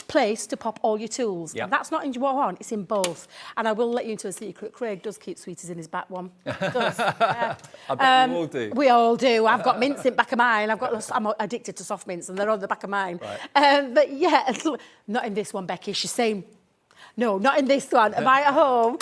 place to pop all your tools. Yep. And that's not in one, it's in both. And I will let you into a secret. Craig does keep sweeties in his back one. Does. Yeah. I bet you all do. We all do. I've got mints in the back of mine. I'm addicted to soft mints, and they're on the back of mine. Right. But yeah, not in this one, Becky. She's saying, no, not in this one. Am I at home?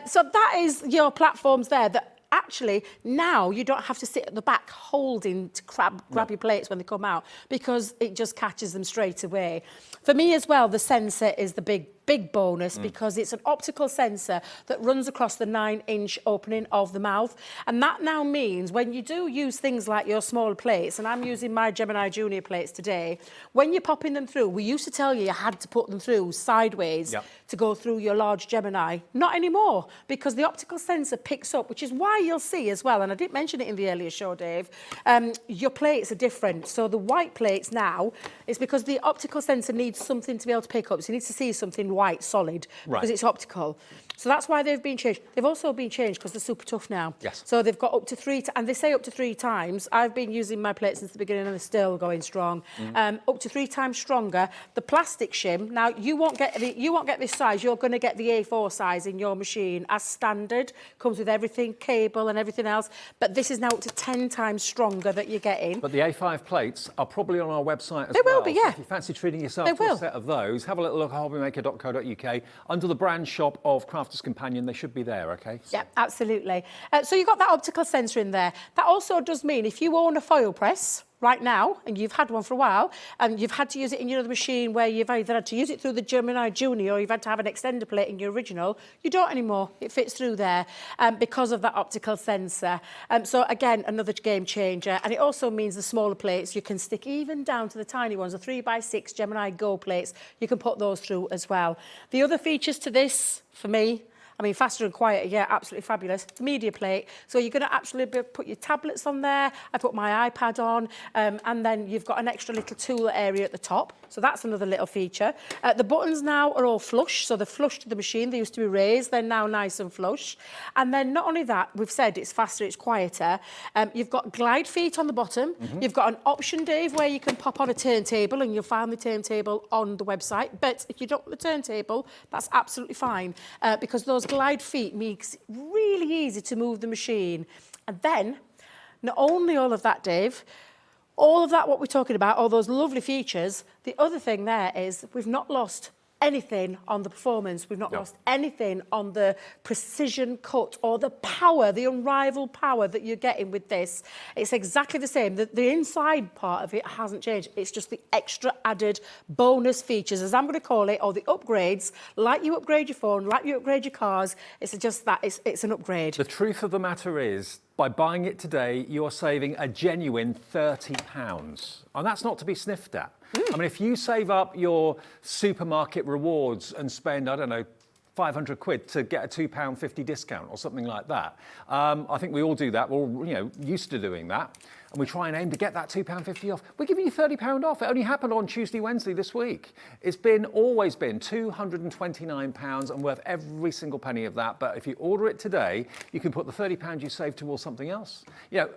So that is your platforms there that actually now you don't have to sit at the back holding to grab your plates when they come out, because it just catches them straight away. For me as well, the sensor is the big bonus, because it's an optical sensor that runs across the 9-inch opening of the mouth. And that now means when you do use things like your smaller plates, and I'm using my Gemini Junior plates today, when you're popping them through, we used to tell you had to put them through sideways to go through your large Gemini. Not anymore, because the optical sensor picks up, which is why you'll see as well, and I didn't mention it in the earlier show, Dave, your plates are different. So the white plates now, it's because the optical sensor needs something to be able to pick up. So you need to see something white, solid, because it's optical. So that's why they've been changed. They've also been changed because they're super tough now. Yes. So they've got up to 3, and they say up to 3 times. I've been using my plates since the beginning, and they're still going strong. Up to 3 times stronger. The plastic shim. Now you won't get this size. You're going to get the A4 size in your machine as standard. Comes with everything, cable and everything else. But this is now up to 10 times stronger that you're getting. But the A5 plates are probably on our website as well. They will be, yeah. So if you fancy treating yourself to a set of those, have a little look at hobbymaker.co.uk. Under the brand shop of Crafter's Companion, they should be there, okay? So. Yeah, absolutely. So you've got that optical sensor in there. That also does mean if you own a foil press right now, and you've had one for a while, and you've had to use it in your other machine where you've either had to use it through the Gemini Junior, or you've had to have an extender plate in your original, you don't anymore. It fits through there because of that optical sensor. So again, another game changer. And it also means the smaller plates, you can stick even down to the tiny ones, the 3x6 Gemini Go plates, you can put those through as well. The other features to this, for me, I mean, faster and quieter, yeah, absolutely fabulous. Media plate, so you're going to actually put your tablets on there. I put my iPad on, and then you've got an extra little tool area at the top. So that's another little feature. The buttons now are all flush, so they're flush to the machine. They used to be raised, they're now nice and flush. And then not only that, we've said it's faster, it's quieter. You've got glide feet on the bottom. You've got an option, Dave, where you can pop on a turntable, and you'll find the turntable on the website. But if you don't want the turntable, that's absolutely fine, because those glide feet makes it really easy to move the machine. And then, not only all of that, Dave, All of that, what we're talking about, all those lovely features, the other thing there is we've not lost anything on the performance. We've not lost anything on the precision cut or the power, the unrivaled power that you're getting with this. It's exactly the same. The inside part of it hasn't changed. It's just the extra added bonus features, as I'm going to call it, or the upgrades, like you upgrade your phone, like you upgrade your cars. It's just that. It's an upgrade. The truth of the matter is, by buying it today, you're saving a genuine £30. And that's not to be sniffed at. I mean, if you save up your supermarket rewards and spend, I don't know, 500 quid to get a £2.50 discount or something like that, I think we all do that. We're all, used to doing that. And we try and aim to get that £2.50 off. We're giving you £30 off. It only happened on Tuesday, Wednesday this week. It's always been £229 and worth every single penny of that. But if you order it today, you can put the £30 you saved towards something else.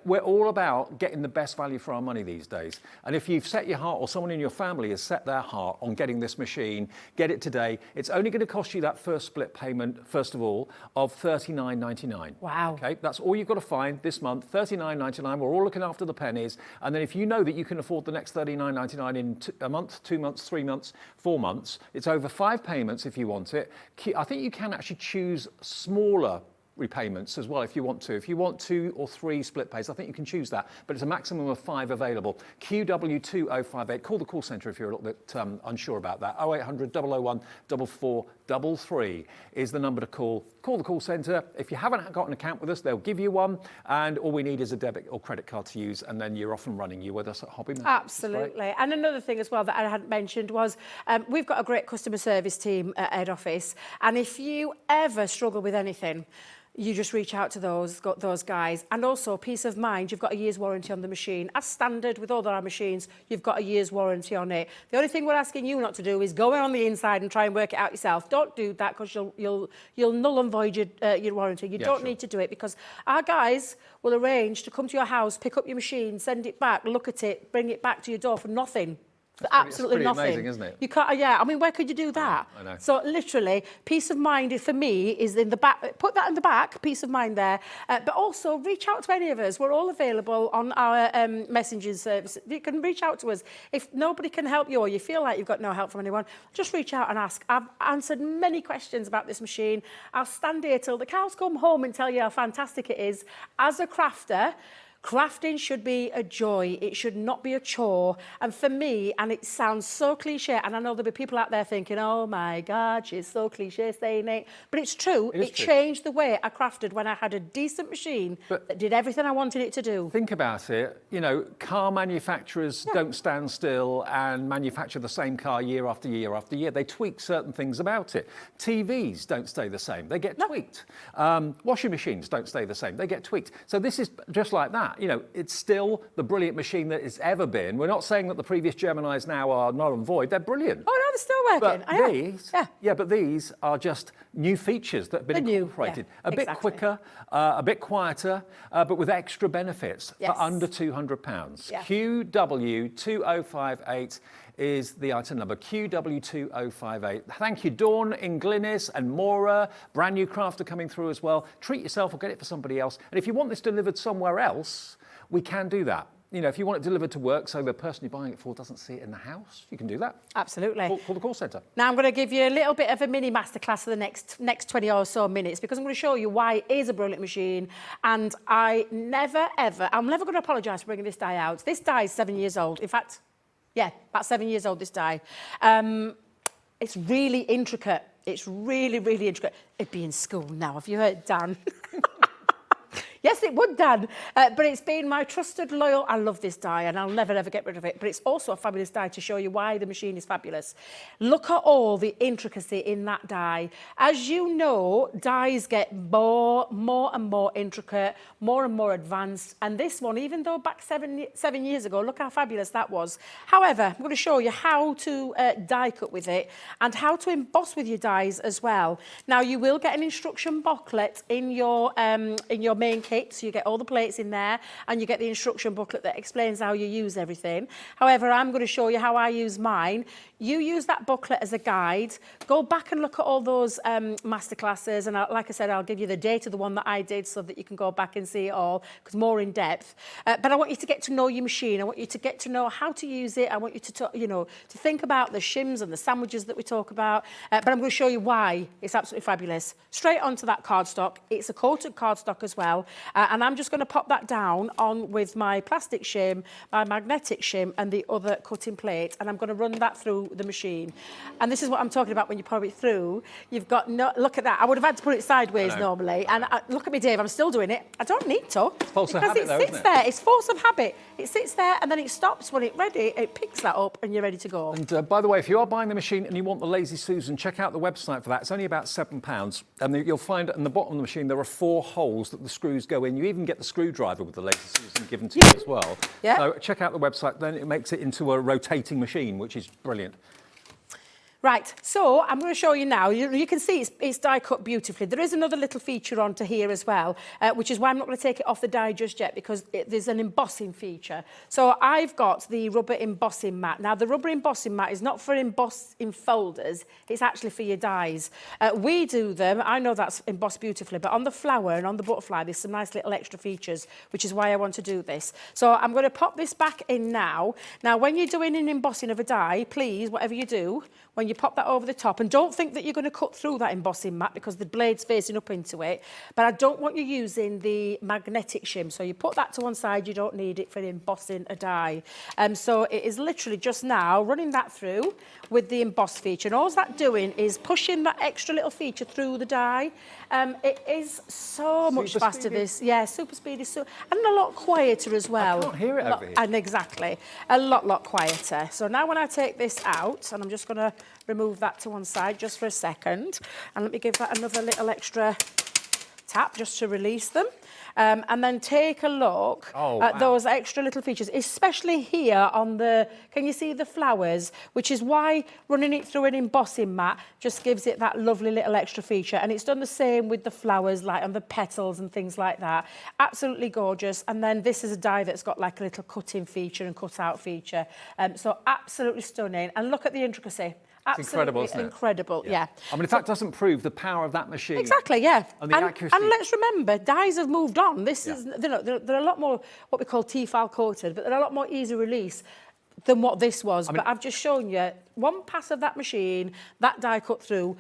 We're all about getting the best value for our money these days. And if you've set your heart, or someone in your family has set their heart on getting this machine, get it today. It's only going to cost you that first split payment, first of all, of $39.99. Wow. Okay, that's all you've got to find this month, $39.99. We're all looking after the pennies. And then if you know that you can afford the next $39.99 in a month, 2 months, 3 months, 4 months, it's over 5 payments if you want it. I think you can actually choose smaller repayments as well if you want to. If you want 2 or 3 split pays, I think you can choose that, but it's a maximum of 5 available. QW2058. Call the call centre if you're a little bit unsure about that. 0800 001 4433 is the number to call. Call the call centre. If you haven't got an account with us, they'll give you one, and all we need is a debit or credit card to use, and then you're off and running. You're with us at Hobbymaker. Absolutely. And another thing as well that I hadn't mentioned was we've got a great customer service team at head office, and if you ever struggle with anything, you just reach out to those guys. And also, peace of mind, you've got a year's warranty on the machine. As standard with all our machines, you've got a year's warranty on it. The only thing we're asking you not to do is go on the inside and try and work it out yourself. Don't do that, because you'll null and void your warranty. You don't need to do it, because our guys will arrange to come to your house, pick up your machine, send it back, look at it, bring it back to your door for nothing. Absolutely nothing. Amazing, isn't it? You can't. Yeah, I mean, where could you do that? I know. So literally, peace of mind for me is in the back. Put that in the back, peace of mind there. But also reach out to any of us. We're all available on our messaging service. You can reach out to us. If nobody can help you, or you feel like you've got no help from anyone, just reach out and ask. I've answered many questions about this machine. I'll stand here till the cows come home and tell you how fantastic it is. As a crafter, crafting should be a joy. It should not be a chore. And for me, and it sounds so cliche, and I know there'll be people out there thinking, oh my God, she's so cliche saying it. But it's true. It changed the way I crafted when I had a decent machine that did everything I wanted it to do. Think about it. Car manufacturers don't stand still and manufacture the same car year after year after year. They tweak certain things about it. TVs don't stay the same. They get tweaked. Washing machines don't stay the same. They get tweaked. So this is just like that. It's still the brilliant machine that it's ever been. We're not saying that the previous Geminis now are null and void. They're brilliant. Oh, no, they're still working. But these are just new features that have been incorporated. A bit quicker, a bit quieter, but with extra benefits for under £200. Yeah. QW2058 is the item number, QW2058. Thank you, Dawn in Glynis and Maura, brand new crafter coming through as well. Treat yourself or get it for somebody else. And if you want this delivered somewhere else, we can do that. If you want it delivered to work so the person you're buying it for doesn't see it in the house, you can do that. Absolutely. Call the call centre. Now I'm going to give you a little bit of a mini masterclass for the next 20 or so minutes, because I'm going to show you why it is a brilliant machine. And I'm never going to apologise for bringing this die out. This die is 7 years old. In fact, about 7 years old, this die. It's really intricate. It's really, really intricate. It'd be in school now. Have you heard Dan? Yes, it would, Dan. But it's been my trusted, loyal... I love this die, and I'll never, ever get rid of it. But it's also a fabulous die to show you why the machine is fabulous. Look at all the intricacy in that die. As you know, dies get more and more intricate, more and more advanced. And this one, even though back seven years ago, look how fabulous that was. However, I'm going to show you how to die cut with it and how to emboss with your dies as well. Now, you will get an instruction booklet in your main kit kit, so you get all the plates in there, and you get the instruction booklet that explains how you use everything. However, I'm going to show you how I use mine. You use that booklet as a guide. Go back and look at all those masterclasses, and like I said, I'll give you the date of the one that I did so that you can go back and see it all, because more in depth. But I want you to get to know your machine. I want you to get to know how to use it. I want you to to think about the shims and the sandwiches that we talk about. But I'm going to show you why it's absolutely fabulous. Straight onto that cardstock. It's a coated cardstock as well. And I'm just going to pop that down on with my plastic shim, my magnetic shim, and the other cutting plate. And I'm going to run that through the machine. And this is what I'm talking about when you pour it through. You've got no, look at that. I would have had to put it sideways normally. And look at me, Dave, I'm still doing it. I don't need to. It's force of because habit, it though, sits isn't it? there. It's force of habit. It sits there and then it stops when it's ready. It picks that up and you're ready to go. And by the way, if you are buying the machine and you want the Lazy Susan, check out the website for that. It's only about £7. And you'll find at the bottom of the machine there are 4 holes that the screws go in. You even get the screwdriver with the Lazy Susan given to you as well. Yeah. So check out the website. Then it makes it into a rotating machine, which is brilliant. Right, so I'm going to show you now. You can see it's die cut beautifully. There is another little feature onto here as well, which is why I'm not going to take it off the die just yet, because there's an embossing feature. So I've got the rubber embossing mat. Now, the rubber embossing mat is not for embossing folders. It's actually for your dies. We do them. I know that's embossed beautifully, but on the flower and on the butterfly, there's some nice little extra features, which is why I want to do this. So I'm going to pop this back in now. Now, when you're doing an embossing of a die, please, whatever you do, when you pop that over the top, and don't think that you're going to cut through that embossing mat because the blade's facing up into it, but I don't want you using the magnetic shim, so you put that to one side. You don't need it for embossing a die. So it is literally just now running that through with the emboss feature, and all that's doing is pushing that extra little feature through the die. It is so much faster, speedy. this. Yeah, super speedy, and a lot quieter as well. I can't hear it over here. And exactly, a lot quieter. So now when I take this out, and I'm just going to remove that to one side just for a second, and let me give that another little extra tap just to release them. And then take a look at those extra little features, especially here on the, can you see the flowers? Which is why running it through an embossing mat just gives it that lovely little extra feature. And it's done the same with the flowers, like on the petals and things like that. Absolutely gorgeous. And then this is a die that's got like a little cutting feature and cut out feature. So absolutely stunning. And look at the intricacy. It's incredible, isn't it? Incredible, yeah. I mean, if that doesn't prove the power of that machine. Exactly, yeah. And the accuracy. And let's remember, dyes have moved on. This is, they're a lot more what we call T-file coated, but they're a lot more easy release than what this was. But I've just shown you one pass of that machine, that die cut through,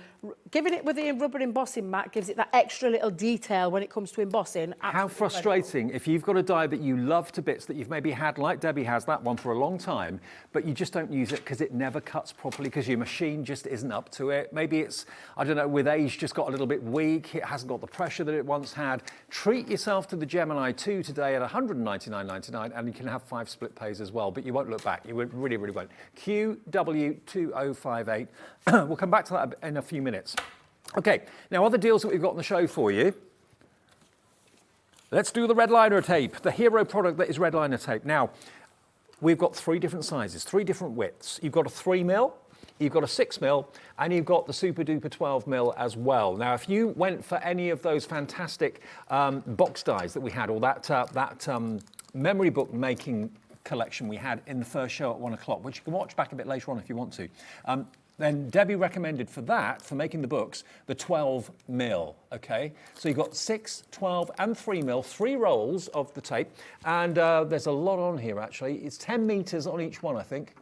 giving it with the rubber embossing mat gives it that extra little detail when it comes to embossing. How frustrating if you've got a die that you love to bits that you've maybe had, like Debbie has that one for a long time, but you just don't use it because it never cuts properly because your machine just isn't up to it. Maybe it's, I don't know, with age just got a little bit weak, it hasn't got the pressure that it once had. Treat yourself to the Gemini 2 today at $199.99 and you can have 5 split pays as well, but you won't look back. You really won't. QW2058. We'll come back to that in a few minutes. Okay, now other deals that we've got on the show for you. Let's do the red liner tape, the hero product that is red liner tape. Now, we've got 3 different sizes, 3 different widths. You've got a 3mm, you've got a 6mm, and you've got the super duper 12mm as well. Now, if you went for any of those fantastic box dies that we had, or that memory book making collection we had in the first show at 1 o'clock, which you can watch back a bit later on if you want to. Then Debbie recommended for that, for making the books, the 12mm, okay? So you've got 6, 12 and 3mm, 3 rolls of the tape, and there's a lot on here actually. It's 10 metres on each one, I think.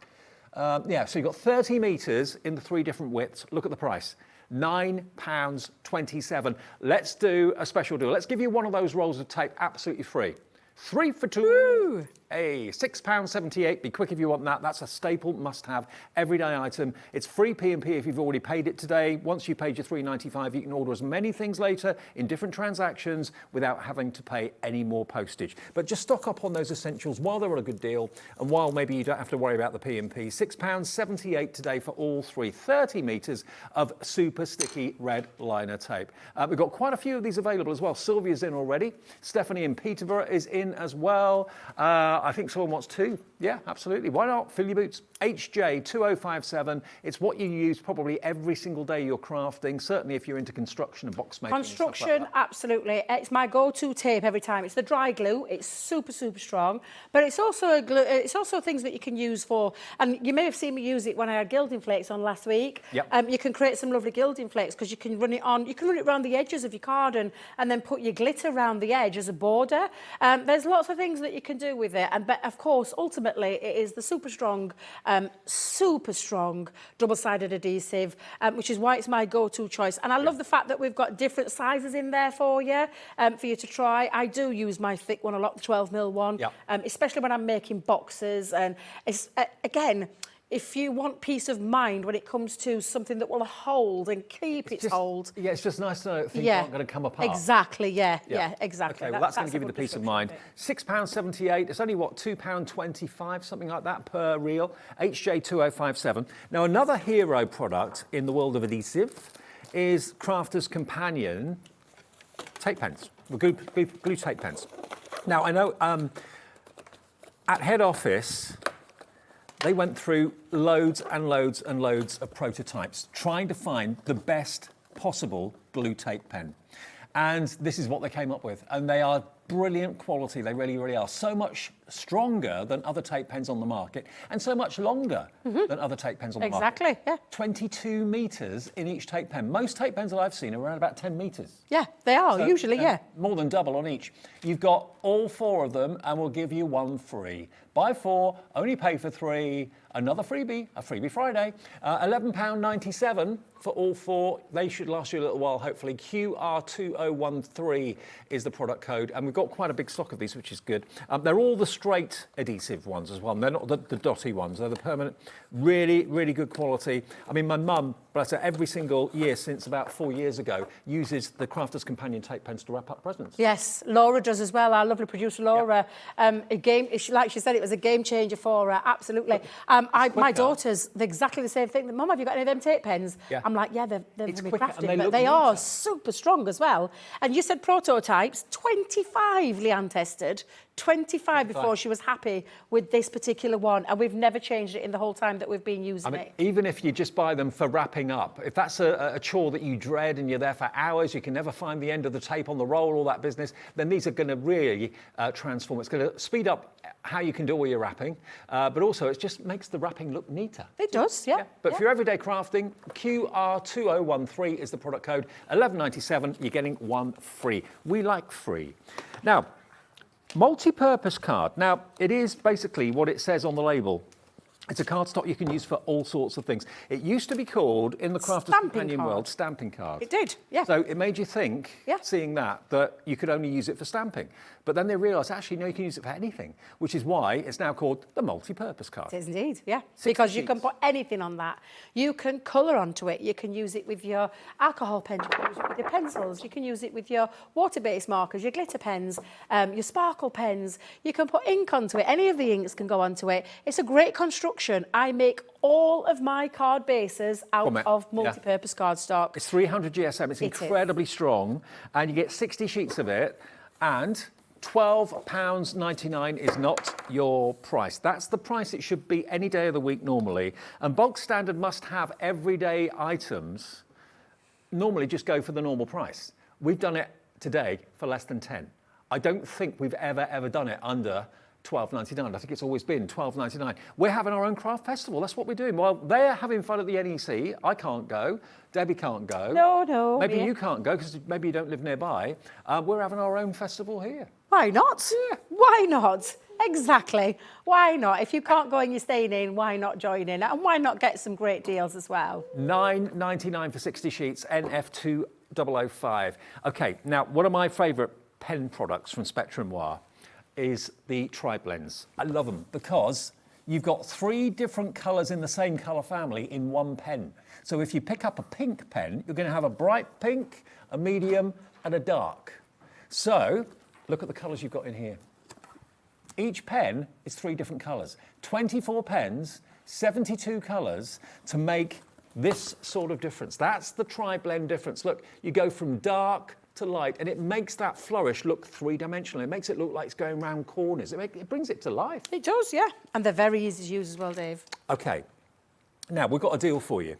Yeah, so you've got 30 metres in the 3 different widths. Look at the price. £9.27. Let's do a special deal. Let's give you one of those rolls of tape absolutely free. 3 for 2. Woo. Hey, £6.78. Be quick if you want that. That's a staple, must-have, everyday item. It's free P&P if you've already paid it today. Once you've paid your $3.95, you can order as many things later in different transactions without having to pay any more postage. But just stock up on those essentials while they're on a good deal and while maybe you don't have to worry about the P&P. £6.78 today for all 3. 30 metres of super sticky red liner tape. We've got quite a few of these available as well. Sylvia's in already. Stephanie in Peterborough is in. in as well. I think someone wants 2. Yeah, absolutely. Why not? Fill your boots. HJ2057. It's what you use probably every single day you're crafting, certainly if you're into construction and box making. Construction, and stuff like that. absolutely. It's my go-to tape every time. It's the dry glue. It's super, super strong, but it's also a glue. It's also things that you can use for, and you may have seen me use it when I had gilding flakes on last week. Yep. You can create some lovely gilding flakes because you can run it on. You can run it around the edges of your card and then put your glitter around the edge as a border. There's lots of things that you can do with it, but of course, ultimately, it is the super strong double-sided adhesive, which is why it's my go-to choice. And I love the fact that we've got different sizes in there for you to try. I do use my thick one a lot, the 12mm one, especially when I'm making boxes. And it's, again, if you want peace of mind when it comes to something that will hold and keep its hold. Yeah, it's just nice to know that things aren't going to come apart. Exactly, yeah, exactly. Okay, well, that's going to give you the peace of mind. £6.78, it's only, what, £2.25, something like that per reel. HJ2057. Now, another hero product in the world of adhesive is Crafter's Companion tape pens, glue tape pens. Now, I know at head office, they went through loads and loads and loads of prototypes, trying to find the best possible glue tape pen. And this is what they came up with. And they are brilliant quality. They really, really are. So much stronger than other tape pens on the market and so much longer than other tape pens on the market. Exactly, yeah. 22 metres in each tape pen. Most tape pens that I've seen are around about 10 metres. Yeah, they are, So, usually, yeah. More than double on each. You've got all 4 of them and we'll give you 1 free. Buy 4, only pay for 3. Another freebie, a freebie Friday. £11.97 for all 4. They should last you a little while, hopefully. QR2013 is the product code. And we've got quite a big stock of these, which is good. They're all the straight adhesive ones as well. They're not the dotty ones. They're the permanent. Really, really good quality. I mean, my mum, bless her, every single year since about 4 years ago, uses the Crafter's Companion tape pens to wrap up presents. Yes, Laura does as well, our lovely producer Laura. Like she said, it was a game changer for her, absolutely. My daughter's exactly the same thing. Mum, have you got any of them tape pens? Yeah. I'm like, yeah, they're It's very quicker and crafted, they but look they are neater. super strong as well. And you said prototypes, 25 Leanne tested, 25 before she was happy with this particular one. And we've never changed it in the whole time that we've been using it. Even if you just buy them for wrapping up, if that's a chore that you dread and you're there for hours, you can never find the end of the tape on the roll, all that business, then these are going to really transform. It's going to speed up how you can do all your wrapping, but also it just makes the wrapping look neater. It does, yeah. But for your everyday crafting, QR2013 is the product code. £11.97, you're getting 1 free. We like free. Now, multi-purpose card. Now, it is basically what it says on the label. It's a cardstock you can use for all sorts of things. It used to be called, in the Crafter's Companion world, stamping card. It did, yeah. So it made you think, seeing that you could only use it for stamping. But then they realised, actually, no, you can use it for anything, which is why it's now called the multi-purpose card. It is indeed, yeah. Because you can put anything on that. You can colour onto it. You can use it with your alcohol pens. You can use it with your pencils. You can use it with your water-based markers, your glitter pens, your sparkle pens. You can put ink onto it. Any of the inks can go onto it. It's a great construction. I make all of my card bases out of multi-purpose cardstock. It's 300 GSM. It's incredibly strong. And you get 60 sheets of it. And £12.99 is not your price. That's the price it should be any day of the week normally. And bulk standard must have everyday items normally just go for the normal price. We've done it today for less than 10. I don't think we've ever done it under £12.99. I think it's always been £12.99. We're having our own craft festival. That's what we're doing. Well, they're having fun at the NEC. I can't go. Debbie can't go. No. Maybe you can't go because maybe you don't live nearby. We're having our own festival here. Why not? Yeah. Why not? Exactly. Why not? If you can't go and you're staying in, why not join in? And why not get some great deals as well? £9.99 for 60 sheets, NF2005. Okay, now one of my favourite pen products from Spectrum Noir is the tri-blends. I love them because you've got 3 different colours in the same colour family in one pen. So if you pick up a pink pen, you're going to have a bright pink, a medium and a dark. So look at the colours you've got in here. Each pen is 3 different colours. 24 pens, 72 colours to make this sort of difference. That's the tri-blend difference. Look, you go from dark to light, and it makes that flourish look three-dimensional. It makes it look like it's going round corners. It brings it to life. It does, yeah. And they're very easy to use as well, Dave. Okay, now we've got a deal for you.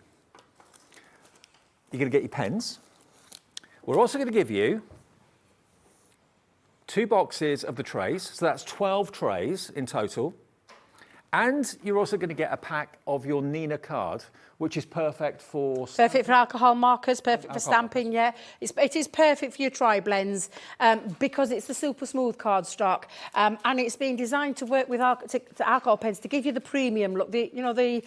You're going to get your pens. We're also going to give you 2 boxes of the trays, so that's 12 trays in total. And you're also going to get a pack of your Nina card, which is perfect for... Perfect for alcohol markers, perfect for stamping, yeah. It is perfect for your tri-blends because it's the super smooth cardstock and it's been designed to work with alcohol pens to give you the premium look, the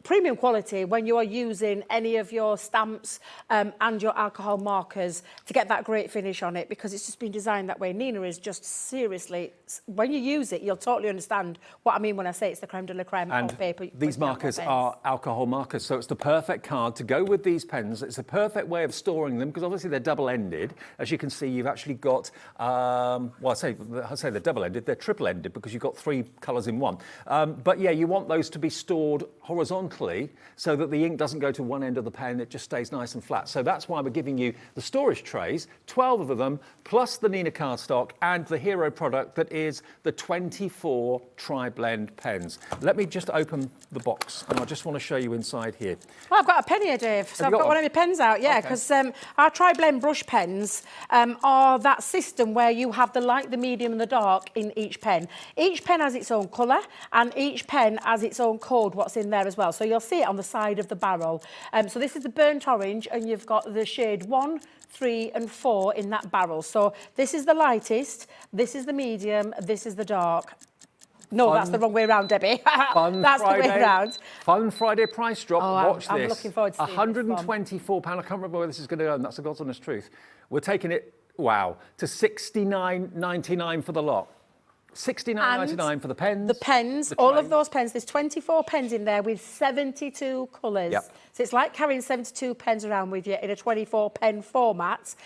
premium quality when you are using any of your stamps and your alcohol markers to get that great finish on it, because it's just been designed that way. Nina is just seriously, when you use it, you'll totally understand what I mean when I say it's the creme de la creme of paper. These markers are alcohol markers, so it's the perfect card to go with these pens. It's the perfect way of storing them, because obviously they're double-ended. As you can see, you've actually got, well, I say they're double-ended, they're triple-ended because you've got 3 colours in one. But yeah, you want those to be stored horizontally so that the ink doesn't go to one end of the pen, it just stays nice and flat. So that's why we're giving you the storage trays, 12 of them, plus the Nina cardstock and the hero product that is the 24 tri-blend pens. Let me just open the box, and I just want to show you inside here. Well, I've got a pen here, Dave. So I've got one of my pens out, yeah, because our tri-blend brush pens are that system where you have the light, the medium and the dark in each pen. Each pen has its own colour and each pen has its own code, what's in there as well. So you'll see it on the side of the barrel. So this is the burnt orange, and you've got the shade 1, 3 and 4 in that barrel. So this is the lightest, this is the medium, this is the dark. No, that's the wrong way around, Debbie. That's Friday, the way around. Fun Friday price drop. Watch this. I'm looking forward to seeing £124. I can't remember where this is going to go, and that's the God's honest truth. We're taking it, wow, to $69.99 for the lot. $69.99 for the pens. The pens, all of those pens. There's 24 pens in there with 72 colours. Yep. So it's like carrying 72 pens around with you in a 24 pen format.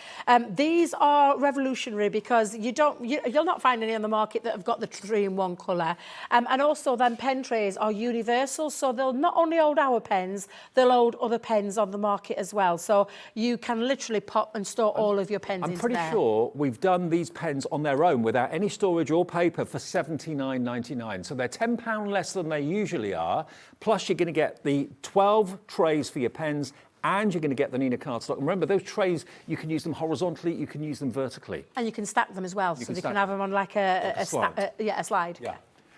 These are revolutionary because you'll not find any on the market that have got the 3-in-1 colour. And also then pen trays are universal, so they'll not only hold our pens, they'll hold other pens on the market as well. So you can literally pop and store all of your pens into there. I'm pretty sure we've done these pens on their own without any storage or paper for $79.99. So they're £10 less than they usually are. Plus you're going to get the 12 trays for your pens, and you're going to get the Nina cardstock. And remember, those trays, you can use them horizontally, you can use them vertically. And you can stack them as well, so you can have them on like a slide. Yeah.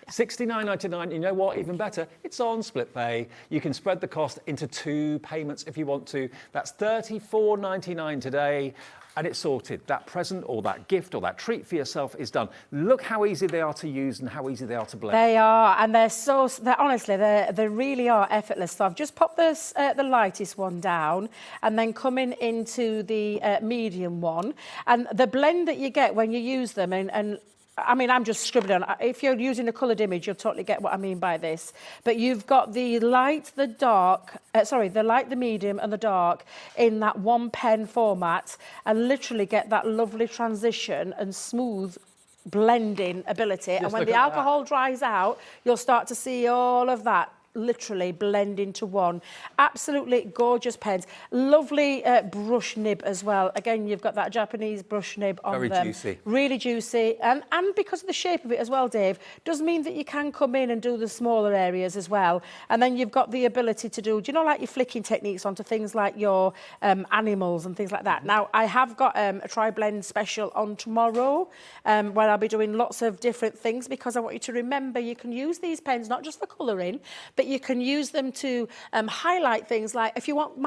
$69.99, you know what, even better, it's on split pay. You can spread the cost into 2 payments if you want to. That's $34.99 today, and it's sorted. That present or that gift or that treat for yourself is done. Look how easy they are to use and how easy they are to blend. They are, and honestly, they really are effortless. So I've just popped this, the lightest one down, and then coming into the medium one. And the blend that you get when you use them, and I mean, I'm just scribbling on. If you're using a coloured image, you'll totally get what I mean by this. But you've got the light, the dark, the light, the medium and the dark in that 1 pen format, and literally get that lovely transition and smooth blending ability. And when the alcohol dries out, you'll start to see all of that literally blend into one. Absolutely gorgeous pens. Lovely brush nib as well. Again, you've got that Japanese brush nib on them. Very juicy. Really juicy. And because of the shape of it as well, Dave, does mean that you can come in and do the smaller areas as well. And then you've got the ability to do you know, like your flicking techniques onto things like your animals and things like that. Now, I have got a tri-blend special on tomorrow where I'll be doing lots of different things, because I want you to remember you can use these pens not just for colouring, but you can use them to highlight things like if you want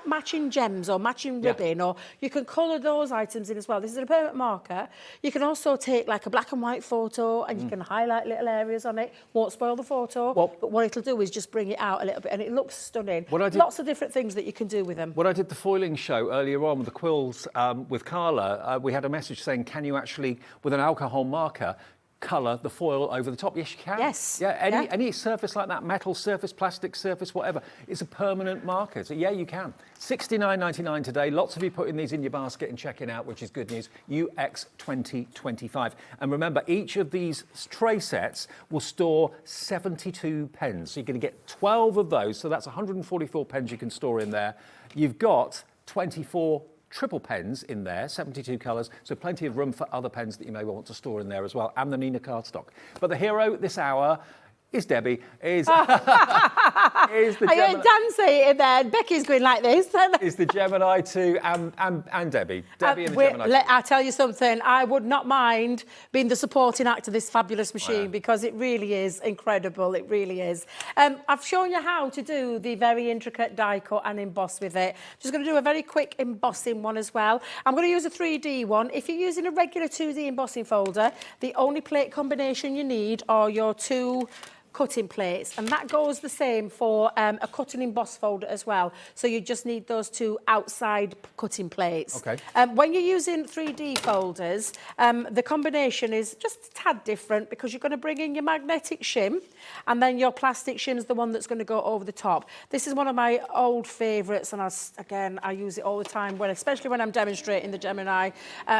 matching gems or matching ribbon, or you can colour those items in as well. This is a permanent marker. You can also take like a black and white photo and you can highlight little areas on it. Won't spoil the photo, but what it'll do is just bring it out a little bit, and it looks stunning. Lots of different things that you can do with them. When I did the foiling show earlier on with the quills with Carla, we had a message saying, can you actually, with an alcohol marker, colour the foil over the top? Yes, you can. Yes. Yeah, any surface like that, metal surface, plastic surface, whatever, it's a permanent marker. So yeah, you can. $69.99 today. Lots of you putting these in your basket and checking out, which is good news. UX 2025. And remember, each of these tray sets will store 72 pens. So you're going to get 12 of those. So that's 144 pens you can store in there. You've got 24 triple pens in there, 72 colours, so plenty of room for other pens that you may want to store in there as well, and the Nina cardstock. But the hero this hour is Debbie, is the I heard Dan say it there, and Becky's going like this. is the Gemini 2 and Debbie. Debbie and the Gemini 2. I tell you something, I would not mind being the supporting act of this fabulous machine because it really is incredible, it really is. I've shown you how to do the very intricate die cut and emboss with it. Just going to do a very quick embossing one as well. I'm going to use a 3D one. If you're using a regular 2D embossing folder, the only plate combination you need are your two cutting plates, and that goes the same for a cut and emboss folder as well. So you just need those two outside cutting plates. Okay. When you're using 3D folders, the combination is just a tad different because you're going to bring in your magnetic shim, and then your plastic shim's the one that's going to go over the top. This is one of my old favourites, and I use it all the time, especially when I'm demonstrating the Gemini,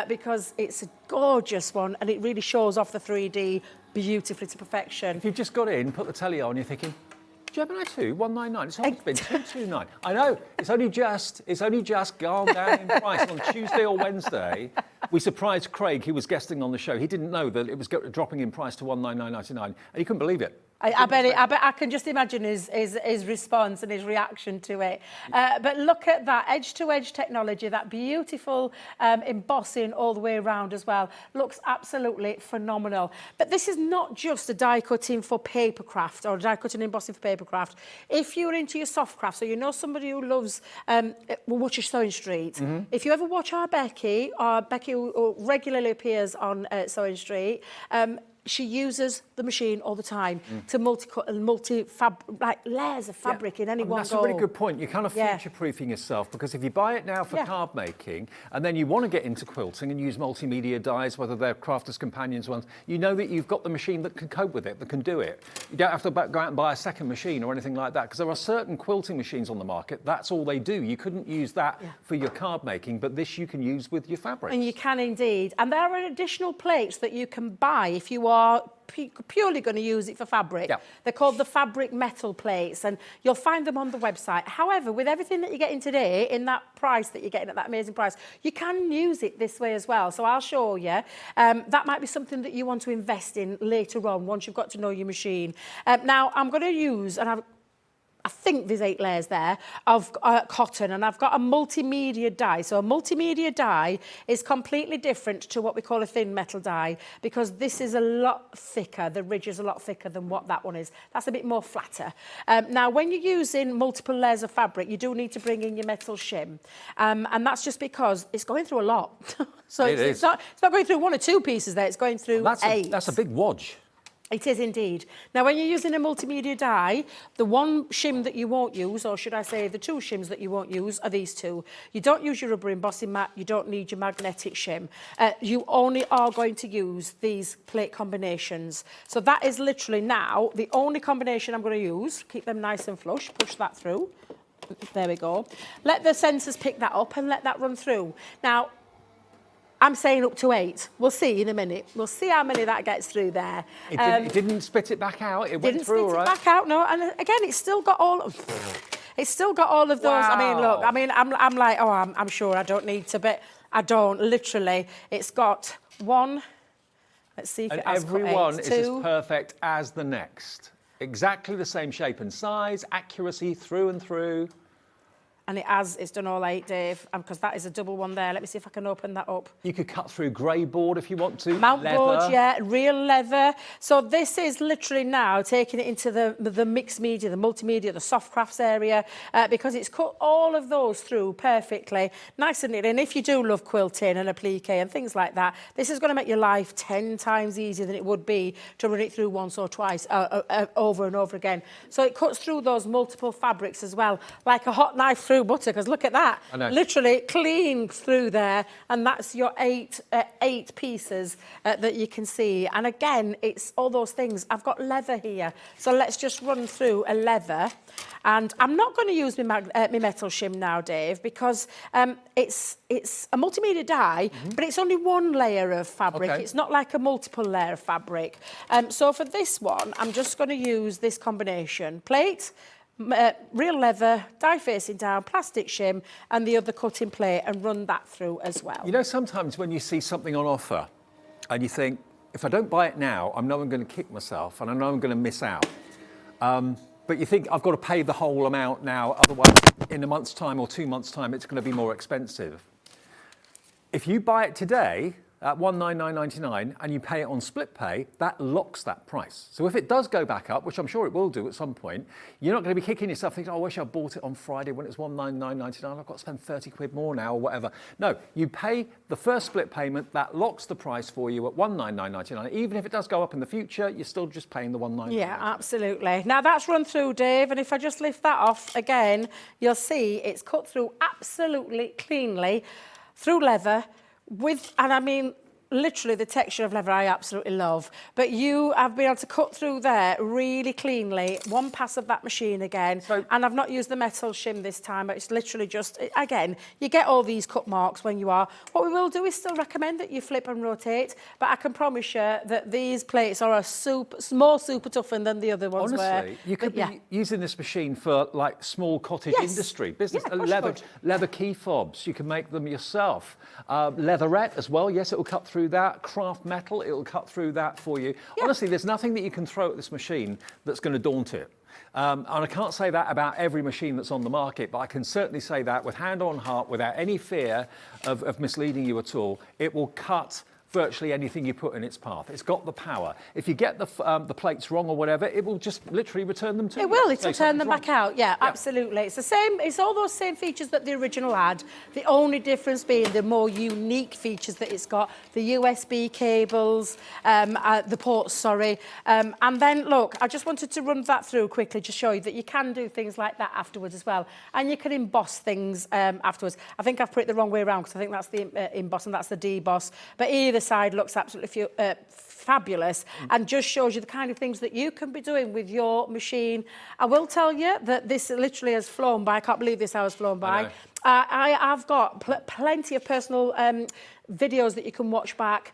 because it's a gorgeous one and it really shows off the 3D beautifully to perfection. If you've just got in, put the telly on, you're thinking, Gemini 2, 199. It's always been 229. I know. It's only just gone down in price on Tuesday or Wednesday. We surprised Craig, who was guesting on the show. He didn't know that it was dropping in price to 199.99, and he couldn't believe it. I bet I can just imagine his response and his reaction to it. But look at that edge-to-edge technology, that beautiful embossing all the way around as well. Looks absolutely phenomenal. But this is not just a die cutting for paper craft or die cutting and embossing for paper craft. If you're into your soft craft, so you know somebody who loves watches Sewing Street. If you ever watch our Becky who regularly appears on Sewing Street, she uses the machine all the time to multi-cut and like layers of fabric in any one That's go. a really good point. You're kind of future-proofing yourself, because if you buy it now for card making and then you want to get into quilting and use multimedia dies, whether they're Crafter's Companions ones, you know that you've got the machine that can cope with it, that can do it. You don't have to go out and buy a second machine or anything like that, because there are certain quilting machines on the market, that's all they do. You couldn't use that for your card making, but this you can use with your fabrics. And you can indeed. And there are additional plates that you can buy if you are purely going to use it for fabric. They're called the fabric metal plates, and you'll find them on the website. However, with everything that you're getting today in that price that you're getting at that amazing price, you can use it this way as well. So I'll show you. That might be something that you want to invest in later on once you've got to know your machine. Now I'm going to use, and I think there's 8 layers there of cotton, and I've got a multimedia die. So a multimedia die is completely different to what we call a thin metal die, because this is a lot thicker. The ridge is a lot thicker than what that one is. That's a bit more flatter. Now, when you're using multiple layers of fabric, you do need to bring in your metal shim. And that's just because it's going through a lot. So it's not going through 1 or 2 pieces there, it's going through 8. That's a big wodge. It is indeed. Now, when you're using a multimedia die, the one shim that you won't use, or should I say the 2 shims that you won't use, are these 2. You don't use your rubber embossing mat, you don't need your magnetic shim. You only are going to use these plate combinations. So that is literally now the only combination I'm going to use. Keep them nice and flush, push that through. There we go. Let the sensors pick that up and let that run through. Now, I'm saying up to 8. We'll see in a minute. We'll see how many that gets through there. It didn't spit it back out. It went through, all right? Didn't spit it back out, no. And again, it's still got all of those. Wow. I mean, look. I mean, I'm like, oh, I'm sure I don't need to, but I don't. Literally, it's got 1. Let's see if it has got 8. And every one is 2. as perfect as the next. Exactly the same shape and size, accuracy through and through. And it's done all 8, Dave, because that is a double one there. Let me see if I can open that up. You could cut through grey board if you want to. Mount leather. board, yeah, real leather. So this is literally now taking it into the mixed media, the multimedia, the soft crafts area, because it's cut all of those through perfectly, nice and neat. And if you do love quilting and applique and things like that, this is going to make your life 10 times easier than it would be to run it through once or twice, over and over again. So it cuts through those multiple fabrics as well, like a hot knife through butter, because look at that. I know. Literally clean through there, and that's your 8 pieces that you can see. And again, it's all those things. I've got leather here, so let's just run through a leather. And I'm not going to use my metal shim now, Dave, because it's a multimedia die, but it's only 1 layer of fabric. Okay. It's not like a multiple layer of fabric. So for this one, I'm just going to use this combination. Plate, real leather, die facing down, plastic shim, and the other cutting plate, and run that through as well. You know, sometimes when you see something on offer and you think, if I don't buy it now, I know I'm going to kick myself and I know I'm going to miss out. But you think, I've got to pay the whole amount now, otherwise in a month's time or 2 months' time, it's going to be more expensive. If you buy it today at $199.99 and you pay it on split pay, that locks that price. So if it does go back up, which I'm sure it will do at some point, you're not going to be kicking yourself thinking, oh, I wish I bought it on Friday when it was $199.99, I've got to spend 30 quid more now or whatever. No, you pay the first split payment, that locks the price for you at $199.99. Even if it does go up in the future, you're still just paying the $199. Yeah, absolutely. Now that's run through, Dave, and if I just lift that off again, you'll see it's cut through absolutely cleanly through leather with, and I mean, literally the texture of leather I absolutely love, but you have been able to cut through there really cleanly, one pass of that machine again, and I've not used the metal shim this time, but it's literally just, again, you get all these cut marks when you are. What we will do is still recommend that you flip and rotate, but I can promise you that these plates are more super toughened than the other ones were. Honestly, you could be using this machine for like small cottage industry, business, leather key fobs, you can make them yourself. Leatherette as well, yes, it will cut through that. Craft metal, it'll cut through that for you. Yeah. Honestly, there's nothing that you can throw at this machine that's going to daunt it. And I can't say that about every machine that's on the market, but I can certainly say that with hand on heart, without any fear of misleading you at all, it will cut virtually anything you put in its path. It's got the power. If you get the plates wrong or whatever, it will just literally return them to you. It will, it'll turn them back out. Yeah, absolutely. It's the same, it's all those same features that the original had. The only difference being the more unique features that it's got, the USB cables, the ports, sorry. And then, look, I just wanted to run that through quickly to show you that you can do things like that afterwards as well. And you can emboss things afterwards. I think I've put it the wrong way around because I think that's the emboss and that's the deboss. But either side looks absolutely fabulous and just shows you the kind of things that you can be doing with your machine. I will tell you that this literally has flown by. I can't believe this hour's flown by. I've got plenty of personal videos that you can watch back.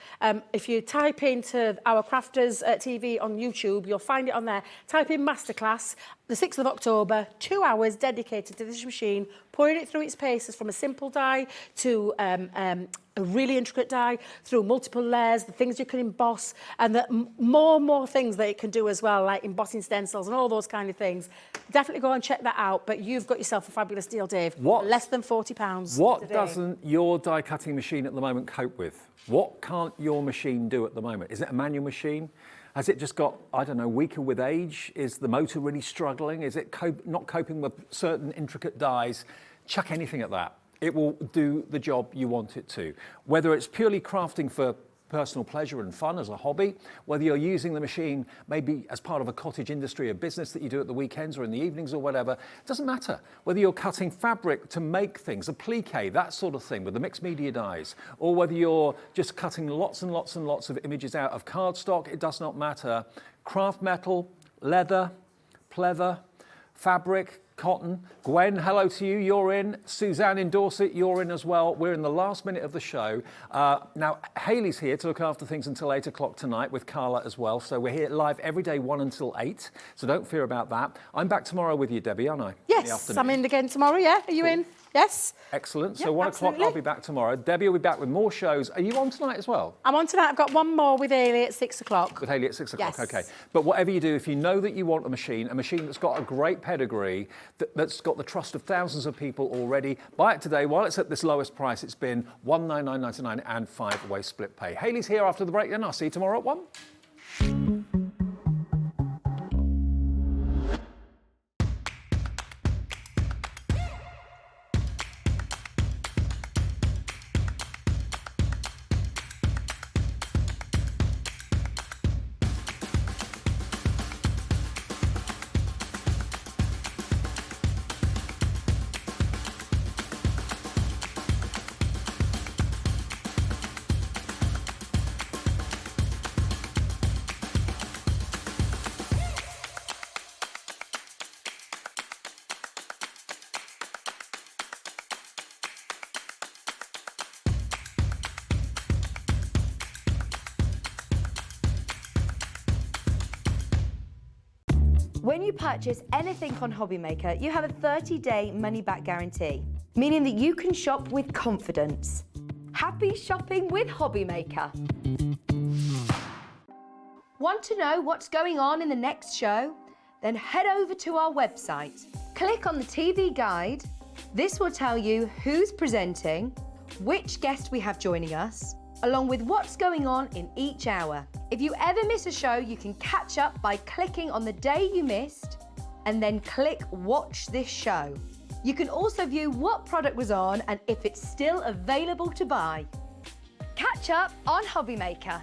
If you type into our Crafter'S TV on YouTube, you'll find it on there. Type in Masterclass, the 6th of October, 2 hours dedicated to this machine, pouring it through its paces from a simple die to a really intricate die, through multiple layers, the things you can emboss, and the more and more things that it can do as well, like embossing stencils and all those kind of things. Definitely go and check that out, but you've got yourself a fabulous deal, Dave. Less than £40 What today. doesn't your die cutting machine at the moment cope with? What can't your machine do at the moment? Is it a manual machine? Has it just got, I don't know, weaker with age? Is the motor really struggling? Is it not coping with certain intricate dies? Chuck anything at that. It will do the job you want it to. Whether it's purely crafting for personal pleasure and fun as a hobby, whether you're using the machine maybe as part of a cottage industry, a business that you do at the weekends or in the evenings or whatever, it doesn't matter. Whether you're cutting fabric to make things, applique, that sort of thing with the mixed media dies, or whether you're just cutting lots and lots and lots of images out of cardstock, it does not matter. Craft metal, leather, pleather, fabric, cotton. Gwen, hello to you, you're in. Suzanne in Dorset, you're in as well. We're in the last minute of the show. Now, Hayley's here to look after things until 8 o'clock tonight with Carla as well. So we're here live every day, 1 until 8. So don't fear about that. I'm back tomorrow with you, Debbie, aren't I? Yes, I'm in again tomorrow, yeah. Are you in? Yes. Excellent. So 1 o'clock, I'll be back tomorrow. Debbie will be back with more shows. Are you on tonight as well? I'm on tonight. I've got one more with Hayley at 6 o'clock. With Hayley at 6 o'clock, Yes. okay. But whatever you do, if you know that you want a machine that's got a great pedigree, that's got the trust of thousands of people already, buy it today while it's at this lowest price. It's been $199.99 and 5-way split pay. Hayley's here after the break, then I'll see you tomorrow at 1. When you purchase anything on Hobbymaker, you have a 30-day money-back guarantee, meaning that you can shop with confidence. Happy shopping with Hobbymaker. Want to know what's going on in the next show? Then head over to our website. Click on the TV guide. This will tell you who's presenting, which guest we have joining us, along with what's going on in each hour. If you ever miss a show, you can catch up by clicking on the day you missed and then click Watch This Show. You can also view what product was on and if it's still available to buy. Catch up on Hobbymaker.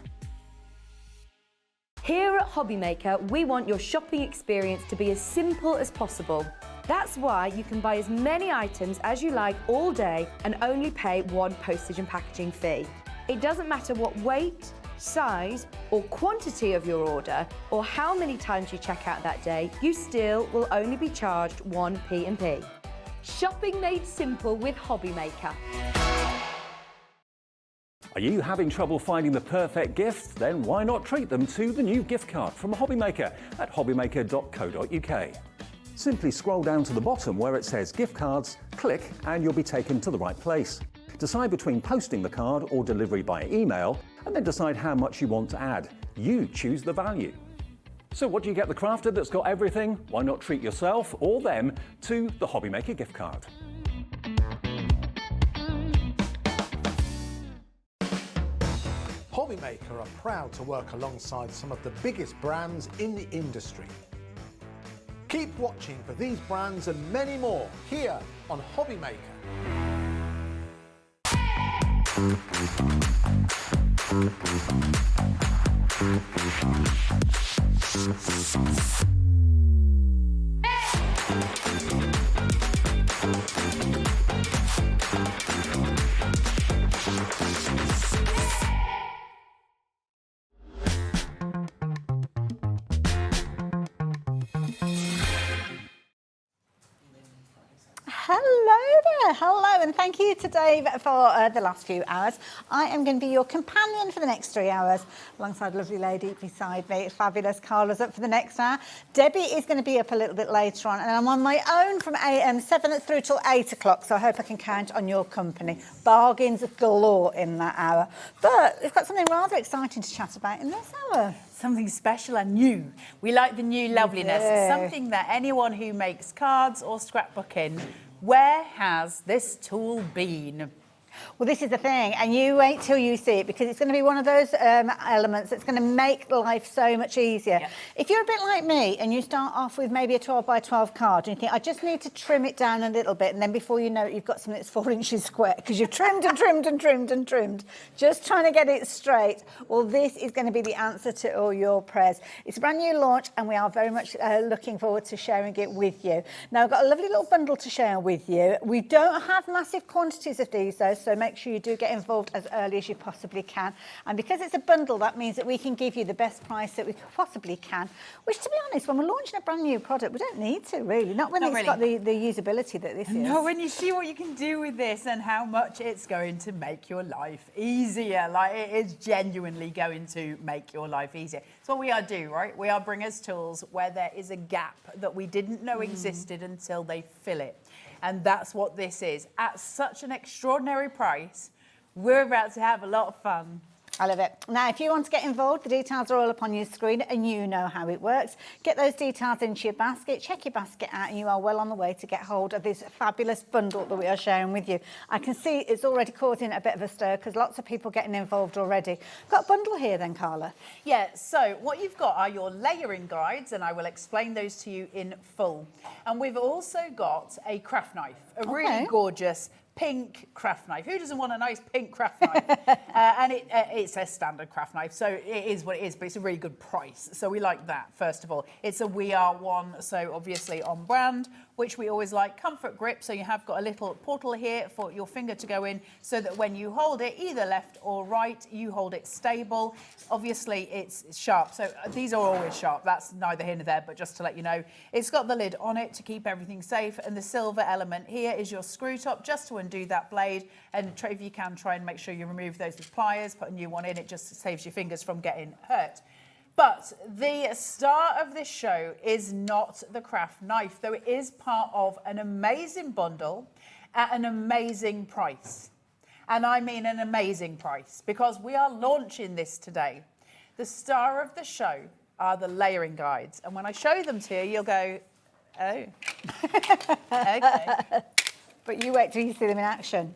Here at Hobbymaker, we want your shopping experience to be as simple as possible. That's why you can buy as many items as you like all day and only pay one postage and packaging fee. It doesn't matter what weight, size, or quantity of your order, or how many times you check out that day, you still will only be charged one P&P. Shopping made simple with Hobbymaker. Are you having trouble finding the perfect gift? Then why not treat them to the new gift card from Hobbymaker at hobbymaker.co.uk. Simply scroll down to the bottom where it says gift cards, click and you'll be taken to the right place. Decide between posting the card or delivery by email and then decide how much you want to add. You choose the value. So what do you get the crafter that's got everything? Why not treat yourself or them to the Hobbymaker gift card? Hobbymaker are proud to work alongside some of the biggest brands in the industry. Keep watching for these brands and many more here on Hobbymaker. Hello, and thank you to Dave for the last few hours. I am going to be your companion for the next 3 hours, alongside a lovely lady beside me. Fabulous. Carla's up for the next hour. Debbie is going to be up a little bit later on, and I'm on my own from 7 through till 8 o'clock, so I hope I can count on your company. Bargains galore in that hour. But we've got something rather exciting to chat about in this hour. Something special and new. We like the new loveliness. Something that anyone who makes cards or scrapbooking, where has this tool been? Well, this is the thing, and you wait till you see it, because it's going to be one of those elements that's going to make life so much easier. Yep. If you're a bit like me and you start off with maybe a 12 by 12 card and you think, I just need to trim it down a little bit, and then before you know it, you've got something that's 4 inches square because you've trimmed and trimmed and trimmed and trimmed, just trying to get it straight. Well, this is going to be the answer to all your prayers. It's a brand new launch, and we are very much looking forward to sharing it with you. Now, I've got a lovely little bundle to share with you. We don't have massive quantities of these, though, so make sure you do get involved as early as you possibly can. And because it's a bundle, that means that we can give you the best price that we possibly can, which, to be honest, when we're launching a brand new product, we don't need to, really. Not when it's got the usability that this is. No, when you see what you can do with this and how much it's going to make your life easier. Like, it is genuinely going to make your life easier. It's what we are do, right? We are bringers tools where there is a gap that we didn't know existed until they fill it. And that's what this is. At such an extraordinary price, we're about to have a lot of fun. I love it. Now, if you want to get involved, the details are all up on your screen and you know how it works. Get those details into your basket, check your basket out, and you are well on the way to get hold of this fabulous bundle that we are sharing with you. I can see it's already causing a bit of a stir because lots of people getting involved already. Got a bundle here then, Carla? Yeah, so what you've got are your layering guides, and I will explain those to you in full. And we've also got a craft knife, a really gorgeous pink craft knife. Who doesn't want a nice pink craft knife? And it's a standard craft knife, so it is what it is, but it's a really good price. So we like that, first of all. It's a We Are one, so obviously on brand, which we always like. Comfort grip, so you have got a little portal here for your finger to go in, so that when you hold it, either left or right, you hold it stable. Obviously, it's sharp, so these are always sharp. That's neither here nor there, but just to let you know. It's got the lid on it to keep everything safe, and the silver element here is your screw top, just to undo that blade. And if you can, try and make sure you remove those with pliers, put a new one in, it just saves your fingers from getting hurt. But the star of this show is not the craft knife, though it is part of an amazing bundle at an amazing price. And I mean an amazing price, because we are launching this today. The star of the show are the layering guides. And when I show them to you, you'll go, oh, okay. But you wait till you see them in action.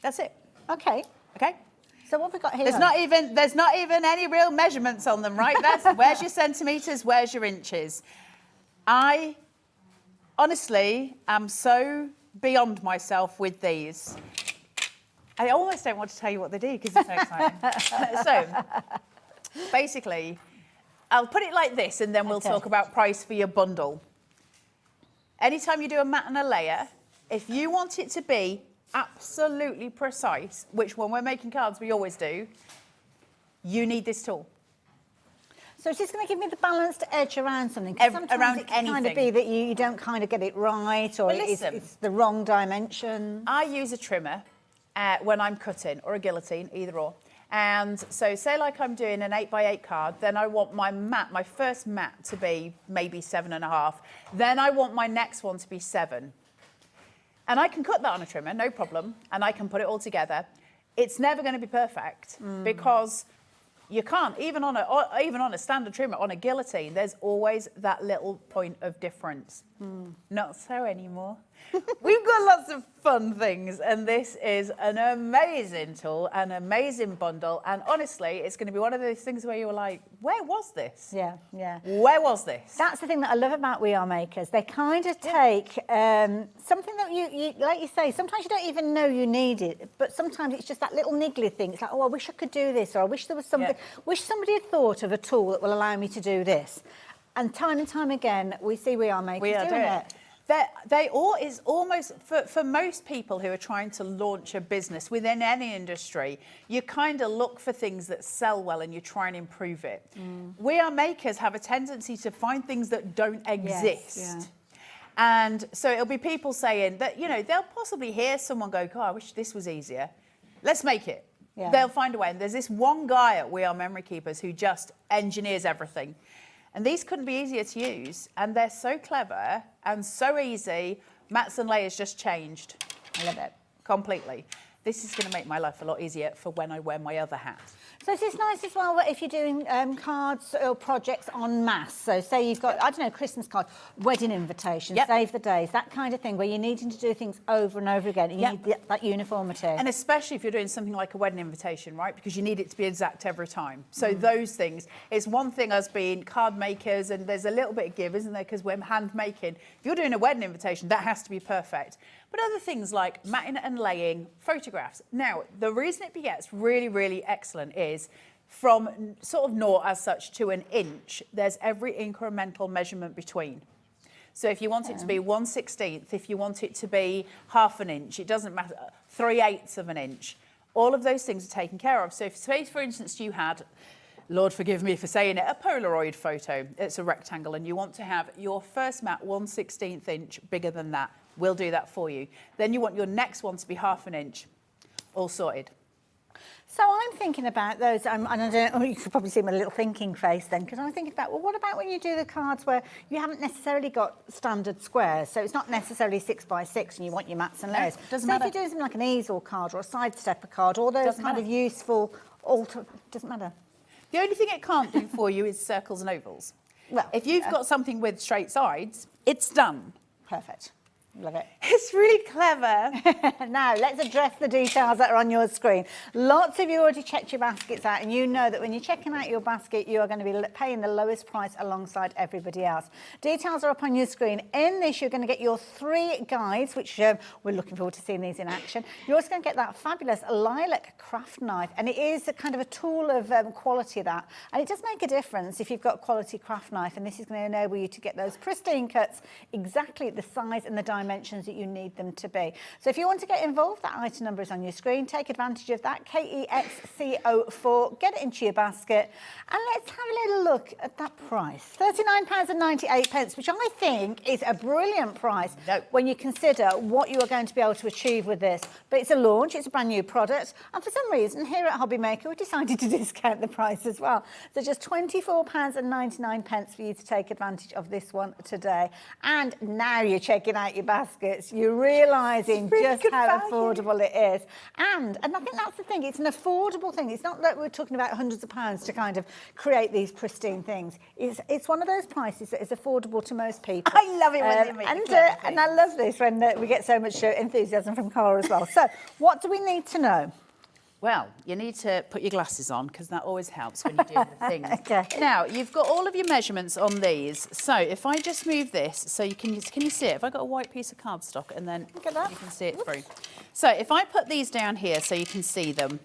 That's it. Okay. Okay? So what have we got here? There's not even any real measurements on them, right? Where's your centimetres, where's your inches? I honestly am so beyond myself with these. I almost don't want to tell you what they do because it's so exciting. So, basically, I'll put it like this and then we'll talk about price for your bundle. Anytime you do a mat and a layer, if you want it to be absolutely precise, which when we're making cards we always do, you need this tool. So it's just going to give me the balanced edge around something. 'Cause sometimes around it can kind of be that you don't kind of get it right, or Well, it's the wrong dimension. I use a trimmer when I'm cutting, or a guillotine, either or. And so say like I'm doing an 8x8 card, then I want my mat, my first mat to be maybe 7.5. Then I want my next one to be 7. And I can cut that on a trimmer, no problem, and I can put it all together. It's never going to be perfect because you can't, even on a standard trimmer, on a guillotine, there's always that little point of difference. Not so anymore. We've got lots of fun things, and this is an amazing tool, an amazing bundle, and honestly, it's going to be one of those things where you were like, where was this? Yeah, yeah. Where was this? That's the thing that I love about We Are Makers. They kind of take something that you, like you say, sometimes you don't even know you need it, but sometimes it's just that little niggly thing. It's like, oh, I wish I could do this, or I wish there was something, wish somebody had thought of a tool that will allow me to do this. And time again, we see We Are Makers doing it. Is almost, for most people who are trying to launch a business within any industry, you kind of look for things that sell well and you try and improve it. We Are Makers have a tendency to find things that don't exist. Yes, yeah. And so it'll be people saying that, you know, they'll possibly hear someone go, God, I wish this was easier. Let's make it. Yeah. They'll find a way. And there's this one guy at We Are Memory Keepers who just engineers everything. And these couldn't be easier to use. And they're so clever and so easy. Mats and layers just changed. I love it completely. This is going to make my life a lot easier for when I wear my other hat. So is this nice as well that if you're doing cards or projects en masse, so say you've got, I don't know, Christmas card, wedding invitations, save the days, that kind of thing, where you're needing to do things over and over again, and you need that uniformity. And especially if you're doing something like a wedding invitation, right? Because you need it to be exact every time. So those things, it's one thing us being card makers, and there's a little bit of give, isn't there? Because we're hand making. If you're doing a wedding invitation, that has to be perfect. But other things like matting and laying, photographs. Now, the reason it gets really, really excellent is from sort of naught as such to an inch, there's every incremental measurement between. So if you want it to be 1/16, if you want it to be half an inch, it doesn't matter, 3/8 of an inch. All of those things are taken care of. So if, say, for instance, you had, Lord forgive me for saying it, a Polaroid photo, it's a rectangle, and you want to have your first mat 1/16 inch bigger than that, we'll do that for you. Then you want your next one to be half an inch, all sorted. So I'm thinking about those, and I don't know, you could probably see my little thinking face then, because I'm thinking about, well, what about when you do the cards where you haven't necessarily got standard squares, so it's not necessarily 6x6 and you want your mats and layers. Doesn't so matter. if you're doing something like an easel card or a sidestepper card, all those kind of useful, doesn't matter. The only thing it can't do for you is circles and ovals. Well, if you've got something with straight sides, it's done. Perfect. Love it. It's really clever. Now, let's address the details that are on your screen. Lots of you already checked your baskets out, and you know that when you're checking out your basket, you are going to be paying the lowest price alongside everybody else. Details are up on your screen. In this, you're going to get your 3 guides, which we're looking forward to seeing these in action. You're also going to get that fabulous lilac craft knife, and it is a kind of a tool of quality of that. And it does make a difference if you've got a quality craft knife, and this is going to enable you to get those pristine cuts exactly the size and the dimension dimensions that you need them to be. So if you want to get involved, that item number is on your screen. Take advantage of that, KEXCO4, get it into your basket, and let's have a little look at that price. £39.98, which I think is a brilliant price when you consider what you are going to be able to achieve with this. But it's a launch, it's a brand new product, and for some reason here at Hobbymaker we decided to discount the price as well. So just £24.99 for you to take advantage of this one today. And now you're checking out your baskets, you're realising just how affordable it is. And I think that's the thing, it's an affordable thing. It's not that we're talking about hundreds of pounds to kind of create these pristine things. It's one of those prices that is affordable to most people. I love it when they make and I love this when we get so much enthusiasm from Carla as well. So what do we need to know? Well, you need to put your glasses on because that always helps when you're doing the things. Okay. Now, you've got all of your measurements on these. So if I just move this, so you can you see it? If I got a white piece of cardstock and then Look at that. you can see it through. So if I put these down here so you can see them,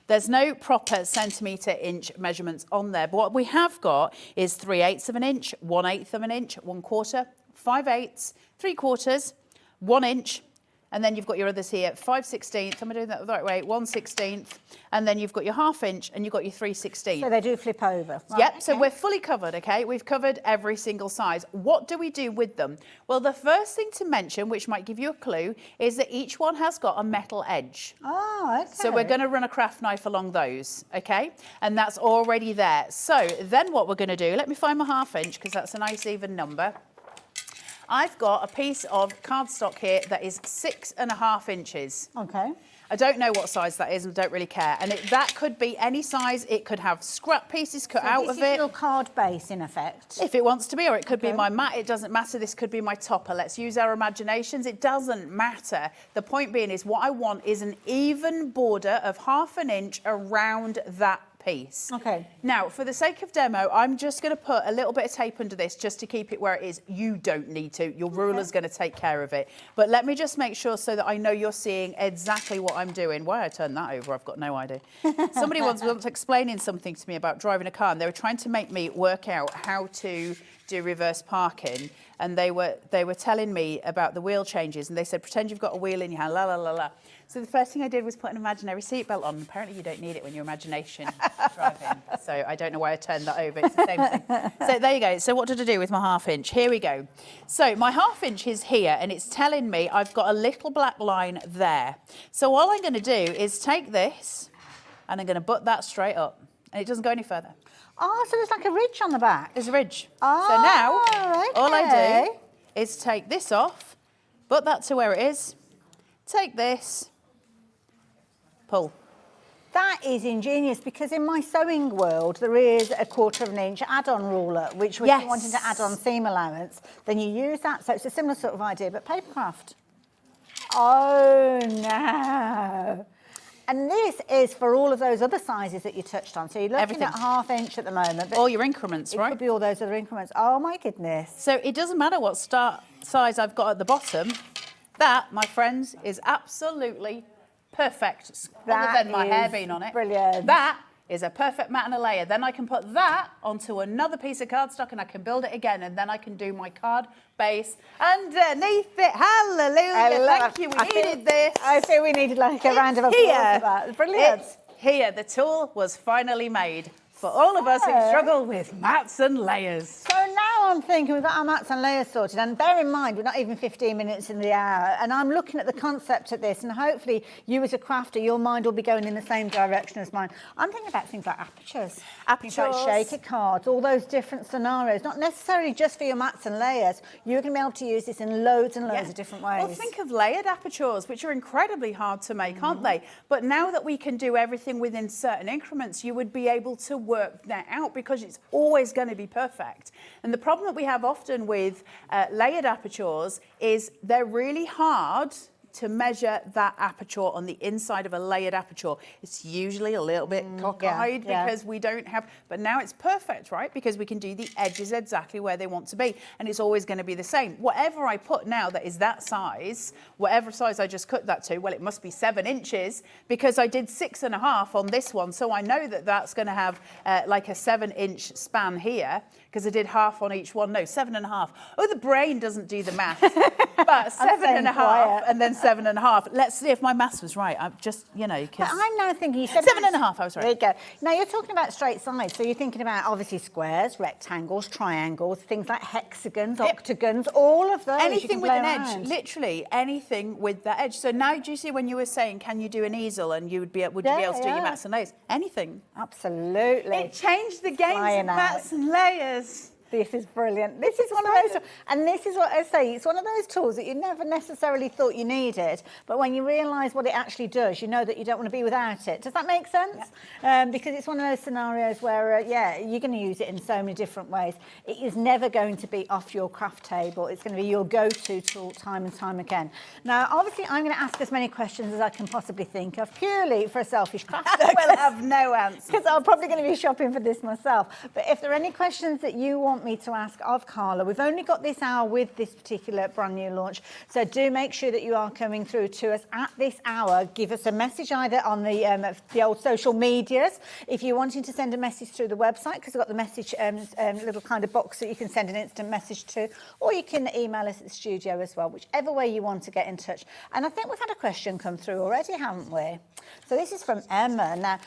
there's no proper centimetre inch measurements on there. But what we have got is 3/8 of an inch, 1/8 of an inch, 1/4, 5/8, 3/4, 1 inch. And then you've got your others here, 5/16, am I doing that the right way? 1/16, and then you've got your 1/2 inch and you've got your 3/16. So they do flip over. Right, Yep, so we're fully covered, okay? We've covered every single size. What do we do with them? Well, the first thing to mention, which might give you a clue, is that each one has got a metal edge. Oh, okay. So we're going to run a craft knife along those, okay? And that's already there. So then what we're going to do, let me find my 1/2 inch because that's a nice even number. I've got a piece of cardstock here that is 6.5 inches. Okay. I don't know what size that is and don't really care. And that could be any size. It could have scrap pieces cut out of This is it. your card base, in effect. If it wants to be, or it could be my mat. It doesn't matter. This could be my topper. Let's use our imaginations. It doesn't matter. The point being is what I want is an even border of 1/2 inch around that piece. Okay. Now, for the sake of demo, I'm just going to put a little bit of tape under this just to keep it where it is. You don't need to. Your ruler's going to take care of it. But let me just make sure so that I know you're seeing exactly what I'm doing. Why I turned that over, I've got no idea. Somebody once was explaining something to me about driving a car, and they were trying to make me work out how to do reverse parking, and they were telling me about the wheel changes, and they said, pretend you've got a wheel in your hand, la la la la. So the first thing I did was put an imaginary seatbelt on. Apparently you don't need it when you're imagination driving. So I don't know why I turned that over. It's the same thing. So there you go. So what did I do with my 1/2 inch? Here we go. So my 1/2 inch is here, and it's telling me I've got a little black line there. So all I'm going to do is take this, and I'm going to butt that straight up, and it doesn't go any further. Oh, so there's like a ridge on the back. There's a ridge. Oh, so now, okay. all I do is take this off, butt that to where it is, take this, pull. That is ingenious, because in my sewing world there is a 1/4 inch add-on ruler, which if you're wanting to add on seam allowance, then you use that. So it's a similar sort of idea, but papercraft. Oh no. And this is for all of those other sizes that you touched on. So you're looking at 1/2 inch at the moment. But all your increments, right? It could be all those other increments. Oh my goodness. So it doesn't matter what size I've got at the bottom. That, my friends, is absolutely perfect. Other than my hair being on it. Brilliant. That is a perfect mat and a layer. Then I can put that onto another piece of cardstock and I can build it again, and then I can do my card base underneath it. Hallelujah. Thank you. We needed this. I feel we needed like a round of applause for that. Brilliant. It's here. The tool was finally made for all of us who struggle with mats and layers. So now I'm thinking we've got our mats and layers sorted, and bear in mind we're not even 15 minutes in the hour, and I'm looking at the concept of this, and hopefully you as a crafter, your mind will be going in the same direction as mine. I'm thinking about things like apertures. Things like shaker cards, all those different scenarios, not necessarily just for your mats and layers. You're going to be able to use this in loads and loads of different ways. Well, think of layered apertures, which are incredibly hard to make, aren't they? But now that we can do everything within certain increments, you would be able to work that out because it's always going to be perfect. And the problem that we have often with layered apertures is they're really hard to measure that aperture on the inside of a layered aperture. It's usually a little bit cockeyed because we don't have, but now it's perfect, right? Because we can do the edges exactly where they want to be, and it's always going to be the same. Whatever I put now that is that size, whatever size I just cut that to, well, it must be 7 inches because I did 6.5 on this one, so I know that that's going to have like a 7-inch span here, because I did half on each one. No, 7.5. Oh, the brain doesn't do the math. But 7.5 and then 7.5. Let's see if my maths was right. I'm just, you know, because... But I'm now thinking you said 7.5, I was right. There you go. Now you're talking about straight sides, so you're thinking about obviously squares, rectangles, triangles, things like hexagons, octagons, all of those. Anything with an edge, around. literally anything with that edge. So now, do you see when you were saying, can you do an easel and you would you be able to do your mats and layers? Anything. Absolutely. It changed the games of mats and layers. This is brilliant. This is one of those, and this is what I say, it's one of those tools that you never necessarily thought you needed, but when you realise what it actually does, you know that you don't want to be without it. Does that make sense? Yeah. Because it's one of those scenarios where, you're going to use it in so many different ways. It is never going to be off your craft table. It's going to be your go-to tool time and time again. Now, obviously, I'm going to ask as many questions as I can possibly think of, purely for a selfish crafter. I will have no answer. Because I'm probably going to be shopping for this myself. But if there are any questions that you want me to ask of Carla, we've only got this hour with this particular brand new launch, so do make sure that you are coming through to us at this hour. Give us a message either on the old social medias, if you're wanting to send a message through the website, because we've got the message little kind of box that you can send an instant message to, or you can email us at the studio as well, whichever way you want to get in touch. And I think we've had a question come through already, haven't we? So this is from Emma now,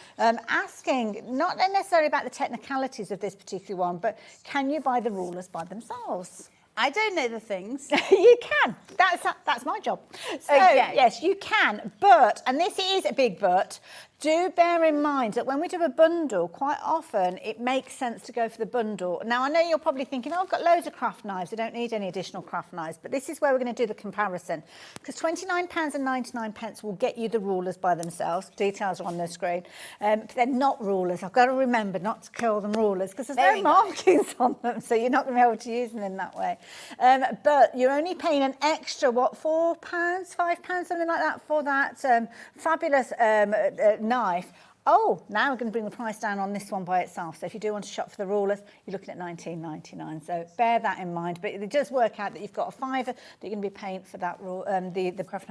asking not necessarily about the technicalities of this particular one, but can you buy the rulers by themselves? I don't know the things. You can. That's my job. So, okay. Yes, you can. But, and this is a big but, do bear in mind that when we do a bundle, quite often it makes sense to go for the bundle. Now, I know you're probably thinking, oh, I've got loads of craft knives. I don't need any additional craft knives. But this is where we're going to do the comparison. Because £29.99 will get you the rulers by themselves. Details are on the screen. But they're not rulers. I've got to remember not to call them rulers because there's no markings on them. So you're not going to be able to use them in that way. But you're only paying an extra, what, £4, £5, something like that for that fabulous knife. Oh, now we're going to bring the price down on this one by itself. So if you do want to shop for the rulers, you're looking at £19.99. So bear that in mind. But it does work out that you've got a £5 that you're going to be paying for that the craft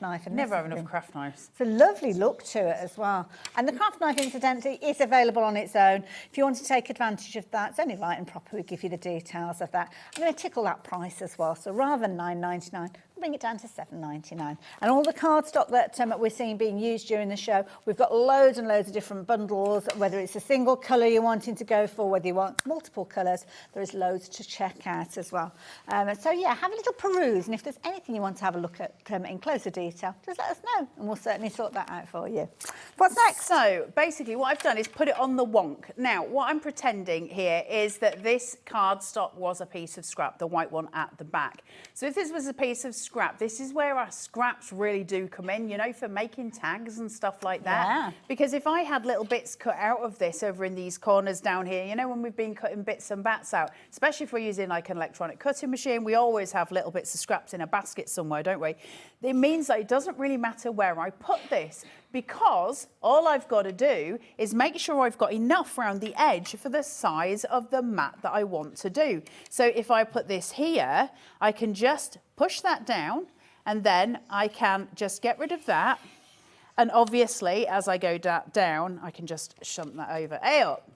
knife. And never have enough craft knives. It's a lovely look to it as well. And the craft knife, incidentally, is available on its own. If you want to take advantage of that, it's only right and proper we give you the details of that. I'm going to tickle that price as well. So rather than £9.99, bring it down to £7.99. And all the cardstock that we're seeing being used during the show, we've got loads and loads of different bundles, whether it's a single colour you're wanting to go for, whether you want multiple colours, there is loads to check out as well. So yeah, have a little peruse, and if there's anything you want to have a look at in closer detail, just let us know, and we'll certainly sort that out for you. What's next? So basically what I've done is put it on the wonk. Now, what I'm pretending here is that this cardstock was a piece of scrap, the white one at the back. So if this was a piece of scrap, this is where our scraps really do come in, you know, for making tags and stuff like that. Yeah. Because if I had little bits cut out of this over in these corners down here, you know, when we've been cutting bits and bats out, especially if we're using like an electronic cutting machine, we always have little bits of scraps in a basket somewhere, don't we? It means that it doesn't really matter where I put this, because all I've got to do is make sure I've got enough around the edge for the size of the mat that I want to do. So if I put this here, I can just push that down, and then I can just get rid of that. And obviously, as I go down, I can just shunt that over. Up.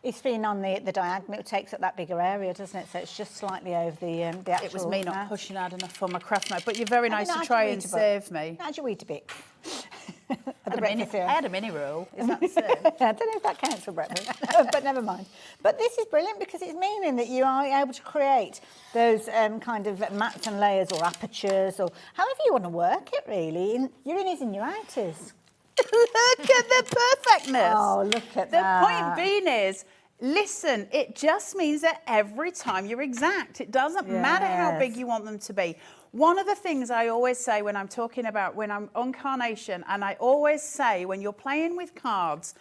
It's been on the diagonal, it takes up that bigger area, doesn't it? So it's just slightly over the actual... It was me not pushing hard enough for my craft knife, but you're very nice to try and serve me. How'd you eat a bit? I had a mini roll. Is that so? I don't know if that counts for breakfast, but never mind. But this is brilliant because it's meaning that you are able to create those kind of mats and layers or apertures or however you want to work it, really. Your innies and your outers. Look at the perfectness. Oh, look at the that. The point being is, listen, it just means that every time you're exact. It doesn't matter how big you want them to be. One of the things I always say when I'm talking about, when I'm on carnation, and I always say when you're playing with cards,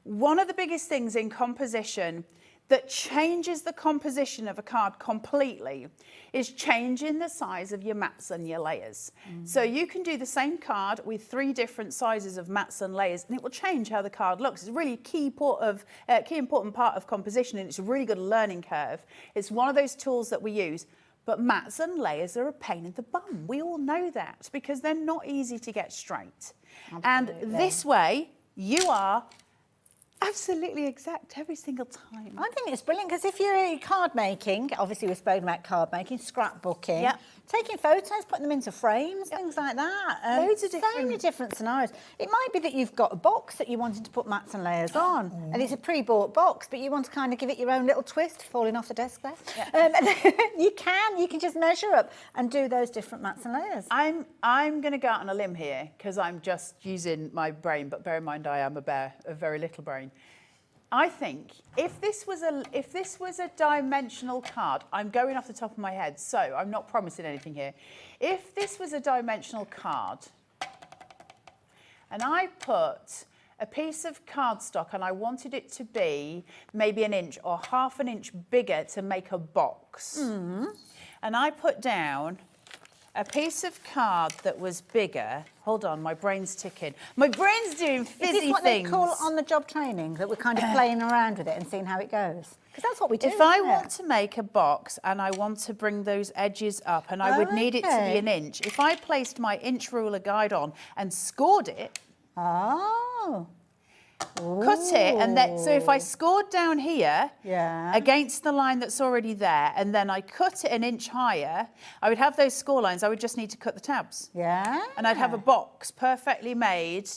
one of the biggest things in composition that changes the composition of a card completely is changing the size of your mats and your layers. So you can do the same card with 3 different sizes of mats and layers, and it will change how the card looks. It's a really key important part of composition, and it's a really good learning curve. It's one of those tools that we use. But mats and layers are a pain in the bum. We all know that because they're not easy to get straight. Absolutely. And this way, you are absolutely exact every single time. I think it's brilliant because if you're card making, obviously we've spoken about card making, scrapbooking, Yep. taking photos, putting them into frames, things like that. Loads of So many different scenarios. It might be that you've got a box that you wanted to put mats and layers on, and it's a pre-bought box, but you want to kind of give it your own little twist, falling off the desk there. And you can just measure up and do those different mats and layers. I'm going to go out on a limb here because I'm just using my brain, but bear in mind I am a very little brain. I think if this was a dimensional card, I'm going off the top of my head, so I'm not promising anything here. If this was a dimensional card, and I put a piece of cardstock and I wanted it to be maybe an inch or half an inch bigger to make a box, and I put down a piece of card that was bigger. Hold on, my brain's ticking. My brain's doing fizzy things. Is this what they call on-the-job training, that we're kind of playing around with it and seeing how it goes? Because that's what we do. If I want to make a box and I want to bring those edges up and I would need it to be an inch, if I placed my inch ruler guide on and scored it, cut it, and then so if I scored down here against the line that's already there, and then I cut it an inch higher, I would have those score lines. I would just need to cut the tabs. And I'd have a box perfectly made.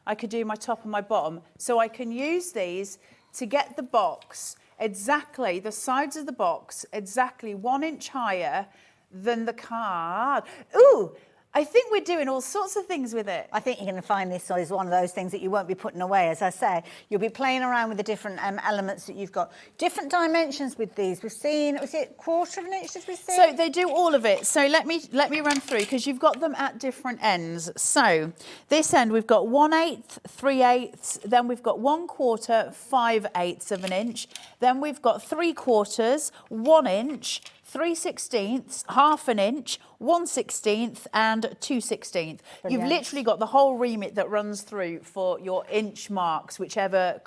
I could do my top and my bottom, so I can use these to get the box exactly, the sides of the box exactly 1 inch higher than the card. Ooh! I think we're doing all sorts of things with it. I think you're going to find this is one of those things that you won't be putting away. As I say, you'll be playing around with the different elements that you've got. Different dimensions with these. We've seen, was it 1/4 of an inch, did we see? So they do all of it. So let me run through, because you've got them at different ends. So this end, we've got 1/8, 3/8, then we've got 1/4, 5/8 of an inch. Then we've got 3/4, 1 inch, 3/16, half an inch, 1/16, and 2/16. You've literally got the whole remit that runs through for your inch marks, whichever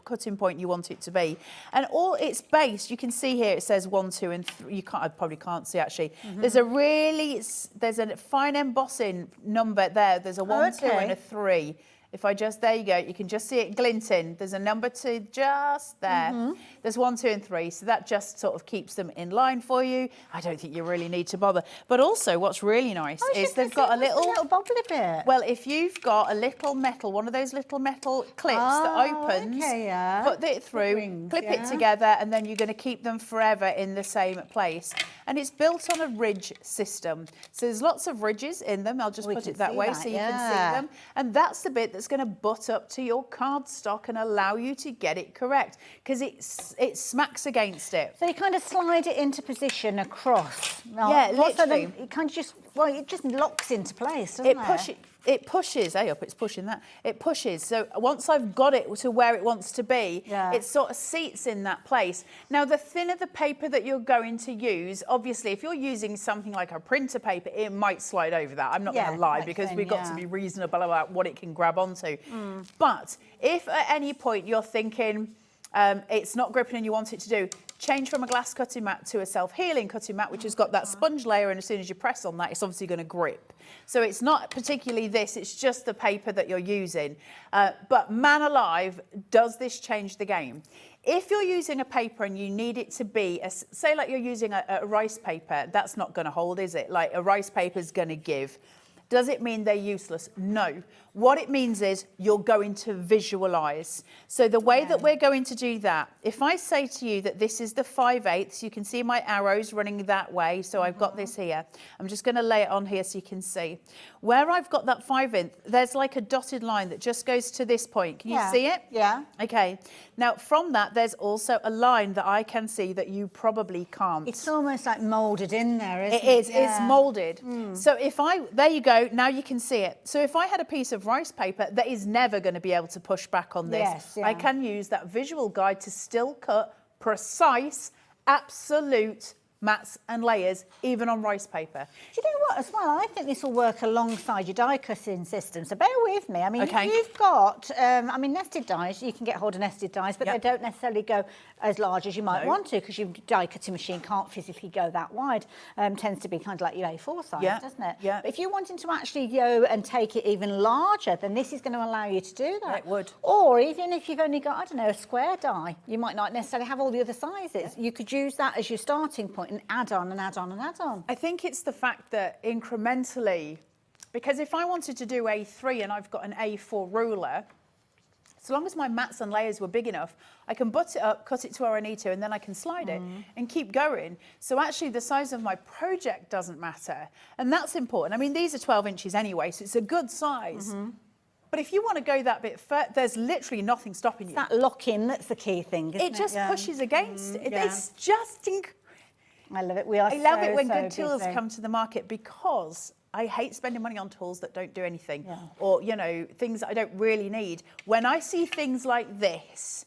cutting point you want it to be. And all it's based, you can see here it says 1, 2, and 3. I probably can't see actually. There's a fine embossing number there. There's a 1, 2, and a 3. If I just, there you go, you can just see it glinting. There's a number 2 just there. There's 1, 2, and 3, so that just sort of keeps them in line for you. I don't think you really need to bother. But also, what's really nice is they've got a little bobbly bit. Well, if you've got a little metal, one of those little metal clips that opens, put it through, clip it together, and then you're going to keep them forever in the same place. And it's built on a ridge system. So there's lots of ridges in them. I'll just put it that way so you can see them. And that's the bit that's going to butt up to your cardstock and allow you to get it correct, because it smacks against it. So you kind of slide it into position across. Yeah, literally. It kind of it just locks into place, doesn't it? It pushes, hey up, it's pushing that. It pushes, so once I've got it to where it wants to be, it sort of seats in that place. Now, the thinner the paper that you're going to use, obviously, if you're using something like a printer paper, it might slide over that. I'm not going to lie, because we've got to be reasonable about what it can grab onto. But if at any point you're thinking it's not gripping and you want it to do, change from a glass cutting mat to a self-healing cutting mat, which has got that sponge layer, and as soon as you press on that, it's obviously going to grip. So it's not particularly this, it's just the paper that you're using. But man alive, does this change the game? If you're using a paper and you need it to be, say like you're using a rice paper, that's not going to hold, is it? Like a rice paper is going to give. Does it mean they're useless? No. What it means is you're going to visualize. So the way that we're going to do that, if I say to you that this is the 5/8, you can see my arrows running that way. So I've got this here. I'm just going to lay it on here so you can see. Where I've got that 5/8, there's like a dotted line that just goes to this point. Can you see it? Yeah. Okay. Now from that, there's also a line that I can see that you probably can't. It's almost like moulded in there, isn't it? It is. It's moulded. So there you go. Now you can see it. So if I had a piece of rice paper that is never going to be able to push back on this, I can use that visual guide to still cut precise, absolute mats and layers, even on rice paper. Do you know what, as well, I think this will work alongside your die cutting system, so bear with me. I mean, Okay. if you've got, nested dies, you can get hold of nested dies, but Yep. they don't necessarily go as large as you might No. want to, because your die cutting machine can't physically go that wide. Tends to be kind of like your A4 size, Yeah. doesn't it? Yeah. But if you're wanting to actually go and take it even larger, then this is going to allow you to do that. Yeah, it would. Or even if you've only got, I don't know, a square die, you might not necessarily have all the other sizes. You could use that as your starting point and add on and add on and add on. I think it's the fact that incrementally, because if I wanted to do A3 and I've got an A4 ruler, so long as my mats and layers were big enough, I can butt it up, cut it to where I need to, and then I can slide it and keep going. So actually the size of my project doesn't matter. And that's important. I mean, these are 12 inches anyway, so it's a good size. But if you want to go that bit further, there's literally nothing stopping you. That lock-in, that's the key thing, isn't it? It just Yeah. pushes against it. yeah. It's just I love it. We are I love it when so good tools busy. come to the market, because I hate spending money on tools that don't do anything, Yeah. or, you know, things that I don't really need. When I see things like this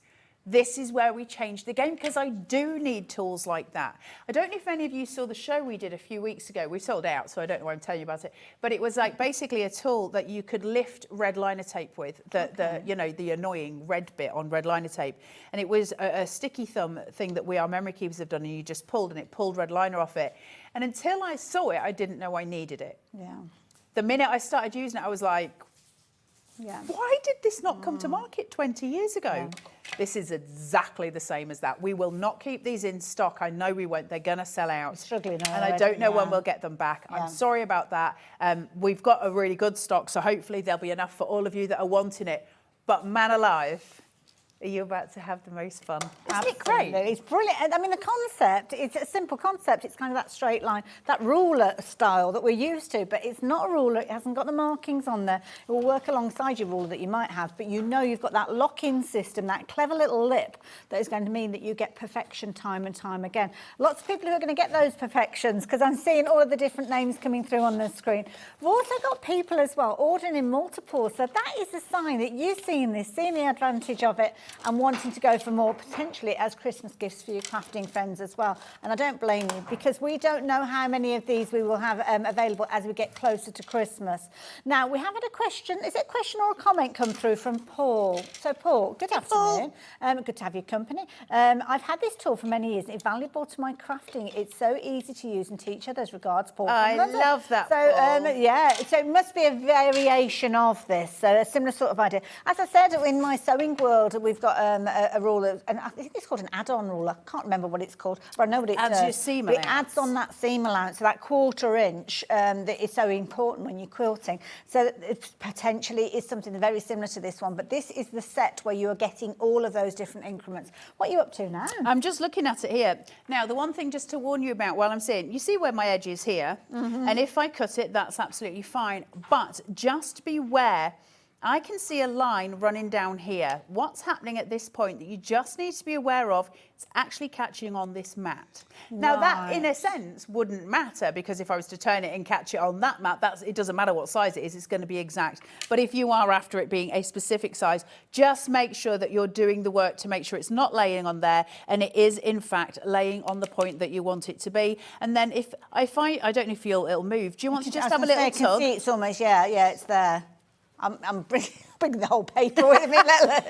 is where we change the game, because I do need tools like that. I don't know if any of you saw the show we did a few weeks ago. We sold out, so I don't know why I'm telling you about it. But it was like basically a tool that you could lift red liner tape with, the annoying red bit on red liner tape. And it was a sticky thumb thing that our memory keepers have done, and you just pulled, and it pulled red liner off it. And until I saw it, I didn't know I needed it. Yeah. The minute I started using it, I was like, Yeah. why did this not come to market 20 years ago? This is exactly the same as that. We will not keep these in stock. I know we won't. They're going to sell out. We're struggling And I already, don't know when yeah. we'll get them back. Yeah. I'm sorry about that. We've got a really good stock, so hopefully there'll be enough for all of you that are wanting it. But man alive, are you about to have the most fun? Isn't it great? Absolutely. It's brilliant. I mean, the concept, it's a simple concept. It's kind of that straight line, that ruler style that we're used to, but it's not a ruler. It hasn't got the markings on there. It will work alongside your ruler that you might have, but you know you've got that lock-in system, that clever little lip that is going to mean that you get perfection time and time again. Lots of people who are going to get those perfections, because I'm seeing all of the different names coming through on the screen. We've also got people as well ordering in multiples, so that is a sign that you've seen this, seeing the advantage of it, and wanting to go for more, potentially as Christmas gifts for your crafting friends as well. And I don't blame you, because we don't know how many of these we will have available as we get closer to Christmas. Now, we have had a question, is it a question or a comment come through from Paul? So Paul, good afternoon. Good to have your company. I've had this tool for many years. It's valuable to my crafting. It's so easy to use and teach others. Regards, Paul. I love that, So, Paul. yeah, so it must be a variation of this, so a similar sort of idea. As I said, in my sewing world, we've got a ruler, and I think it's called an add-on ruler. I can't remember what it's called, but I know what it Adds does. your seam But it allowance. adds on that seam allowance, so that 1/4 inch that is so important when you're quilting. So it potentially is something very similar to this one, but this is the set where you are getting all of those different increments. What are you up to now? I'm just looking at it here. Now, the one thing just to warn you about while I'm saying, you see where my edge is here? And if I cut it, that's absolutely fine. But just beware, I can see a line running down here. What's happening at this point that you just need to be aware of, it's actually catching on this mat. Now, that, in a sense, wouldn't matter, because if I was to turn it and catch it on that mat, it doesn't matter what size it is, it's going to be exact. But if you are after it being a specific size, just make sure that you're doing the work to make sure it's not laying on there, and it is, in fact, laying on the point that you want it to be. And then if I don't know if it'll move. Do you want to just have a little I tug? can see it's almost, yeah, it's there. I'm bringing the whole paper with me.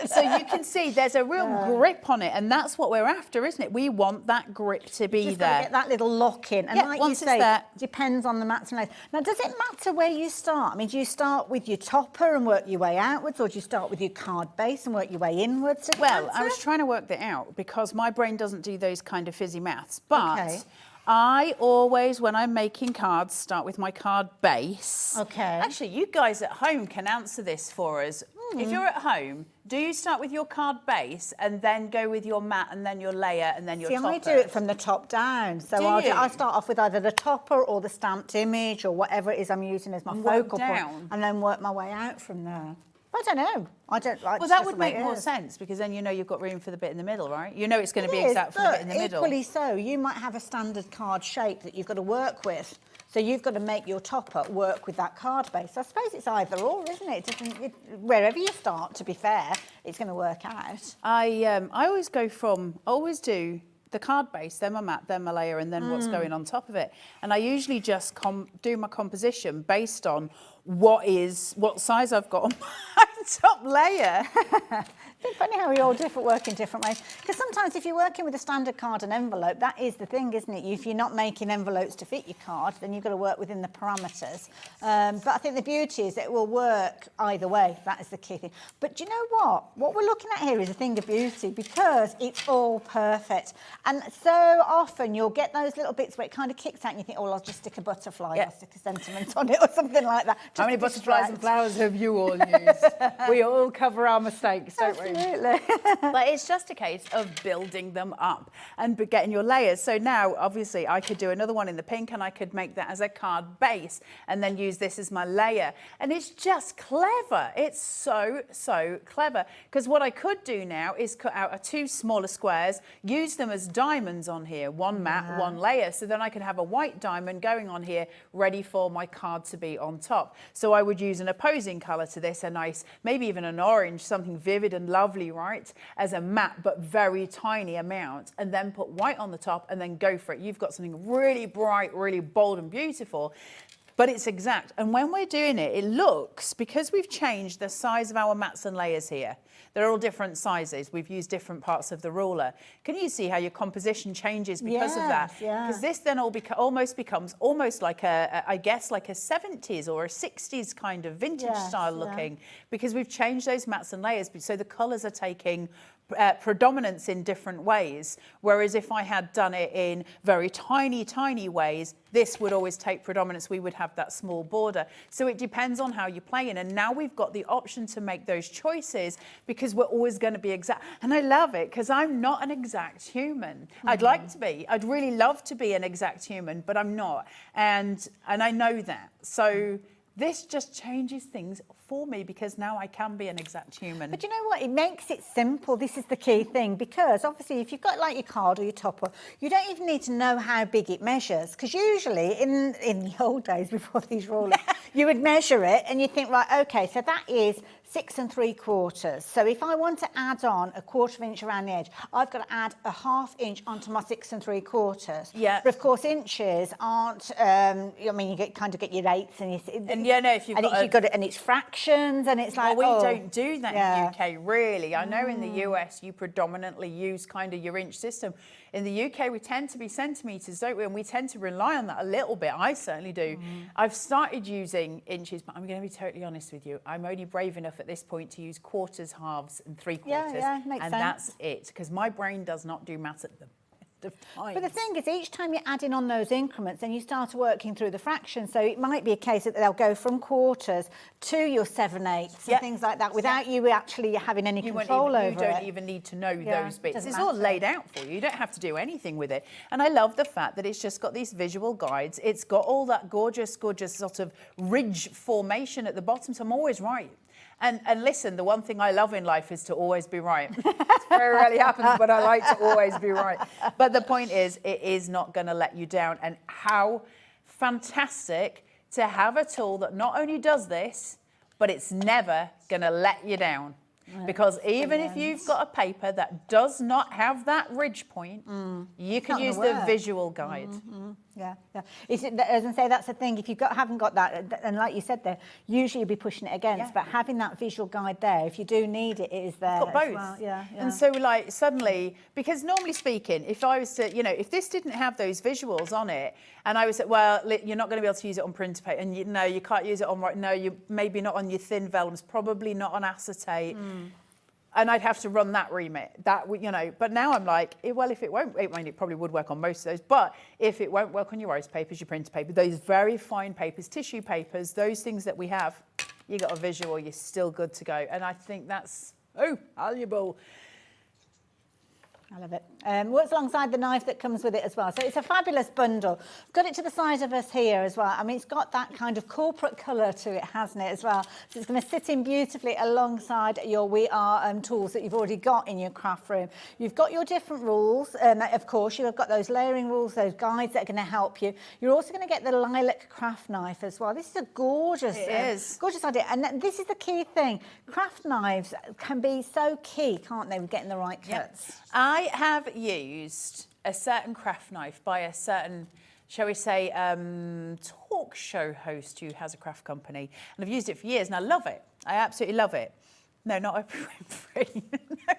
So you can see there's a real grip on it, and that's what we're after, isn't it? We want that grip to be Just there. gotta get that little lock in, and Yeah, like once you it's say, there. depends on the mats and layers. Now, does it matter where you start? I mean, do you start with your topper and work your way outwards, or do you start with your card base and work your way inwards? Does it Well, I matter? was trying to work that out because my brain doesn't do those kind of fizzy maths, but Okay. I always, when I'm making cards, start with my card base. Okay. Actually, you guys at home can answer this for us. If you're at home, do you start with your card base and then go with your mat and then your layer and then your See, topper? I do it from the top down. So Do you? I start off with either the topper or the stamped image or whatever it is I'm using as my And work focal down. point, and then work my way out from there. I don't know. I don't like. Well, that would make more sense, because then you know you've got room for the bit in the middle, right? You know it's going to be exact for the bit in the middle. Equally so, you might have a standard card shape that you've got to work with. So you've got to make your topper work with that card base. I suppose it's either or, isn't it? Wherever you start, to be fair, it's going to work out. I always do the card base, then my mat, then my layer, and then what's going on top of it. And I usually just do my composition based on what size I've got on my top layer. It's funny how we all work in different ways. Because sometimes if you're working with a standard card and envelope, that is the thing, isn't it? If you're not making envelopes to fit your card, then you've got to work within the parameters. But I think the beauty is that it will work either way. That is the key thing. But do you know what? What we're looking at here is a thing of beauty because it's all perfect. And so often you'll get those little bits where it kind of kicks out and you think, oh, well, I'll just stick a butterfly, I'll stick a sentiment on it or something like that. How many butterflies and flowers have you all used? We all cover our mistakes, don't we? Absolutely. But it's just a case of building them up and getting your layers. So now, obviously, I could do another one in the pink and I could make that as a card base and then use this as my layer. And it's just clever. It's so, so clever. Because what I could do now is cut out 2 smaller squares, use them as diamonds on here, one mat, one layer. So then I could have a white diamond going on here, ready for my card to be on top. So I would use an opposing colour to this, a nice, maybe even an orange, something vivid and lovely, right, as a matte but very tiny amount, and then put white on the top and then go for it. You've got something really bright, really bold and beautiful, but it's exact. And when we're doing it, it looks, because we've changed the size of our mats and layers here, they're all different sizes. We've used different parts of the ruler. Can you see how your composition changes because of that? Because this then almost becomes almost like I guess like a 70s or a 60s kind of vintage style looking, because we've changed those mats and layers. So the colours are taking predominance in different ways, whereas if I had done it in very tiny ways, this would always take predominance. We would have that small border. So it depends on how you're playing, and now we've got the option to make those choices because we're always going to be exact. And I love it because I'm not an exact human. I'd like to be. I'd really love to be an exact human, but I'm not, and I know that. So this just changes things for me because now I can be an exact human. But you know what? It makes it simple. This is the key thing, because obviously if you've got like your card or your topper, you don't even need to know how big it measures, because usually in the old days before these rulers, you would measure it and you think, right, okay, so that is 6 3/4. So if I want to add on a 1/4 inch around the edge, I've got to add a 1/2 inch onto my 6 3/4. Yeah. But of course, inches aren't. I mean, you kind of get your eighths and if you've got it, and it's fractions, and it's like, well, we don't do that in the UK, really. I know in the US you predominantly use kind of your inch system. In the UK, we tend to be centimetres, don't we? And we tend to rely on that a little bit. I certainly do. I've started using inches, but I'm going to be totally honest with you. I'm only brave enough at this point to use quarters, halves and 3/4. Yeah, makes and sense. That's it, because my brain does not do maths at the times. But the thing is, each time you're adding on those increments, then you start working through the fractions. So it might be a case that they'll go from quarters to your 7/8 and things like that, without you actually having any control over it. You don't even need to know those bits. Doesn't It's all matter. laid out for you. You don't have to do anything with it. And I love the fact that it's just got these visual guides. It's got all that gorgeous sort of ridge formation at the bottom. So I'm always right. And listen, the one thing I love in life is to always be right. It very rarely happens, but I like to always be right. But the point is, it is not going to let you down. And how fantastic to have a tool that not only does this, but it's never going to let you down. Because even if you've got a paper that does not have that ridge point, you can use the visual guide. Yeah. As I say, that's the thing. If you haven't got that, and like you said there, usually you'll be pushing it against. But having that visual guide there, if you do need it, it is there. Got both. As well. Yeah. And so, like, suddenly, because normally speaking, if I was to, if this didn't have those visuals on it, and I was, well, you're not going to be able to use it on printer paper, and you can't use it on, you maybe not on your thin vellums, probably not on acetate. And I'd have to run that remit, but now I'm like, well, if it won't, it probably would work on most of those, but if it won't work on your ice papers, your printer paper, those very fine papers, tissue papers, those things that we have, you got a visual, you're still good to go. And I think that's, valuable. I love it. Works alongside the knife that comes with it as well. So it's a fabulous bundle. I've got it to the side of us here as well. I mean, it's got that kind of corporate colour to it, hasn't it, as well? So it's going to sit in beautifully alongside your We Are tools that you've already got in your craft room. You've got your different rules. Of course, you've got those layering rules, those guides that are going to help you. You're also going to get the lilac craft knife as well. This is a gorgeous, gorgeous idea. And this is the key thing. Craft knives can be so key, can't they, with getting the right cuts? I have used a certain craft knife by a certain, shall we say, talk show host who has a craft company. And I've used it for years and I love it. I absolutely love it. No, not Oprah Winfrey.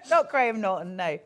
Not Graham Norton, no.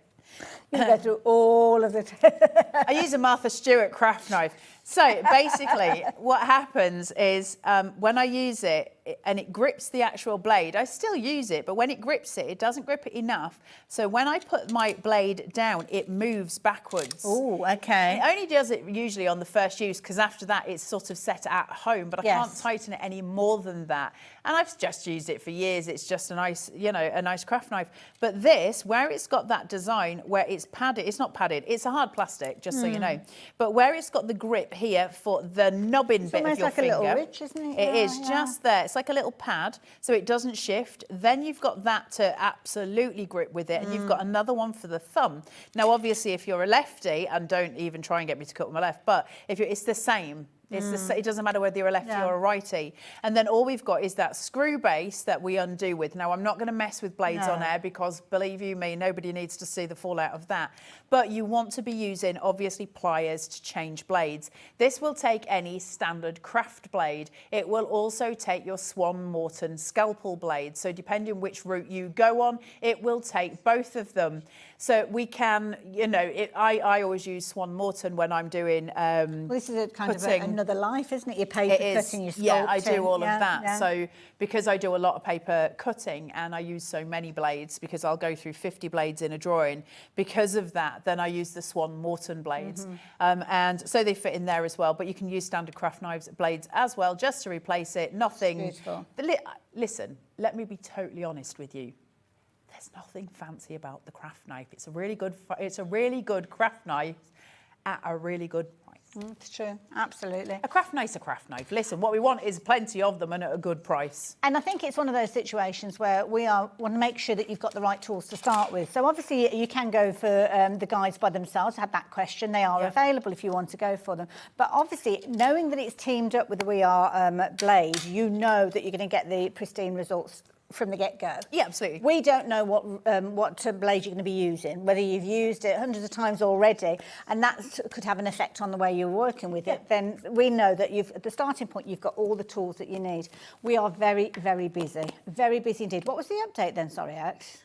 You go through all of the... I use a Martha Stewart craft knife. So basically what happens is when I use it and it grips the actual blade, I still use it, but when it grips it, it doesn't grip it enough. So when I put my blade down, it moves backwards. Oh, okay. It only does it usually on the first use because after that it's sort of set at home, but I can't tighten it any more than that. And I've just used it for years. It's just a nice, you know, a nice craft knife. But this, where it's got that design where it's padded, it's not padded, it's a hard plastic, just so you know. But where it's got the grip here for the nubbin bit of your like finger. a little ridge, isn't it? It is just there. It's like a little pad, so it doesn't shift. Then you've got that to absolutely grip with it, and you've got another one for the thumb. Now, obviously, if you're a lefty, and don't even try and get me to cut with my left, but if you're, it's the same. It doesn't matter whether you're a lefty or a righty. And then all we've got is that screw base that we undo with. Now, I'm not going to mess with blades on air because, believe you me, nobody needs to see the fallout of that. But you want to be using, obviously, pliers to change blades. This will take any standard craft blade. It will also take your Swan Morton scalpel blade. So depending which route you go on, it will take both of them. So we can, you know, I always use Swan Morton when I'm doing Well, this is a kind cutting. of another life, isn't it? Your paper cutting, your sculpting. Yeah, I do all of that. So because I do a lot of paper cutting and I use so many blades, because I'll go through 50 blades in a drawing, because of that, then I use the Swan Morton blades. And so they fit in there as well. But you can use standard craft knives blades as well, just to replace it. Nothing. Beautiful. Listen, let me be totally honest with you. There's nothing fancy about the craft knife. It's a really good craft knife at a really good price. It's true, absolutely. A craft knife's a craft knife. Listen, what we want is plenty of them and at a good price. And I think it's one of those situations where we want to make sure that you've got the right tools to start with. So obviously you can go for the guides by themselves. I had that question. They are available if you want to go for them. But obviously, knowing that it's teamed up with the We Are blade, you know that you're going to get the pristine results from the get-go. Yeah, absolutely. We don't know what blade you're going to be using, whether you've used it hundreds of times already, and that could have an effect on the way you're working with it. Then we know that at the starting point, you've got all the tools that you need. We are very, very busy indeed. What was the update then? Sorry, Alex.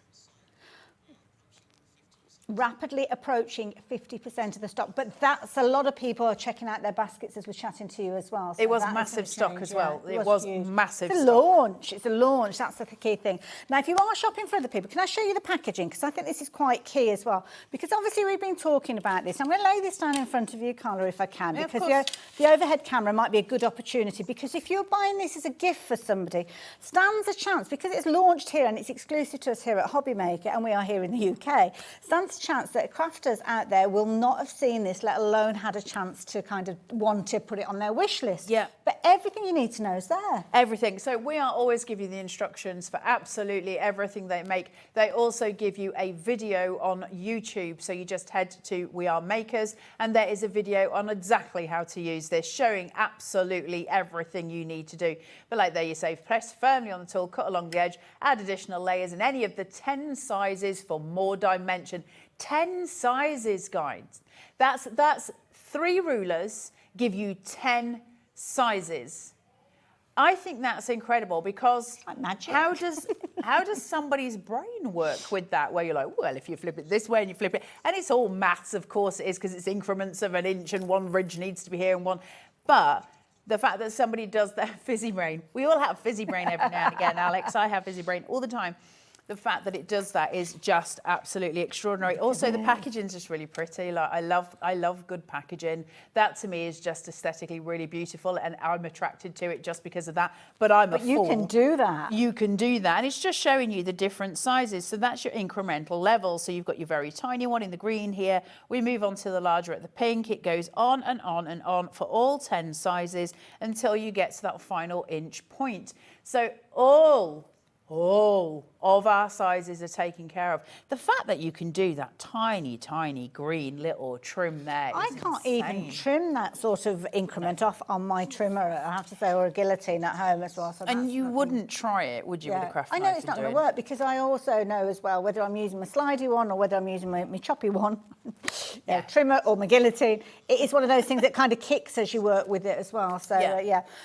Rapidly approaching 50% of the stock, but that's a lot of people are checking out their baskets as we're chatting to you as well. So it was massive stock as well. It was massive stock. It's a launch. That's the key thing. Now, if you are shopping for other people, can I show you the packaging? Because I think this is quite key as well. Because obviously we've been talking about this. I'm going to lay this down in front of you, Carla, if I can, because the overhead camera might be a good opportunity. Because if you're buying this as a gift for somebody, stands a chance, because it's launched here and it's exclusive to us here at Hobbymaker, and we are here in the UK, stands a chance that crafters out there will not have seen this, let alone had a chance to kind of want to put it on their wish list. Yeah. But everything you need to know is there. Everything. So we are always give you the instructions for absolutely everything they make. They also give you a video on YouTube. So you just head to We Are Makers and there is a video on exactly how to use this, showing absolutely everything you need to do. But like there you say, press firmly on the tool, cut along the edge, add additional layers in any of the 10 sizes for more dimension. 10 sizes, guys. That's 3 rulers give you 10 sizes. I think that's incredible because how does somebody's brain work with that? Where you're like, well, if you flip it this way and you flip it, and it's all maths, of course it is, because it's increments of an inch and one ridge needs to be here and one, but the fact that somebody does that fizzy brain, we all have fizzy brain every now and again, Alex. I have fizzy brain all the time. The fact that it does that is just absolutely extraordinary. Also, the packaging is just really pretty. Like I love good packaging. That to me is just aesthetically really beautiful, and I'm attracted to it just because of that. But you can do that. You can do that, and it's just showing you the different sizes. So that's your incremental level. So you've got your very tiny one in the green here. We move on to the larger at the pink. It goes on and on and on for all 10 sizes until you get to that final inch point. So all all of our sizes are taken care of. The fact that you can do that tiny, tiny green little trim there I is can't insane. even trim that sort of increment off on my trimmer, I have to say, or a guillotine at home as well. So And that's you nothing. wouldn't try it, would you, with a craft I know knife it's and not going to doing- work because I also know as well whether I'm using my slidey one or whether I'm using my choppy one, trimmer or my guillotine. It is one of those things that kind of kicks as you work with it as well. So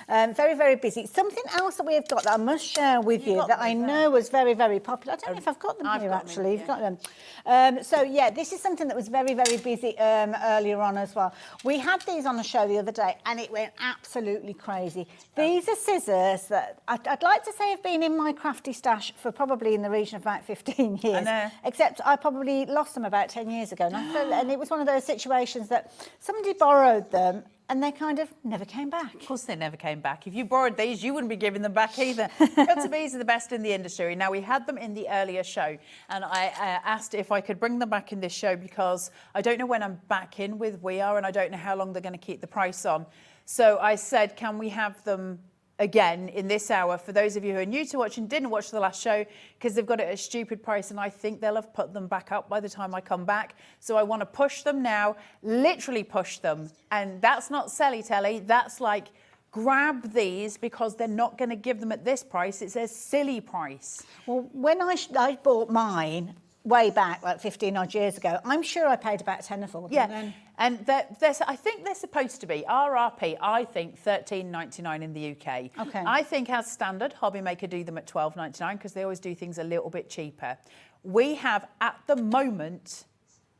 very, very busy. Something else that we have got that I must share with you got that them, I is know was very, very popular. I don't know if I've got them I've here got them, actually. yeah. You've got them. This is something that was very, very busy earlier on as well. We had these on the show the other day and it went absolutely crazy. These are scissors that I'd like to say have been in my crafty stash for probably in the region of about 15 years. I know. Except I probably lost them about 10 years ago. And it was one of those situations that somebody borrowed them and they kind of never came back. Of course they never came back. If you borrowed these, you wouldn't be giving them back either. Cut-to-bees are the best in the industry. Now, we had them in the earlier show, and I asked if I could bring them back in this show because I don't know when I'm back in with We Are, and I don't know how long they're going to keep the price on. So I said, can we have them again in this hour for those of you who are new to watching, didn't watch the last show, because they've got it at a stupid price, and I think they'll have put them back up by the time I come back. So I want to push them now, literally push them. And that's not selly telly, that's like grab these because they're not going to give them at this price. It's a silly price. Well, when I bought mine way back, like 15 odd years ago, I'm sure I paid about 10 for them. Yeah, and I think they're supposed to be RRP. I think $13.99 in the UK. Okay. I think as standard, Hobbymaker do them at $12.99 because they always do things a little bit cheaper. We have at the moment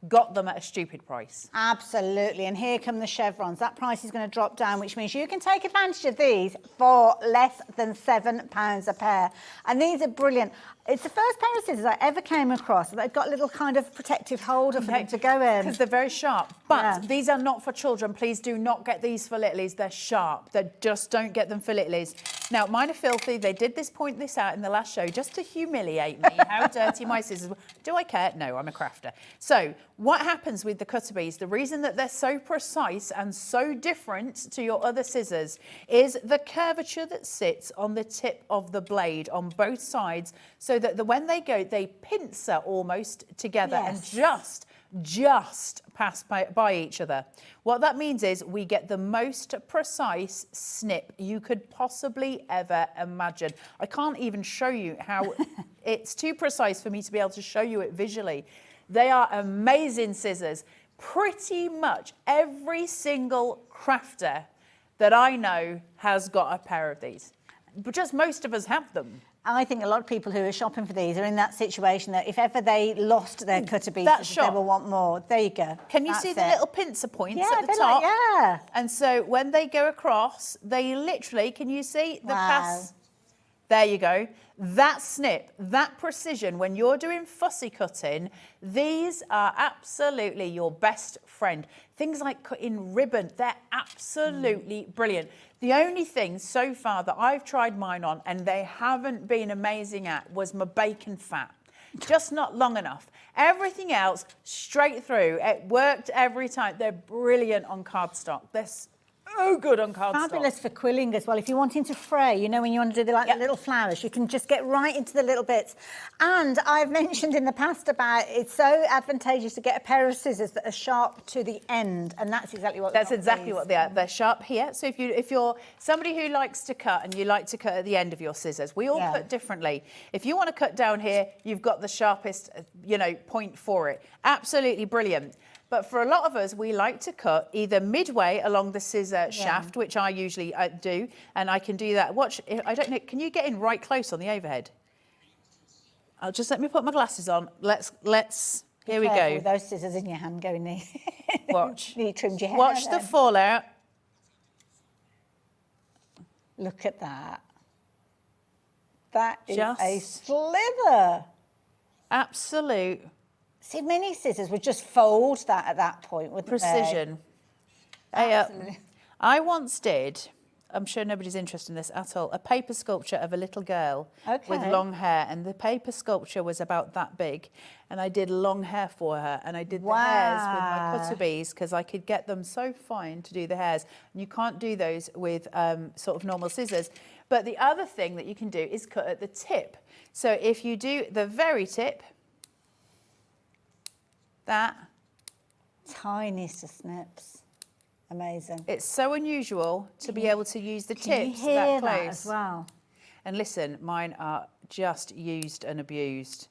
got them at a stupid price. Absolutely, and here come the chevrons. That price is going to drop down, which means you can take advantage of these for less than £7 a pair. And these are brilliant. It's the first pair of scissors I ever came across. They've got a little kind of protective holder for them to go in. Because they're very sharp. But these are not for children. Please do not get these for littlies. They're sharp. Just don't get them for littlies. Now, mine are filthy. They did point this out in the last show just to humiliate me. How dirty my scissors were. Do I care? No, I'm a crafter. So what happens with the Cutterbees, the reason that they're so precise and so different to your other scissors is the curvature that sits on the tip of the blade on both sides, so that when they go, they pincer almost together and just pass by each other. What that means is we get the most precise snip you could possibly ever imagine. I can't even show you how it's too precise for me to be able to show you it visually. They are amazing scissors. Pretty much every single crafter that I know has got a pair of these. But just most of us have them. I think a lot of people who are shopping for these are in that situation that if ever they lost their Cutterbees, they will want more. There you go. Can you see the little pincer points at the they're top? Like, And so when they go across, they literally, can you see the pass? There you go. That snip, that precision, when you're doing fussy cutting, these are absolutely your best friend. Things like cutting ribbon, they're absolutely brilliant. The only thing so far that I've tried mine on and they haven't been amazing at was my bacon fat. Just not long enough. Everything else, straight through. It worked every time. They're brilliant on cardstock. They're so good on cardstock. Fabulous for quilling as well. If you're wanting to fray, you know, when you want to do the little flowers, you can just get right into the little bits. And I've mentioned in the past about it's so advantageous to get a pair of scissors that are sharp to the end, and that's exactly what. That's exactly what they are. They're sharp here. So if you're somebody who likes to cut and you like to cut at the end of your scissors, we all cut differently. If you want to cut down here, you've got the sharpest, point for it. Absolutely brilliant. But for a lot of us, we like to cut either midway along the scissor shaft, which I usually do, and I can do that. Watch, I don't know, can you get in right close on the overhead? I'll just let me put my glasses on. Let's. Here we go. With those scissors in your hand going there. Watch. You trimmed your hair. Watch the fallout. Look at that. That is Just a slither. Absolute. See, mini scissors would just fold that at that point, wouldn't Precision. Absolutely. I once did, I'm sure nobody's interested in this at all, a paper sculpture of a little girl with long hair, and the paper sculpture was about that big, and I did long hair for her, and I did the hairs with my Cutterbees because I could get them so fine to do the hairs, and you can't do those with sort of normal scissors. But the other thing that you can do is cut at the tip. So if you do the very tip, that. Tiniest of snips. Amazing. It's so unusual to be able to use the Can you tips hear that that close. as well? And listen, mine are just used and abused.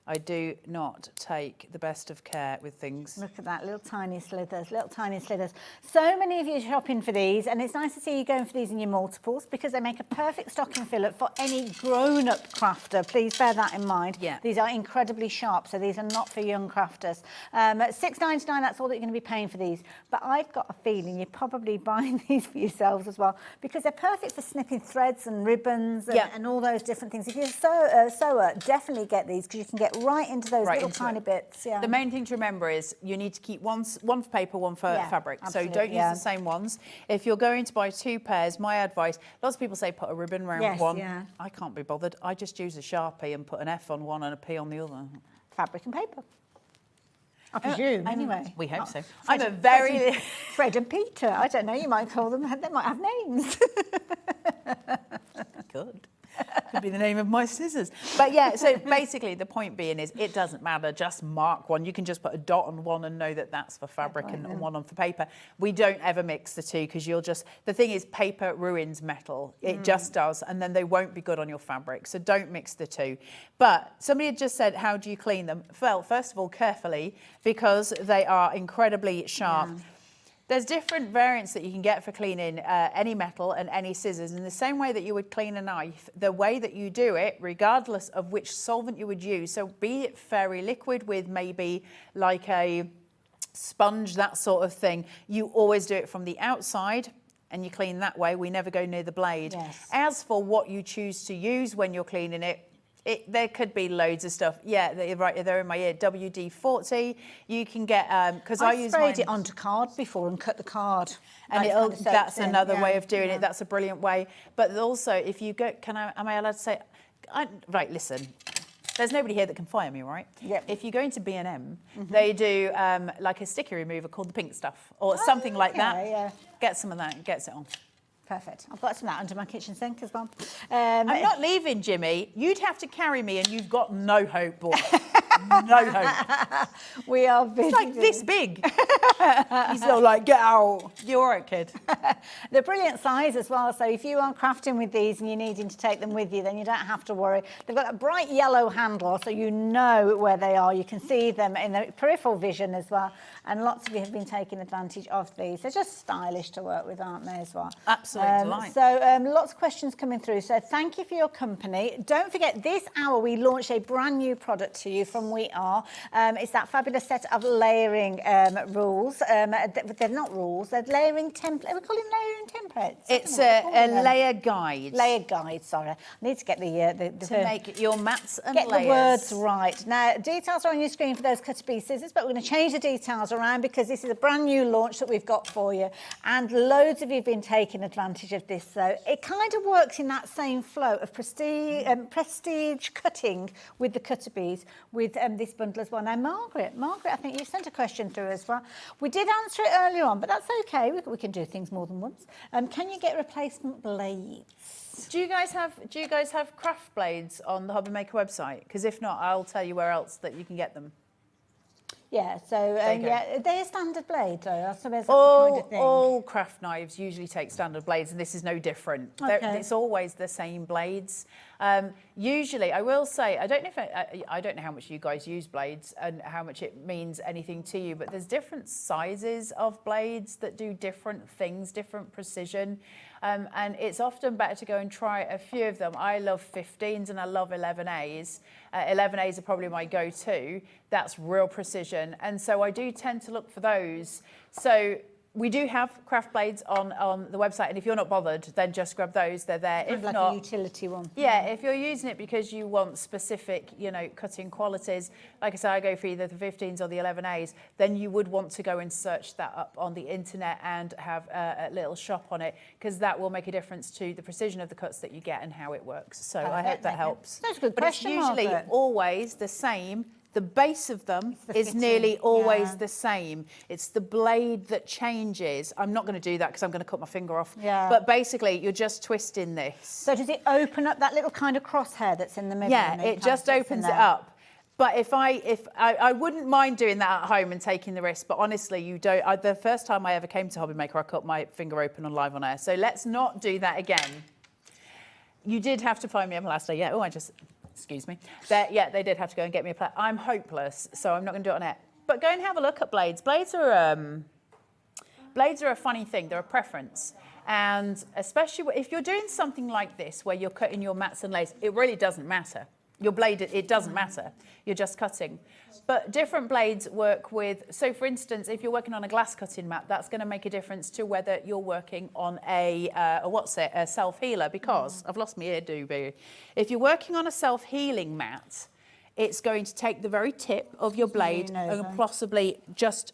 I do not take the best of care with things. Look at that, little tiny slithers, little tiny slithers. So many of you are shopping for these, and it's nice to see you going for these in your multiples because they make a perfect stocking filler for any grown-up crafter. Please bear that in mind. Yeah. These are incredibly sharp, so these are not for young crafters. At $6.99, that's all that you're going to be paying for these. But I've got a feeling you're probably buying these for yourselves as well because they're perfect for snipping threads and ribbons and all those different things. If you're a sewer, definitely get these because you can get right into those little tiny bits. Yeah. The main thing to remember is you need to keep one for paper, one for fabric. Absolutely, so don't use the same ones. If you're going to buy 2 pairs, my advice, lots of people say put a ribbon around one. Yeah. I can't be bothered. I just use a Sharpie and put an F on one and a P on the other. Fabric and paper. I presume, anyway. We hope so. Fred, I'm a very... Fred and Peter. I don't know, you might call them, they might have names. Good. Could be the name of my scissors. But yeah, so basically the point being is it doesn't matter, just mark one. You can just put a dot on one and know that that's for fabric and one on for paper. We don't ever mix the two because you'll just, the thing is paper ruins metal. It just does, and then they won't be good on your fabric. So don't mix the two. But somebody had just said, how do you clean them? Well, first of all, carefully, because they are incredibly sharp. Yeah. There's different variants that you can get for cleaning any metal and any scissors. In the same way that you would clean a knife, the way that you do it, regardless of which solvent you would use, so be it fairy liquid with maybe like a sponge, that sort of thing, you always do it from the outside and you clean that way. We never go near the blade. Yes. As for what you choose to use when you're cleaning it, there could be loads of stuff. Yeah, they're in my ear. WD-40. You can get because I use sprayed it onto card before and cut the card. And that's another way of doing it. That's a brilliant way. But also, if you go, am I allowed to say? Right, listen. There's nobody here that can fire me, right? Yep. If you go into B&M, they do like a sticky remover called the pink stuff or something like that. Yeah. Get some of that and gets it on. Perfect. I've got some of that under my kitchen sink as well. I'm not leaving, Jimmy. You'd have to carry me and you've got no hope, boy. No hope. We are busy. He's like this big. He's still like, get out. You're all right, kid. They're brilliant size as well. So if you are crafting with these and you're needing to take them with you, then you don't have to worry. They've got a bright yellow handle, so you know where they are. You can see them in the peripheral vision as well. And lots of you have been taking advantage of these. They're just stylish to work with, aren't they, as well? Absolutely. So lots of questions coming through. So thank you for your company. Don't forget, this hour we launch a brand new product to you from We Are. It's that fabulous set of layering rules. They're not rules, they're layering templates. We call them layering templates. It's a layer guide. Layer guide, sorry. I need to get to make your mats and get layers. the words right. Now, details are on your screen for those cut-to-be scissors, but we're going to change the details around because this is a brand new launch that we've got for you. And loads of you have been taking advantage of this, so it kind of works in that same flow of prestige cutting with the cut-to-bees with this bundle as well. Now, Margaret, I think you sent a question through as well. We did answer it earlier on, but that's okay. We can do things more than once. Can you get replacement blades? Do you guys have craft blades on the Hobbymaker website? Because if not, I'll tell you where else that you can get them. Yeah, so they're standard blades, though. I suppose that's the kind of thing. All craft knives usually take standard blades, and this is no different. Okay. It's always the same blades. Usually, I will say, I don't know how much you guys use blades and how much it means anything to you, but there's different sizes of blades that do different things, different precision. And it's often better to go and try a few of them. I love 15s and I love 11As. 11As are probably my go-to. That's real precision. And so I do tend to look for those. So we do have craft blades on the website, and if you're not bothered, then just grab those. They're there. If like not, a utility one. Yeah, if you're using it because you want specific, cutting qualities, like I say, I go for either the 15s or the 11As, then you would want to go and search that up on the internet and have a little shop on it, because that will make a difference to the precision of the cuts that you get and how it works. So I hope that helps. That's a good question, question, it's usually Margaret. always the same The base of them is nearly always the same. It's the blade that changes. I'm not going to do that because I'm going to cut my finger off. Yeah. But basically, you're just twisting this. So does it open up that little kind of crosshair that's in the middle? Yeah, it just opens it up. But if I wouldn't mind doing that at home and taking the risk, but honestly, you don't. The first time I ever came to Hobbymaker, I cut my finger open on live on air. So let's not do that again. You did have to find me a plaster. Yeah. Oh, excuse me. They did have to go and get me a plaster. I'm hopeless, so I'm not going to do it on air. But go and have a look at blades. Blades are a funny thing. They're a preference. And especially if you're doing something like this, where you're cutting your mats and layers, it really doesn't matter. Your blade, it doesn't matter. You're just cutting. But different blades work with, so for instance, if you're working on a glass cutting mat, that's going to make a difference to whether you're working on a self-healer, because I've lost my ear, doobie. If you're working on a self-healing mat, it's going to take the very tip of your blade and possibly just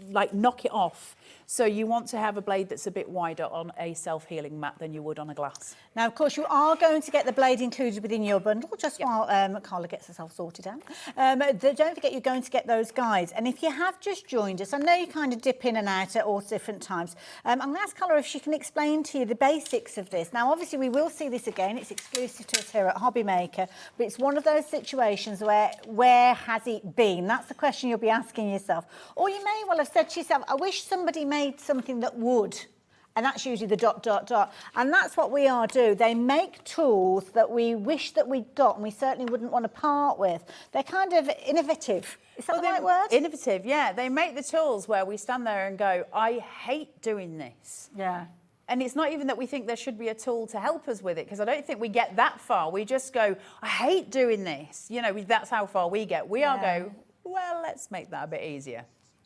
like knock it off. So you want to have a blade that's a bit wider on a self-healing mat than you would on a glass. Now, of course, you are going to get the blade included within your bundle, just while Carla gets herself sorted out. Don't forget, you're going to get those guides. And if you have just joined us, I know you kind of dip in and out at all different times. I'm going to ask Carla if she can explain to you the basics of this. Now, obviously, we will see this again. It's exclusive to us here at Hobbymaker, but it's one of those situations where has it been? That's the question you'll be asking yourself. Or you may well have said to yourself, I wish somebody made something that would. And that's usually the ... And that's what we are do. They make tools that we wish that we'd got and we certainly wouldn't want to part with. They're kind of innovative. Is that the right word? Innovative, yeah. They make the tools where we stand there and go, I hate doing this. Yeah. And it's not even that we think there should be a tool to help us with it, because I don't think we get that far. We just go, I hate doing this. You know, that's how far we get. We are go, well, let's make that a bit easier.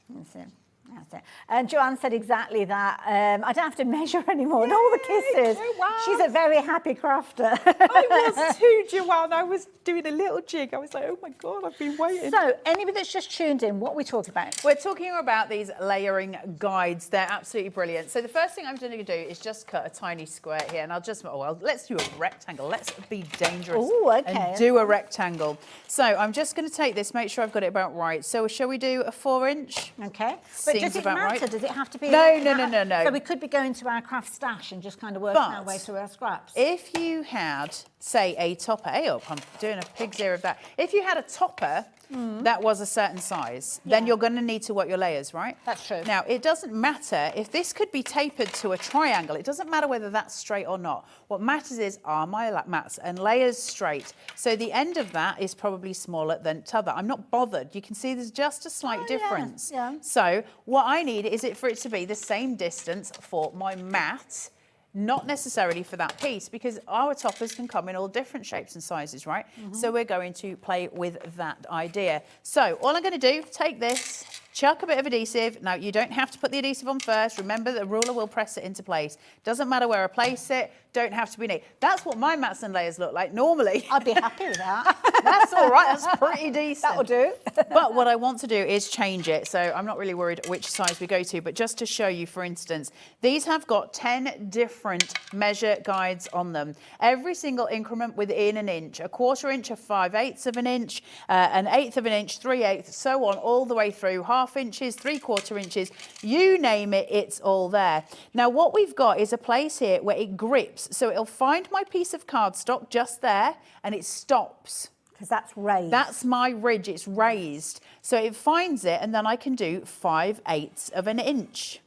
That's it. That's it. And Joanne said exactly that. I don't have to measure anymore. And all the kisses. Joanne. She's a very happy crafter. I was too, Joanne. I was doing a little jig. I was like, oh my God, I've been waiting. So, anybody that's just tuned in, what are we talking about? We're talking about these layering guides. They're absolutely brilliant. So the first thing I'm going to do is just cut a tiny square here. And I'll just, let's do a rectangle. Let's be dangerous. Ooh, okay. And do a rectangle. So I'm just going to take this, make sure I've got it about right. So shall we do a 4-inch? Okay. But does it matter? Right. Does it have to be? No. So we could be going to our craft stash and just kind of working our way through our scraps. If you had, say, a topper, I'm doing a pig's ear of that. If you had a topper that was a certain size, then you're going to need to work your layers, right? That's true. Now, it doesn't matter if this could be tapered to a triangle. It doesn't matter whether that's straight or not. What matters is, are my mats and layers straight? So the end of that is probably smaller than t'other. I'm not bothered. You can see there's just a slight difference. Yeah. So what I need is it for it to be the same distance for my mat, not necessarily for that piece, because our toppers can come in all different shapes and sizes, right? So we're going to play with that idea. So all I'm going to do, take this, chuck a bit of adhesive. Now, you don't have to put the adhesive on first. Remember, the ruler will press it into place. Doesn't matter where I place it. Don't have to be neat. That's what my mats and layers look like normally. I'd be happy with that. That's all right. That's pretty decent. That'll do. But what I want to do is change it. So I'm not really worried which size we go to, but just to show you, for instance, these have got 10 different measure guides on them. Every single increment within an inch, a 1/4 inch, a 5/8 of an inch, an 1/8 of an inch, 3/8, so on, all the way through, 1/2 inches, 3/4 inches, you name it, it's all there. Now, what we've got is a place here where it grips. So it'll find my piece of cardstock just there and it stops. Because that's raised. That's my ridge, it's raised. So it finds it and then I can do 5/8 of an inch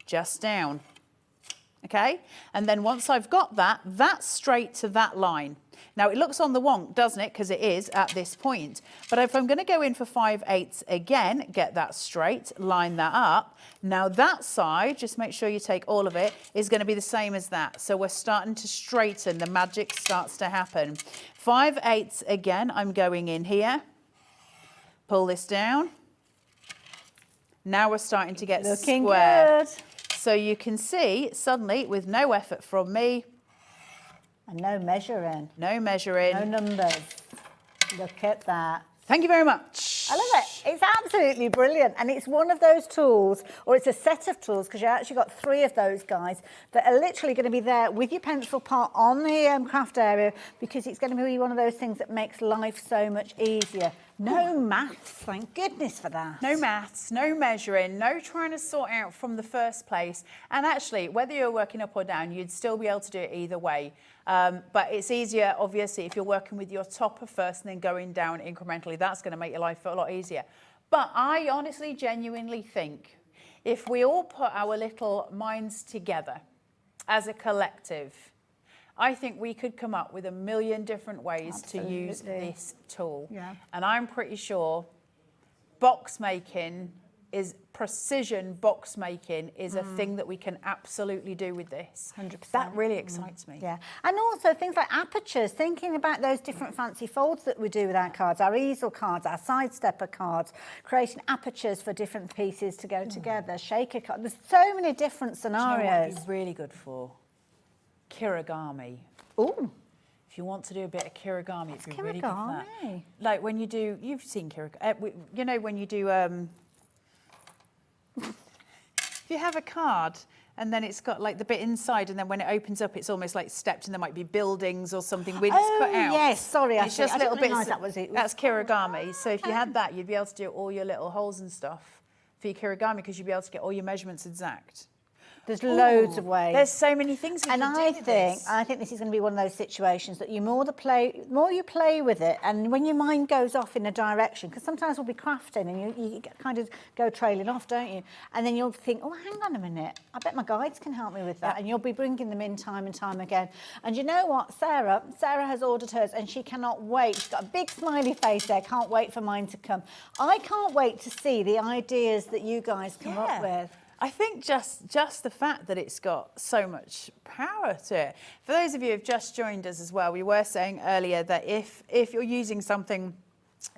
just down. Okay? And then once I've got that, that's straight to that line. Now, it looks on the wonk, doesn't it? Because it is at this point. But if I'm going to go in for 5/8 again, get that straight, line that up. Now, that side, just make sure you take all of it, is going to be the same as that. So we're starting to straighten. The magic starts to happen. 5/8 again, I'm going in here. Pull this down. Now we're starting to get looking square. good. So you can see, suddenly, with no effort from me, and no measuring. no measuring. No numbers. Look at that. Thank you very much. I love it. It's absolutely brilliant, and it's one of those tools, or it's a set of tools, because you've actually got 3 of those guys that are literally going to be there with your pencil pot on the craft area, because it's going to be one of those things that makes life so much easier. No maths, thank goodness for that. No maths, no measuring, no trying to sort out from the first place. And actually, whether you're working up or down, you'd still be able to do it either way. But it's easier, obviously, if you're working with your topper first and then going down incrementally. That's going to make your life a lot easier. But I honestly, genuinely think if we all put our little minds together as a collective, I think we could come up with a million different ways to use this tool. Yeah. And I'm pretty sure box making is precision box making is a thing that we can absolutely do with this. 100%. That really excites me. Yeah, and also things like apertures, thinking about those different fancy folds that we do with our cards, our easel cards, our sidestepper cards, creating apertures for different pieces to go together, shaker cards. There's so many different Do you know what scenarios. it'd be really good for? Kirigami. Oh, If you want to do a bit of kirigami, it'd be really good for that. kirigami? Like when you do, you've seen kirigami, you know when you do, if you have a card and then it's got like the bit inside and then when it opens up it's almost like stepped and there might be buildings or something with it's cut out. Yes, sorry, It's just I little didn't bits. realise that was it. That's kirigami. So if you had that, you'd be able to do all your little holes and stuff for your kirigami because you'd be able to get all your measurements exact. There's loads of ways. There's so many things we And can do I with this. think this is going to be one of those situations that more you play with it, and when your mind goes off in a direction, because sometimes we'll be crafting and you kind of go trailing off, don't you? And then you'll think, oh, hang on a minute, I bet my guides can help me with that, and you'll be bringing them in time and time again. And you know what, Sara has ordered hers, and she cannot wait. She's got a big smiley face there. Can't wait for mine to come. I can't wait to see the ideas that you guys come up with. I think just the fact that it's got so much power to it. For those of you who've just joined us as well, we were saying earlier that if you're using something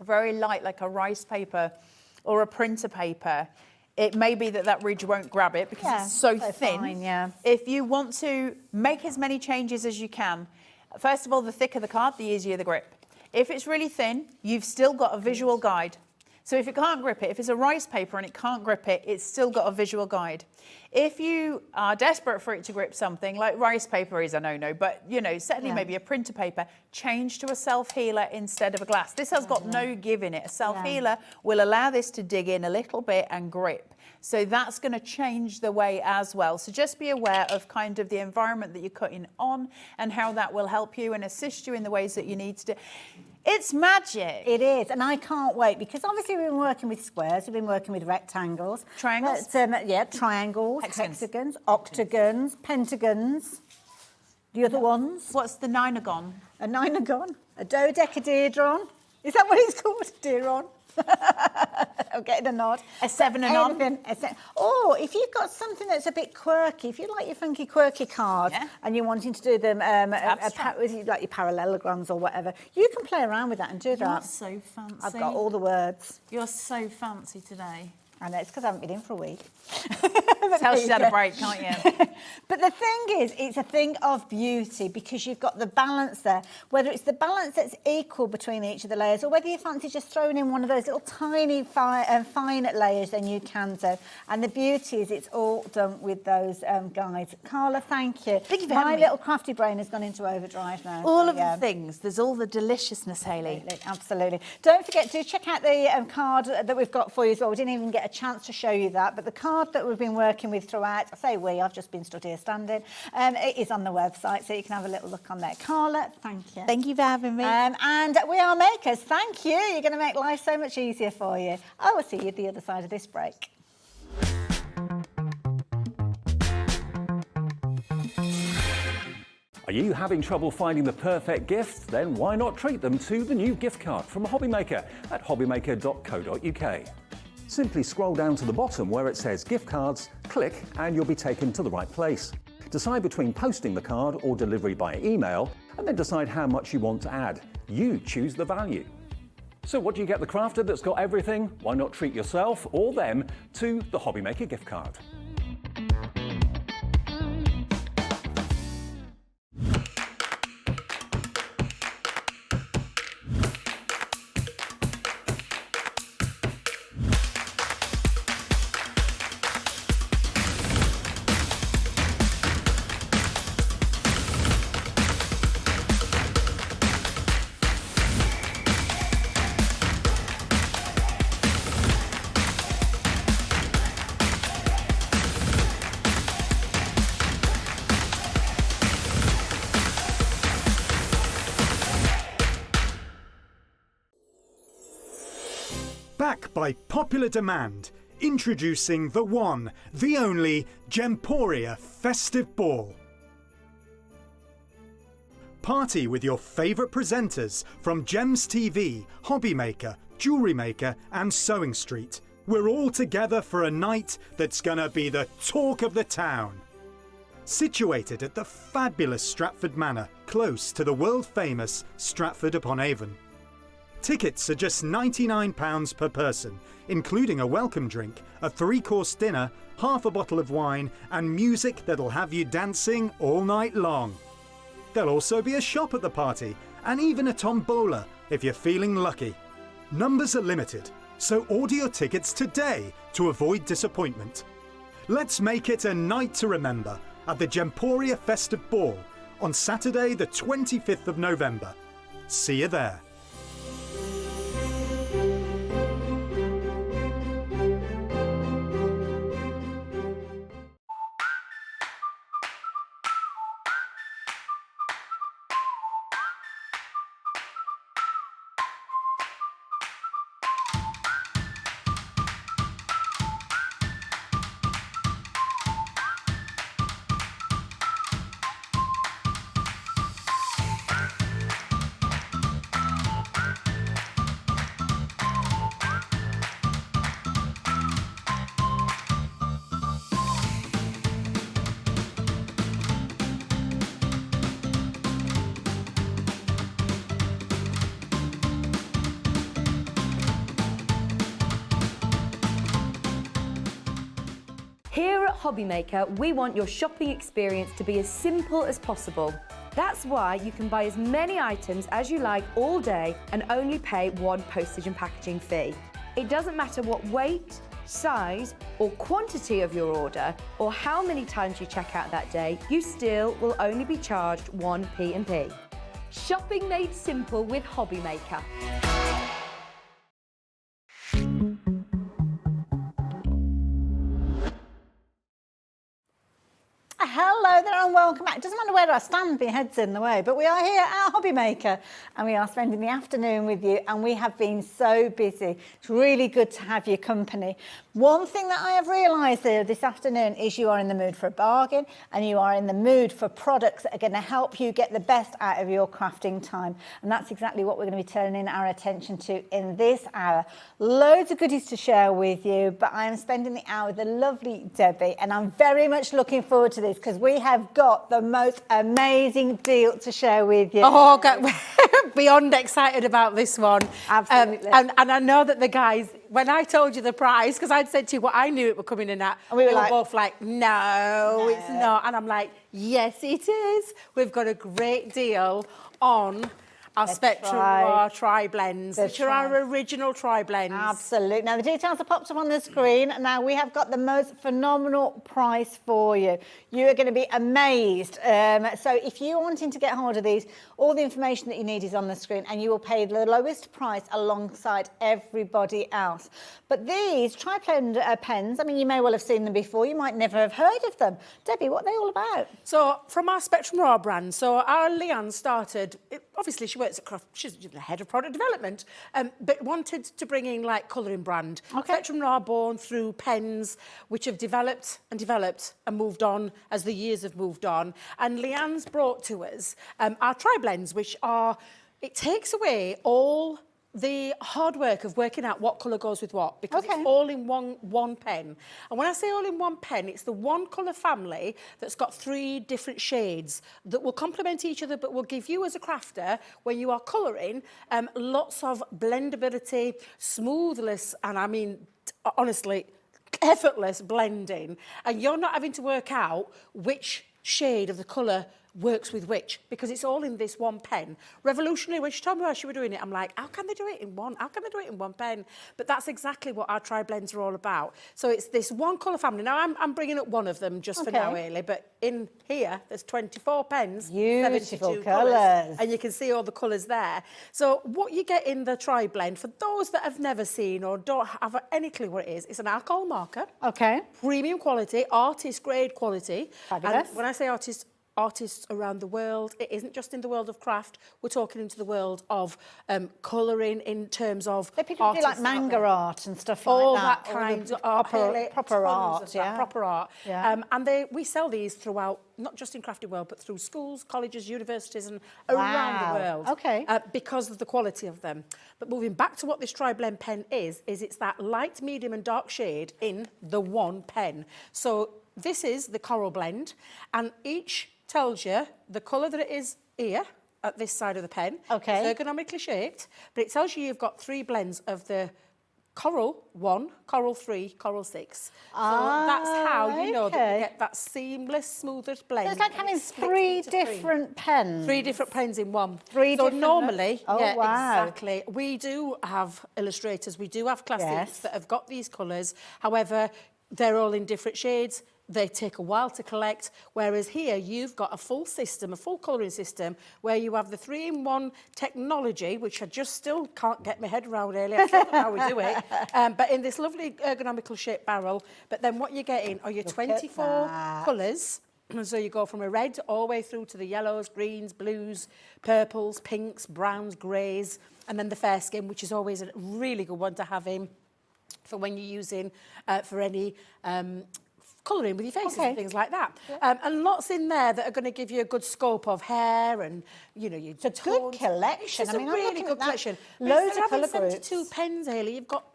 very light like a rice paper or a printer paper, it may be that ridge won't grab it because it's so thin. Fine, yeah. If you want to make as many changes as you can, first of all, the thicker the card, the easier the grip. If it's really thin, you've still got a visual guide. So if it can't grip it, if it's a rice paper and it can't grip it, it's still got a visual guide. If you are desperate for it to grip something, like rice paper is a no-no, but certainly maybe a printer paper, change to a self-healer instead of a glass. This has got no give in it. A self-healer will allow this to dig in a little bit and grip. So that's going to change the way as well. So just be aware of kind of the environment that you're cutting on and how that will help you and assist you in the ways that you need to do. It's magic. It is, and I can't wait because obviously we've been working with squares, we've been working with rectangles. Triangles? Triangles, hexagons, octagons, pentagons. The other ones? What's the ninagon? A ninagon, a dodecahedron. Is that what it's called? Deeron? I'm getting a nod. A seven-anon? Or if you've got something that's a bit quirky, if you like your funky quirky cards and you're wanting to do them with like your parallelograms or whatever, you can play around with that and do that. You're so fancy. I've got all the words. You're so fancy today. I know, it's because I haven't been in for a week. Tell she's had a break, can't you? But the thing is, it's a thing of beauty because you've got the balance there. Whether it's the balance that's equal between each of the layers or whether you fancy just throwing in one of those little tiny fine layers, then you can do. And the beauty is it's all done with those guides. Carla, thank you. Thank you for My having me. little crafty brain has gone into overdrive now. All so, of the things. There's all the deliciousness, Hayley. Absolutely. Don't forget to check out the card that we've got for you as well. We didn't even get a chance to show you that, but the card that we've been working with throughout, I say we, I've just been stood here standing, it is on the website, so you can have a little look on there. Carla, thank you. Thank you for having me. And we are makers. Thank you. You're going to make life so much easier for you. I will see you at the other side of this break. Are you having trouble finding the perfect gift? Then why not treat them to the new gift card from Hobbymaker at hobbymaker.co.uk. Simply scroll down to the bottom where it says gift cards, click and you'll be taken to the right place. Decide between posting the card or delivery by email and then decide how much you want to add. You choose the value. So what do you get the crafter that's got everything? Why not treat yourself or them to the Hobbymaker gift card? Back by popular demand, introducing the one, the only Gemporia Festive Ball. Party with your favourite presenters from Gems TV, Hobbymaker, Jewellery Maker and Sewing Street. We're all together for a night that's gonna be the talk of the town. Situated at the fabulous Stratford Manor, close to the world-famous Stratford-upon-Avon. Tickets are just £99 per person, including a welcome drink, a 3-course dinner, half a bottle of wine and music that'll have you dancing all night long. There'll also be a shop at the party and even a tombola if you're feeling lucky. Numbers are limited, so order your tickets today to avoid disappointment. Let's make it a night to remember at the Gemporia Festive Ball on Saturday the 25th of November. See you there. Here at Hobbymaker, we want your shopping experience to be as simple as possible. That's why you can buy as many items as you like all day and only pay one postage and packaging fee. It doesn't matter what weight, size or quantity of your order or how many times you check out that day, you still will only be charged one P&P. Shopping made simple with Hobbymaker. Hello there and welcome back. It doesn't matter where I stand, my head's in the way, but we are here at Hobbymaker and we are spending the afternoon with you and we have been so busy. It's really good to have your company. One thing that I have realised this afternoon is you are in the mood for a bargain and you are in the mood for products that are going to help you get the best out of your crafting time. And that's exactly what we're going to be turning our attention to in this hour. Loads of goodies to share with you, but I am spending the hour with the lovely Debbie and I'm very much looking forward to this because we have got the most amazing deal to share with you. Oh, beyond excited about this one. Absolutely. And I know that the guys, when I told you the price, because I'd said to you what I knew it would come in and at, and we were like, both like, no, it's not. And I'm like, yes, it is. We've got a great deal on our Spectrum Noir tri-blends, which are our original tri-blends. Absolutely. Now, the details are popped up on the screen. Now, we have got the most phenomenal price for you. You are going to be amazed. So if you're wanting to get hold of these, all the information that you need is on the screen and you will pay the lowest price alongside everybody else. But these tri-blend pens, I mean, you may well have seen them before. You might never have heard of them. Debbie, what are they all about? So from our Spectrum Noir brand, so our Leanne started, obviously she works at Craft, she's the head of product development, but wanted to bring in like colouring brand. Okay. Spectrum Noir born through pens, which have developed and moved on as the years have moved on. And Leanne's brought to us our tri-blends, which are, it takes away all the hard work of working out what colour goes with what, because it's all in one pen. And when I say all in one pen, it's the one colour family that's got 3 different shades that will complement each other, but will give you as a crafter, when you are colouring, lots of blendability, smoothness, and I mean, honestly, effortless blending. And you're not having to work out which shade of the colour works with which, because it's all in this one pen. Revolutionary. When she told me how she was doing it, I'm like, how can they do it in one? How can they do it in one pen? But that's exactly what our tri-blends are all about. So it's this one colour family. Now, I'm bringing up one of them just for now, really, but in here, there's 24 pens. Beautiful 72 colours. And you can see all the colours there. So what you get in the tri-blend, for those that have never seen or don't have any clue what it is, it's an alcohol marker. Okay. Premium quality, artist grade quality. Fabulous. And when I say artist artists around the world. It isn't just in the world of craft. We're talking into the world of colouring in terms of People do like manga art and stuff like all that. that kind of proper art, yeah. proper art. Yeah. And we sell these throughout, not just in crafting world, but through schools, colleges, universities, and around the world. Okay. Because of the quality of them. But moving back to what this tri-blend pen is it's that light, medium, and dark shade in the one pen. So this is the coral blend, and each tells you the colour that it is here at this side of the pen. Okay. It's ergonomically shaped, but it tells you you've got 3 blends of the Coral 1, Coral 3, Coral 6. So that's how you know that you get that seamless, smoothest blend. So it's like having 3 different pens. 3 different pens in one. 3 so different... normally, oh, yeah, wow. exactly. We do have illustrators, we do have classics Yes. that have got these colours. However, they're all in different shades. They take a while to collect, whereas here you've got a full system, a full colouring system, where you have the 3-in-1 technology, which I just still can't get my head around really. I don't know how we do it. But in this lovely ergonomical shaped barrel. But then what you're getting are your 24 colours. So you go from a red all the way through to the yellows, greens, blues, purples, pinks, browns, greys, and then the fair skin, which is always a really good one to have in for when you're using for any colouring with your faces and things like that. Yeah. And lots in there that are going to give you a good scope of hair and, you know, your It's a good collection. It's a really good collection. Loads of colour 72 groups. pens, Hayley. You've got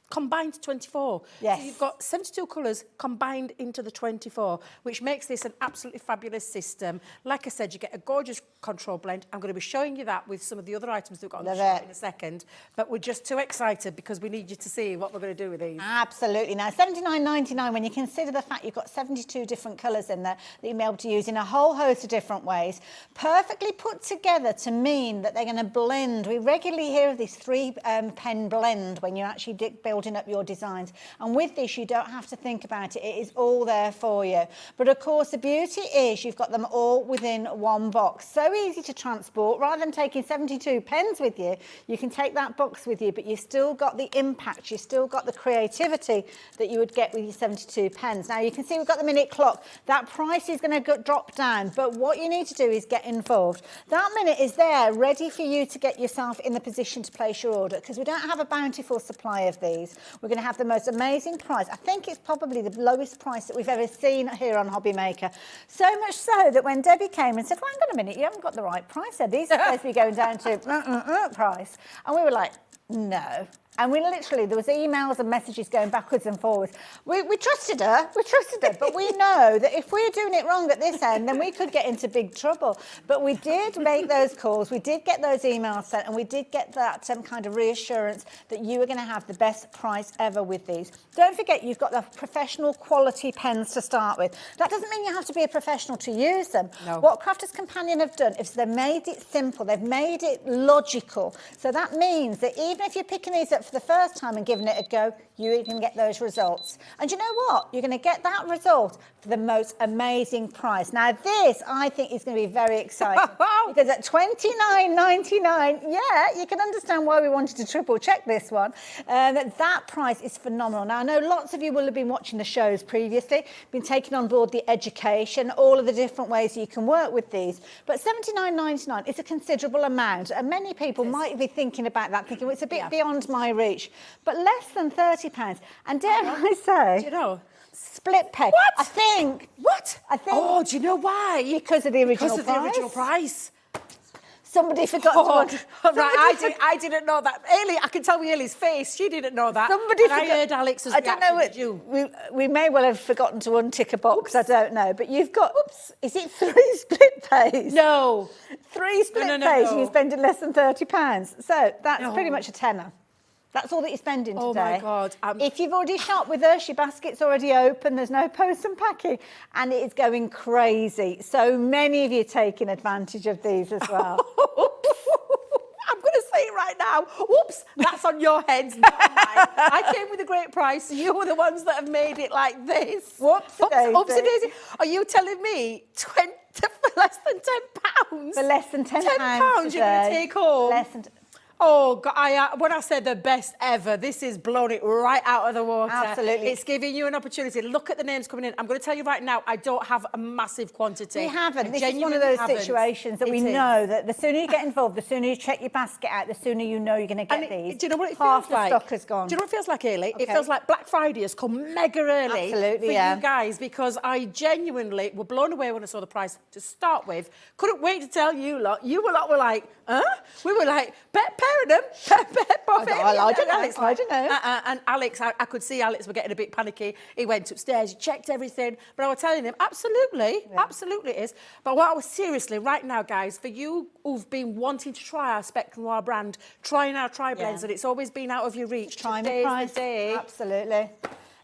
combined 24. Yes. So you've got 72 colours combined into the 24, which makes this an absolutely fabulous system. Like I said, you get a gorgeous control blend. I'm going to be showing you that with some of the other items we've got on the show in a second. But we're just too excited because we need you to see what we're going to do with these. Absolutely. Now, $79.99, when you consider the fact you've got 72 different colours in there that you'll be able to use in a whole host of different ways, perfectly put together to mean that they're going to blend. We regularly hear of this 3-pen blend when you're actually building up your designs, and with this you don't have to think about it. It is all there for you. But of course the beauty is you've got them all within one box. So easy to transport. Rather than taking 72 pens with you, you can take that box with you, but you've still got the impact, you've still got the creativity that you would get with your 72 pens. Now you can see we've got the minute clock. That price is going to drop down, but what you need to do is get involved. That minute is there ready for you to get yourself in the position to place your order, because we don't have a bountiful supply of these. We're going to have the most amazing price. I think it's probably the lowest price that we've ever seen here on Hobbymaker. So much so that when Debbie came and said, well, hang on a minute, you haven't got the right price there. These are supposed to be going down to price. And we were like, no. And we literally, there was emails and messages going backwards and forwards. We trusted her, but we know that if we're doing it wrong at this end, then we could get into big trouble. But we did make those calls, we did get those emails sent, and we did get that kind of reassurance that you are going to have the best price ever with these. Don't forget, you've got the professional quality pens to start with. That doesn't mean you have to be a professional to use them. No. What Crafter's Companion have done is they've made it simple, they've made it logical. So that means that even if you're picking these up for the first time and giving it a go, you can get those results. And you know what? You're going to get that result for the most amazing price. Now this, I think, is going to be very exciting because at $29.99, yeah, you can understand why we wanted to triple check this one. That price is phenomenal. Now I know lots of you will have been watching the shows previously, been taking on board the education, all of the different ways you can work with these. But $79.99 is a considerable amount, and many people might be thinking about that, thinking, well, it's a bit beyond my reach. But less than £30. And dare I say, Do you know? split peg. What? I think. What? I think. Oh, do you know why? Because of the original Because of the original price. Somebody forgot to... Right, I didn't know that. Ailey, I can tell with Ailey's face, she didn't know that. Somebody and forgot. I heard Alex's I don't know reaction, what we may well have forgotten to untick a box. I don't know, but you've got. Oops, is it 3 split pays? No. 3 split pays, no. and you're spending less than £30. So that's pretty much a tenner. That's all that you're spending today. Oh my God. If you've already shopped with us, your basket's already open, there's no post and packing, and it is going crazy. So many of you taking advantage of these as well. I'm going to say it right now. Whoops, that's on your heads, not mine. I came with a great price. You were the ones that have made it like this. Whoopsie daisy. Are you telling me for less than £10? For less than £10 £10 you're going to take home? Oh, God, when I say the best ever, this is blowing it right out of the water. Absolutely. It's giving you an opportunity. Look at the names coming in. I'm going to tell you right now, I don't have a massive quantity. We haven't. I This is one of genuinely those haven't. situations that we It is. know that the sooner you get involved, the sooner you check your basket out, the sooner you know you're going to get And these. do you know what it Half feels like? the stock has gone. Do you know what it feels like, Ailey? Okay. It feels like Black Friday has come mega early Absolutely, for yeah. you guys, because I genuinely were blown away when I saw the price to start with. Couldn't wait to tell you lot. You lot were like, huh? We were like, pairing them. I don't know. And Alex, I could see Alex were getting a bit panicky. He went upstairs, he checked everything. But I was telling him, absolutely it is. But what I was seriously, right now, guys, for you who've been wanting to try our Spectrum Noir brand, trying our tri-blends, and it's always been out of your reach. Time Today's and price. the day. Absolutely.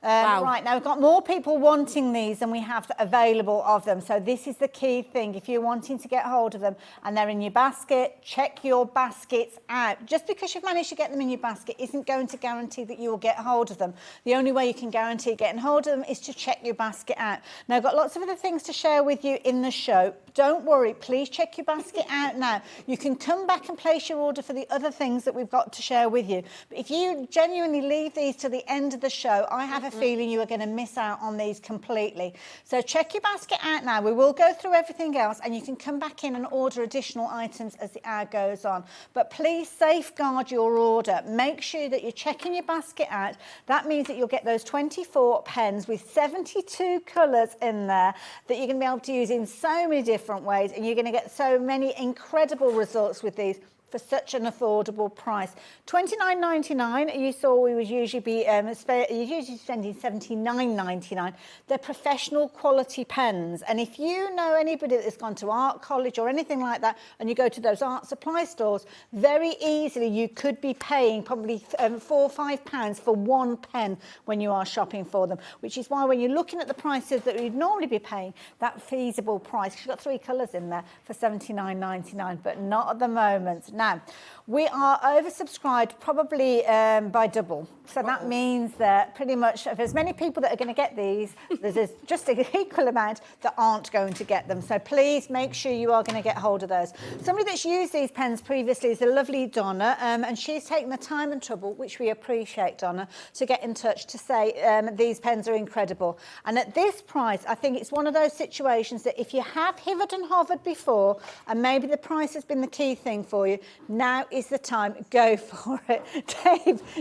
Wow. Right, now we've got more people wanting these than we have available of them. So this is the key thing. If you're wanting to get hold of them and they're in your basket, check your baskets out. Just because you've managed to get them in your basket isn't going to guarantee that you will get hold of them. The only way you can guarantee getting hold of them is to check your basket out. Now, I've got lots of other things to share with you in the show. Don't worry, please check your basket out now. You can come back and place your order for the other things that we've got to share with you. But if you genuinely leave these to the end of the show, I have a feeling you are going to miss out on these completely. So check your basket out now. We will go through everything else and you can come back in and order additional items as the hour goes on. But please safeguard your order. Make sure that you're checking your basket out. That means that you'll get those 24 pens with 72 colours in there that you're going to be able to use in so many different ways, and you're going to get so many incredible results with these for such an affordable price. $29.99. You saw we would usually be usually spending $79.99. They're professional quality pens, and if you know anybody that's gone to art college or anything like that, and you go to those art supply stores, very easily you could be paying probably £4 or £5 for one pen when you are shopping for them. Which is why when you're looking at the prices that you'd normally be paying, that feasible price, you've got 3 colours in there for $79.99, but not at the moment. Now, we are oversubscribed probably by double. So that means that pretty much if there's many people that are going to get these, there's just an equal amount that aren't going to get them. So please make sure you are going to get hold of those. Somebody that's used these pens previously is the lovely Donna, and she's taken the time and trouble, which we appreciate, Donna, to get in touch to say these pens are incredible. And at this price, I think it's one of those situations that if you have hivered and hovered before, and maybe the price has been the key thing for you, now is the time. Go for it.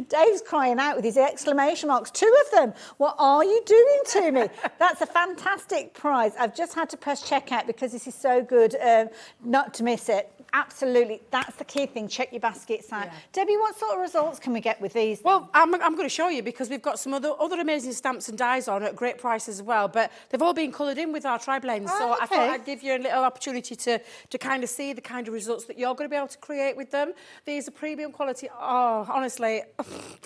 Dave's crying out with his exclamation marks. 2 of them. What are you doing to me? That's a fantastic prize. I've just had to press checkout because this is so good not to miss it. Absolutely. That's the key thing. Check your baskets out. Yeah. Debbie, what sort of results can we get with these? Well, I'm going to show you because we've got some other amazing stamps and dies on at great prices as well, but they've all been coloured in with our tri-blends. Oh, so okay. I thought I'd give you a little opportunity to kind of see the kind of results that you're going to be able to create with them. These are premium quality. Oh, honestly,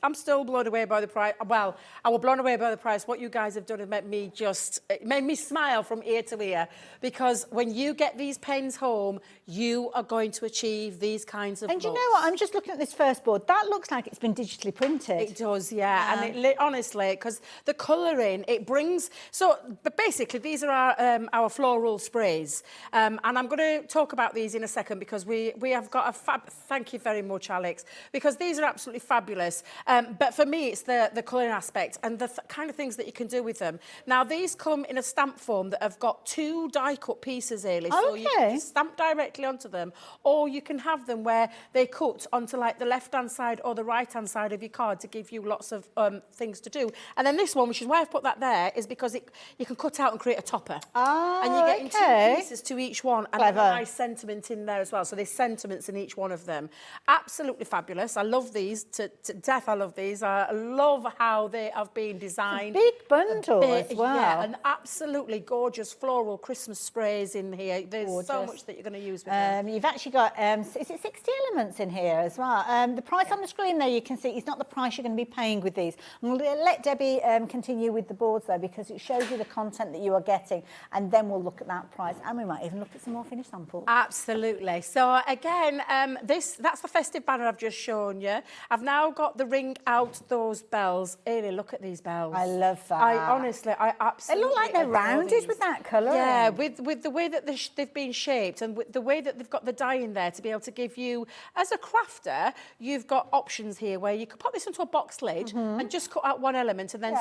I'm still blown away by the price. Well, I was blown away by the price. What you guys have done has made me smile from ear to ear, because when you get these pens home, you are going to achieve these kinds of And you looks. know what? I'm just looking at this first board. That looks like it's been digitally printed. It does, yeah. And honestly, because the colouring, it brings... But basically, these are our floral sprays. And I'm going to talk about these in a second because we have got a thank you very much, Alex, because these are absolutely fabulous. But for me, it's the colouring aspect and the kind of things that you can do with them. Now, these come in a stamp form that have got 2 die-cut pieces, Ailey. So you can stamp directly onto them, or you can have them where they cut onto like the left-hand side or the right-hand side of your card to give you lots of things to do. And then this one, which is why I've put that there, is because you can cut out and create a topper. Oh, and you're getting 2 pieces to each one, and a nice sentiment in there as well. So there's sentiments in each one of them. Absolutely fabulous. I love these to death. I love these. I love how they have been designed. It's a big bundle as well. Yeah, and absolutely gorgeous floral Christmas sprays in here. There's so much that you're going to use with them. You've actually got, is it 60 elements in here as well? The price on the screen there, you can see, is not the price you're going to be paying with these. I'm going to let Debbie continue with the boards though, because it shows you the content that you are getting, and then we'll look at that price, and we might even look at some more finished samples. Absolutely. So again, that's the festive banner I've just shown you. I've now got the ring out those bells. Ailey, look at these bells. I love that. I absolutely. They look like they're rounded with that colour. Yeah, with the way that they've been shaped and with the way that they've got the die in there to be able to give you, as a crafter, you've got options here where you could pop this into a box lid and just cut out one element and then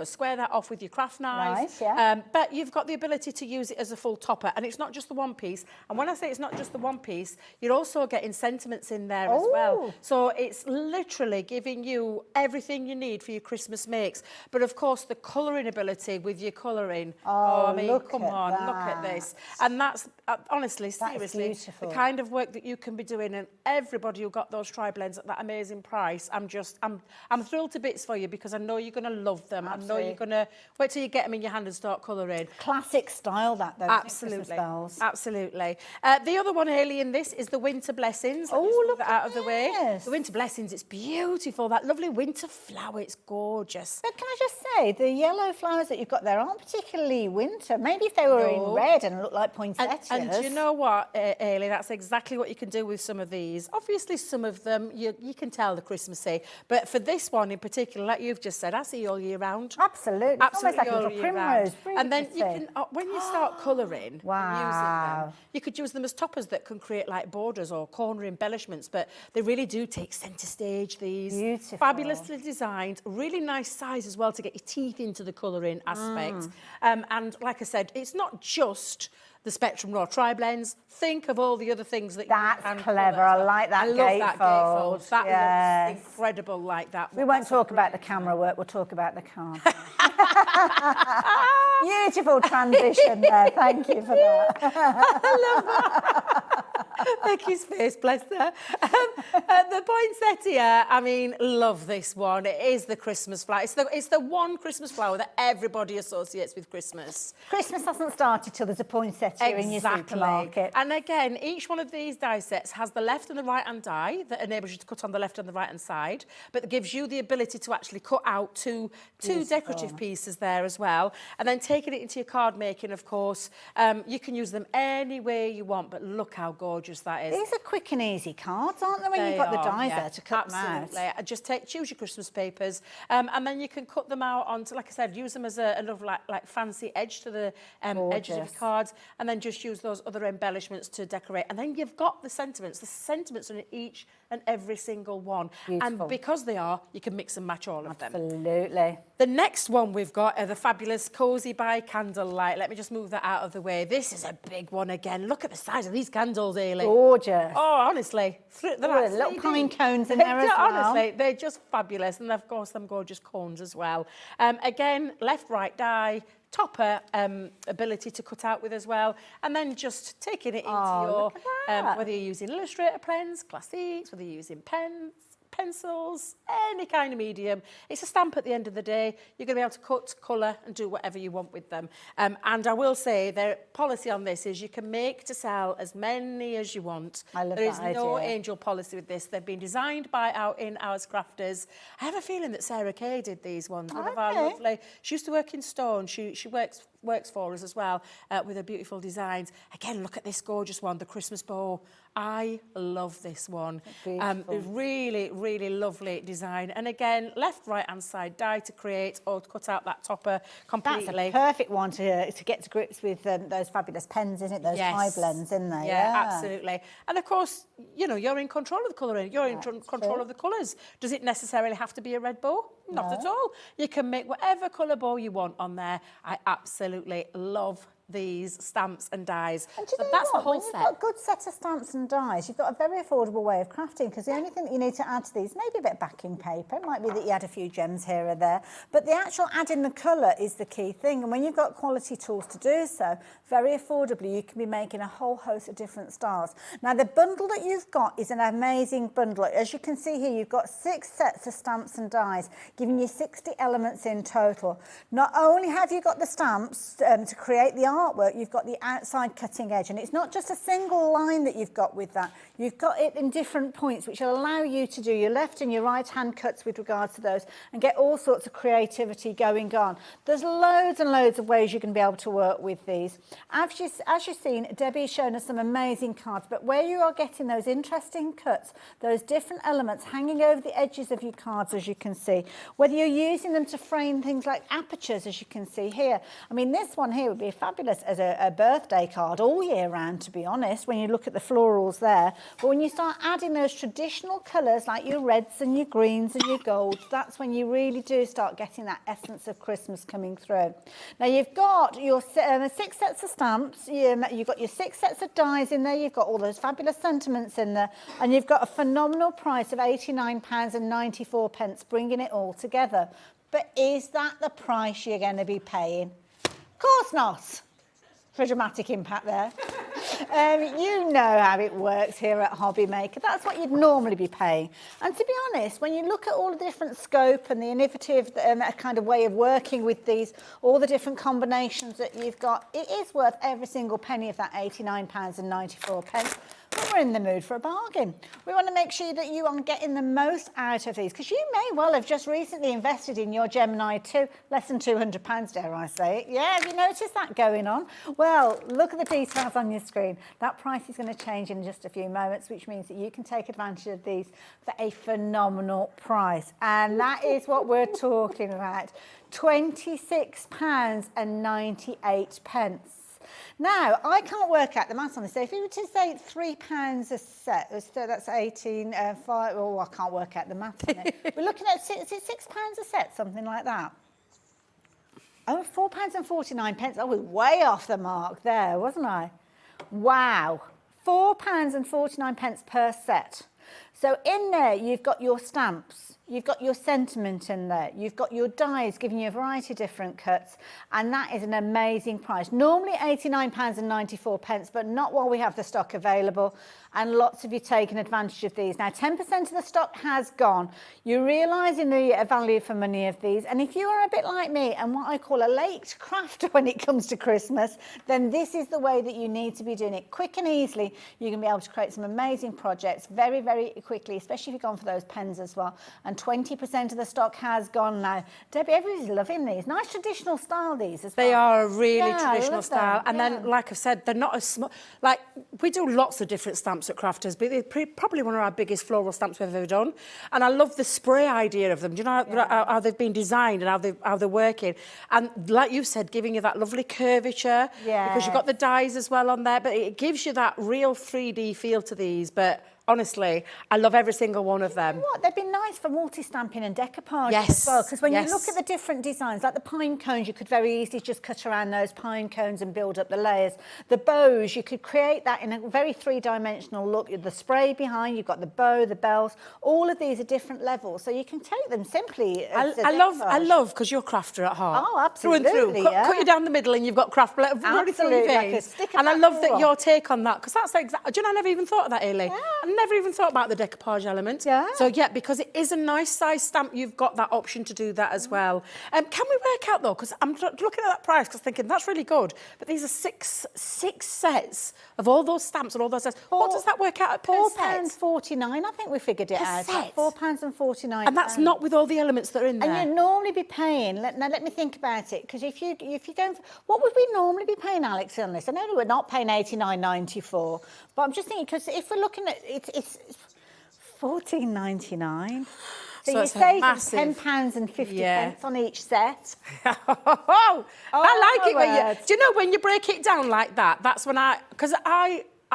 square that off with your craft knife. Nice, yeah. But you've got the ability to use it as a full topper, and it's not just the one piece. And when I say it's not just the one piece, you're also getting sentiments in there as well. So it's literally giving you everything you need for your Christmas makes. But of course, the colouring ability with your colouring. Oh, I mean, come on, that. look at this. And that's honestly, seriously, beautiful. the kind of work that you can be doing. And everybody who got those tri-blends at that amazing price, I'm thrilled to bits for you, because I know you're going to love them. Absolutely. I know you're going to wait till you get them in your hand and start colouring. Classic style, that though. Absolutely, absolutely. The other one, Hayley, in this is the Winter Blessings. Look that out of the way. this. The Winter Blessings, it's beautiful. That lovely winter flower, it's gorgeous. But can I just say, the yellow flowers that you've got there aren't particularly winter. Maybe if they were in red and looked like poinsettias. And do you know what, Hayley, that's exactly what you can do with some of these. Obviously, some of them, you can tell the Christmassy. But for this one in particular, like you've just said, I see all year round. Absolutely. Absolutely, almost like a all little year primrose. round. And then you can, when you start colouring, Wow. using them, you could use them as toppers that can create like borders or corner embellishments, but they really do take centre stage, these. Beautiful. Fabulously designed, really nice size as well to get your teeth into the colouring aspect. And like I said, it's not just the Spectrum Raw Tri-Blends. Think of all the other things that you can That's clever. I like that gatefold. I love that gatefold. That Yes. looks incredible like that. We won't talk about the camera work, we'll talk about the card. Beautiful transition there. Thank you for that. I love that. Becky's face, bless her. The poinsettia, I mean, love this one. It is the Christmas flower. It's the one Christmas flower that everybody associates with Christmas. Christmas hasn't started till there's a poinsettia in your supermarket. And again, each one of these die sets has the left and the right hand die that enables you to cut on the left and the right hand side, but gives you the ability to actually cut out two decorative pieces there as well. And then taking it into your card making, of course, you can use them any way you want, but look how gorgeous that is. These are quick and easy cards, aren't they, when you've got the dies there to cut them out? Absolutely. Just choose your Christmas papers, and then you can cut them out onto, like I said, use them as another like fancy edge to the edges of your cards, and then just use those other embellishments to decorate. And then you've got the sentiments. The sentiments on each and every single one. Beautiful. And because they are, you can mix and match all of them. Absolutely. The next one we've got are the fabulous Cozy by Candlelight. Let me just move that out of the way. This is a big one again. Look at the size of these candles, Hayley. Gorgeous. Oh, honestly. They're like little 3D. pine cones in there as well. Honestly, they're just fabulous. And of course, them gorgeous cones as well. Again, left, right die, topper ability to cut out with as well. And then just taking it into your, whether you're using Illustrator pens, classiques, whether you're using pens, pencils, any kind of medium. It's a stamp at the end of the day. You're going to be able to cut, colour and do whatever you want with them. And I will say their policy on this is you can make to sell as many as you want. I love There is that idea. no angel policy with this. They've been designed by our in-house crafters. I have a feeling that Sara Kay did these ones. One of our lovely. She used to work in stone. She works for us as well with her beautiful designs. Again, look at this gorgeous one, the Christmas bow. I love this one. Really, really lovely design. And again, left, right hand side die to create or cut out that topper completely. That's a perfect one to get to grips with those fabulous pens, isn't it? Those tri-blends in there. Yeah, absolutely. And of course, you know, you're in control of the colouring. You're in control of the colours. Does it necessarily have to be a red bow? Not at all. You can make whatever colour bow you want on there. I absolutely love these stamps and dies. And do you so know that's what? the whole when set. You've got a good set of stamps and dies, you've got a very affordable way of crafting, because the only thing that you need to add to these, maybe a bit of backing paper, it might be that you add a few gems here or there, but the actual adding the colour is the key thing. And when you've got quality tools to do so, very affordably, you can be making a whole host of different styles. Now, the bundle that you've got is an amazing bundle. As you can see here, you've got 6 sets of stamps and dies, giving you 60 elements in total. Not only have you got the stamps to create the artwork, you've got the outside cutting edge, and it's not just a single line that you've got with that. You've got it in different points, which will allow you to do your left and your right hand cuts with regards to those and get all sorts of creativity going on. There's loads and loads of ways you can be able to work with these. As you've seen, Debbie's shown us some amazing cards, but where you are getting those interesting cuts, those different elements hanging over the edges of your cards, as you can see, whether you're using them to frame things like apertures, as you can see here. I mean, this one here would be a fabulous fabulous as a birthday card all year round, to be honest, when you look at the florals there. But when you start adding those traditional colours like your reds and your greens and your golds, that's when you really do start getting that essence of Christmas coming through. Now, you've got your 6 sets of stamps, you've got your 6 sets of dies in there, you've got all those fabulous sentiments in there, and you've got a phenomenal price of £89.94, bringing it all together. But is that the price you're going to be paying? Of course not. For dramatic impact there. You know how it works here at Hobbymaker. That's what you'd normally be paying. And to be honest, when you look at all the different scope and the innovative kind of way of working with these, all the different combinations that you've got, it is worth every single penny of that £89.94. But we're in the mood for a bargain. We want to make sure that you are getting the most out of these, because you may well have just recently invested in your Gemini 2, less than £200, dare I say it. Yeah, have you noticed that going on? Well, look at the details on your screen. That price is going to change in just a few moments, which means that you can take advantage of these for a phenomenal price. And that is what we're talking about, £26.98. Now, I can't work out the maths on this. So if you were to say £3 a set, so that's 18, 5, oh, I can't work out the maths on it. We're looking at, is it £6 a set, something like that? Oh, £4.49. I was way off the mark there, wasn't I? Wow, £4.49 per set. So in there, you've got your stamps, you've got your sentiment in there, you've got your dies giving you a variety of different cuts, and that is an amazing price. Normally £89.94, but not while we have the stock available, and lots of you taking advantage of these. Now, 10% of the stock has gone. You're realising the value for money of these, and if you are a bit like me and what I call a late crafter when it comes to Christmas, then this is the way that you need to be doing it. Quick and easily, you're going to be able to create some amazing projects very, very quickly, especially if you've gone for those pens as well. And 20% of the stock has gone now. Debbie, everybody's loving these. Nice traditional style, these as well. They are a really traditional style. Them. And then, like I've said, they're not as small. Like, we do lots of different stamps at Crafter'S, but they're probably one of our biggest floral stamps we've ever done. And I love the spray idea of them. Do you know how they've been designed and how they're working? And like you said, giving you that lovely curvature. Yeah. Because you've got the dies as well on there, but it gives you that real 3D feel to these. But honestly, I love every single one of them. You know what? They've been nice for multi-stamping and decoupage as well. Because when you look at the different designs, like the pine cones, you could very easily just cut around those pine cones and build up the layers. The bows, you could create that in a very three-dimensional look. The spray behind, you've got the bow, the bells. All of these are different levels, so you can take them simply as I love, because you're a crafter at heart. Oh, absolutely, Through and through. Cut you down the middle and you've got craft absolutely, like a stick of and I love that your take on that, because that's exactly. Do you know, I never even thought of that, Ailey. Yeah. I never even thought about the decoupage element. Yeah. So yeah, because it is a nice size stamp, you've got that option to do that as well. Can we work out though? Because I'm looking at that price, because thinking that's really good. But these are six sets of all those stamps and all those sets. What does that work out at per set? £4.49. I think we figured it out. Set? £4.49. And that's not with all the elements that are in there. And you'd normally be paying. Now let me think about it, because if you're going for, what would we normally be paying, Alex, on this? I know we're not paying £89.94, but I'm just thinking, because if we're looking at it's £14.99. So you're saving £10.50 on each set. I like it when do you know, when you break it down like that, that's when because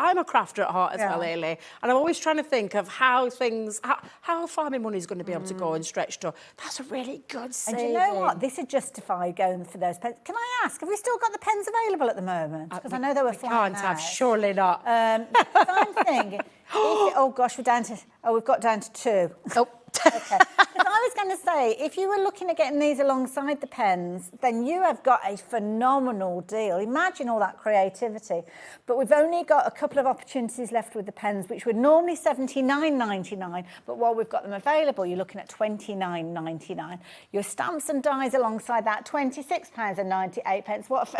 I'm a crafter at heart as well, Ailey, and I'm always trying to think of how far my money's going to be able to go and stretch to. That's a really good saving. And do you know what? This would justify going for those pens. Can I ask, have we still got the pens available at the moment? Because I know they were flying out. Can't have, surely not. I'm thinking, oh gosh, we've got down to 2. Oh. Okay. Because I was going to say, if you were looking at getting these alongside the pens, then you have got a phenomenal deal. Imagine all that creativity. But we've only got a couple of opportunities left with the pens, which were normally $79.99. But while we've got them available, you're looking at $29.99. Your stamps and dies alongside that, £26.98. What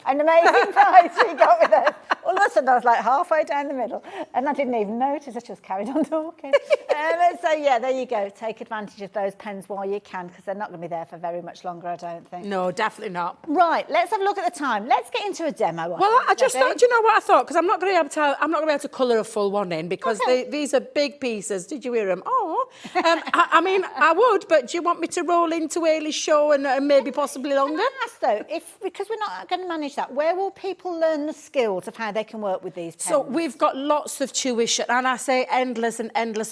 an amazing price we got with us. All of a sudden, I was like halfway down the middle, and I didn't even notice. I just carried on talking. So yeah, there you go. Take advantage of those pens while you can, because they're not going to be there for very much longer, I don't think. No, definitely not. Right, let's have a look at the time. Let's get into a demo. Well, I just thought, do you know what I thought? Because I'm not going to be able to colour a full one in, because these are big pieces. Did you hear them? Oh, I mean, I would, but do you want me to roll into Ailey's show and maybe possibly longer? Can I ask though, because we're not going to manage that, where will people learn the skills of how they can work with these pens? So we've got lots of tuition, and I say endless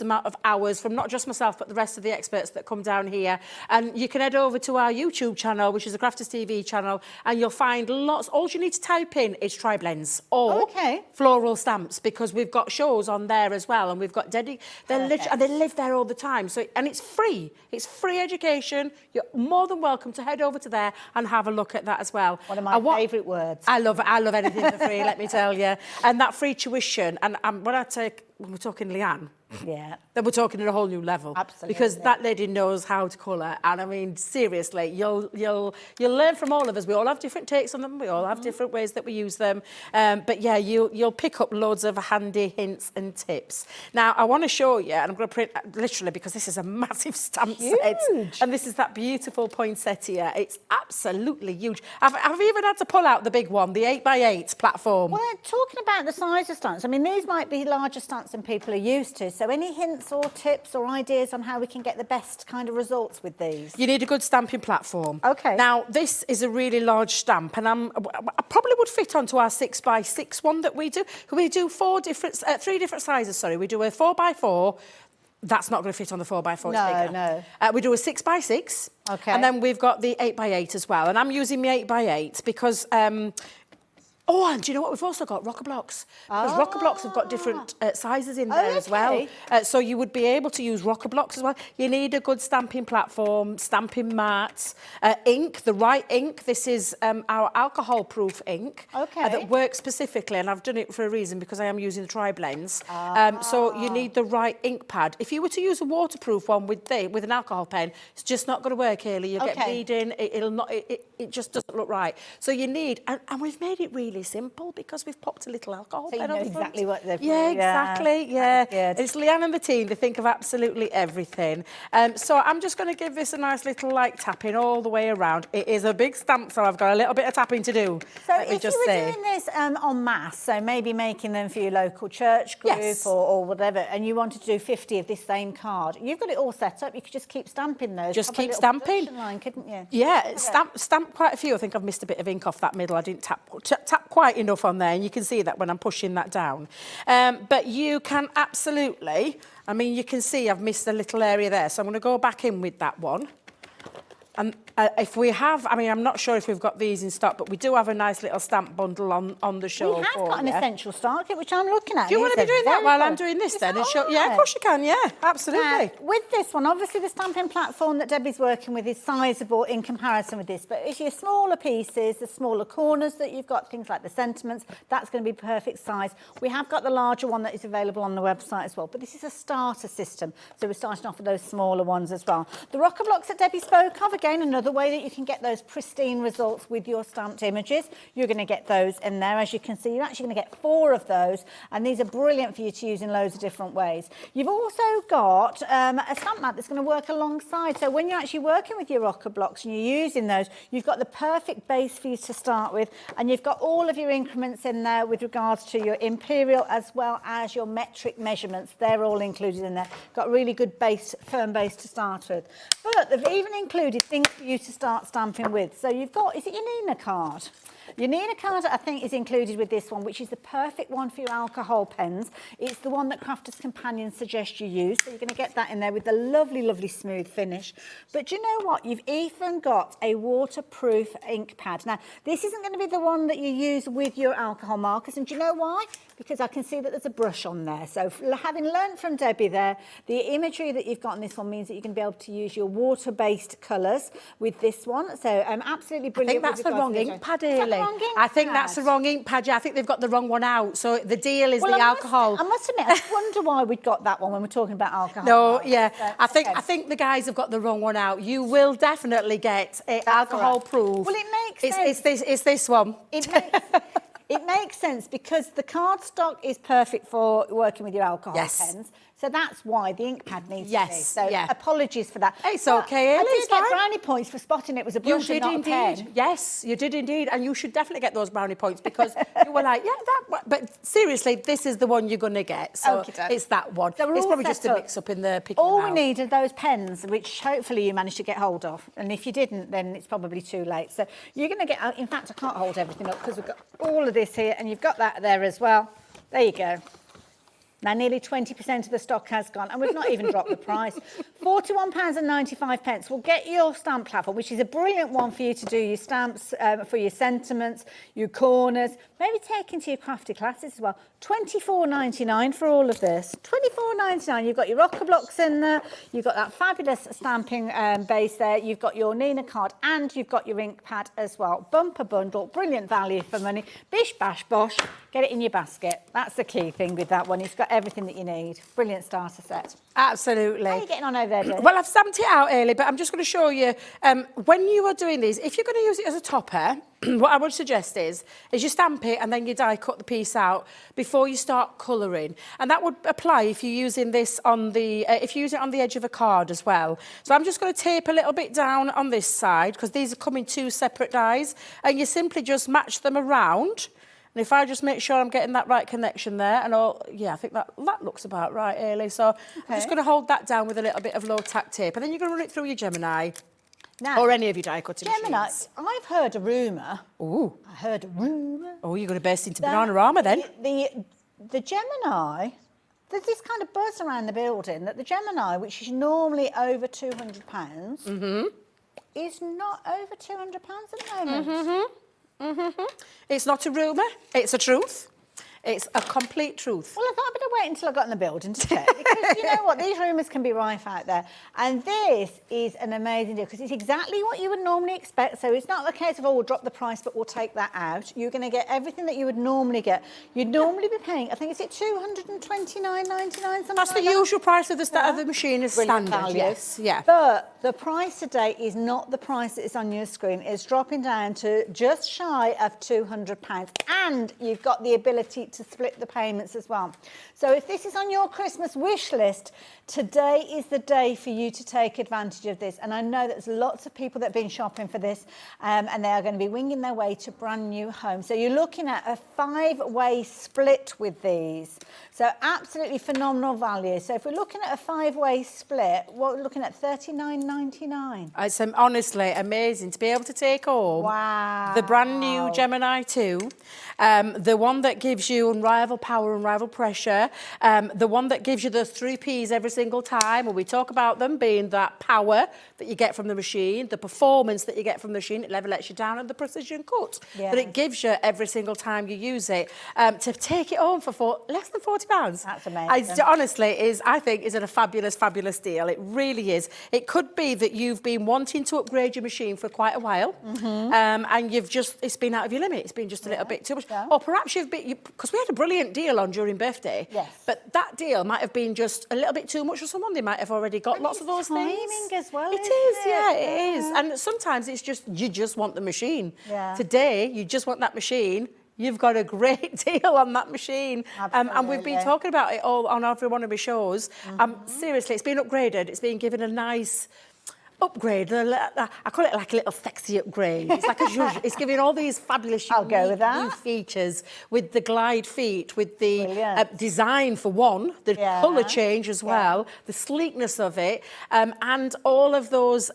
amount of hours from not just myself, but the rest of the experts that come down here. And you can head over to our YouTube channel, which is the Crafter'S TV channel, and you'll find lots. All you need to type in is tri-blends or floral stamps, because we've got shows on there as well, and we've got they live there all the time. So and it's free. It's free education. You're more than welcome to head over to there and have a look at that as well. One of my favourite words. I love anything for free, let me tell you. And that free tuition, and when we're talking Leanne, then we're talking at a whole new level. Absolutely. Because that lady knows how to colour, and I mean, seriously, you'll learn from all of us. We all have different takes on them. We all have different ways that we use them. But yeah, you'll pick up loads of handy hints and tips. Now, I want to show you, and I'm going to print literally, because this is a massive stamp set, and this is that beautiful poinsettia. It's absolutely huge. I've even had to pull out the big one, the 8x8 platform. Well, talking about the size of stamps, I mean, these might be larger stamps than people are used to. So any hints or tips or ideas on how we can get the best kind of results with these? You need a good stamping platform. Okay. Now, this is a really large stamp, and I probably would fit onto our 6x6 one that we do. We do three different sizes, sorry. We do a 4x4. That's not going to fit on the 4x4, it's bigger. No. We do a 6x6. Okay. And then we've got the 8x8 as well. And I'm using my 8x8 because... oh, and do you know what? We've also got rocker blocks. Because rocker blocks have got different sizes in there as well. So you would be able to use rocker blocks as well. You need a good stamping platform, stamping mats, ink, the right ink. This is our alcohol-proof ink that works specifically, and I've done it for a reason because I am using the tri-blends. So you need the right ink pad. If you were to use a waterproof one with an alcohol pen, it's just not going to work, Hayley. You'll get bleeding. It just doesn't look right. So you need, and we've made it really simple because we've popped a little alcohol pen on the front. Exactly what they've exactly. It's Leanne and the team. They think of absolutely everything. So I'm just going to give this a nice little tapping all the way around. It is a big stamp, so I've got a little bit of tapping to do. So if you were doing this en masse, so maybe making them for your local church group or whatever, and you wanted to do 50 of this same card, you've got it all set up. You could just keep stamping those. Just keep stamping. Line, couldn't you? Yeah, stamp quite a few. I think I've missed a bit of ink off that middle. I didn't tap quite enough on there, and you can see that when I'm pushing that down. But you can absolutely, I mean, you can see I've missed a little area there, so I'm going to go back in with that one. And if we have, I mean, I'm not sure if we've got these in stock, but we do have a nice little stamp bundle on the show. We have got an essential start kit, which I'm looking at. Do you want to be doing that while I'm doing this then? And show, yeah, of course you can, yeah, absolutely. With this one, obviously the stamping platform that Debbie's working with is sizable in comparison with this, but if your smaller pieces, the smaller corners that you've got, things like the sentiments, that's going to be perfect size. We have got the larger one that is available on the website as well, but this is a starter system, so we're starting off with those smaller ones as well. The rocker blocks that Debbie spoke of, again, another way that you can get those pristine results with your stamped images. You're going to get those in there. As you can see, you're actually going to get 4 of those, and these are brilliant for you to use in loads of different ways. You've also got a stamp mat that's going to work alongside. So when you're actually working with your rocker blocks and you're using those, you've got the perfect base for you to start with, and you've got all of your increments in there with regards to your imperial as well as your metric measurements. They're all included in there. Got a really good base, firm base to start with. But they've even included things for you to start stamping with. So you've got, is it your Nina card? Your Nina card, I think, is included with this one, which is the perfect one for your alcohol pens. It's the one that Crafter's Companions suggest you use. So you're going to get that in there with the lovely, lovely smooth finish. But do you know what? You've even got a waterproof ink pad. Now, this isn't going to be the one that you use with your alcohol markers. And do you know why? Because I can see that there's a brush on there. So having learnt from Debbie there, the imagery that you've got in this one means that you're going to be able to use your water-based colours with this one. So absolutely brilliant. I think that's the wrong ink pad, Hayley. I think that's the wrong ink pad. Yeah, I think they've got the wrong one out. So the deal is the alcohol. I must admit, I wonder why we'd got that one when we're talking about alcohol. No, yeah. So, I think the guys have got the wrong one out. You will definitely get alcohol-proof. Well, it makes sense. It's this one. It makes sense because the cardstock is perfect for working with your alcohol pens. So that's why the ink pad needs to be. Yes, So yeah. apologies for that. It's But okay, I Ellie, did it's get fine. brownie points for spotting it was a You brush and did not a indeed. pen. Yes, you did indeed. And you should definitely get those brownie points because you were like, yeah, that one. But seriously, this is the one you're going to get. So Okey-doke. it's that one. So we're It's all probably set just a up. mix up in the picking All them we out. need are those pens, which hopefully you managed to get hold of. And if you didn't, then it's probably too late. So you're going to get, in fact, I can't hold everything up because we've got all of this here and you've got that there as well. There you go. Now, nearly 20% of the stock has gone, and we've not even dropped the price. £41.95 will get your stamp platform, which is a brilliant one for you to do your stamps, for your sentiments, your corners, maybe take into your crafty classes as well. £24.99 for all of this. £24.99. You've got your rocker blocks in there, you've got that fabulous stamping base there, you've got your Nina card, and you've got your ink pad as well. Bumper bundle, brilliant value for money. Bish, bash, bosh, get it in your basket. That's the key thing with that one. It's got everything that you need. Brilliant starter set. Absolutely. How are you getting on over there, Dave? Well, I've stamped it out early, but I'm just going to show you, when you are doing these, if you're going to use it as a topper, what I would suggest is you stamp it and then you die cut the piece out before you start colouring. And that would apply if you're using this on the, if you use it on the edge of a card as well. So I'm just going to tape a little bit down on this side because these are coming two separate dies, and you simply just match them around. And if I just make sure I'm getting that right connection there, and yeah, I think that looks about right, Ailey. So I'm just going to hold that down with a little bit of low tack tape, and then you're going to run it through your Gemini. Now, Or any of your die cutting Gemini, machines. I've heard a rumour. Ooh. I heard a rumour. Oh, you're going to burst into that Bananarama then. The Gemini, there's this kind of buzz around the building that the Gemini, which is normally over £200, is not over £200 at the moment. It's not a rumour, it's a truth. It's a complete truth. Well, I thought I'd better wait until I got in the building to check, because you know what, these rumours can be rife out there. And this is an amazing deal, because it's exactly what you would normally expect. So it's not the case of, oh, we'll drop the price, but we'll take that out. You're going to get everything that you would normally get. You'd normally be paying, I think, is it £229.99, something That's the like that? usual price of the machine is Brilliant standard, value. yes. Yeah. But the price today is not the price that is on your screen. It's dropping down to just shy of £200. And you've got the ability to split the payments as well. So if this is on your Christmas wish list, today is the day for you to take advantage of this. And I know there's lots of people that have been shopping for this, and they are going to be winging their way to brand new homes. So you're looking at a 5-way split with these. So absolutely phenomenal value. So if we're looking at a 5-way split, what we're looking at, $39.99. It's honestly amazing to be able to take home the brand new Gemini 2, the one that gives you unrivaled power, unrivaled pressure, the one that gives you the 3 Ps every single time, and we talk about them being that power that you get from the machine, the performance that you get from the machine, it never lets you down, and the precision cut that it gives you every single time you use it. To take it home for less than £40. That's amazing. Honestly, I think is a fabulous, fabulous deal. It really is. It could be that you've been wanting to upgrade your machine for quite a while, and it's been out of your limit. It's been just a little bit too much. Yeah. Or perhaps because we had a brilliant deal on during birthday. Yes. But that deal might have been just a little bit too much for someone. They might have already got lots of those timing things. as well, It isn't is, it? yeah, it is. And sometimes it's just, you just want the machine. Yeah. Today, you just want that machine. You've got a great deal on that machine. And we've been talking about it all on every one of my shows. Seriously, it's been upgraded. It's been given a nice upgrade. I call it like a little sexy upgrade. It's like it's giving all these fabulous I'll go with that. new features with the glide feet, with the design for one, the colour change as well, the sleekness of it, and all of those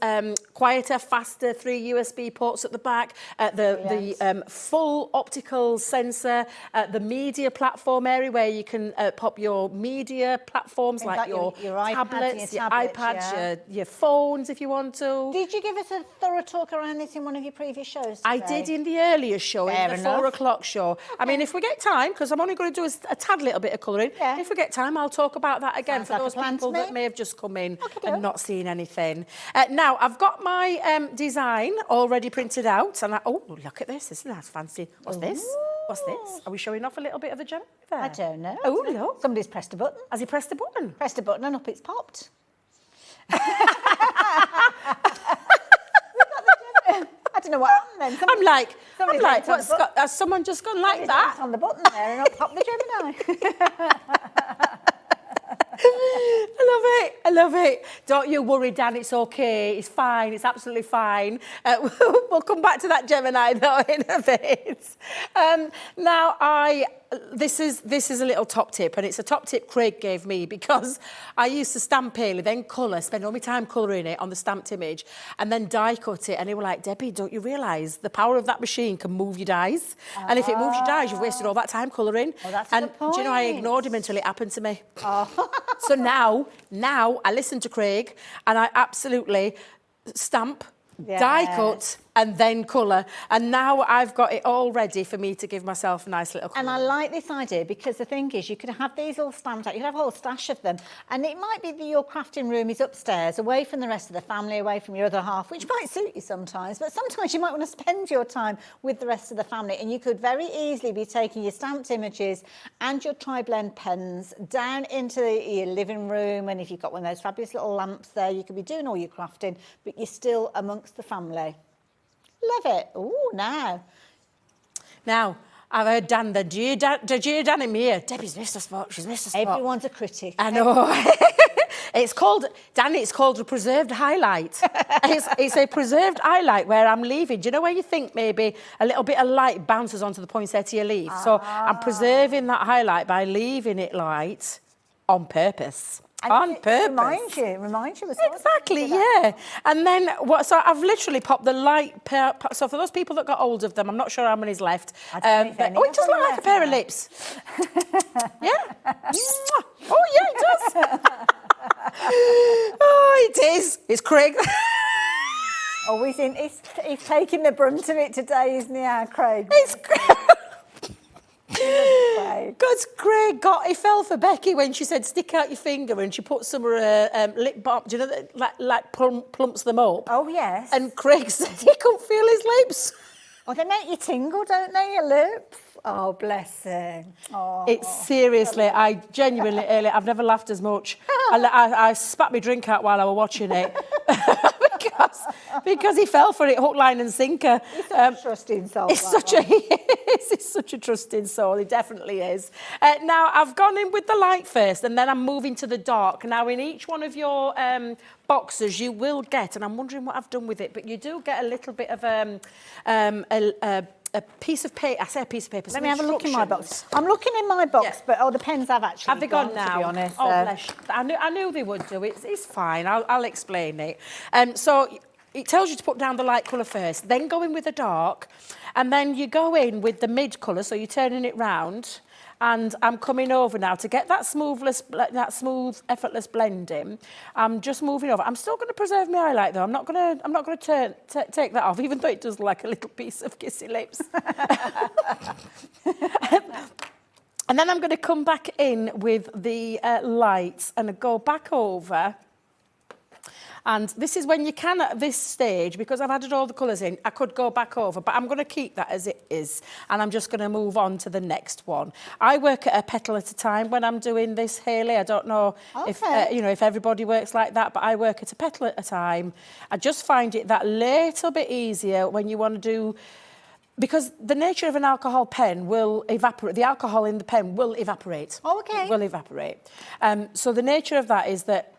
quieter, faster 3 USB ports at the back, the full optical sensor, the media platform area where you can pop your media platforms like your tablets, your iPads, your phones if you want to. Did you give us a thorough talk around this in one of your previous shows today? I did in the earlier show, in the 4 o'clock show. I mean, if we get time, because I'm only going to do a tad little bit of colouring, if we get time, I'll talk about that again for those people that may have just come in and not seen anything. Now, I've got my design already printed out, and oh, look at this. Isn't that fancy? What's this? What's this? Are we showing off a little bit of the gem there? I don't know. Oh, look. Somebody's pressed a button. Has he pressed a button? Pressed a button and up it's popped. I don't know what happened then. I'm like, has someone just gone like that? On the button there and up popped the Gemini. I love it. Don't you worry, Dan, it's okay. It's fine, it's absolutely fine. We'll come back to that Gemini, though, in a bit. Now, this is a little top tip, and it's a top tip Craig gave me because I used to stamp early, then colour, spend all my time colouring it on the stamped image, and then die cut it. And he was like, Debbie, don't you realise the power of that machine can move your dies? And if it moves your dies, you've wasted all that time colouring. Oh, that's a and good point. do you know, I ignored him until it happened to me. So now I listen to Craig, and I absolutely stamp, die cut, and then colour. And now I've got it all ready for me to give myself a nice little colour. And I like this idea because the thing is, you could have these all stamped out. You could have a whole stash of them. And it might be that your crafting room is upstairs, away from the rest of the family, away from your other half, which might suit you sometimes. But sometimes you might want to spend your time with the rest of the family. And you could very easily be taking your stamped images and your tri-blend pens down into your living room. And if you've got one of those fabulous little lamps there, you could be doing all your crafting, but you're still amongst the family. Love it. Oh, now, I've heard Dan, did you hear Dan in me here? Debbie's missed a spot, she's missed a spot. everyone's a critic. I know. It's called a preserved highlight. It's a preserved highlight where I'm leaving. Do you know where you think maybe a little bit of light bounces onto the poinsettia leaf? So I'm preserving that highlight by leaving it light on purpose. And On it purpose. reminds you as well. Exactly, yeah. And then, so I've literally popped the light pair, so for those people that got hold of them, I'm not sure how many's left. I don't know if any it does look like a pair of now. lips. Yeah. Mwah. Oh, yeah, it does. Oh, it is. It's Craig. Oh, he's taking the brunt of it today, isn't he, our Craig? It's Craig. Because Craig he fell for Becky when she said stick out your finger and she put some of her lip balm, do you know, that plumps them up. Oh, yes. And Craig said he couldn't feel his lips. Oh, they make you tingle, don't they, your lips? Oh, bless him. Oh. It's seriously, I genuinely, I've never laughed as much. I spat my drink out while I was watching it. because he fell for it, hook, line and sinker. He's such a trusting soul. He's such a trusting soul, he definitely is. Now, I've gone in with the light first and then I'm moving to the dark. Now, in each one of your boxes, you will get, and I'm wondering what I've done with it, but you do get a little bit of a piece of paper. I say a piece of paper. Let me have a look in my box. I'm looking in my box, but the pens have actually Have they gone now? to be honest. Oh, bless you. I knew they would do. It's fine. I'll explain it. So it tells you to put down the light colour first, then go in with the dark, and then you go in with the mid colour, so you're turning it round. And I'm coming over now to get that smooth, effortless blending. I'm just moving over. I'm still going to preserve my highlight though. I'm not going to take that off, even though it does look like a little piece of kissy lips. And then I'm going to come back in with the lights and go back over. And this is when you can, at this stage, because I've added all the colours in, I could go back over, but I'm going to keep that as it is. And I'm just going to move on to the next one. I work at a petal at a time when I'm doing this, Hayley. I don't know if everybody works like that, but I work at a petal at a time. I just find it that little bit easier when you want to do... Because the nature of an alcohol pen will evaporate. The alcohol in the pen will evaporate. Oh, okay. It will evaporate. So the nature of that is that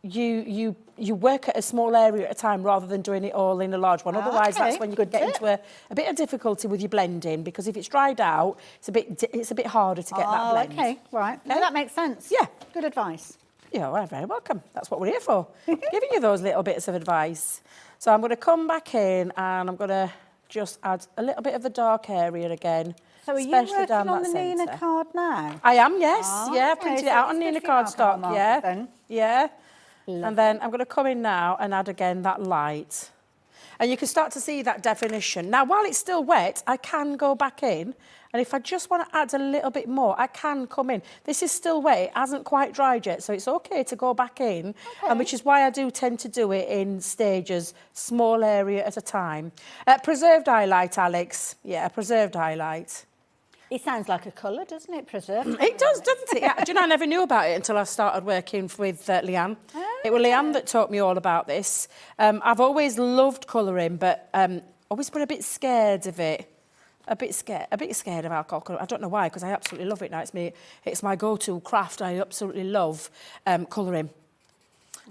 you work at a small area at a time rather than doing it all in a large one. Otherwise, that's when you could get into a bit of difficulty with your blending, because if it's dried out, it's a bit harder to get that blend. Okay, right. No, that makes sense. Yeah. Good advice. You're very welcome. That's what we're here for, giving you those little bits of advice. So I'm going to come back in and I'm going to just add a little bit of the dark area again. So are you especially working down on that the Nina centre. card now? I am, yes. Yeah, I okay, printed so it out on it's Nina good for your cardstock. alcohol Yeah, markers then. yeah. Lovely. And then I'm going to come in now and add again that light. And you can start to see that definition. Now, while it's still wet, I can go back in. And if I just want to add a little bit more, I can come in. This is still wet. It hasn't quite dried yet, so it's okay to go back in. Okay. And which is why I do tend to do it in stages, small area at a time. Preserved highlight, Alex. Yeah, preserved highlight. It sounds like a colour, doesn't it? Preserved. It does, doesn't it? Yeah. Do you know, I never knew about it until I started working with Leanne. Oh, it was Leanne that taught me all about this. I've always loved colouring, but always been a bit scared of it. a bit scared of alcohol colouring. I don't know why, because I absolutely love it now. It's my go-to craft. I absolutely love colouring.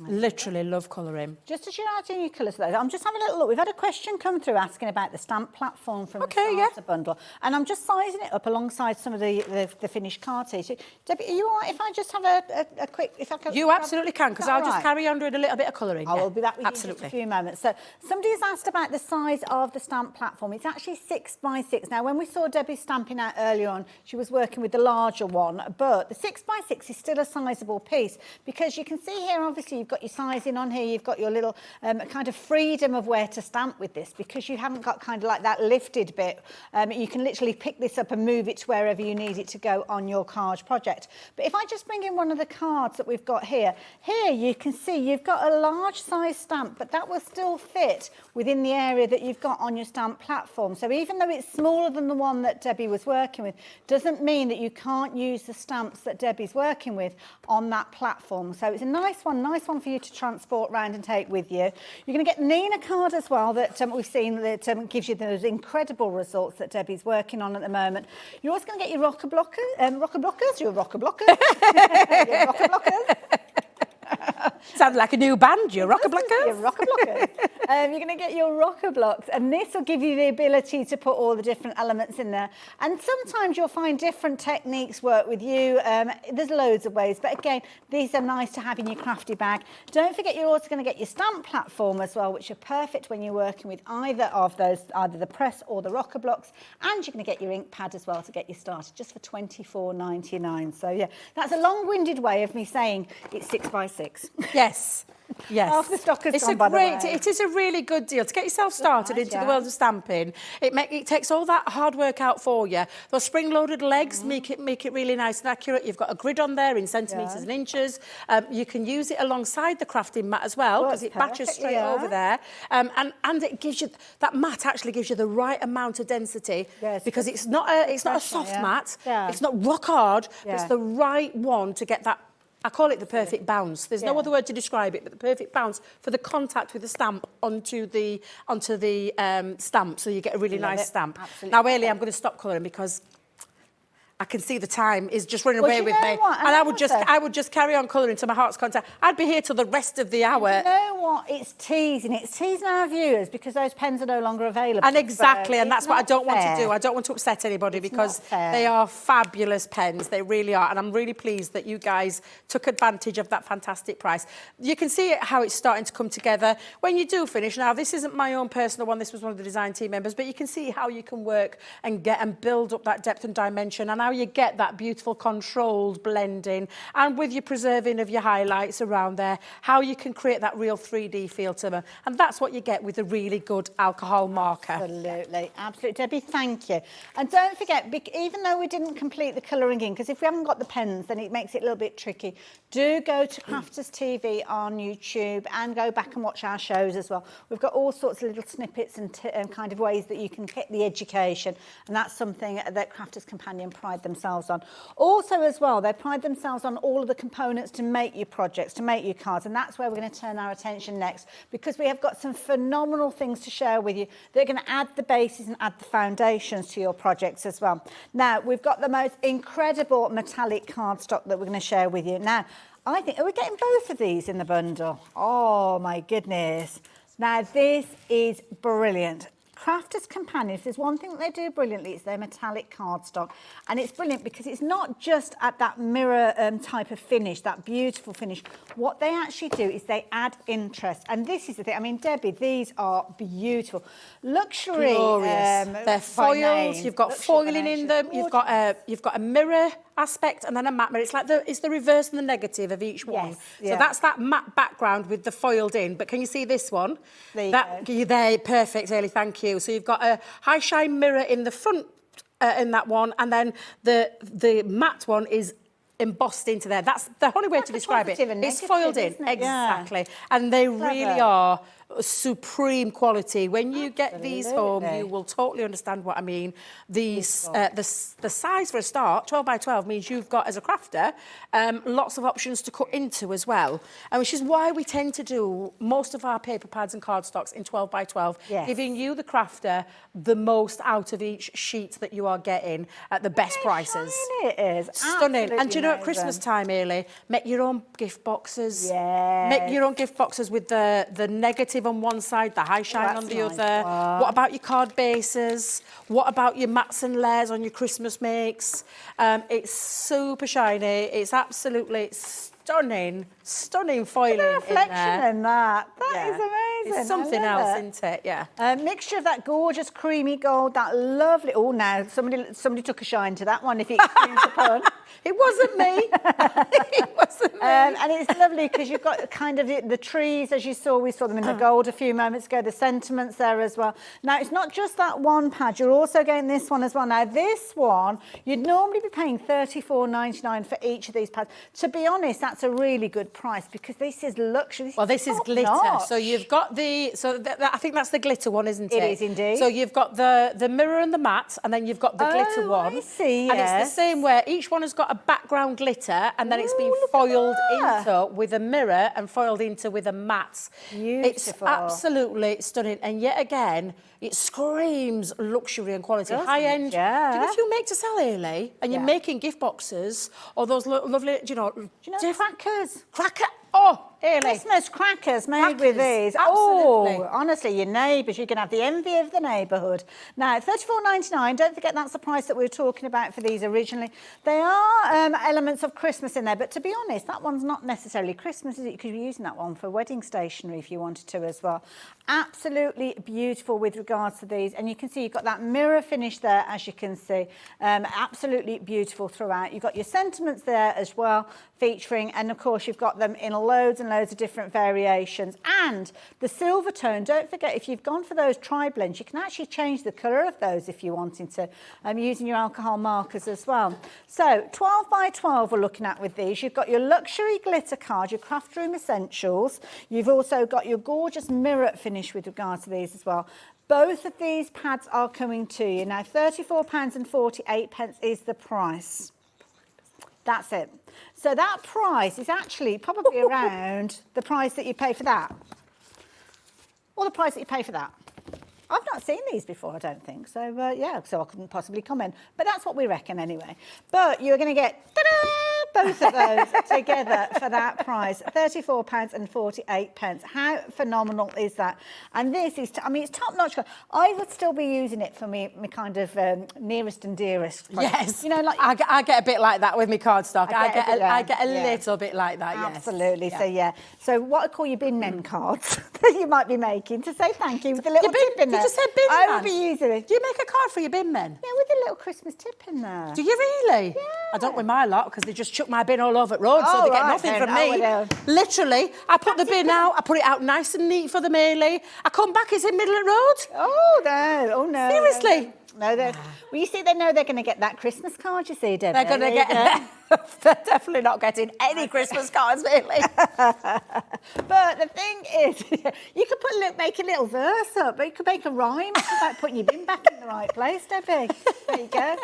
Literally love colouring. Just as you're adding your colours, though, I'm just having a little look. We've had a question come through asking about the stamp platform from the starter bundle, and I'm just sizing it up alongside some of the finished cards here. So, Debbie, are you all right if I just have a quick... If I can, you absolutely can, because I'll just carry on doing a little bit of colouring. I will be back with you in just a few moments. So somebody has asked about the size of the stamp platform. It's actually 6 by 6. Now, when we saw Debbie stamping out earlier on, she was working with the larger one, but the 6 by 6 is still a sizable piece, because you can see here, obviously, you've got your sizing on here, you've got your little kind of freedom of where to stamp with this, because you haven't got kind of like that lifted bit. You can literally pick this up and move it to wherever you need it to go on your card project. But if I just bring in one of the cards that we've got here you can see you've got a large size stamp, but that will still fit within the area that you've got on your stamp platform. So even though it's smaller than the one that Debbie was working with, doesn't mean that you can't use the stamps that Debbie's working with on that platform. So it's a nice one for you to transport around and take with you. You're going to get the Nina card as well that we've seen that gives you those incredible results that Debbie's working on at the moment. You're also going to get your rocker blockers. Your rocker blockers. Sounds like a new band, your rocker blockers. Your rocker blockers. You're going to get your rocker blocks, and this will give you the ability to put all the different elements in there. And sometimes you'll find different techniques work with you. There's loads of ways, but again, these are nice to have in your crafty bag. Don't forget, you're also going to get your stamp platform as well, which are perfect when you're working with either of those, either the press or the rocker blocks. And you're going to get your ink pad as well to get you started, just for £24.99. So yeah, that's a long-winded way of me saying it's 6 by 6. Yes. Yes. Half the stock has it's gone, a by the great, way. It is a really good deal to get yourself started into the world of stamping. It takes all that hard work out for you. Those spring-loaded legs make it really nice and accurate. You've got a grid on there in centimetres and inches. You can use it alongside the crafting mat as well, because it matches straight over there. And it gives you, that mat actually gives you the right amount of density, because it's not a soft mat. It's not rock hard. It's the right one to get that. I call it the perfect bounce. There's no other word to describe it, but the perfect bounce for the contact with the stamp onto the stamp, so you get a really nice stamp. Absolutely. Now, Ailey, I'm going to stop colouring because I can see the time is just running away with me. What? And I would just carry on colouring to my heart's content. I'd be here till the rest of the hour. You know what? It's teasing our viewers, because those pens are no longer available. And exactly, so and that's what I don't want to do. I don't want to upset anybody, because they are fabulous pens. They really are. And I'm really pleased that you guys took advantage of that fantastic price. You can see how it's starting to come together when you do finish. Now, this isn't my own personal one. This was one of the design team members, but you can see how you can work and get and build up that depth and dimension, and how you get that beautiful controlled blending, and with your preserving of your highlights around there, how you can create that real 3D feel to them. And that's what you get with a really good alcohol marker. Absolutely. Debbie, thank you. And don't forget, even though we didn't complete the colouring in, because if we haven't got the pens, then it makes it a little bit tricky, do go to Crafter'S TV on YouTube and go back and watch our shows as well. We've got all sorts of little snippets and kind of ways that you can get the education, and that's something that Crafter'S Companion pride themselves on. Also as well, they pride themselves on all of the components to make your projects, to make your cards, and that's where we're going to turn our attention next, because we have got some phenomenal things to share with you that are going to add the bases and add the foundations to your projects as well. Now, we've got the most incredible metallic cardstock that we're going to share with you. Now, I think, are we getting both of these in the bundle? Oh my goodness. Now, this is brilliant. Crafter'S Companion, if there's one thing that they do brilliantly, it's their metallic cardstock. And it's brilliant because it's not just at that mirror type of finish, that beautiful finish. What they actually do is they add interest. And this is the thing. I mean, Debbie, these are beautiful. Luxury. Glorious. They're foils. You've got foiling in them. You've got a mirror aspect and then a matte mirror. It's like it's the reverse and the negative of each one. So that's that matte background with the foiled in. But can you see this one? There you go. Perfect, Ailey, thank you. So you've got a high shine mirror in the front in that one, and then the matte one is embossed into there. That's the only way to describe it. It's foiled in, exactly. And they really are supreme quality. When you get these home, you will totally understand what I mean. These, the size for a start, 12 by 12, means you've got, as a crafter, lots of options to cut into as well, and which is why we tend to do most of our paper pads and cardstocks in 12 by 12, giving you, the crafter, the most out of each sheet that you are getting at the best prices. It is. Stunning. Absolutely And do you know, at amazing. Christmas time, Ailey, make your own gift boxes. Yes. Make your own gift boxes with the negative on one side, the high shine on the other. What about your card bases? What about your mats and layers on your Christmas makes? It's super shiny. It's absolutely stunning foiling The reflection in there. in that. That is amazing. It's something I love else, it. isn't it? Yeah. A mixture of that gorgeous creamy gold, that lovely... Oh, now, somebody took a shine to that one, if you excuse the pun. It wasn't me. It wasn't me. And it's lovely because you've got kind of the trees, as you saw. We saw them in the gold a few moments ago, the sentiments there as well. Now, it's not just that one pad. You're also getting this one as well. Now, this one, you'd normally be paying $34.99 for each of these pads. To be honest, that's a really good price because this is luxury. Well, this is glitter. top-notch. So you've got the... So I think that's the glitter one, isn't it? It is indeed. So you've got the mirror and the matte, and then you've got the glitter one. I see, And it's yes. the same where each one has got a background glitter, and then it's been foiled into with a mirror and foiled into with a matte. Beautiful. It's absolutely stunning. And yet again, it screams luxury and quality. Doesn't High it? end. Yeah. Do you know if you make to sell, Ailey, and you're making gift boxes, or those lovely, Do you know crackers? Cracker. Oh, Ailey. Christmas crackers made with Crackers, these. absolutely. Oh, honestly, your neighbours, you can have the envy of the neighbourhood. Now, $34.99, don't forget that's the price that we were talking about for these originally. They are elements of Christmas in there, but to be honest, that one's not necessarily Christmas, is it? You could be using that one for wedding stationery if you wanted to as well. Absolutely beautiful with regards to these, and you can see you've got that mirror finish there, as you can see. Absolutely beautiful throughout. You've got your sentiments there as well, featuring, and of course you've got them in loads and loads of different variations. And the silver tone, don't forget, if you've gone for those tri-blends, you can actually change the colour of those if you're wanting to, using your alcohol markers as well. So 12 by 12 we're looking at with these. You've got your luxury glitter card, your craft room essentials. You've also got your gorgeous mirror finish with regards to these as well. Both of these pads are coming to you. Now, £34.48 is the price. That's it. So that price is actually probably around the price that you pay for that. Or the price that you pay for that. I've not seen these before, I don't think. So, yeah, so I couldn't possibly comment. But that's what we reckon anyway. But you're going to get both of those together for that price, £34.48. How phenomenal is that? And this is, I mean, it's top-notch. I would still be using it for me kind of nearest and dearest. Yes. You know, like I get a bit like that with my cardstock. I get a yeah. little bit like that, yes. Absolutely. Yeah. So, yeah. So what I call your bin men cards that you might be making to say thank you with a little tip in there. Did you say bin I man? will be using it. Do you make a card for your bin men? Yeah, with a little Christmas tip in there. Do you really? Yeah. I don't with my lot because they just chuck my bin all over the road, so they get right nothing then. from Oh, me. well. Literally, I put the bin out, I put it out nice and neat for the Ailey. I come back, it's in middle of the road. Oh, no. Oh, no. Seriously? No, well, you see, they know they're going to get that Christmas card, you see, Debbie. They're going to get... They're definitely not getting any Christmas cards, really. But the thing is, you could make a little verse up, but you could make a rhyme about putting your bin back in the right place, Debbie. There you go.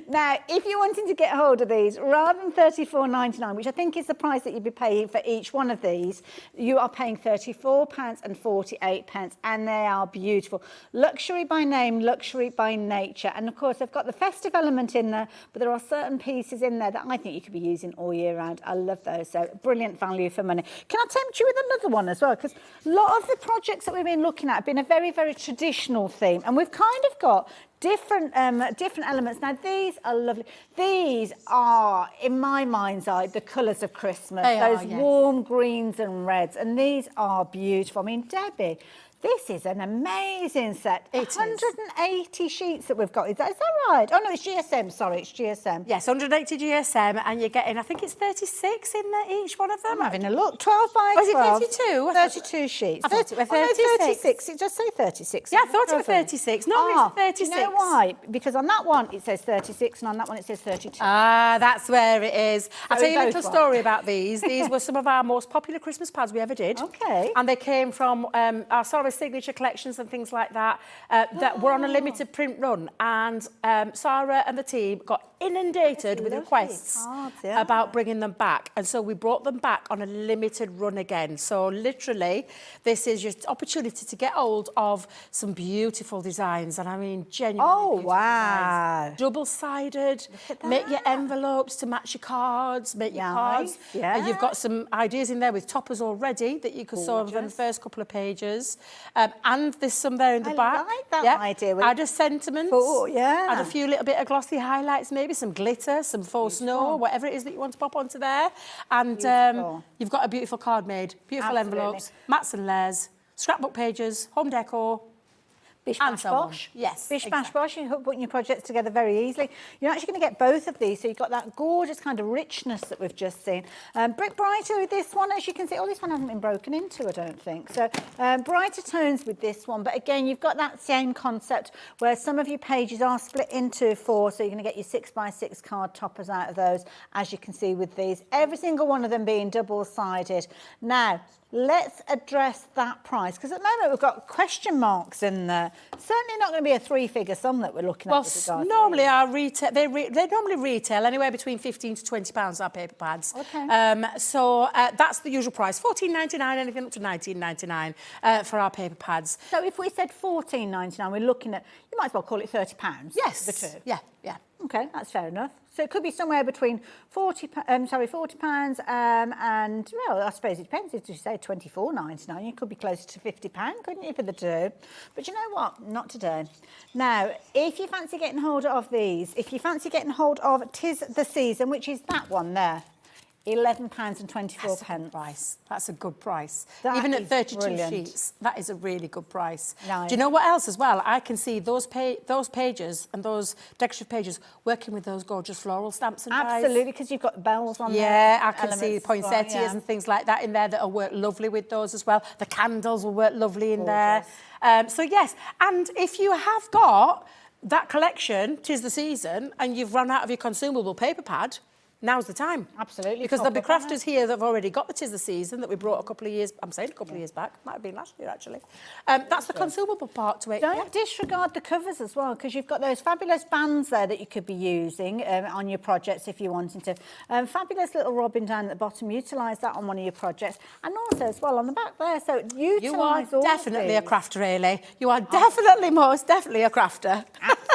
Now, if you're wanting to get hold of these, rather than $34.99, which I think is the price that you'd be paying for each one of these, you are paying £34.48, and they are beautiful. Luxury by name, luxury by nature. And of course, they've got the festive element in there, but there are certain pieces in there that I think you could be using all year round. I love those. So brilliant value for money. Can I tempt you with another one as well? Because a lot of the projects that we've been looking at have been a very, very traditional theme. And we've kind of got different elements. Now, these are lovely. These are, in my mind's eye, the colours of Christmas. They those are, yes. warm greens and reds. And these are beautiful. I mean, Debbie, This is an amazing set. It is. 180 sheets that we've got. Is that right? Oh, no, it's GSM. Sorry, it's GSM. Yes, 180 GSM, and you're getting, I think it's 36 in there, each one of them. I'm having a look. 12 by 12. Was it 32? 32 sheets. I thought it were Oh, no, 36. 36. It does say 36. Yeah, I thought it was 36. Normally it's 36. Do you know why? Because on that one it says 36 and on that one it says 32. Ah, that's where it is. I'll tell you a both little were. story about these. These were some of our most popular Christmas pads we ever did. Okay. And they came from our Sara signature collections and things like that that were on a limited print run. And Sara and the team got inundated with lovely requests cards, yeah. about bringing them back. And so we brought them back on a limited run again. So literally, this is your opportunity to get hold of some beautiful designs. And I mean, genuinely beautiful wow. designs. Double-sided, at make your that. envelopes to match your cards, make your cards. Nice, yeah. You've got some ideas in there with toppers already that you could sew over in the first couple of pages. And there's some there in the I back. like that idea with- Add a sentiment. yeah. Add a few little bit of glossy highlights, maybe some glitter, some faux snow, whatever it is that you want to pop onto there. And you've got a beautiful card made, beautiful Absolutely. envelopes, mats and layers, scrapbook pages, home decor. Bish, And bash, so on. bosh. Yes, Bish, bash, exactly. bosh. You're putting your projects together very easily. You're actually going to get both of these. So you've got that gorgeous kind of richness that we've just seen. Brick brighter with this one, as you can see. Oh, this one hasn't been broken into, I don't think. So brighter tones with this one. But again, you've got that same concept where some of your pages are split into 4. So you're going to get your 6x6 card toppers out of those, as you can see with these. Every single one of them being double-sided. Now, let's address that price, because at the moment we've got question marks in there. Certainly not going to be a 3-figure sum that we're looking at. Well, with regards to normally these. our retail, they normally retail anywhere between £15 to £20 our paper pads. Okay. So that's the usual price, £14.99, anything up to £19.99 for our paper pads. So if we said £14.99, we're looking at, you might as well call it £30. Yes. The two. Yeah, yeah. Okay, that's fair enough. So it could be somewhere between £40 and, well, I suppose it depends. If you say £24.99, you could be closer to £50, couldn't you, for the two? But you know what? Not today. Now, if you fancy getting hold of these, if you fancy getting hold of 'Tis the Season, which is that one there, £11.24. That's a good price. That's a good price. That Even at is 32 brilliant. sheets, that is a really good price. Nice. Do you know what else as well? I can see those pages and those decorative pages working with those gorgeous floral stamps and dies. Absolutely, because you've got bells on there. Yeah, I can see elements as well, poinsettias yeah. and things like that in there that will work lovely with those as well. The candles will work lovely in there. So yes, and if you have got that collection, 'Tis the Season, and you've run out of your consumable paper pad, now's the time. Absolutely. Because there'll be Top of crafters here that have already got the 'Tis the Season that we brought a couple of years, I'm saying a couple of years back, might have been last year actually. That's the consumable part to it. Don't disregard the covers as well, because you've got those fabulous bands there that you could be using on your projects if you're wanting to. Fabulous little robin down at the bottom, utilise that on one of your projects. And also as well on the back there, so utilise You are all definitely a of these. crafter, Ailey. You are definitely, most definitely a crafter.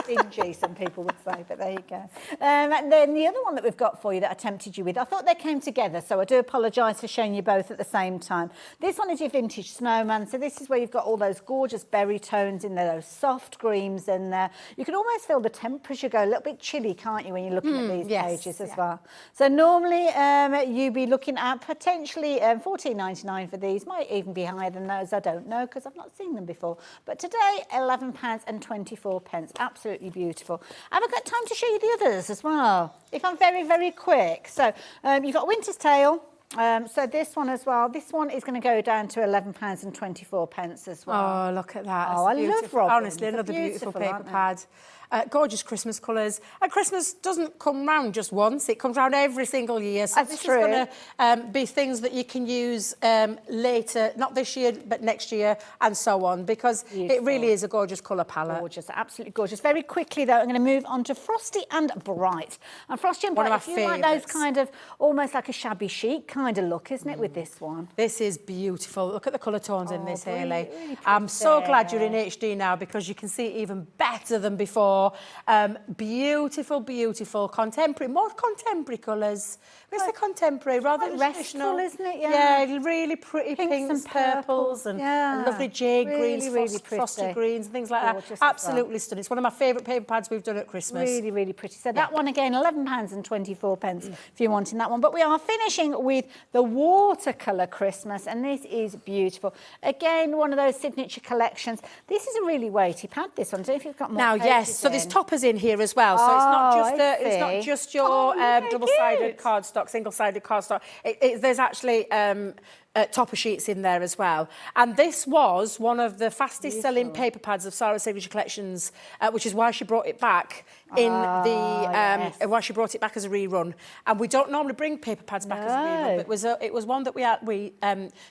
Stingy, some people would say, but there you go. And then the other one that we've got for you that I tempted you with, I thought they came together, so I do apologise for showing you both at the same time. This one is your vintage snowman, so this is where you've got all those gorgeous berry tones in there, those soft greens in there. You can almost feel the temperature go a little bit chilly, can't you, when you're looking at these pages as well. So normally you'd be looking at potentially £14.99 for these, might even be higher than those, I don't know, because I've not seen them before. But today, £11.24, absolutely beautiful. Have I got time to show you the others as well? If I'm very, very quick. So you've got Winter's Tale. So this one as well. This one is going to go down to £11.24 as well. Oh, look at that. Oh, I love robins. Honestly, They're another beautiful paper aren't they? pad. Gorgeous Christmas colours. And Christmas doesn't come round just once. It comes round every single year. So That's this true. is going to be things that you can use later, not this year, but next year, and so on, because it really is a gorgeous colour palette. Gorgeous, absolutely gorgeous. Very quickly, though, I'm going to move on to Frosty and Bright. And Frosty and One Bright, of if my you like those favourites. kind of, almost like a shabby chic kind of look, isn't it, with this one? This is beautiful. Look at the colour tones in this, really, Hayley. really I'm so pretty. glad you're in HD now, because you can see it even better than before. for beautiful, beautiful contemporary, more contemporary colours. Where's the contemporary? Rather than restful, traditional, isn't it? Yeah, really pretty Pinks pinks, and purples, and lovely jade greens, really frosty pretty. greens, and things like Gorgeous that. as well. Absolutely stunning. It's one of my favourite paper pads we've done at Christmas. Really, really pretty. So that one again, £11.24 if you're wanting that one. But we are finishing with the watercolour Christmas, and this is beautiful. Again, one of those signature collections. This is a really weighty pad, this one. I don't know if you've got more Now, yes, pages so there's in. toppers in here as well. So it's not just your look, double-sided cute. cardstock, single-sided cardstock. There's actually topper sheets in there as well. And this was one of the fastest selling paper pads of Sara's Signature Collections, which is why she brought it back why she brought it back as a rerun. And we don't normally bring paper pads back as a rerun, but it was one that we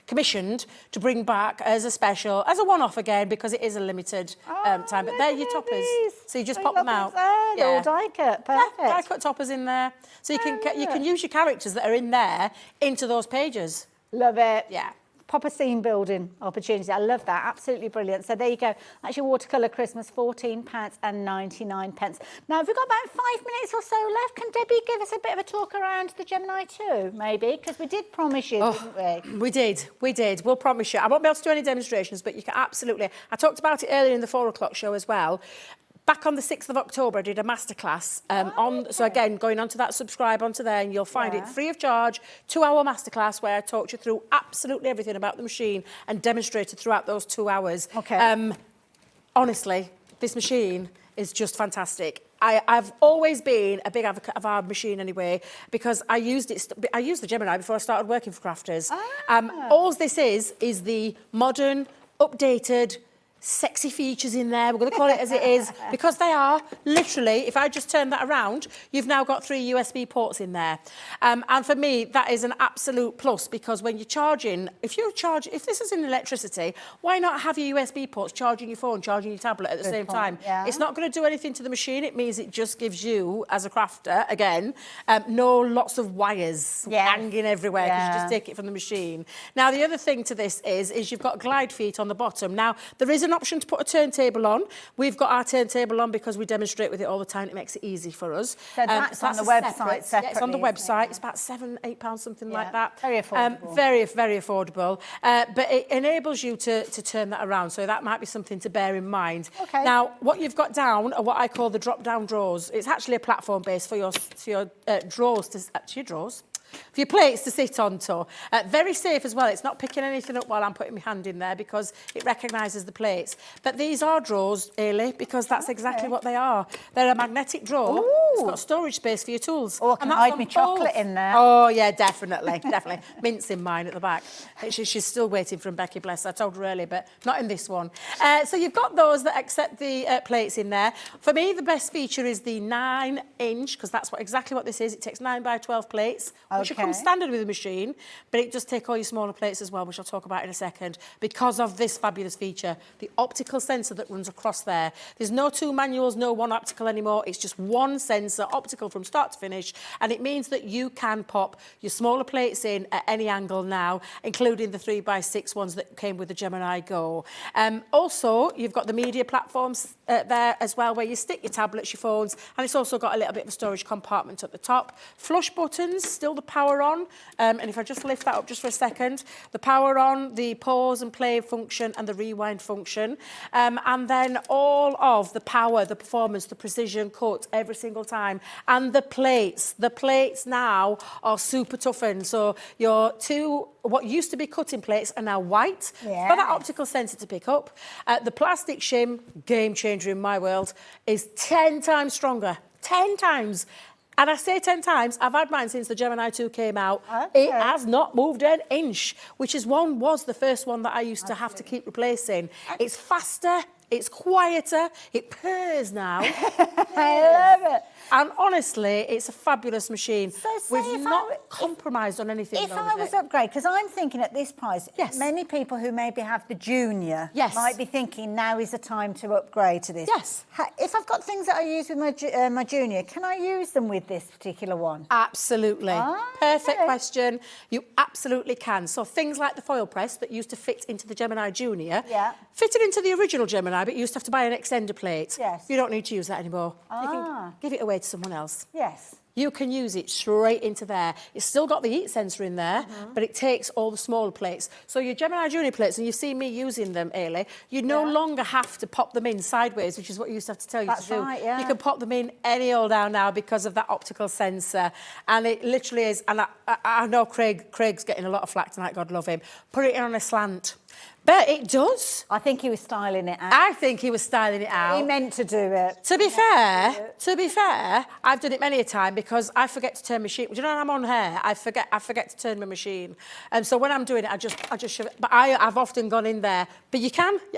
commissioned to bring back as a special, as a one-off again, because it is a limited time. But they're your toppers. So you just pop them out. All die cut, perfect. Yeah, die cut toppers in there. So you can use your characters that are in there into those pages. Love it. Yeah. Proper scene building opportunity. I love that. Absolutely brilliant. So there you go. That's your watercolour Christmas, £14.99. Now, have we got about 5 minutes or so left? Can Debbie give us a bit of a talk around the Gemini 2, maybe? Because we did promise you, didn't we? We did. We'll promise you. I won't be able to do any demonstrations, but you can absolutely. I talked about it earlier in the 4 o'clock show as well. Back on the 6th of October, I did a masterclass so again, going onto that, subscribe onto there, and you'll find it free of charge, 2-hour masterclass where I talked you through absolutely everything about the machine and demonstrated throughout those 2 hours. Okay. Honestly, this machine is just fantastic. I've always been a big advocate of our machine anyway, because I used the Gemini before I started working for Crafter'S. All this is the modern, updated, sexy features in there. We're going to call it as it is, because they are literally, if I just turn that around, you've now got 3 USB ports in there. And for me, that is an absolute plus, because when you're charging, if this is in electricity, why not have your USB ports charging your phone, charging your tablet at the same time? Yeah. It's not going to do anything to the machine. It means it just gives you, as a crafter, again, no lots of wires hanging everywhere, because you just take it from the machine. Now, the other thing to this is you've got glide feet on the bottom. Now, there is an option to put a turntable on. We've got our turntable on because we demonstrate with it all the time. It makes it easy for us. So that's on the website separately. Yeah, it's on the website. It's about £7-8, something like that. Very affordable. Very, very affordable. But it enables you to turn that around. So that might be something to bear in mind. Okay. Now, what you've got down are what I call the drop-down drawers. It's actually a platform base for your drawers, for your plates to sit onto. Very safe as well. It's not picking anything up while I'm putting my hand in there, because it recognises the plates. But these are drawers, Ailey, because that's exactly what they are. They're a magnetic drawer. Ooh. It's got storage space for your tools. Oh, I can hide my chocolate in there. Oh, yeah, definitely. Mints in mine at the back. She's still waiting for them, Becky, bless her. I told her earlier, but not in this one. So you've got those that accept the plates in there. For me, the best feature is the 9-inch, because that's exactly what this is. It takes 9 by 12 plates, which comes standard with the machine, but it does take all your smaller plates as well, which I'll talk about in a second, because of this fabulous feature, the optical sensor that runs across there. There's no 2 manuals, no 1 optical anymore. It's just 1 sensor, optical from start to finish, and it means that you can pop your smaller plates in at any angle now, including the 3 by 6 ones that came with the Gemini Go. Also, you've got the media platforms there as well, where you stick your tablets, your phones, and it's also got a little bit of a storage compartment at the top. Flush buttons, still the power on, and if I just lift that up just for a second, the power on, the pause and play function, and the rewind function, and then all of the power, the performance, the precision cut every single time, and the plates now are super toughened. So your what used to be cutting plates are now white for that optical sensor to pick up. The plastic shim, game changer in my world, is 10 times stronger. 10 times. And I say 10 times, I've had mine since the Gemini 2 came out. Okay. It has not moved an inch, which was the first one that I used to have to keep replacing. It's faster, it's quieter, it purrs now. I love it. And honestly, it's a fabulous machine. So we've not compromised on anything. If I was upgrade, because I'm thinking at this price, yes, many people who maybe have the junior might be thinking now is the time to upgrade to this. Yes. If I've got things that I use with my junior, can I use them with this particular one? Absolutely. Perfect question. You absolutely can. So things like the foil press that used to fit into the Gemini Junior, fitted into the original Gemini, now, but you used to have to buy an extender plate. Yes. You don't need to use that anymore. You Ah. can give it away to someone else. Yes. You can use it straight into there. It's still got the heat sensor in there, but it takes all the smaller plates. So your Gemini Junior plates, and you've seen me using them, Ailey, you no longer have to pop them in sideways, which is what you used to have to tell you That's to do. right, yeah. You can pop them in any old down now because of that optical sensor. And it literally is, and I know Craig's getting a lot of flack tonight, God love him. Put it in on a slant. But it does. I think he was styling it out. I think he was styling it out. He meant to do it. To be fair, I've done it many a time because I forget to turn my machine. Do you know when I'm on hair? I forget to turn my machine, and so when I'm doing it, I just shove it. But I've often gone in there. But you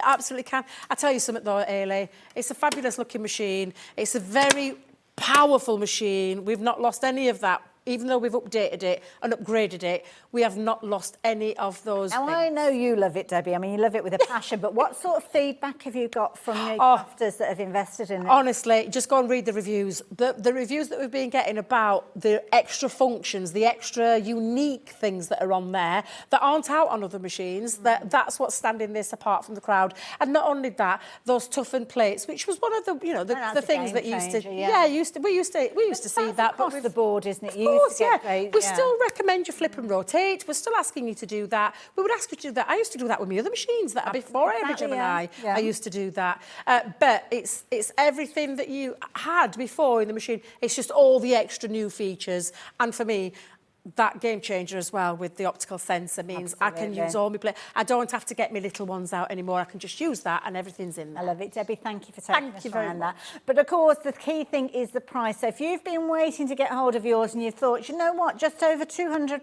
absolutely can. I tell you something though, Ailey, it's a fabulous looking machine. It's a very powerful machine. We've not lost any of that. Even though we've updated it and upgraded it, we have not lost any of those Now, things. I know you love it, Debbie. I mean, you love it with a passion, but what sort of feedback have you got from your crafters that have invested in it? Honestly, just go and read the reviews. The reviews that we've been getting about the extra functions, the extra unique things that are on there that aren't out on other machines, that's what's standing this apart from the crowd. And not only that, those toughened plates, which was one of the, the things that used to... we used to see that. Across the board, isn't it? Of course, yeah. We still recommend you flip and rotate. We're still asking you to do that. We would ask you to do that. I used to do that with my other machines that before I had a Gemini. I used to do that. But it's everything that you had before in the machine. It's just all the extra new features. And for me, that game changer as well with the optical sensor means I can use all my plates. I don't have to get my little ones out anymore. I can just use that and everything's in there. I love it, Debbie. Thank you for taking us very around much. that. But of course, the key thing is the price. So if you've been waiting to get hold of yours and you've thought, you know what, just over £200,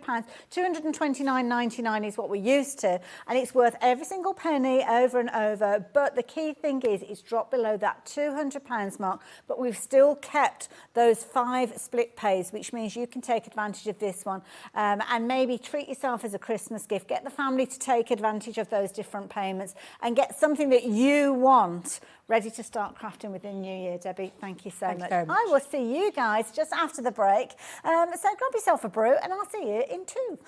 £229.99 is what we're used to, and it's worth every single penny over and over. But the key thing is it's dropped below that £200 mark, but we've still kept those 5 split pays, which means you can take advantage of this one. And maybe treat yourself as a Christmas gift. Get the family to take advantage of those different payments and get something that you want ready to start crafting with the new year. Debbie, thank you so much. I will see you guys just after the break. So grab yourself a brew and I'll see you in 2.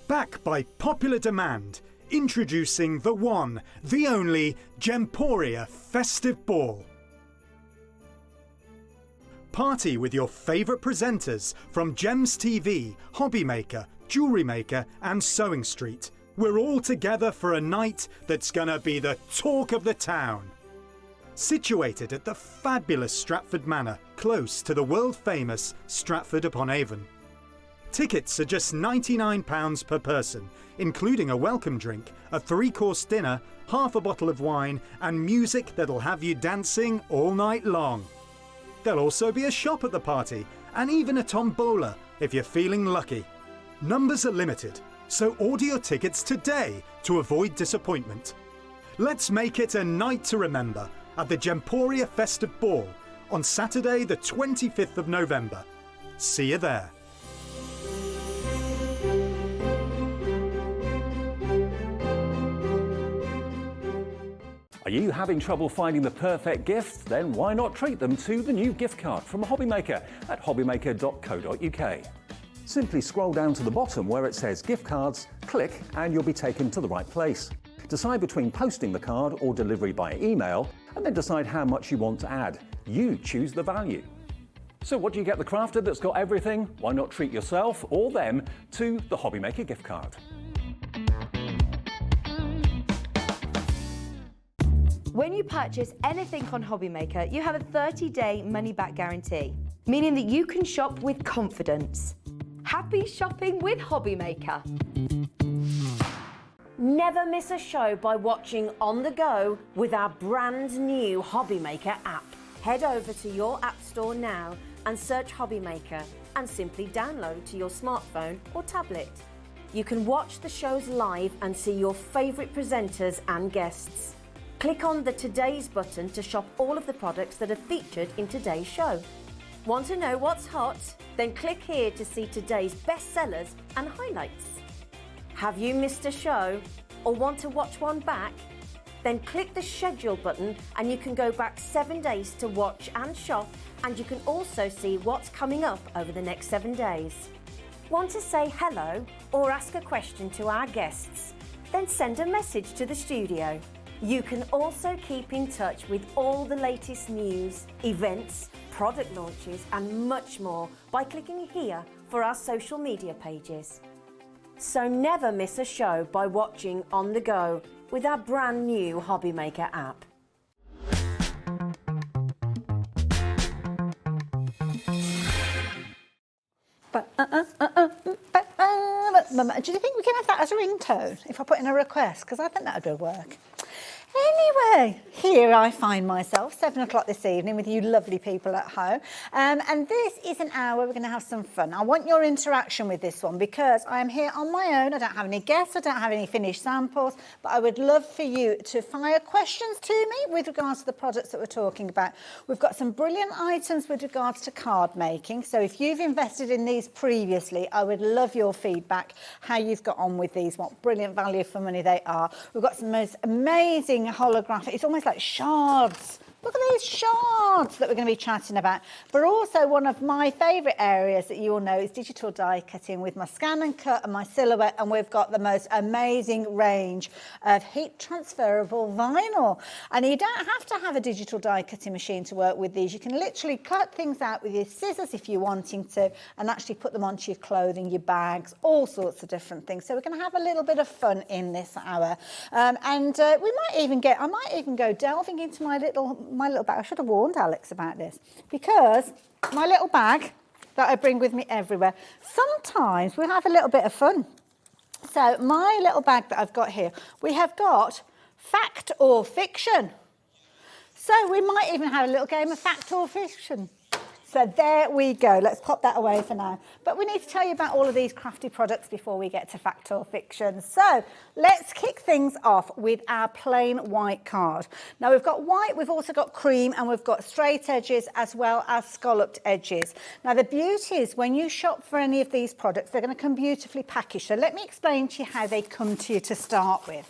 Back by popular demand, introducing the one, the only Gemporia Festive Ball. Party with your favourite presenters from Gems TV, Hobbymaker, Jewellery Maker and Sewing Street. We're all together for a night that's gonna be the talk of the town. Situated at the fabulous Stratford Manor, close to the world-famous Stratford-upon-Avon. Tickets are just £99 per person, including a welcome drink, a 3-course dinner, half a bottle of wine and music that'll have you dancing all night long. There'll also be a shop at the party and even a tombola if you're feeling lucky. Numbers are limited, so order your tickets today to avoid disappointment. Let's make it a night to remember at the Gemporia Festive Ball on Saturday the 25th of November. See you there. Are you having trouble finding the perfect gift? Then why not treat them to the new gift card from Hobbymaker at hobbymaker.co.uk. Simply scroll down to the bottom where it says gift cards, click and you'll be taken to the right place. Decide between posting the card or delivery by email and then decide how much you want to add. You choose the value. So what do you get the crafter that's got everything? Why not treat yourself or them to the Hobbymaker gift card? When you purchase anything on Hobbymaker, you have a 30-day money-back guarantee, meaning that you can shop with confidence. Happy shopping with Hobbymaker. Never miss a show by watching on the go with our brand new Hobbymaker app. Head over to your app store now and search Hobbymaker and simply download to your smartphone or tablet. You can watch the shows live and see your favourite presenters and guests. Click on the Today's button to shop all of the products that are featured in today's show. Want to know what's hot? Then click here to see today's bestsellers and highlights. Have you missed a show or want to watch one back? Then click the schedule button and you can go back 7 days to watch and shop, and you can also see what's coming up over the next 7 days. Want to say hello or ask a question to our guests? Then send a message to the studio. You can also keep in touch with all the latest news, events, product launches and much more by clicking here for our social media pages. So never miss a show by watching on the go with our brand new Hobbymaker app. Do you think we can have that as a ringtone if I put in a request? Because I think that would work. Anyway, here I find myself, 7 o'clock this evening with you lovely people at home. And this is an hour we're going to have some fun. I want your interaction with this one because I am here on my own. I don't have any guests, I don't have any finished samples, but I would love for you to fire questions to me with regards to the products that we're talking about. We've got some brilliant items with regards to card making. So if you've invested in these previously, I would love your feedback, how you've got on with these, what brilliant value for money they are. We've got some most amazing holographic, it's almost like shards. Look at these shards that we're going to be chatting about. But also one of my favourite areas that you all know is digital die cutting with my scan and cut and my silhouette, and we've got the most amazing range of heat transferable vinyl. And you don't have to have a digital die cutting machine to work with these. You can literally cut things out with your scissors if you're wanting to and actually put them onto your clothing, your bags, all sorts of different things. So we're going to have a little bit of fun in this hour. I might even go delving into my little bag. I should have warned Alex about this because my little bag that I bring with me everywhere, sometimes we'll have a little bit of fun. So my little bag that I've got here, we have got fact or fiction. So we might even have a little game of fact or fiction. So there we go. Let's pop that away for now. But we need to tell you about all of these crafty products before we get to fact or fiction. So let's kick things off with our plain white card. Now we've got white, we've also got cream, and we've got straight edges as well as scalloped edges. Now the beauty is when you shop for any of these products, they're going to come beautifully packaged. So let me explain to you how they come to you to start with.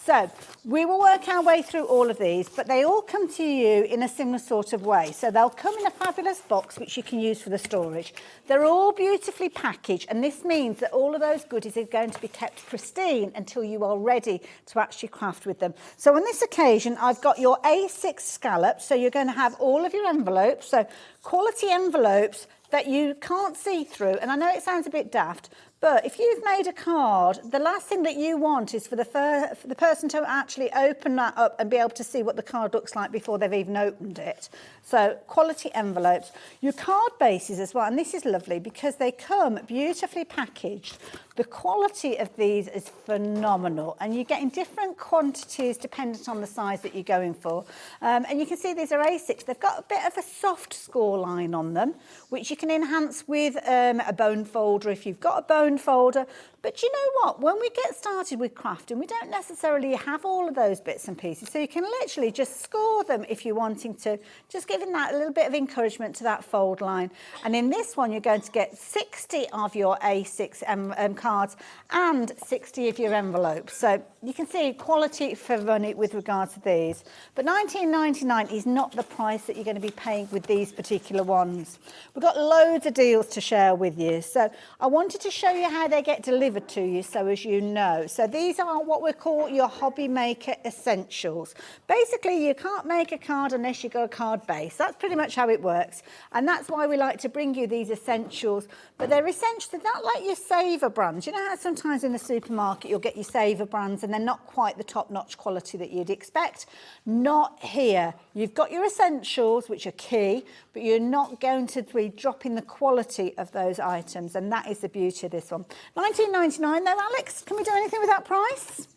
So we will work our way through all of these, but they all come to you in a similar sort of way. So they'll come in a fabulous box, which you can use for the storage. They're all beautifully packaged, and this means that all of those goodies are going to be kept pristine until you are ready to actually craft with them. So on this occasion, I've got your A6 scallops. So you're going to have all of your envelopes, so quality envelopes that you can't see through. And I know it sounds a bit daft, but if you've made a card, the last thing that you want is for the person to actually open that up and be able to see what the card looks like before they've even opened it. So quality envelopes. Your card bases as well, and this is lovely because they come beautifully packaged. The quality of these is phenomenal, and you're getting different quantities dependent on the size that you're going for. And you can see these are A6. They've got a bit of a soft score line on them, which you can enhance with a bone folder if you've got a bone folder. But you know what? When we get started with crafting, we don't necessarily have all of those bits and pieces. So you can literally just score them if you're wanting to, just giving that a little bit of encouragement to that fold line. And in this one, you're going to get 60 of your A6 cards and 60 of your envelopes. So you can see quality for money with regards to these. But £19.99 is not the price that you're going to be paying with these particular ones. We've got loads of deals to share with you. So I wanted to show you how they get delivered to you, so as you know. So these are what we call your Hobbymaker essentials. Basically, you can't make a card unless you've got a card base. That's pretty much how it works. And that's why we like to bring you these essentials. But they're essential. They're not like your saver brands. You know how sometimes in the supermarket you'll get your saver brands and they're not quite the top-notch quality that you'd expect? Not here. You've got your essentials, which are key, but you're not going to be dropping the quality of those items, and that is the beauty of this one. £19.99 though, Alex. Can we do anything with that price?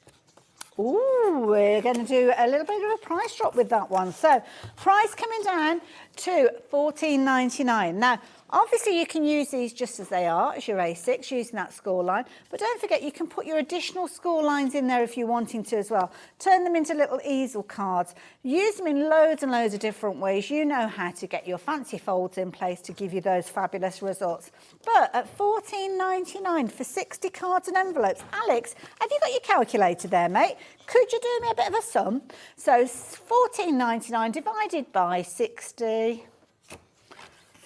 Ooh, we're going to do a little bit of a price drop with that one. So, price coming down to £14.99. Now, obviously, you can use these just as they are, as your A6, using that score line. But don't forget, you can put your additional score lines in there if you're wanting to as well. Turn them into little easel cards. Use them in loads and loads of different ways. You know how to get your fancy folds in place to give you those fabulous results. But at £14.99 for 60 cards and envelopes, Alex, have you got your calculator there, mate? Could you do me a bit of a sum? So £14.99 divided by 60...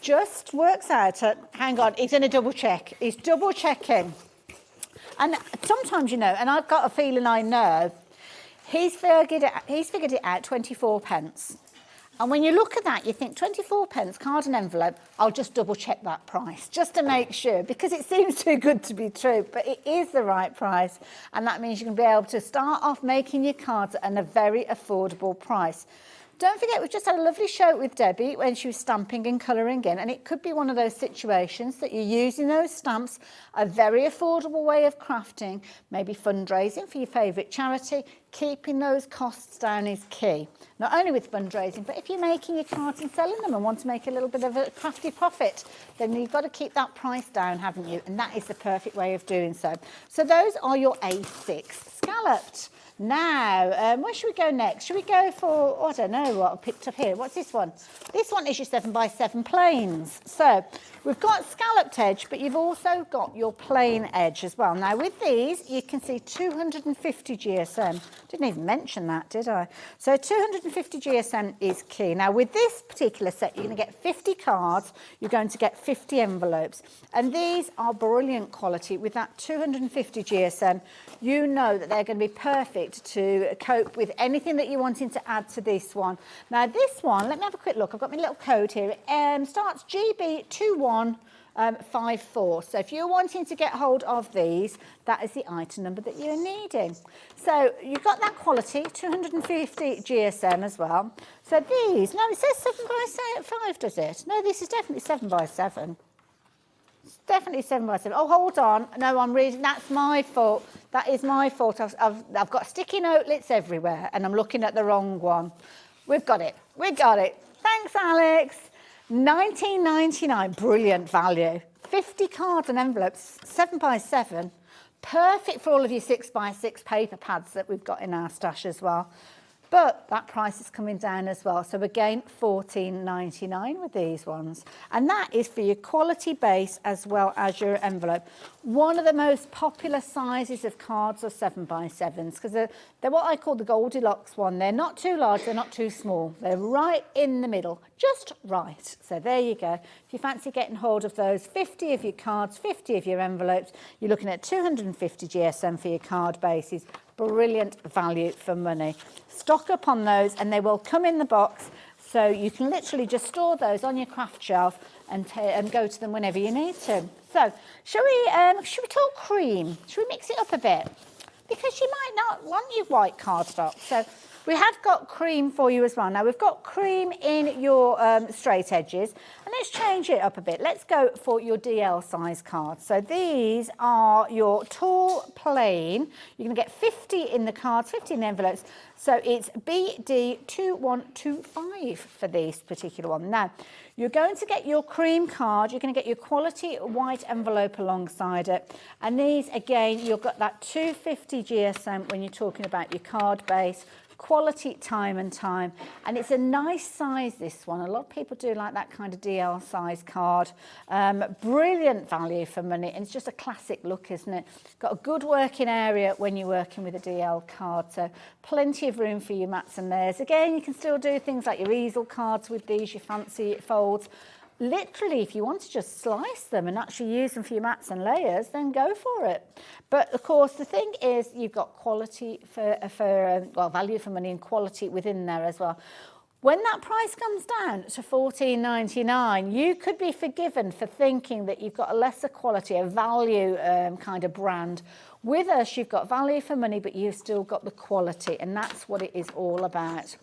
just works out at, hang on, he's going to double check. He's double checking. And sometimes, you know, and I've got a feeling I know, he's figured it out 24 pence. And when you look at that, you think 24 pence, card and envelope, I'll just double check that price just to make sure, because it seems too good to be true, but it is the right price. And that means you can be able to start off making your cards at a very affordable price. Don't forget, we've just had a lovely show with Debbie when she was stamping and colouring in, and it could be one of those situations that you're using those stamps, a very affordable way of crafting, maybe fundraising for your favourite charity. Keeping those costs down is key, not only with fundraising, but if you're making your cards and selling them and want to make a little bit of a crafty profit, then you've got to keep that price down, haven't you? And that is the perfect way of doing so. So those are your A6 scalloped. Now, where should we go next? Should we go for, oh, I don't know what I picked up here. What's this one? This one is your 7x7 plains. So we've got scalloped edge, but you've also got your plain edge as well. Now with these, you can see 250 GSM. Didn't even mention that, did I? So 250 GSM is key. Now with this particular set, you're going to get 50 cards, you're going to get 50 envelopes. And these are brilliant quality. With that 250 GSM, you know that they're going to be perfect to cope with anything that you're wanting to add to this one. Now this one, let me have a quick look. I've got my little code here. It starts GB2154. So if you're wanting to get hold of these, that is the item number that you're needing. So you've got that quality, 250 GSM as well. So these, no, it says 7x5, does it? No, this is definitely 7x7. It's definitely 7x7. Oh, hold on. No, I'm reading. That's my fault. That is my fault. I've got sticky notelets everywhere, and I'm looking at the wrong one. We've got it. We got it. Thanks, Alex. 19.99. Brilliant value. 50 cards and envelopes. 7x7. Perfect for all of your 6x6 paper pads that we've got in our stash as well. But that price is coming down as well. So again, $14.99 with these ones. And that is for your quality base as well as your envelope. One of the most popular sizes of cards are 7x7s, because they're what I call the Goldilocks one. They're not too large, they're not too small. They're right in the middle, just right. So there you go. If you fancy getting hold of those, 50 of your cards, 50 of your envelopes, you're looking at 250 GSM for your card bases. Brilliant value for money. Stock up on those and they will come in the box, so you can literally just store those on your craft shelf and go to them whenever you need to. So shall we talk cream? Shall we mix it up a bit? Because you might not want your white cardstock. So we have got cream for you as well. Now we've got cream in your straight edges, and let's change it up a bit. Let's go for your DL size cards. So these are your tall plain. You're going to get 50 in the cards, 50 in the envelopes. So it's BD2125 for this particular one. Now you're going to get your cream card. You're going to get your quality white envelope alongside it. And these, again, you've got that 250 GSM when you're talking about your card base. Quality time and time, and it's a nice size, this one. A lot of people do like that kind of DL size card. Brilliant value for money, and it's just a classic look, isn't it? Got a good working area when you're working with a DL card, so plenty of room for your mats and layers. Again, you can still do things like your easel cards with these, your fancy folds. Literally, if you want to just slice them and actually use them for your mats and layers, then go for it. But of course, the thing is, you've got quality well, value for money and quality within there as well. When that price comes down to $14.99, you could be forgiven for thinking that you've got a lesser quality, a value kind of brand. With us, you've got value for money, but you've still got the quality, and that's what it is all about.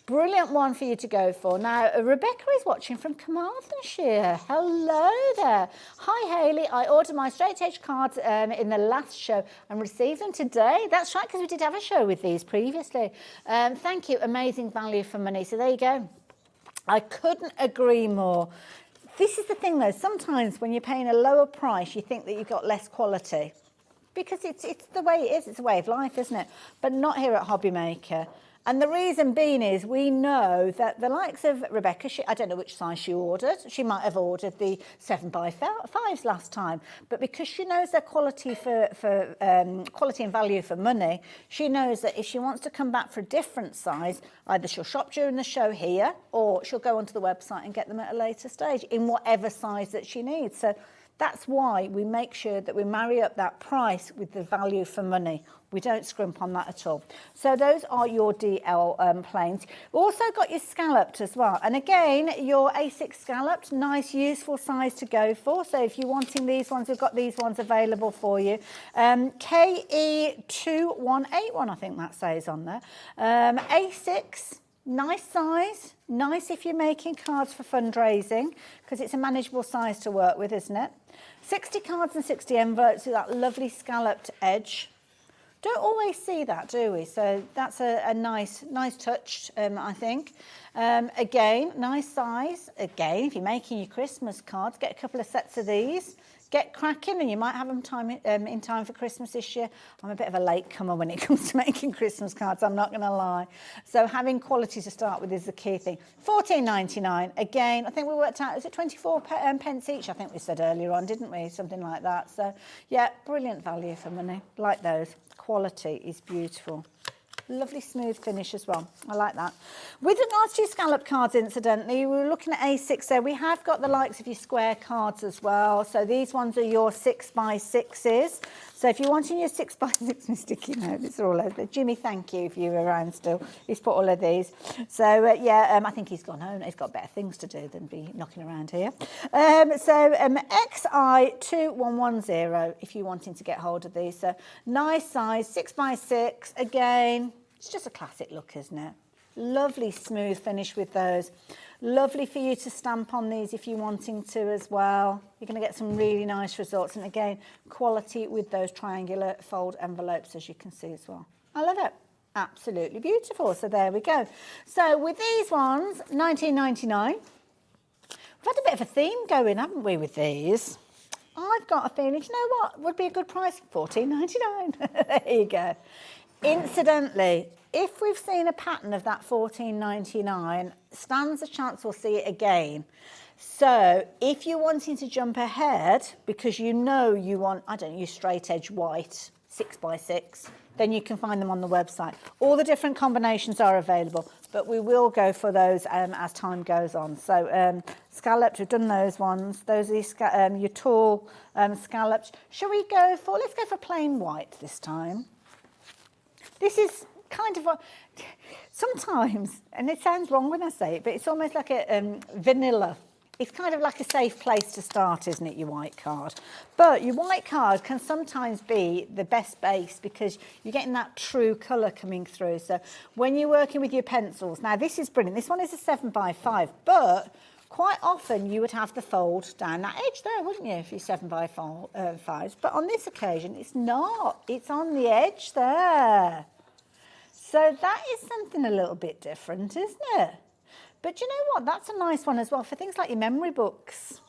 Brilliant one for you to go for. Now, Rebecca is watching from Carmarthenshire. Hello there. Hi, Hayley. I ordered my straight edge cards in the last show and received them today. That's right, because we did have a show with these previously. Thank you. Amazing value for money. So there you go. I couldn't agree more. This is the thing, though. Sometimes when you're paying a lower price, you think that you've got less quality. Because it's the way it is. It's a way of life, isn't it? But not here at Hobbymaker. And the reason being is we know that the likes of Rebecca, I don't know which size she ordered. She might have ordered the 7x5s last time, but because she knows their quality quality and value for money, she knows that if she wants to come back for a different size, either she'll shop during the show here or she'll go onto the website and get them at a later stage in whatever size that she needs. So that's why we make sure that we marry up that price with the value for money. We don't scrimp on that at all. So those are your DL planes. We've also got your scalloped as well. And again, your A6 scalloped, nice, useful size to go for. So if you're wanting these ones, we've got these ones available for you. KE2181, I think that says on there. A6. Nice size, nice if you're making cards for fundraising, because it's a manageable size to work with, isn't it? 60 cards and 60 envelopes with that lovely scalloped edge. Don't always see that, do we? So that's a nice touch, I think. Again, nice size. Again, if you're making your Christmas cards, get a couple of sets of these. Get cracking, and you might have them in time for Christmas this year. I'm a bit of a late comer when it comes to making Christmas cards, I'm not going to lie. So having quality to start with is the key thing. $14.99. Again, I think we worked out, is it 24 pence each? I think we said earlier on, didn't we? Something like that. So, yeah, brilliant value for money. Like those. Quality is beautiful. Lovely smooth finish as well. I like that. With regards to your scallop cards, incidentally, we were looking at A6 there. We have got the likes of your square cards as well. So these ones are your 6x6s. So if you're wanting your 6x6 sticky note, it's all over. Jimmy, thank you if you're around still. He's put all of these. So I think he's gone home. He's got better things to do than be knocking around here. XI2110 if you're wanting to get hold of these. So nice size, 6x6. Again, it's just a classic look, isn't it? Lovely smooth finish with those. Lovely for you to stamp on these if you're wanting to as well. You're going to get some really nice results. And again, quality with those triangular fold envelopes, as you can see as well. I love it. Absolutely beautiful. So there we go. So with these ones, $19.99. We've had a bit of a theme going, haven't we, with these? I've got a feeling, you know what, would be a good price? $14.99. There you go. Incidentally, if we've seen a pattern of that $14.99, stands a chance we'll see it again. So if you're wanting to jump ahead because you know you want, I don't know, your straight edge white 6x6, then you can find them on the website. All the different combinations are available, but we will go for those as time goes on. So scallops, we've done those ones. Those are your tall scallops. Shall we go for, let's go for plain white this time. This is kind of a, sometimes, and it sounds wrong when I say it, but it's almost like a vanilla. It's kind of like a safe place to start, isn't it, your white card? But your white card can sometimes be the best base because you're getting that true colour coming through. So when you're working with your pencils, now this is brilliant. This one is a 7x5, but quite often you would have the fold down that edge there, wouldn't you, if you're 7x5s? But on this occasion, it's not. It's on the edge there. So that is something a little bit different, isn't it? But you know what? That's a nice one as well for things like your memory books.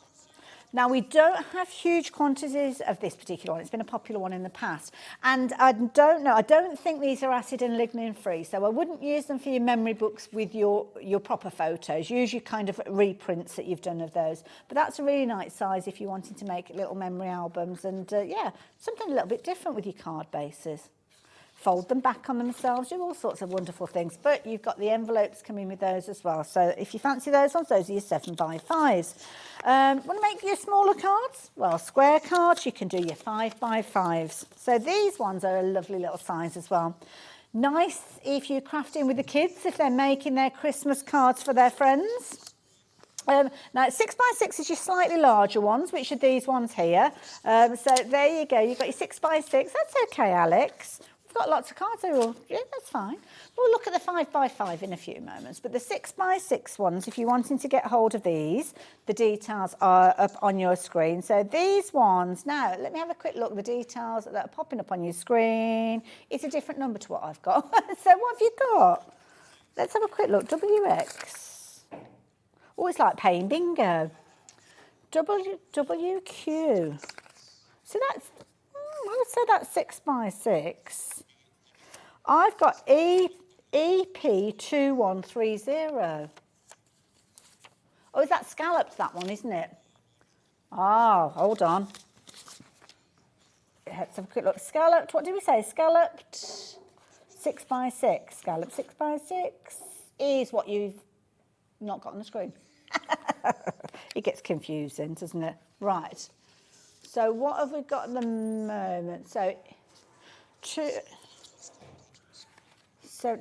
Now, we don't have huge quantities of this particular one. It's been a popular one in the past. And I don't think these are acid and lignin free. So I wouldn't use them for your memory books with your proper photos. Use your kind of reprints that you've done of those. But that's a really nice size if you're wanting to make little memory albums. And yeah, something a little bit different with your card bases. Fold them back on themselves, do all sorts of wonderful things. But you've got the envelopes coming with those as well. So if you fancy those ones, those are your 7x5s. Want to make your smaller cards? Well, square cards, you can do your 5x5s. So these ones are a lovely little size as well. Nice if you're crafting with the kids, if they're making their Christmas cards for their friends. Now, 6x6 is your slightly larger ones, which are these ones here. So there you go. You've got your 6x6. That's okay, Alex. We've got lots of cards there. Yeah, that's fine. We'll look at the 5x5 in a few moments. But the 6x6 ones, if you're wanting to get hold of these, the details are up on your screen. So these ones, now, let me have a quick look. The details that are popping up on your screen. It's a different number to what I've got. So what have you got? Let's have a quick look. WX. Oh, it's like paying bingo. WQ. So that's, I would say that's 6x6. I've got EP2130. Oh, is that scalloped, that one, isn't it? Oh, hold on. Let's have a quick look. Scalloped, what did we say? Scalloped 6x6. Scalloped 6x6 is what you've not got on the screen. It gets confusing, doesn't it? Right. So what have we got at the moment? So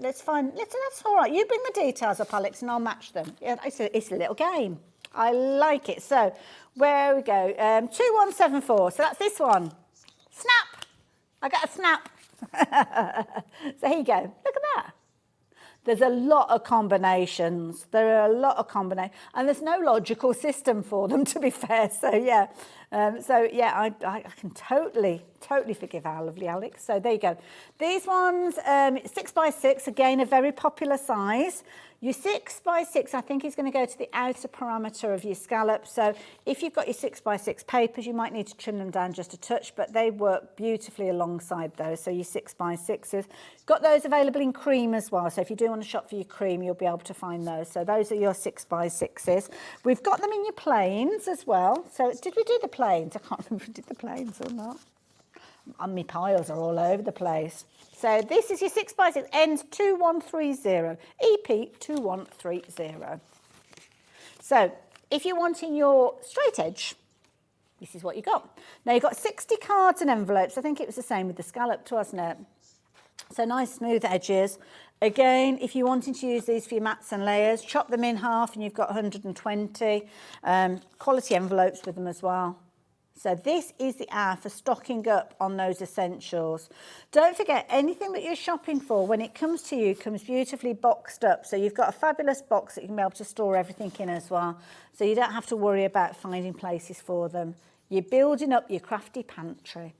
let's find, that's all right. You bring the details up, Alex, and I'll match them. Yeah, it's a little game. I like it. So where we go? 2174. So that's this one. Snap. I got a snap. So here you go. Look at that. There's a lot of combinations. There are a lot of combinations. And there's no logical system for them, to be fair. So, yeah. I can totally forgive our lovely Alex. So there you go. These ones, 6x6, again, a very popular size. Your 6x6, I think, is going to go to the outer parameter of your scallop. So if you've got your 6x6 papers, you might need to trim them down just a touch, but they work beautifully alongside those. So your 6x6s. Got those available in cream as well. So if you do want to shop for your cream, you'll be able to find those. So those are your 6x6s. We've got them in your plains as well. So did we do the plains? I can't remember if we did the plains or not. And my piles are all over the place. So this is your 6x6, ends 2130, EP2130. So if you're wanting your straight edge, this is what you got. Now you've got 60 cards and envelopes. I think it was the same with the scalloped, wasn't it? So nice smooth edges. Again, if you're wanting to use these for your mats and layers, chop them in half and you've got 120. Quality envelopes with them as well. So this is the hour for stocking up on those essentials. Don't forget, anything that you're shopping for, when it comes to you, comes beautifully boxed up. So you've got a fabulous box that you can be able to store everything in as well. So you don't have to worry about finding places for them. You're building up your crafty pantry.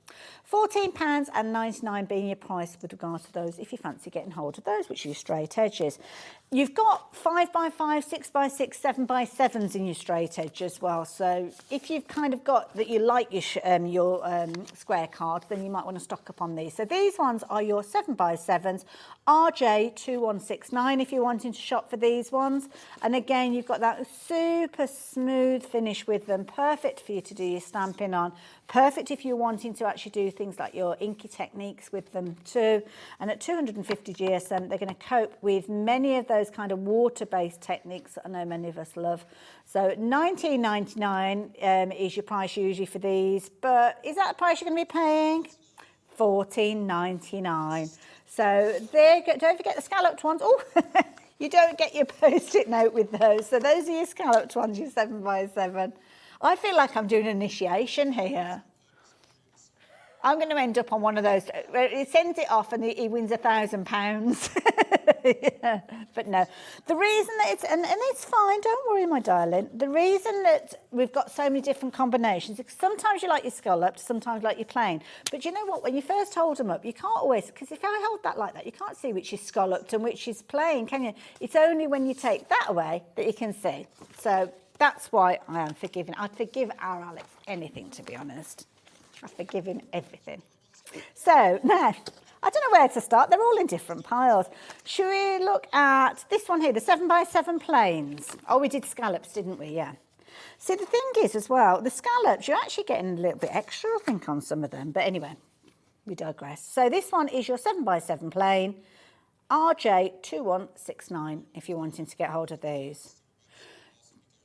£14.99 being your price with regard to those, if you fancy getting hold of those, which are your straight edges. You've got 5x5, 6x6, 7x7s in your straight edge as well. So if you've kind of got that you like your square card, then you might want to stock up on these. So these ones are your 7x7s, RJ2169 if you're wanting to shop for these ones. And again, you've got that super smooth finish with them, perfect for you to do your stamping on. Perfect if you're wanting to actually do things like your inky techniques with them too. And at 250 GSM, they're going to cope with many of those kind of water-based techniques that I know many of us love. So $19.99 is your price usually for these, but is that the price you're going to be paying? $14.99. So there, don't forget the scalloped ones. Oh, you don't get your post-it note with those. So those are your scalloped ones, your 7x7. I feel like I'm doing an initiation here. I'm going to end up on one of those. He sends it off and he wins £1,000. Yeah. But no, the reason that it's, and it's fine, don't worry, my darling. The reason that we've got so many different combinations is sometimes you like your scalloped, sometimes you like your plain. But you know what? When you first hold them up, you can't always, because if I hold that like that, you can't see which is scalloped and which is plain, can you? It's only when you take that away that you can see. So that's why I am forgiving. I'd forgive our Alex anything, to be honest. I forgive him everything. So now, I don't know where to start. They're all in different piles. Should we look at this one here, the 7x7 plains? Oh, we did scallops, didn't we? Yeah. See, the thing is as well, the scallops, you're actually getting a little bit extra, I think, on some of them. But anyway, we digress. So this one is your 7x7 plain, RJ2169, if you're wanting to get hold of these.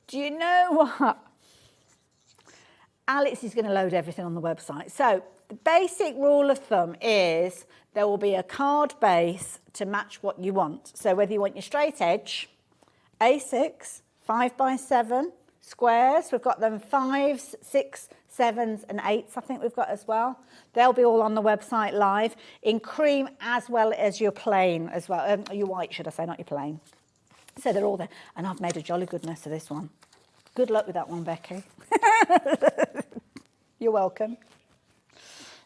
Do you know what? Alex is going to load everything on the website. So the basic rule of thumb is there will be a card base to match what you want. So whether you want your straight edge, A6, 5x7, squares, we've got them 5s, 6, 7s and 8s I think we've got as well. They'll be all on the website live in cream as well as your plain as well. Your white, should I say, not your plain. So they're all there. And I've made a jolly good mess of this one. Good luck with that one, Becky. You're welcome.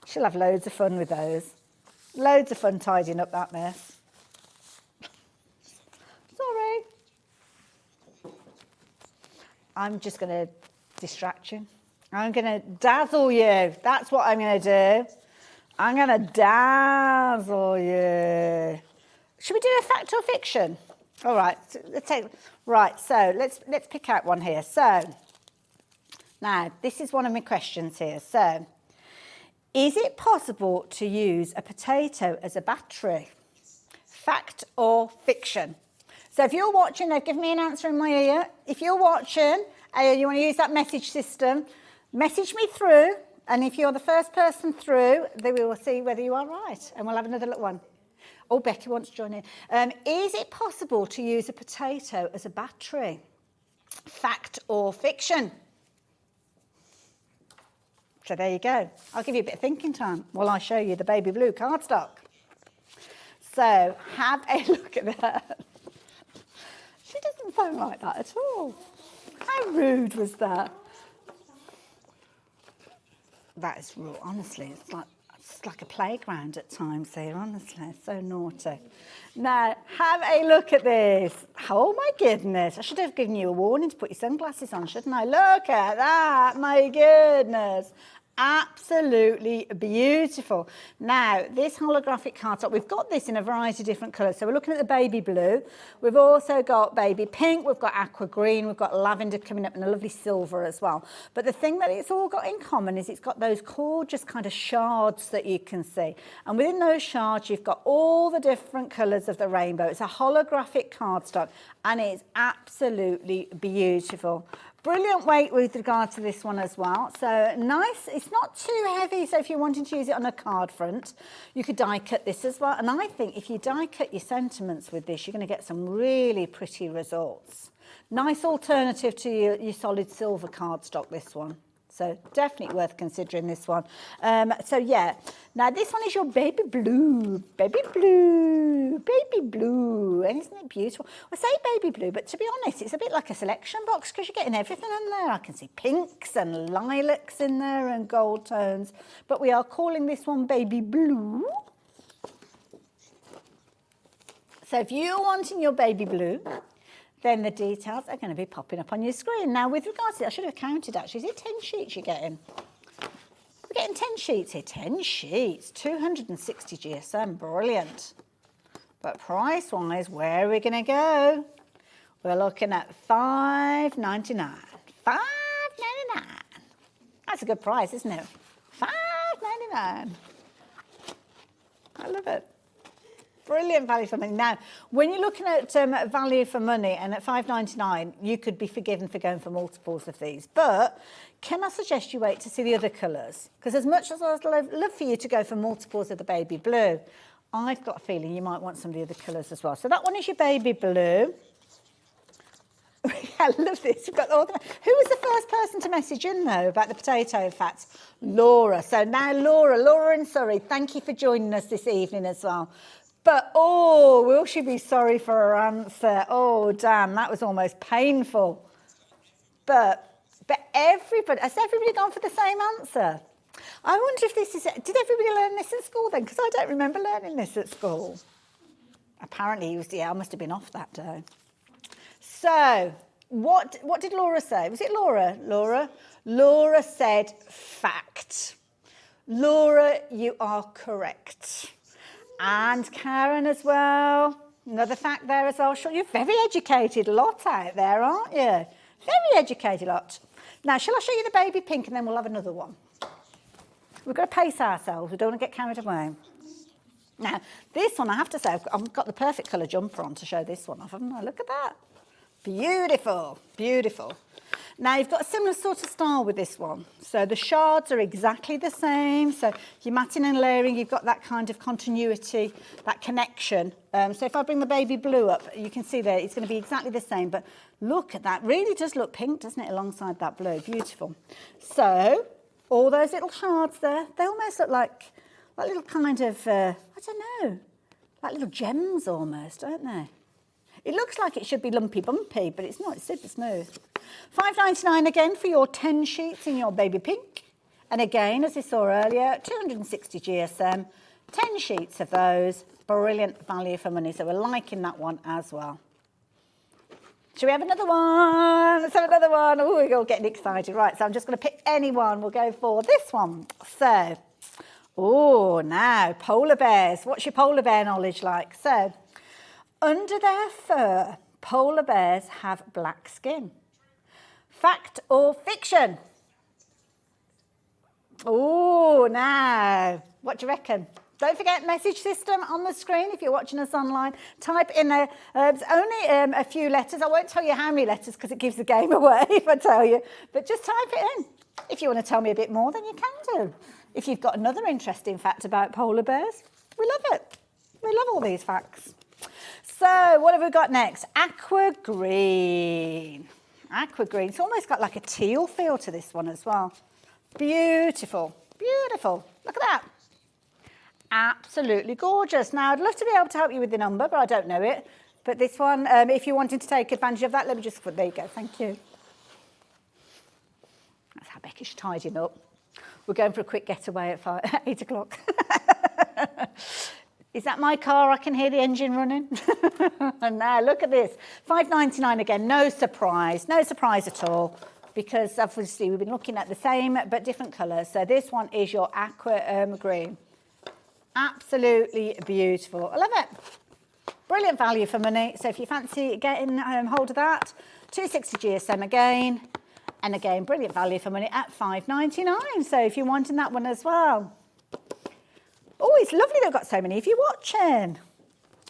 She'll have loads of fun with those. Loads of fun tidying up that mess. Sorry. I'm just going to distract you. I'm going to dazzle you. That's what I'm going to do. I'm going to dazzle you. Should we do a fact or fiction? All right, so let's pick out one here. So, now, this is one of my questions here. So, is it possible to use a potato as a battery? Fact or fiction? So if you're watching, they've given me an answer in my ear. If you're watching, you want to use that message system, message me through. And if you're the first person through, then we will see whether you are right. And we'll have another little one. Oh, Becky wants to join in. Is it possible to use a potato as a battery? Fact or fiction? So there you go. I'll give you a bit of thinking time while I show you the baby blue cardstock. So have a look at that. She doesn't sound like that at all. How rude was that? That is rude, honestly. It's like a playground at times here, honestly. It's so naughty. Now, have a look at this. Oh, my goodness. I should have given you a warning to put your sunglasses on, shouldn't I? Look at that. My goodness. Absolutely beautiful. Now, this holographic cardstock, we've got this in a variety of different colours. So we're looking at the baby blue. We've also got baby pink. We've got aqua green. We've got lavender coming up and a lovely silver as well. But the thing that it's all got in common is it's got those gorgeous kind of shards that you can see. And within those shards, you've got all the different colours of the rainbow. It's a holographic cardstock and it's absolutely beautiful. Brilliant weight with regard to this one as well. So nice, it's not too heavy. So if you're wanting to use it on a card front, you could die cut this as well. And I think if you die cut your sentiments with this, you're going to get some really pretty results. Nice alternative to your solid silver cardstock, this one. So definitely worth considering this one. So yeah, now this one is your baby blue, baby blue, baby blue. And isn't it beautiful? I say baby blue, but to be honest, it's a bit like a selection box because you're getting everything in there. I can see pinks and lilacs in there and gold tones, but we are calling this one baby blue. So if you're wanting your baby blue, then the details are going to be popping up on your screen. Now, with regards to it, I should have counted actually. Is it 10 sheets you're getting? We're getting 10 sheets here. 10 sheets, 260 GSM, brilliant. But price-wise, where are we going to go? We're looking at $5.99. $5.99. That's a good price, isn't it? $5.99. I love it. Brilliant value for money. Now, when you're looking at value for money and at $5.99, you could be forgiven for going for multiples of these. But can I suggest you wait to see the other colours? Because as much as I'd love for you to go for multiples of the baby blue, I've got a feeling you might want some of the other colours as well. So that one is your baby blue. I love this. We've got all the... Who was the first person to message in, though, about the potato fats? Laura. So now Laura in Surrey, thank you for joining us this evening as well. But, oh, will she be sorry for her answer? Oh, damn, that was almost painful. But everybody, has everybody gone for the same answer? I wonder if this is, did everybody learn this at school then? Because I don't remember learning this at school. Apparently, I must have been off that day. So, what did Laura say? Was it Laura? Laura said fact. Laura, you are correct. And Karen as well. Another fact there as well. Sure, you're very educated lot out there, aren't you? Very educated lot. Now, shall I show you the baby pink and then we'll have another one? We've got to pace ourselves. We don't want to get carried away. Now, this one, I have to say, I've got the perfect colour jumper on to show this one off, haven't I? Look at that. Beautiful, beautiful. Now, you've got a similar sort of style with this one. So the shards are exactly the same. So your matting and layering, you've got that kind of continuity, that connection. So if I bring the baby blue up, you can see there, it's going to be exactly the same. But look at that. Really does look pink, doesn't it, alongside that blue? Beautiful. So all those little shards there, they almost look like little kind of, I don't know, like little gems almost, don't they? It looks like it should be lumpy bumpy, but it's not, it's super smooth. $5.99 again for your 10 sheets in your baby pink. And again, as we saw earlier, 260 GSM, 10 sheets of those. Brilliant value for money. So we're liking that one as well. Should we have another one? Let's have another one. Oh, we're all getting excited. Right, so I'm just going to pick any one. We'll go for this one. So, oh, now, polar bears. What's your polar bear knowledge like? So, Under their fur, polar bears have black skin. Fact or fiction? Oh, now, what do you reckon? Don't forget message system on the screen if you're watching us online. Type in only a few letters. I won't tell you how many letters because it gives the game away if I tell you. But just type it in. If you want to tell me a bit more, then you can do. If you've got another interesting fact about polar bears, we love it. We love all these facts. So what have we got next? Aqua green. Aqua green. It's almost got like a teal feel to this one as well. Beautiful. Beautiful. Look at that. Absolutely gorgeous. Now, I'd love to be able to help you with the number, but I don't know it. But this one, if you're wanting to take advantage of that, let me just put, there you go, thank you. That's how Becky's tidying up. We're going for a quick getaway at 8 o'clock. Is that my car? I can hear the engine running. And now, look at this. $5.99 again, no surprise at all. Because obviously we've been looking at the same but different colours. So this one is your aqua green. Absolutely beautiful. I love it. Brilliant value for money. So if you fancy getting hold of that, 260 GSM again. And again, brilliant value for money at $5.99. So if you're wanting that one as well. Oh, it's lovely they've got so many. If you're watching,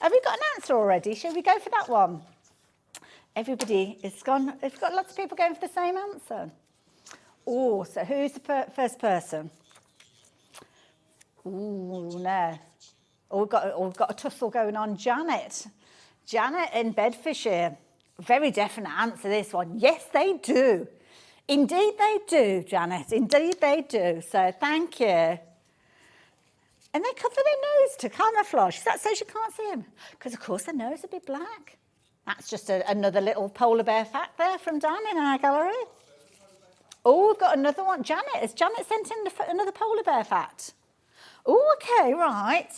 have we got an answer already? Shall we go for that one? Everybody is gone. Have got lots of people going for the same answer? Oh, so who's the first person? Ooh, no. Oh, we've got a tussle going on. Janet. Janet in Bedfordshire. Very definite answer, this one. Yes, they do. Indeed they do, Janet. Indeed they do. So thank you. And they cover their nose to camouflage. Is that so you can't see them? Because, of course, their nose would be black. That's just another little polar bear fact there from Dan in our gallery. Oh, we've got another one. Janet. Has Janet sent in another polar bear fact? Oh, OK, right.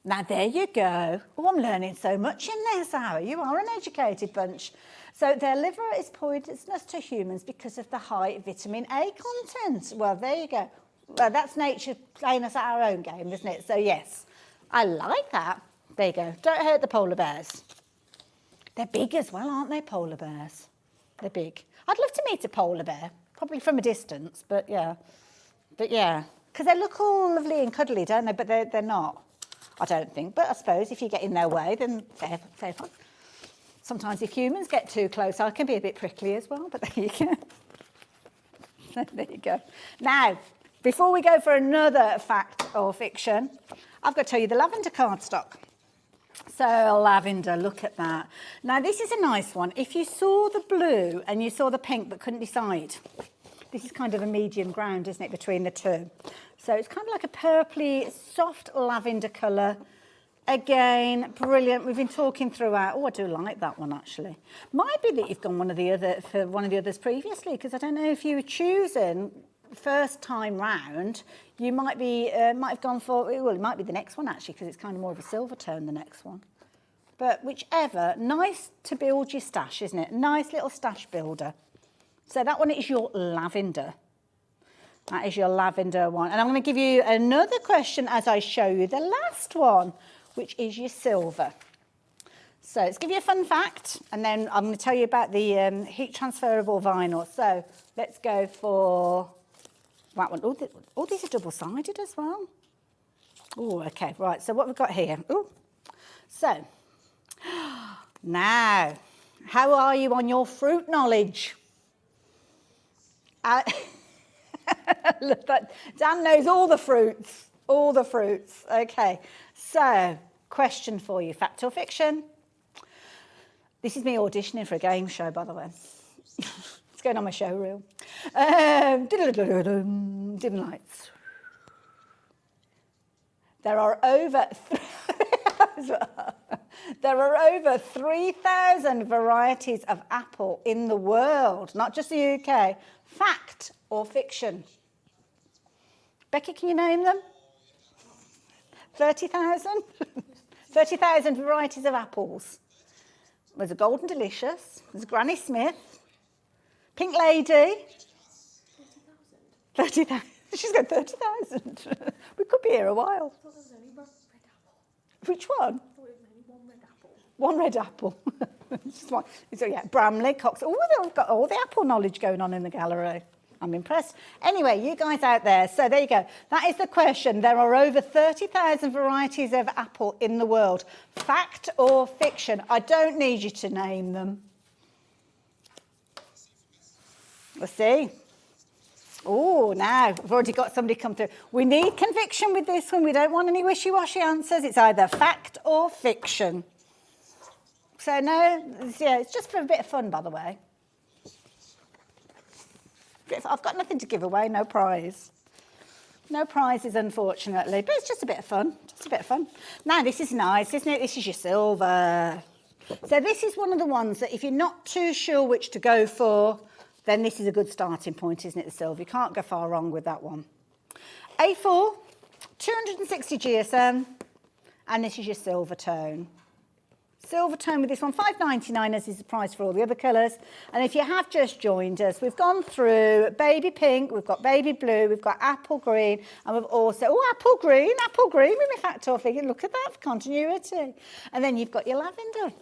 Now, there you go. Oh, I'm learning so much in there, Sara. You are an educated bunch. So their liver is poisonous to humans because of the high vitamin A content. Well, there you go. Well, that's nature playing us at our own game, isn't it? So, yes, I like that. There you go. Don't hurt the polar bears. They're big as well, aren't they, polar bears? They're big. I'd love to meet a polar bear, probably from a distance, but yeah. But, yeah, because they look all lovely and cuddly, don't they? But they're not, I don't think. But I suppose if you get in their way, then fair fun. Sometimes if humans get too close, I can be a bit prickly as well, but there you go. There you go. Now, before we go for another fact or fiction, I've got to tell you the lavender cardstock. So lavender, look at that. Now, this is a nice one. If you saw the blue and you saw the pink but couldn't decide, this is kind of a medium ground, isn't it, between the two? So it's kind of like a purpley, soft lavender colour. Again, brilliant. We've been talking throughout. Oh, I do like that one, actually. Might be that you've gone one of the others previously, because I don't know if you were choosing first time round, you might have gone for, well, it might be the next one, actually, because it's kind of more of a silver tone, the next one. But whichever, nice to build your stash, isn't it? Nice little stash builder. So that one is your lavender. That is your lavender one. And I'm going to give you another question as I show you the last one, which is your silver. So let's give you a fun fact, and then I'm going to tell you about the heat transferable vinyl. So let's go for that one. Oh, these are double-sided as well. Oh, okay, right. So what we've got here. Oh, so now, how are you on your fruit knowledge? Look, Dan knows all the fruits. All the fruits. Okay. So, question for you. Fact or fiction? This is me auditioning for a game show, by the way. It's going on my show reel. Dim lights. There are over 3,000 varieties of apple in the world, not just the UK. Fact or fiction? Becky, can you name them? 30,000? 30,000 varieties of apples. There's a Golden Delicious. There's Granny Smith. Pink Lady. 30,000. She's got 30,000. We could be here a while. Which one? One red apple. Just one. So yeah, Bramley, Cox. Oh, they've got all the apple knowledge going on in the gallery. I'm impressed. Anyway, you guys out there, so there you go. That is the question. There are over 30,000 varieties of apple in the world. Fact or fiction? I don't need you to name them. Let's see. Oh, now, we've already got somebody come through. We need conviction with this one. We don't want any wishy-washy answers. It's either fact or fiction. So, no, yeah, it's just for a bit of fun, by the way. I've got nothing to give away, no prize. No prizes, unfortunately, but it's just a bit of fun. Just a bit of fun. Now, this is nice, isn't it? This is your silver. So this is one of the ones that if you're not too sure which to go for, then this is a good starting point, isn't it, the silver? You can't go far wrong with that one. A4, 260 GSM, and this is your silver tone. Silver tone with this one, £5.99 as is the price for all the other colours. And if you have just joined us, we've gone through baby pink, we've got baby blue, we've got apple green, and we've also, apple green with my fact or figure. Look at that, for continuity. And then you've got your lavender.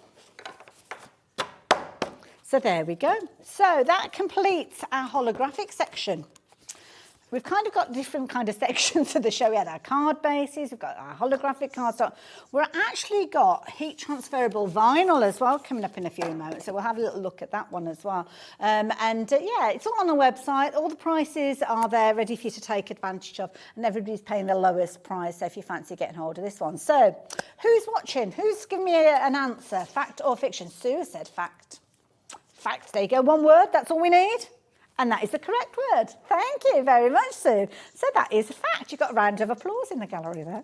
So there we go. So that completes our holographic section. We've kind of got different kind of sections of the show. We had our card bases, we've got our holographic cards. We've actually got heat transferable vinyl as well coming up in a few moments. So we'll have a little look at that one as well. Yeah, it's all on the website. All the prices are there ready for you to take advantage of. And everybody's paying the lowest price. So if you fancy getting hold of this one. So who's watching? Who's giving me an answer? Fact or fiction? Sue said fact. Fact. There you go. One word. That's all we need. And that is the correct word. Thank you very much, Sue. So that is a fact. You've got a round of applause in the gallery there.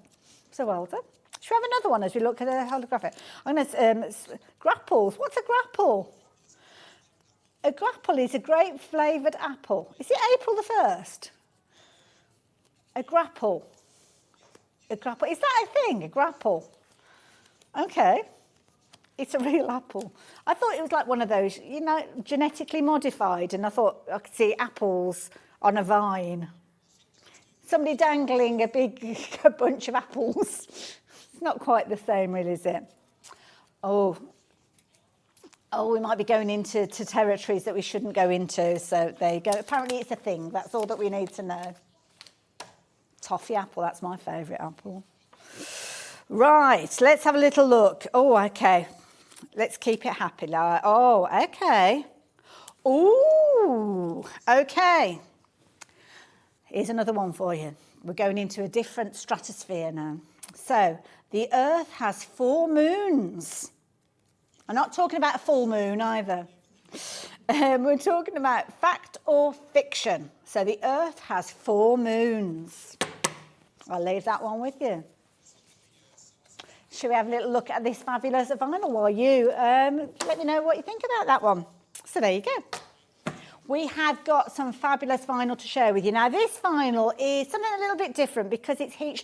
So well done. Should we have another one as we look at the holographic? I'm going to, grapples. What's a grapple? A grapple is a grape-flavoured apple. Is it April the 1st? A grapple. A grapple. Is that a thing, a grapple? Okay. It's a real apple. I thought it was like one of those, you know, genetically modified, and I thought I could see apples on a vine. Somebody dangling a bunch of apples. It's not quite the same, really, is it? Oh, we might be going into territories that we shouldn't go into, so there you go. Apparently it's a thing. That's all that we need to know. Toffee apple, that's my favourite apple. Right, let's have a little look. Oh, okay. Let's keep it happy. Oh, okay. Ooh, okay. Here's another one for you. We're going into a different stratosphere now. So, the Earth has 4 moons. I'm not talking about a full moon either. We're talking about fact or fiction. So, the Earth has 4 moons. I'll leave that one with you. Should we have a little look at this fabulous vinyl while you let me know what you think about that one? So there you go. We have got some fabulous vinyl to share with you. Now, this vinyl is something a little bit different because it's heat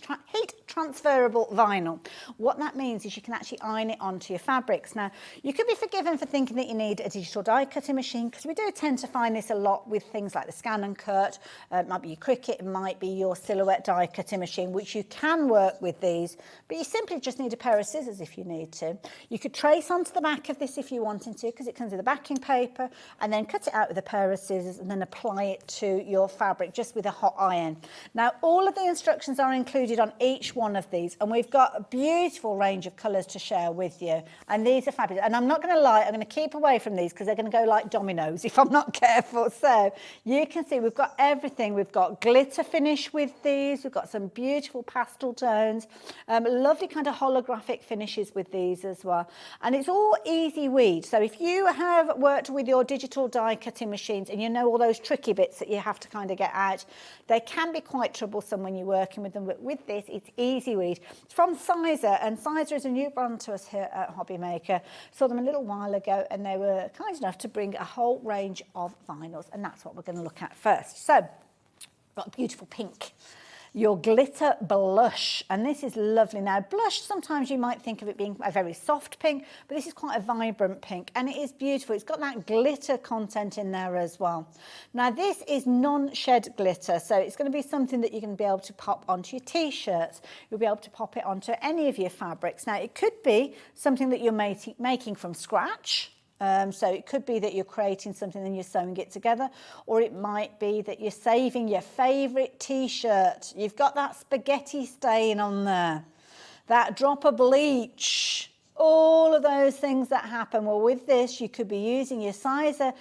transferable vinyl. What that means is you can actually iron it onto your fabrics. Now, you could be forgiven for thinking that you need a digital die cutting machine because we do tend to find this a lot with things like the Scan and Cut. It might be your Cricut, it might be your Silhouette die cutting machine, which you can work with these, but you simply just need a pair of scissors if you need to. You could trace onto the back of this if you wanted to because it comes with a backing paper, and then cut it out with a pair of scissors and then apply it to your fabric just with a hot iron. Now, all of the instructions are included on each one of these, and we've got a beautiful range of colours to share with you, and these are fabulous. And I'm not going to lie, I'm going to keep away from these because they're going to go like dominoes if I'm not careful. So you can see we've got everything. We've got glitter finish with these, we've got some beautiful pastel tones, lovely kind of holographic finishes with these as well, and it's all easy weed. So if you have worked with your digital die cutting machines and you know all those tricky bits that you have to kind of get out, they can be quite troublesome when you're working with them, but with this it's easy weed. It's from Sizer, and Sizer is a new brand to us here at Hobbymaker. Saw them a little while ago and they were kind enough to bring a whole range of vinyls, and that's what we're going to look at first. So, got a beautiful pink. your glitter blush, and this is lovely. Now blush, sometimes you might think of it being a very soft pink, but this is quite a vibrant pink, and it is beautiful. It's got that glitter content in there as well. Now this is non-shed glitter, so it's going to be something that you're going to be able to pop onto your t-shirts. You'll be able to pop it onto any of your fabrics. Now it could be something that you're making from scratch. So it could be that you're creating something and you're sewing it together, or it might be that you're saving your favourite t-shirt. You've got that spaghetti stain on there, that drop of bleach, all of those things that happen. Well, with this, you could be using your sizer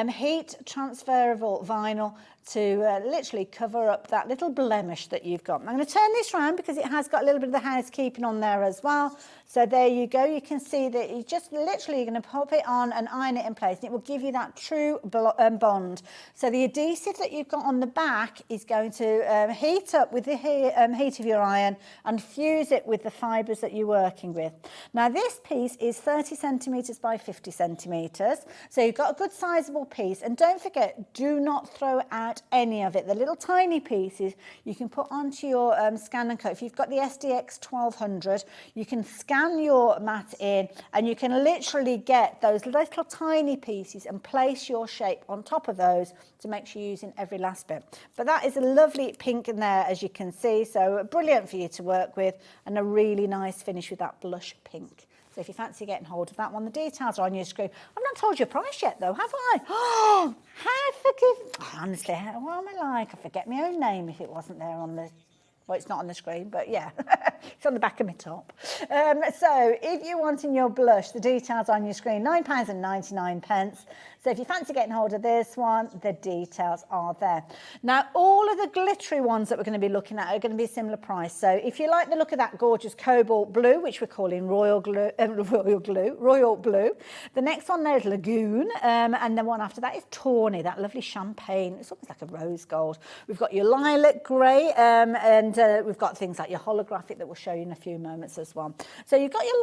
heat transferable vinyl to literally cover up that little blemish that you've got. I'm going to turn this round because it has got a little bit of the housekeeping on there as well. So there you go. You can see that you just literally going to pop it on and iron it in place, and it will give you that true bond. So the adhesive that you've got on the back is going to heat up with the heat of your iron and fuse it with the fibres that you're working with. Now this piece is 30 centimetres by 50 centimetres. So you've got a good sizable piece, and don't forget, do not throw out any of it. The little tiny pieces you can put onto your scan and cut. If you've got the SDX 1200, you can scan your mat in and you can literally get those little tiny pieces and place your shape on top of those to make sure you're using every last bit. But that is a lovely pink in there, as you can see, so brilliant for you to work with, and a really nice finish with that blush pink. So if you fancy getting hold of that one, the details are on your screen. I've not told you a price yet though, have I? Oh, how forgive... Honestly, what am I like? I forget my own name if it wasn't there on the... Well, it's not on the screen, but yeah, it's on the back of my top. So if you're wanting your blush, the details on your screen, £9.99. So if you fancy getting hold of this one, the details are there. Now, all of the glittery ones that we're going to be looking at are going to be a similar price. So if you like the look of that gorgeous cobalt blue, which we're calling royal blue, the next one there is Lagoon, and the one after that is Tawny, that lovely champagne. It's almost like a rose gold. We've got your lilac grey, and we've got things like your holographic that we'll show you in a few moments as well. So you've got your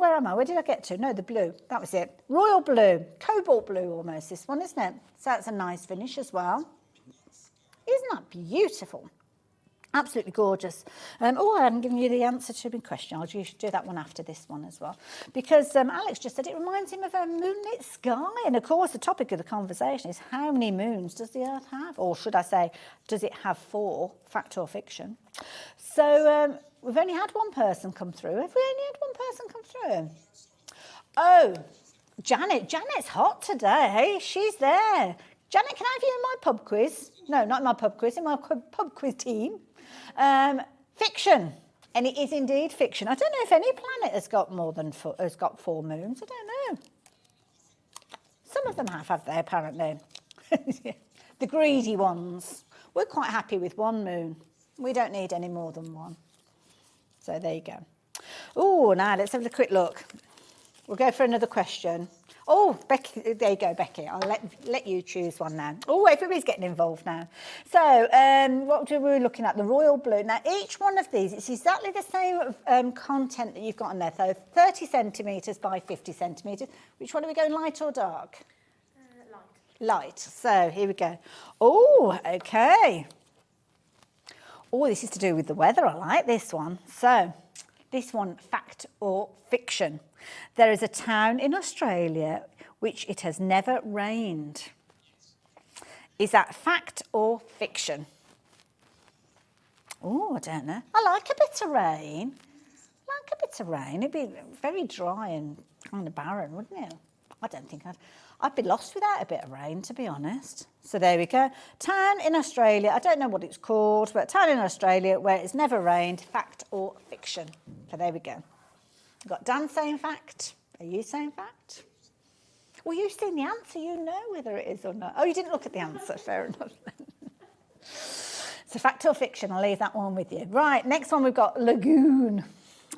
where am I? Where did I get to? No, the blue. That was it. Royal blue, cobalt blue almost, this one, isn't it? So that's a nice finish as well. Isn't that beautiful? Absolutely gorgeous. Oh, I haven't given you the answer to my question. I'll do that one after this one as well. Because Alex just said it reminds him of a moonlit sky. And of course, the topic of the conversation is how many moons does the Earth have? Or should I say, does it have 4? Fact or fiction? So we've only had one person come through. Have we only had one person come through? Oh, Janet. Janet's hot today. She's there. Janet, can I have you in my pub quiz? No, not in my pub quiz, in my pub quiz team. Fiction, and it is indeed fiction. I don't know if any planet has got has got 4 moons. I don't know. Some of them have they, apparently. The greedy ones. We're quite happy with 1 moon. We don't need any more than 1. So there you go. Oh, now let's have a quick look. We'll go for another question. Oh, Becky, there you go, Becky. I'll let you choose one now. Oh, everybody's getting involved now. So, what were we looking at? The royal blue. Now, each one of these, it's exactly the same content that you've got in there. So, 30 centimetres by 50 centimetres. Which one are we going, light or dark? Light. Light. So, here we go. Oh, okay. Oh, this is to do with the weather. I like this one. So, this one, fact or fiction. There is a town in Australia which it has never rained. Is that fact or fiction? Oh, I don't know. I like a bit of rain. It'd be very dry and kind of barren, wouldn't it? I don't think I'd be lost without a bit of rain, to be honest. So there we go. Town in Australia. I don't know what it's called, but town in Australia where it's never rained. Fact or fiction? So there we go. We've got Dan saying fact. Are you saying fact? Well, you've seen the answer. You know whether it is or not. Oh, you didn't look at the answer. Fair enough. So fact or fiction? I'll leave that one with you. Right, next one we've got lagoon.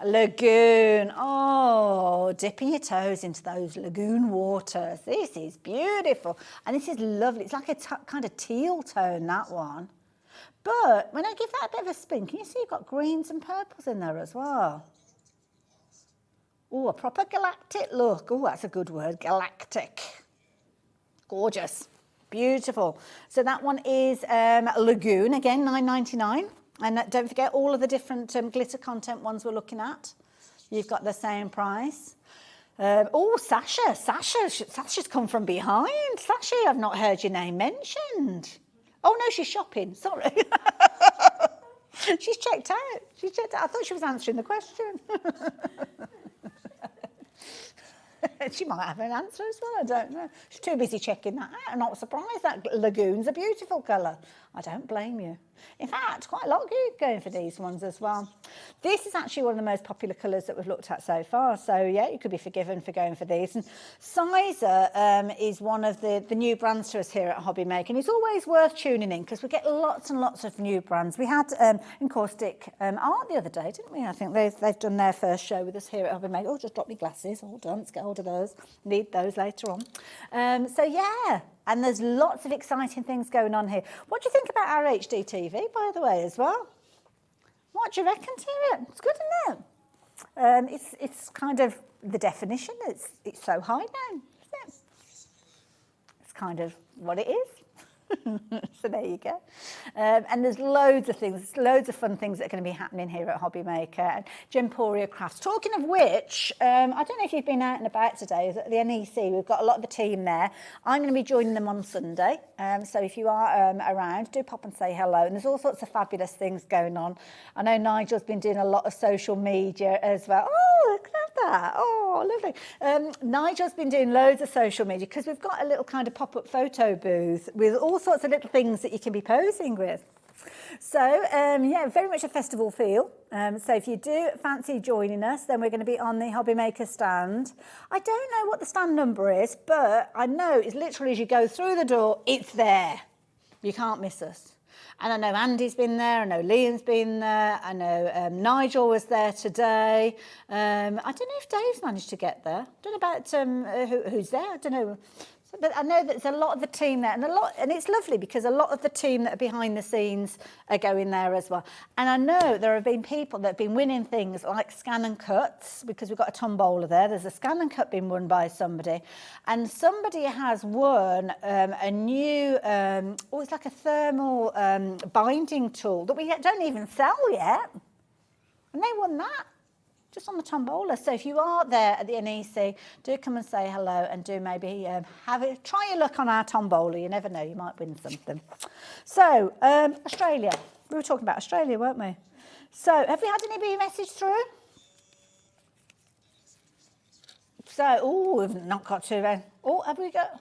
Lagoon. Oh, dipping your toes into those lagoon waters. This is beautiful. And this is lovely. It's like a kind of teal tone, that one. But when I give that a bit of a spin, can you see you've got greens and purples in there as well? Oh, a proper galactic look. Oh, that's a good word, galactic. Gorgeous. Beautiful. So that one is Lagoon, again, $9.99. And don't forget all of the different glitter content ones we're looking at. You've got the same price. Oh, Sasha's come from behind. Sasha, I've not heard your name mentioned. Oh, no, she's shopping. Sorry. She's checked out. I thought she was answering the question. She might have an answer as well, I don't know. She's too busy checking that out. I'm not surprised. That lagoon's a beautiful colour. I don't blame you. In fact, quite a lot of you going for these ones as well. This is actually one of the most popular colours that we've looked at so far. So, yeah, you could be forgiven for going for these. And Sizer is one of the new brands to us here at Hobbymaker. And it's always worth tuning in because we get lots and lots of new brands. We had Encaustic Art the other day, didn't we? I think they've done their first show with us here at Hobbymaker. Oh, just drop me glasses. Hold on, let's get hold of those. Need those later on. So, yeah. And there's lots of exciting things going on here. What do you think about our HD TV, by the way, as well? What do you reckon to it? It's good, isn't it? It's kind of the definition. It's so high now, isn't it? It's kind of what it is. So there you go. And there's loads of things, loads of fun things that are going to be happening here at Hobbymaker and Gemporia Crafts. Talking of which, I don't know if you've been out and about today. At the NEC, we've got a lot of the team there. I'm going to be joining them on Sunday. So if you are around, do pop and say hello. And there's all sorts of fabulous things going on. I know Nigel's been doing a lot of social media as well. Oh, look at that. Oh, lovely. Nigel's been doing loads of social media because we've got a little kind of pop-up photo booth with all sorts of little things that you can be posing with. So, yeah, very much a festival feel. So if you do fancy joining us, then we're going to be on the Hobbymaker stand. I don't know what the stand number is, but I know it's literally as you go through the door, it's there. You can't miss us. And I know Andy's been there, I know Liam's been there, I know Nigel was there today. I don't know if Dave's managed to get there. I don't know about who's there, I don't know. But I know that there's a lot of the team there, and it's lovely because a lot of the team that are behind the scenes are going there as well. And I know there have been people that have been winning things like scan and cuts, because we've got a tombola there. There's a scan and cut being won by somebody, and somebody has won a new, it's like a thermal binding tool that we don't even sell yet, and they won that. Just on the tombola. So if you are there at the NEC, do come and say hello and do maybe try your luck on our tombola. You never know, you might win something. So, Australia. We were talking about Australia, weren't we? So, have we had anybody message through? So, we've not got to. Have we got?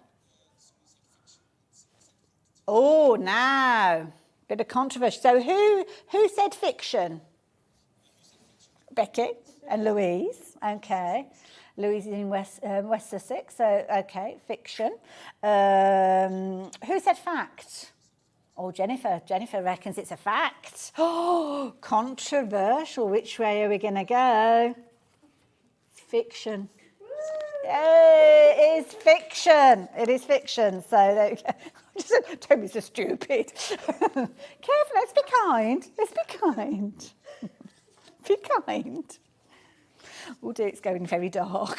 Oh, now. Bit of controversy. So, who said fiction? Becky and Louise, okay. Louise is in West Sussex, so okay, fiction. Who said fact? Oh, Jennifer. Jennifer reckons it's a fact. Oh, controversial. Which way are we going to go? Fiction. It is fiction. It is fiction. So there we go. Don't be so stupid. Careful, let's be kind. Let's be kind. Be kind. Oh dear, it's going very dark.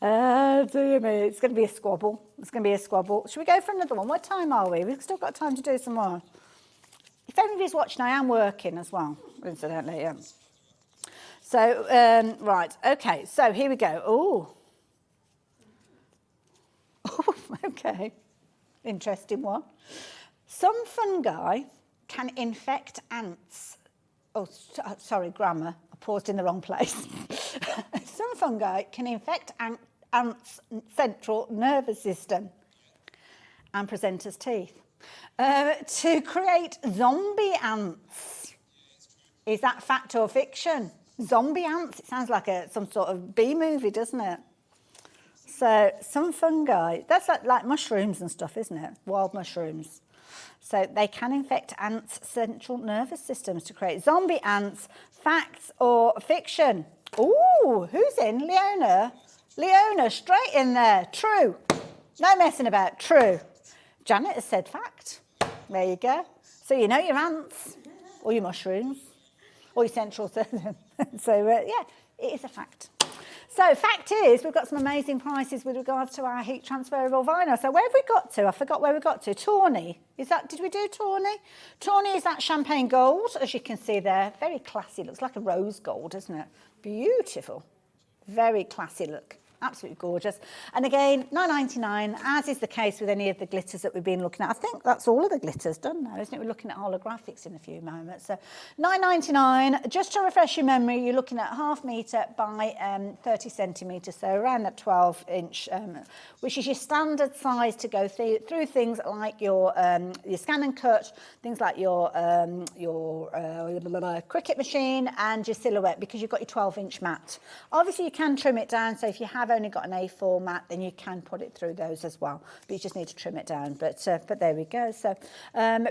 Dear me, it's going to be a squabble. It's going to be a squabble. Should we go for another one? What time are we? We've still got time to do some more. If anybody's watching, I am working as well, incidentally. Yeah. So, right, okay, so here we go. Oh, okay, interesting one. Some fungi can infect ants. Oh, sorry, grammar. I paused in the wrong place. Some fungi can infect ants' central nervous system and present as teeth to create zombie ants. Is that fact or fiction? Zombie ants? It sounds like some sort of B movie, doesn't it? So some fungi, that's like mushrooms and stuff, isn't it? Wild mushrooms. So they can infect ants' central nervous systems to create zombie ants. Facts or fiction? Ooh, who's in? Leona. Leona, straight in there. True. No messing about. True. Janet has said fact. There you go. So you know your ants, or your mushrooms, or your central system. So, yeah, it is a fact. So fact is, we've got some amazing prices with regards to our heat transferable vinyl. So where have we got to? I forgot where we got to. Tawny. Did we do tawny? Tawny is that champagne gold, as you can see there. Very classy. Looks like a rose gold, doesn't it? Beautiful. Very classy look. Absolutely gorgeous. And again, $9.99, as is the case with any of the glitters that we've been looking at. I think that's all of the glitters done now, isn't it? We're looking at holographics in a few moments. So $9.99, just to refresh your memory, you're looking at 1/2 metre by 30 centimetres, so around that 12-inch, which is your standard size to go through things like your scan and cut, things like your Cricut machine and your silhouette, because you've got your 12-inch mat. Obviously, you can trim it down, so if you have only got an A4 mat, then you can put it through those as well, but you just need to trim it down. But there we go. So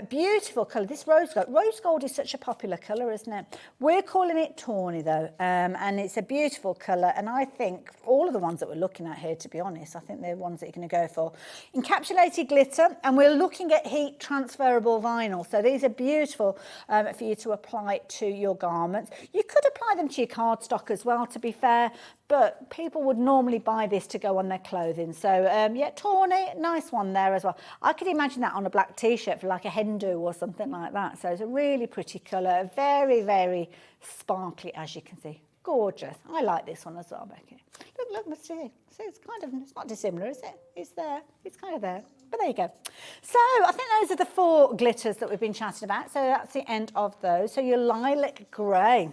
beautiful colour. This rose gold is such a popular colour, isn't it? We're calling it tawny though, and it's a beautiful colour, and I think all of the ones that we're looking at here, to be honest, I think they're ones that you're going to go for. Encapsulated glitter, and we're looking at heat transferable vinyl, so these are beautiful for you to apply to your garments. You could apply them to your cardstock as well, to be fair, but people would normally buy this to go on their clothing. So yeah, tawny, nice one there as well. I could imagine that on a black t-shirt for like a hen do or something like that. So it's a really pretty colour, very, very sparkly, as you can see. Gorgeous. I like this one as well, Becky. Look, let's see. See, it's not dissimilar, is it? It's there. It's kind of there. But there you go. So I think those are the 4 glitters that we've been chatting about. So that's the end of those. So your lilac grey.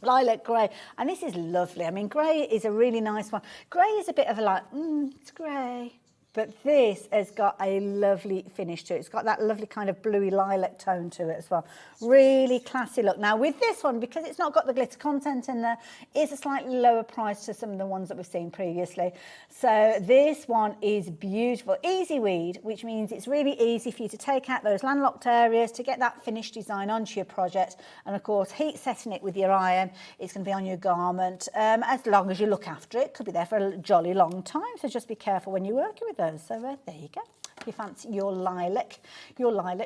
Lilac grey, and this is lovely. I mean, grey is a really nice one. Grey is a bit of a like, it's grey, but this has got a lovely finish to it. It's got that lovely kind of bluey lilac tone to it as well. Really classy look. Now with this one, because it's not got the glitter content in there, it's a slightly lower price to some of the ones that we've seen previously. So this one is beautiful. Easy weed, which means it's really easy for you to take out those landlocked areas to get that finished design onto your project. And of course, heat setting it with your iron, it's going to be on your garment as long as you look after it. Could be there for a jolly long time, so just be careful when you're working with those. So there you go. If you fancy your lilac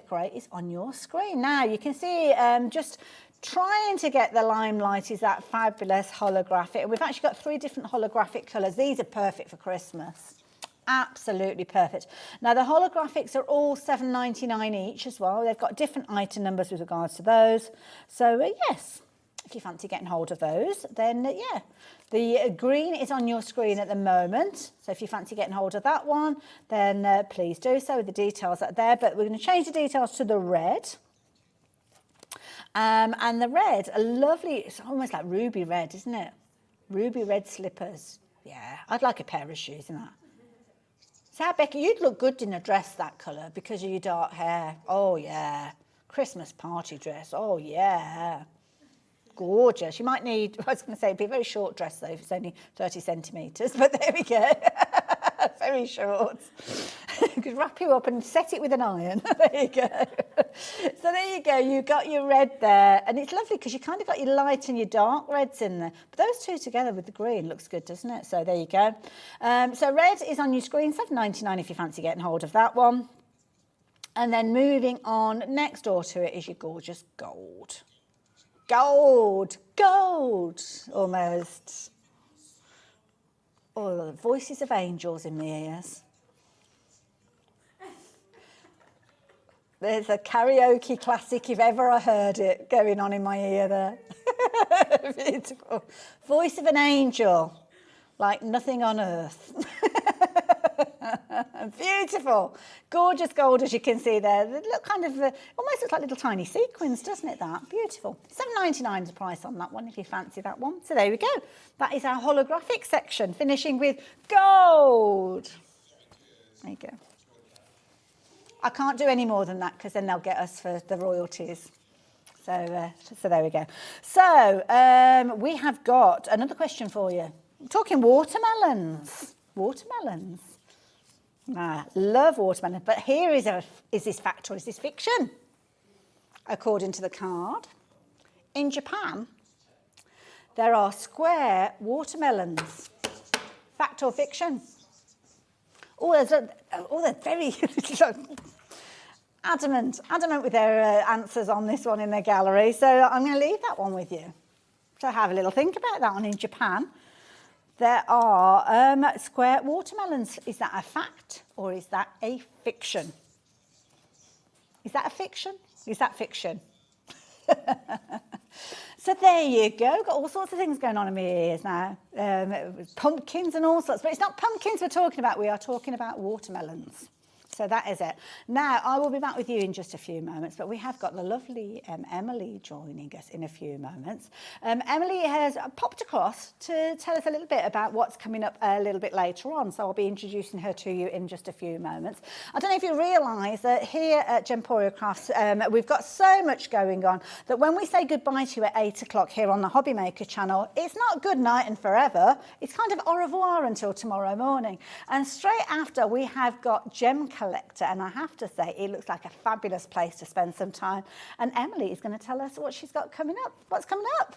grey is on your screen. Now you can see just trying to get the limelight is that fabulous holographic. And we've actually got 3 different holographic colours. These are perfect for Christmas. Absolutely perfect. Now the holographics are all $7.99 each as well. They've got different item numbers with regards to those. So yes, if you fancy getting hold of those, then yeah. The green is on your screen at the moment, so if you fancy getting hold of that one, then please do so. The details are there, but we're going to change the details to the red. And the red, a lovely, it's almost like ruby red, isn't it? Ruby red slippers. Yeah, I'd like a pair of shoes in that. So, Becky, you'd look good in a dress that colour because of your dark hair. Oh, yeah. Christmas party dress. Oh, yeah. Gorgeous. You might need, I was going to say, it'd be a very short dress though, if it's only 30 centimetres, but there we go. Very short. You could wrap you up and set it with an iron. There you go. So there you go. You got your red there, and it's lovely because you kind of got your light and your dark reds in there. But those two together with the green looks good, doesn't it? So there you go. So red is on your screen, $7.99 if you fancy getting hold of that one. And then moving on, next door to it is your gorgeous gold. Gold, almost. Oh, the voices of angels in my ears. There's a karaoke classic, if ever I heard it, going on in my ear there. Beautiful. Voice of an angel, like nothing on earth. Beautiful. Gorgeous gold, as you can see there. They look kind of, almost looks like little tiny sequins, doesn't it, that? Beautiful. $7.99 is the price on that one, if you fancy that one. So there we go. That is our holographic section, finishing with gold. There you go. I can't do any more than that, because then they'll get us for the royalties. So there we go. So we have got another question for you. We're talking watermelons. Watermelons. Love watermelon, but here is this fact or is this fiction? According to the card, in Japan, there are square watermelons. Fact or fiction? Oh, they're very adamant with their answers on this one in their gallery. So I'm going to leave that one with you. So have a little think about that one. In Japan, There are square watermelons. Is that a fact or is that a fiction? Is that a fiction? Is that fiction? So there you go. Got all sorts of things going on in my ears now. Pumpkins and all sorts. But it's not pumpkins we're talking about. We are talking about watermelons. So that is it. Now, I will be back with you in just a few moments, but we have got the lovely Emily joining us in a few moments. Emily has popped across to tell us a little bit about what's coming up a little bit later on, so I'll be introducing her to you in just a few moments. I don't know if you realise that here at Gemporia Crafts, we've got so much going on that when we say goodbye to you at 8 o'clock here on the Hobbymaker channel, it's not good night and forever. It's kind of au revoir until tomorrow morning. And straight after, we have got Gem Collector, and I have to say it looks like a fabulous place to spend some time, and Emily is going to tell us what she's got coming up. What's coming up?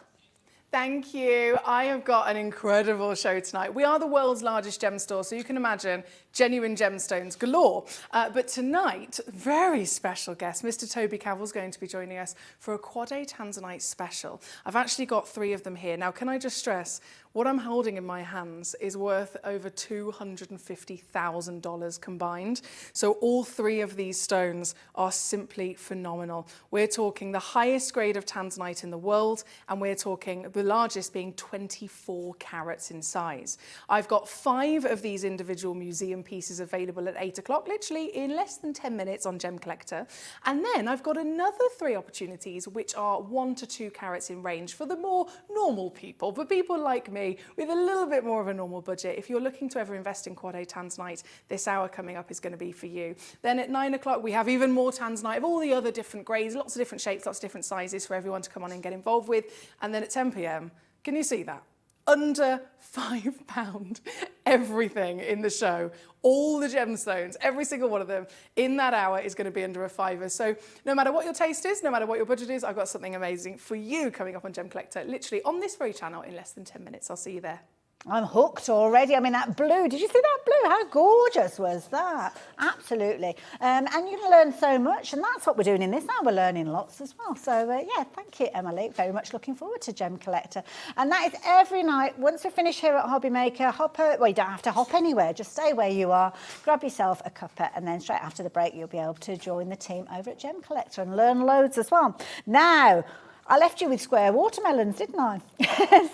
Thank you. I have got an incredible show tonight. We are the world's largest gem store, so you can imagine genuine gemstones galore. But tonight, very special guest, Mr. Toby Cavill's going to be joining us for a Quad A Tanzanite special. I've actually got 3 of them here. Now, can I just stress, what I'm holding in my hands is worth over $250,000 combined. So all 3 of these stones are simply phenomenal. We're talking the highest grade of Tanzanite in the world, and we're talking the largest being 24 carats in size. I've got 5 of these individual museum pieces available at 8 o'clock, literally in less than 10 minutes on Gem Collector. And then I've got another 3 opportunities, which are 1 to 2 carats in range for the more normal people, for people like me with a little bit more of a normal budget. If you're looking to ever invest in Quad A Tanzanite, this hour coming up is going to be for you. Then at 9 o'clock, we have even more Tanzanite of all the other different grades, lots of different shapes, lots of different sizes for everyone to come on and get involved with. And then at 10 p.m, can you see that? Under £5, everything in the show, all the gemstones, every single one of them in that hour is going to be under a £5. So no matter what your taste is, no matter what your budget is, I've got something amazing for you coming up on Gem Collector, literally on this very channel in less than 10 minutes. I'll see you there. I'm hooked already. I mean, that blue, did you see that blue? How gorgeous was that? Absolutely. And you can learn so much, and that's what we're doing in this now. We're learning lots as well. So, yeah, thank you, Emily. Very much looking forward to Gem Collector. And that is every night. Once we finish here at Hobbymaker, well, you don't have to hop anywhere. Just stay where you are, grab yourself a cuppa, and then straight after the break, you'll be able to join the team over at Gem Collector and learn loads as well. Now, I left you with square watermelons, didn't I?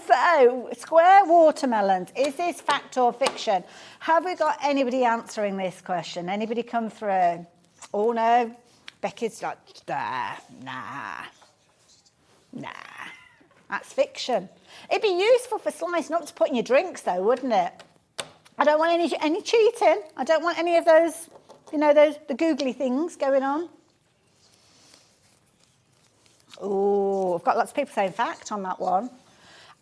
So, square watermelons, is this fact or fiction? Have we got anybody answering this question? Anybody come through? Oh, no. Becky's like, nah. That's fiction. It'd be useful for slicing up to put in your drinks, though, wouldn't it? I don't want any cheating. I don't want any of those, the googly things going on. Oh, I've got lots of people saying fact on that one.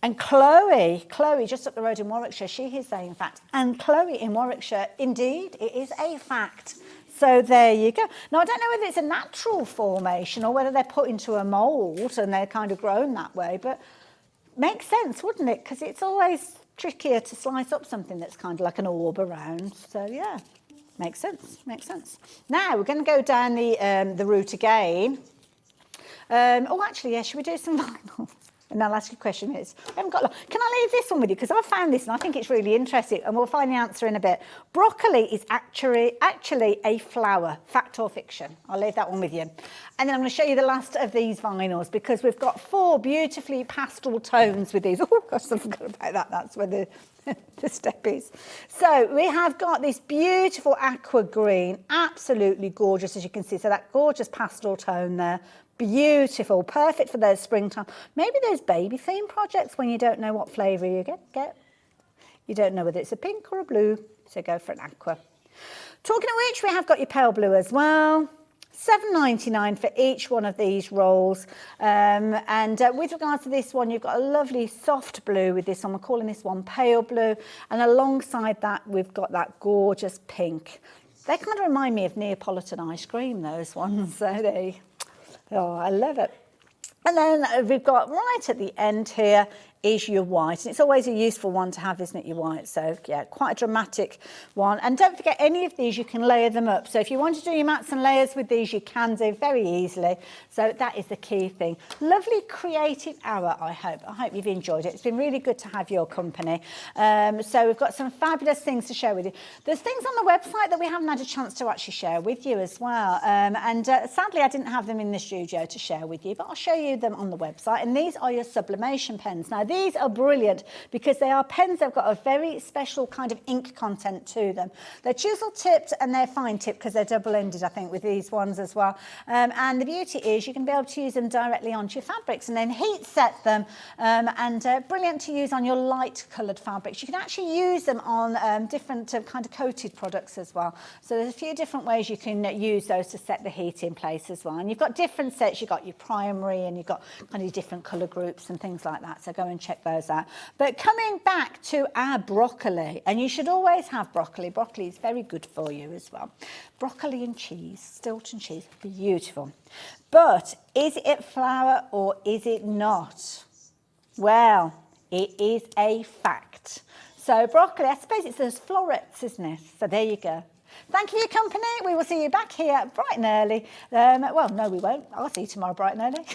And Chloe, just up the road in Warwickshire, she is saying fact. And Chloe in Warwickshire, indeed, it is a fact. So there you go. Now, I don't know whether it's a natural formation or whether they're put into a mould and they're kind of grown that way, but makes sense, wouldn't it? Because it's always trickier to slice up something that's kind of like an orb around. So, yeah, makes sense. Now, we're going to go down the route again. Actually, yeah, should we do some vinyl? And I'll ask you a question. Can I leave this one with you? Because I found this and I think it's really interesting, and we'll find the answer in a bit. Broccoli is actually a flower, fact or fiction? I'll leave that one with you. And then I'm going to show you the last of these vinyls, because we've got 4 beautifully pastel tones with these. Oh, gosh, I forgot about that. That's where the step is. So we have got this beautiful aqua green, absolutely gorgeous, as you can see. So that gorgeous pastel tone there. Beautiful, perfect for those springtime. Maybe those baby theme projects when you don't know what flavour you get. You don't know whether it's a pink or a blue, so go for an aqua. Talking of which, we have got your pale blue as well. $7.99 for each one of these rolls. With regards to this one, you've got a lovely soft blue with this one. We're calling this one pale blue. And alongside that, we've got that gorgeous pink. They kind of remind me of Neapolitan ice cream, those ones. So oh, I love it. And then we've got right at the end here is your white. And it's always a useful one to have, isn't it, your white? So yeah, quite a dramatic one. And don't forget, any of these, you can layer them up. So if you want to do your mats and layers with these, you can do very easily. So that is the key thing. Lovely creative hour, I hope. I hope you've enjoyed it. It's been really good to have your company. So we've got some fabulous things to share with you. There's things on the website that we haven't had a chance to actually share with you as well. Sadly, I didn't have them in the studio to share with you, but I'll show you them on the website. And these are your sublimation pens. Now, these are brilliant because they are pens. They've got a very special kind of ink content to them. They're chisel tipped and they're fine tipped because they're double-ended, I think, with these ones as well. And the beauty is you can be able to use them directly onto your fabrics and then heat set them, and brilliant to use on your light coloured fabrics. You can actually use them on different kind of coated products as well. So there's a few different ways you can use those to set the heat in place as well. And you've got different sets. You've got your primary and you've got kind of different colour groups and things like that. So go and check those out. But coming back to our broccoli, and you should always have broccoli. Broccoli is very good for you as well. Broccoli and cheese, Stilton cheese, beautiful. But is it flour or is it not? Well, it is a fact. So broccoli, I suppose it's those florets, isn't it? So there you go. Thank you for your company. We will see you back here bright and early. Well, no, we won't. I'll see you tomorrow bright and early.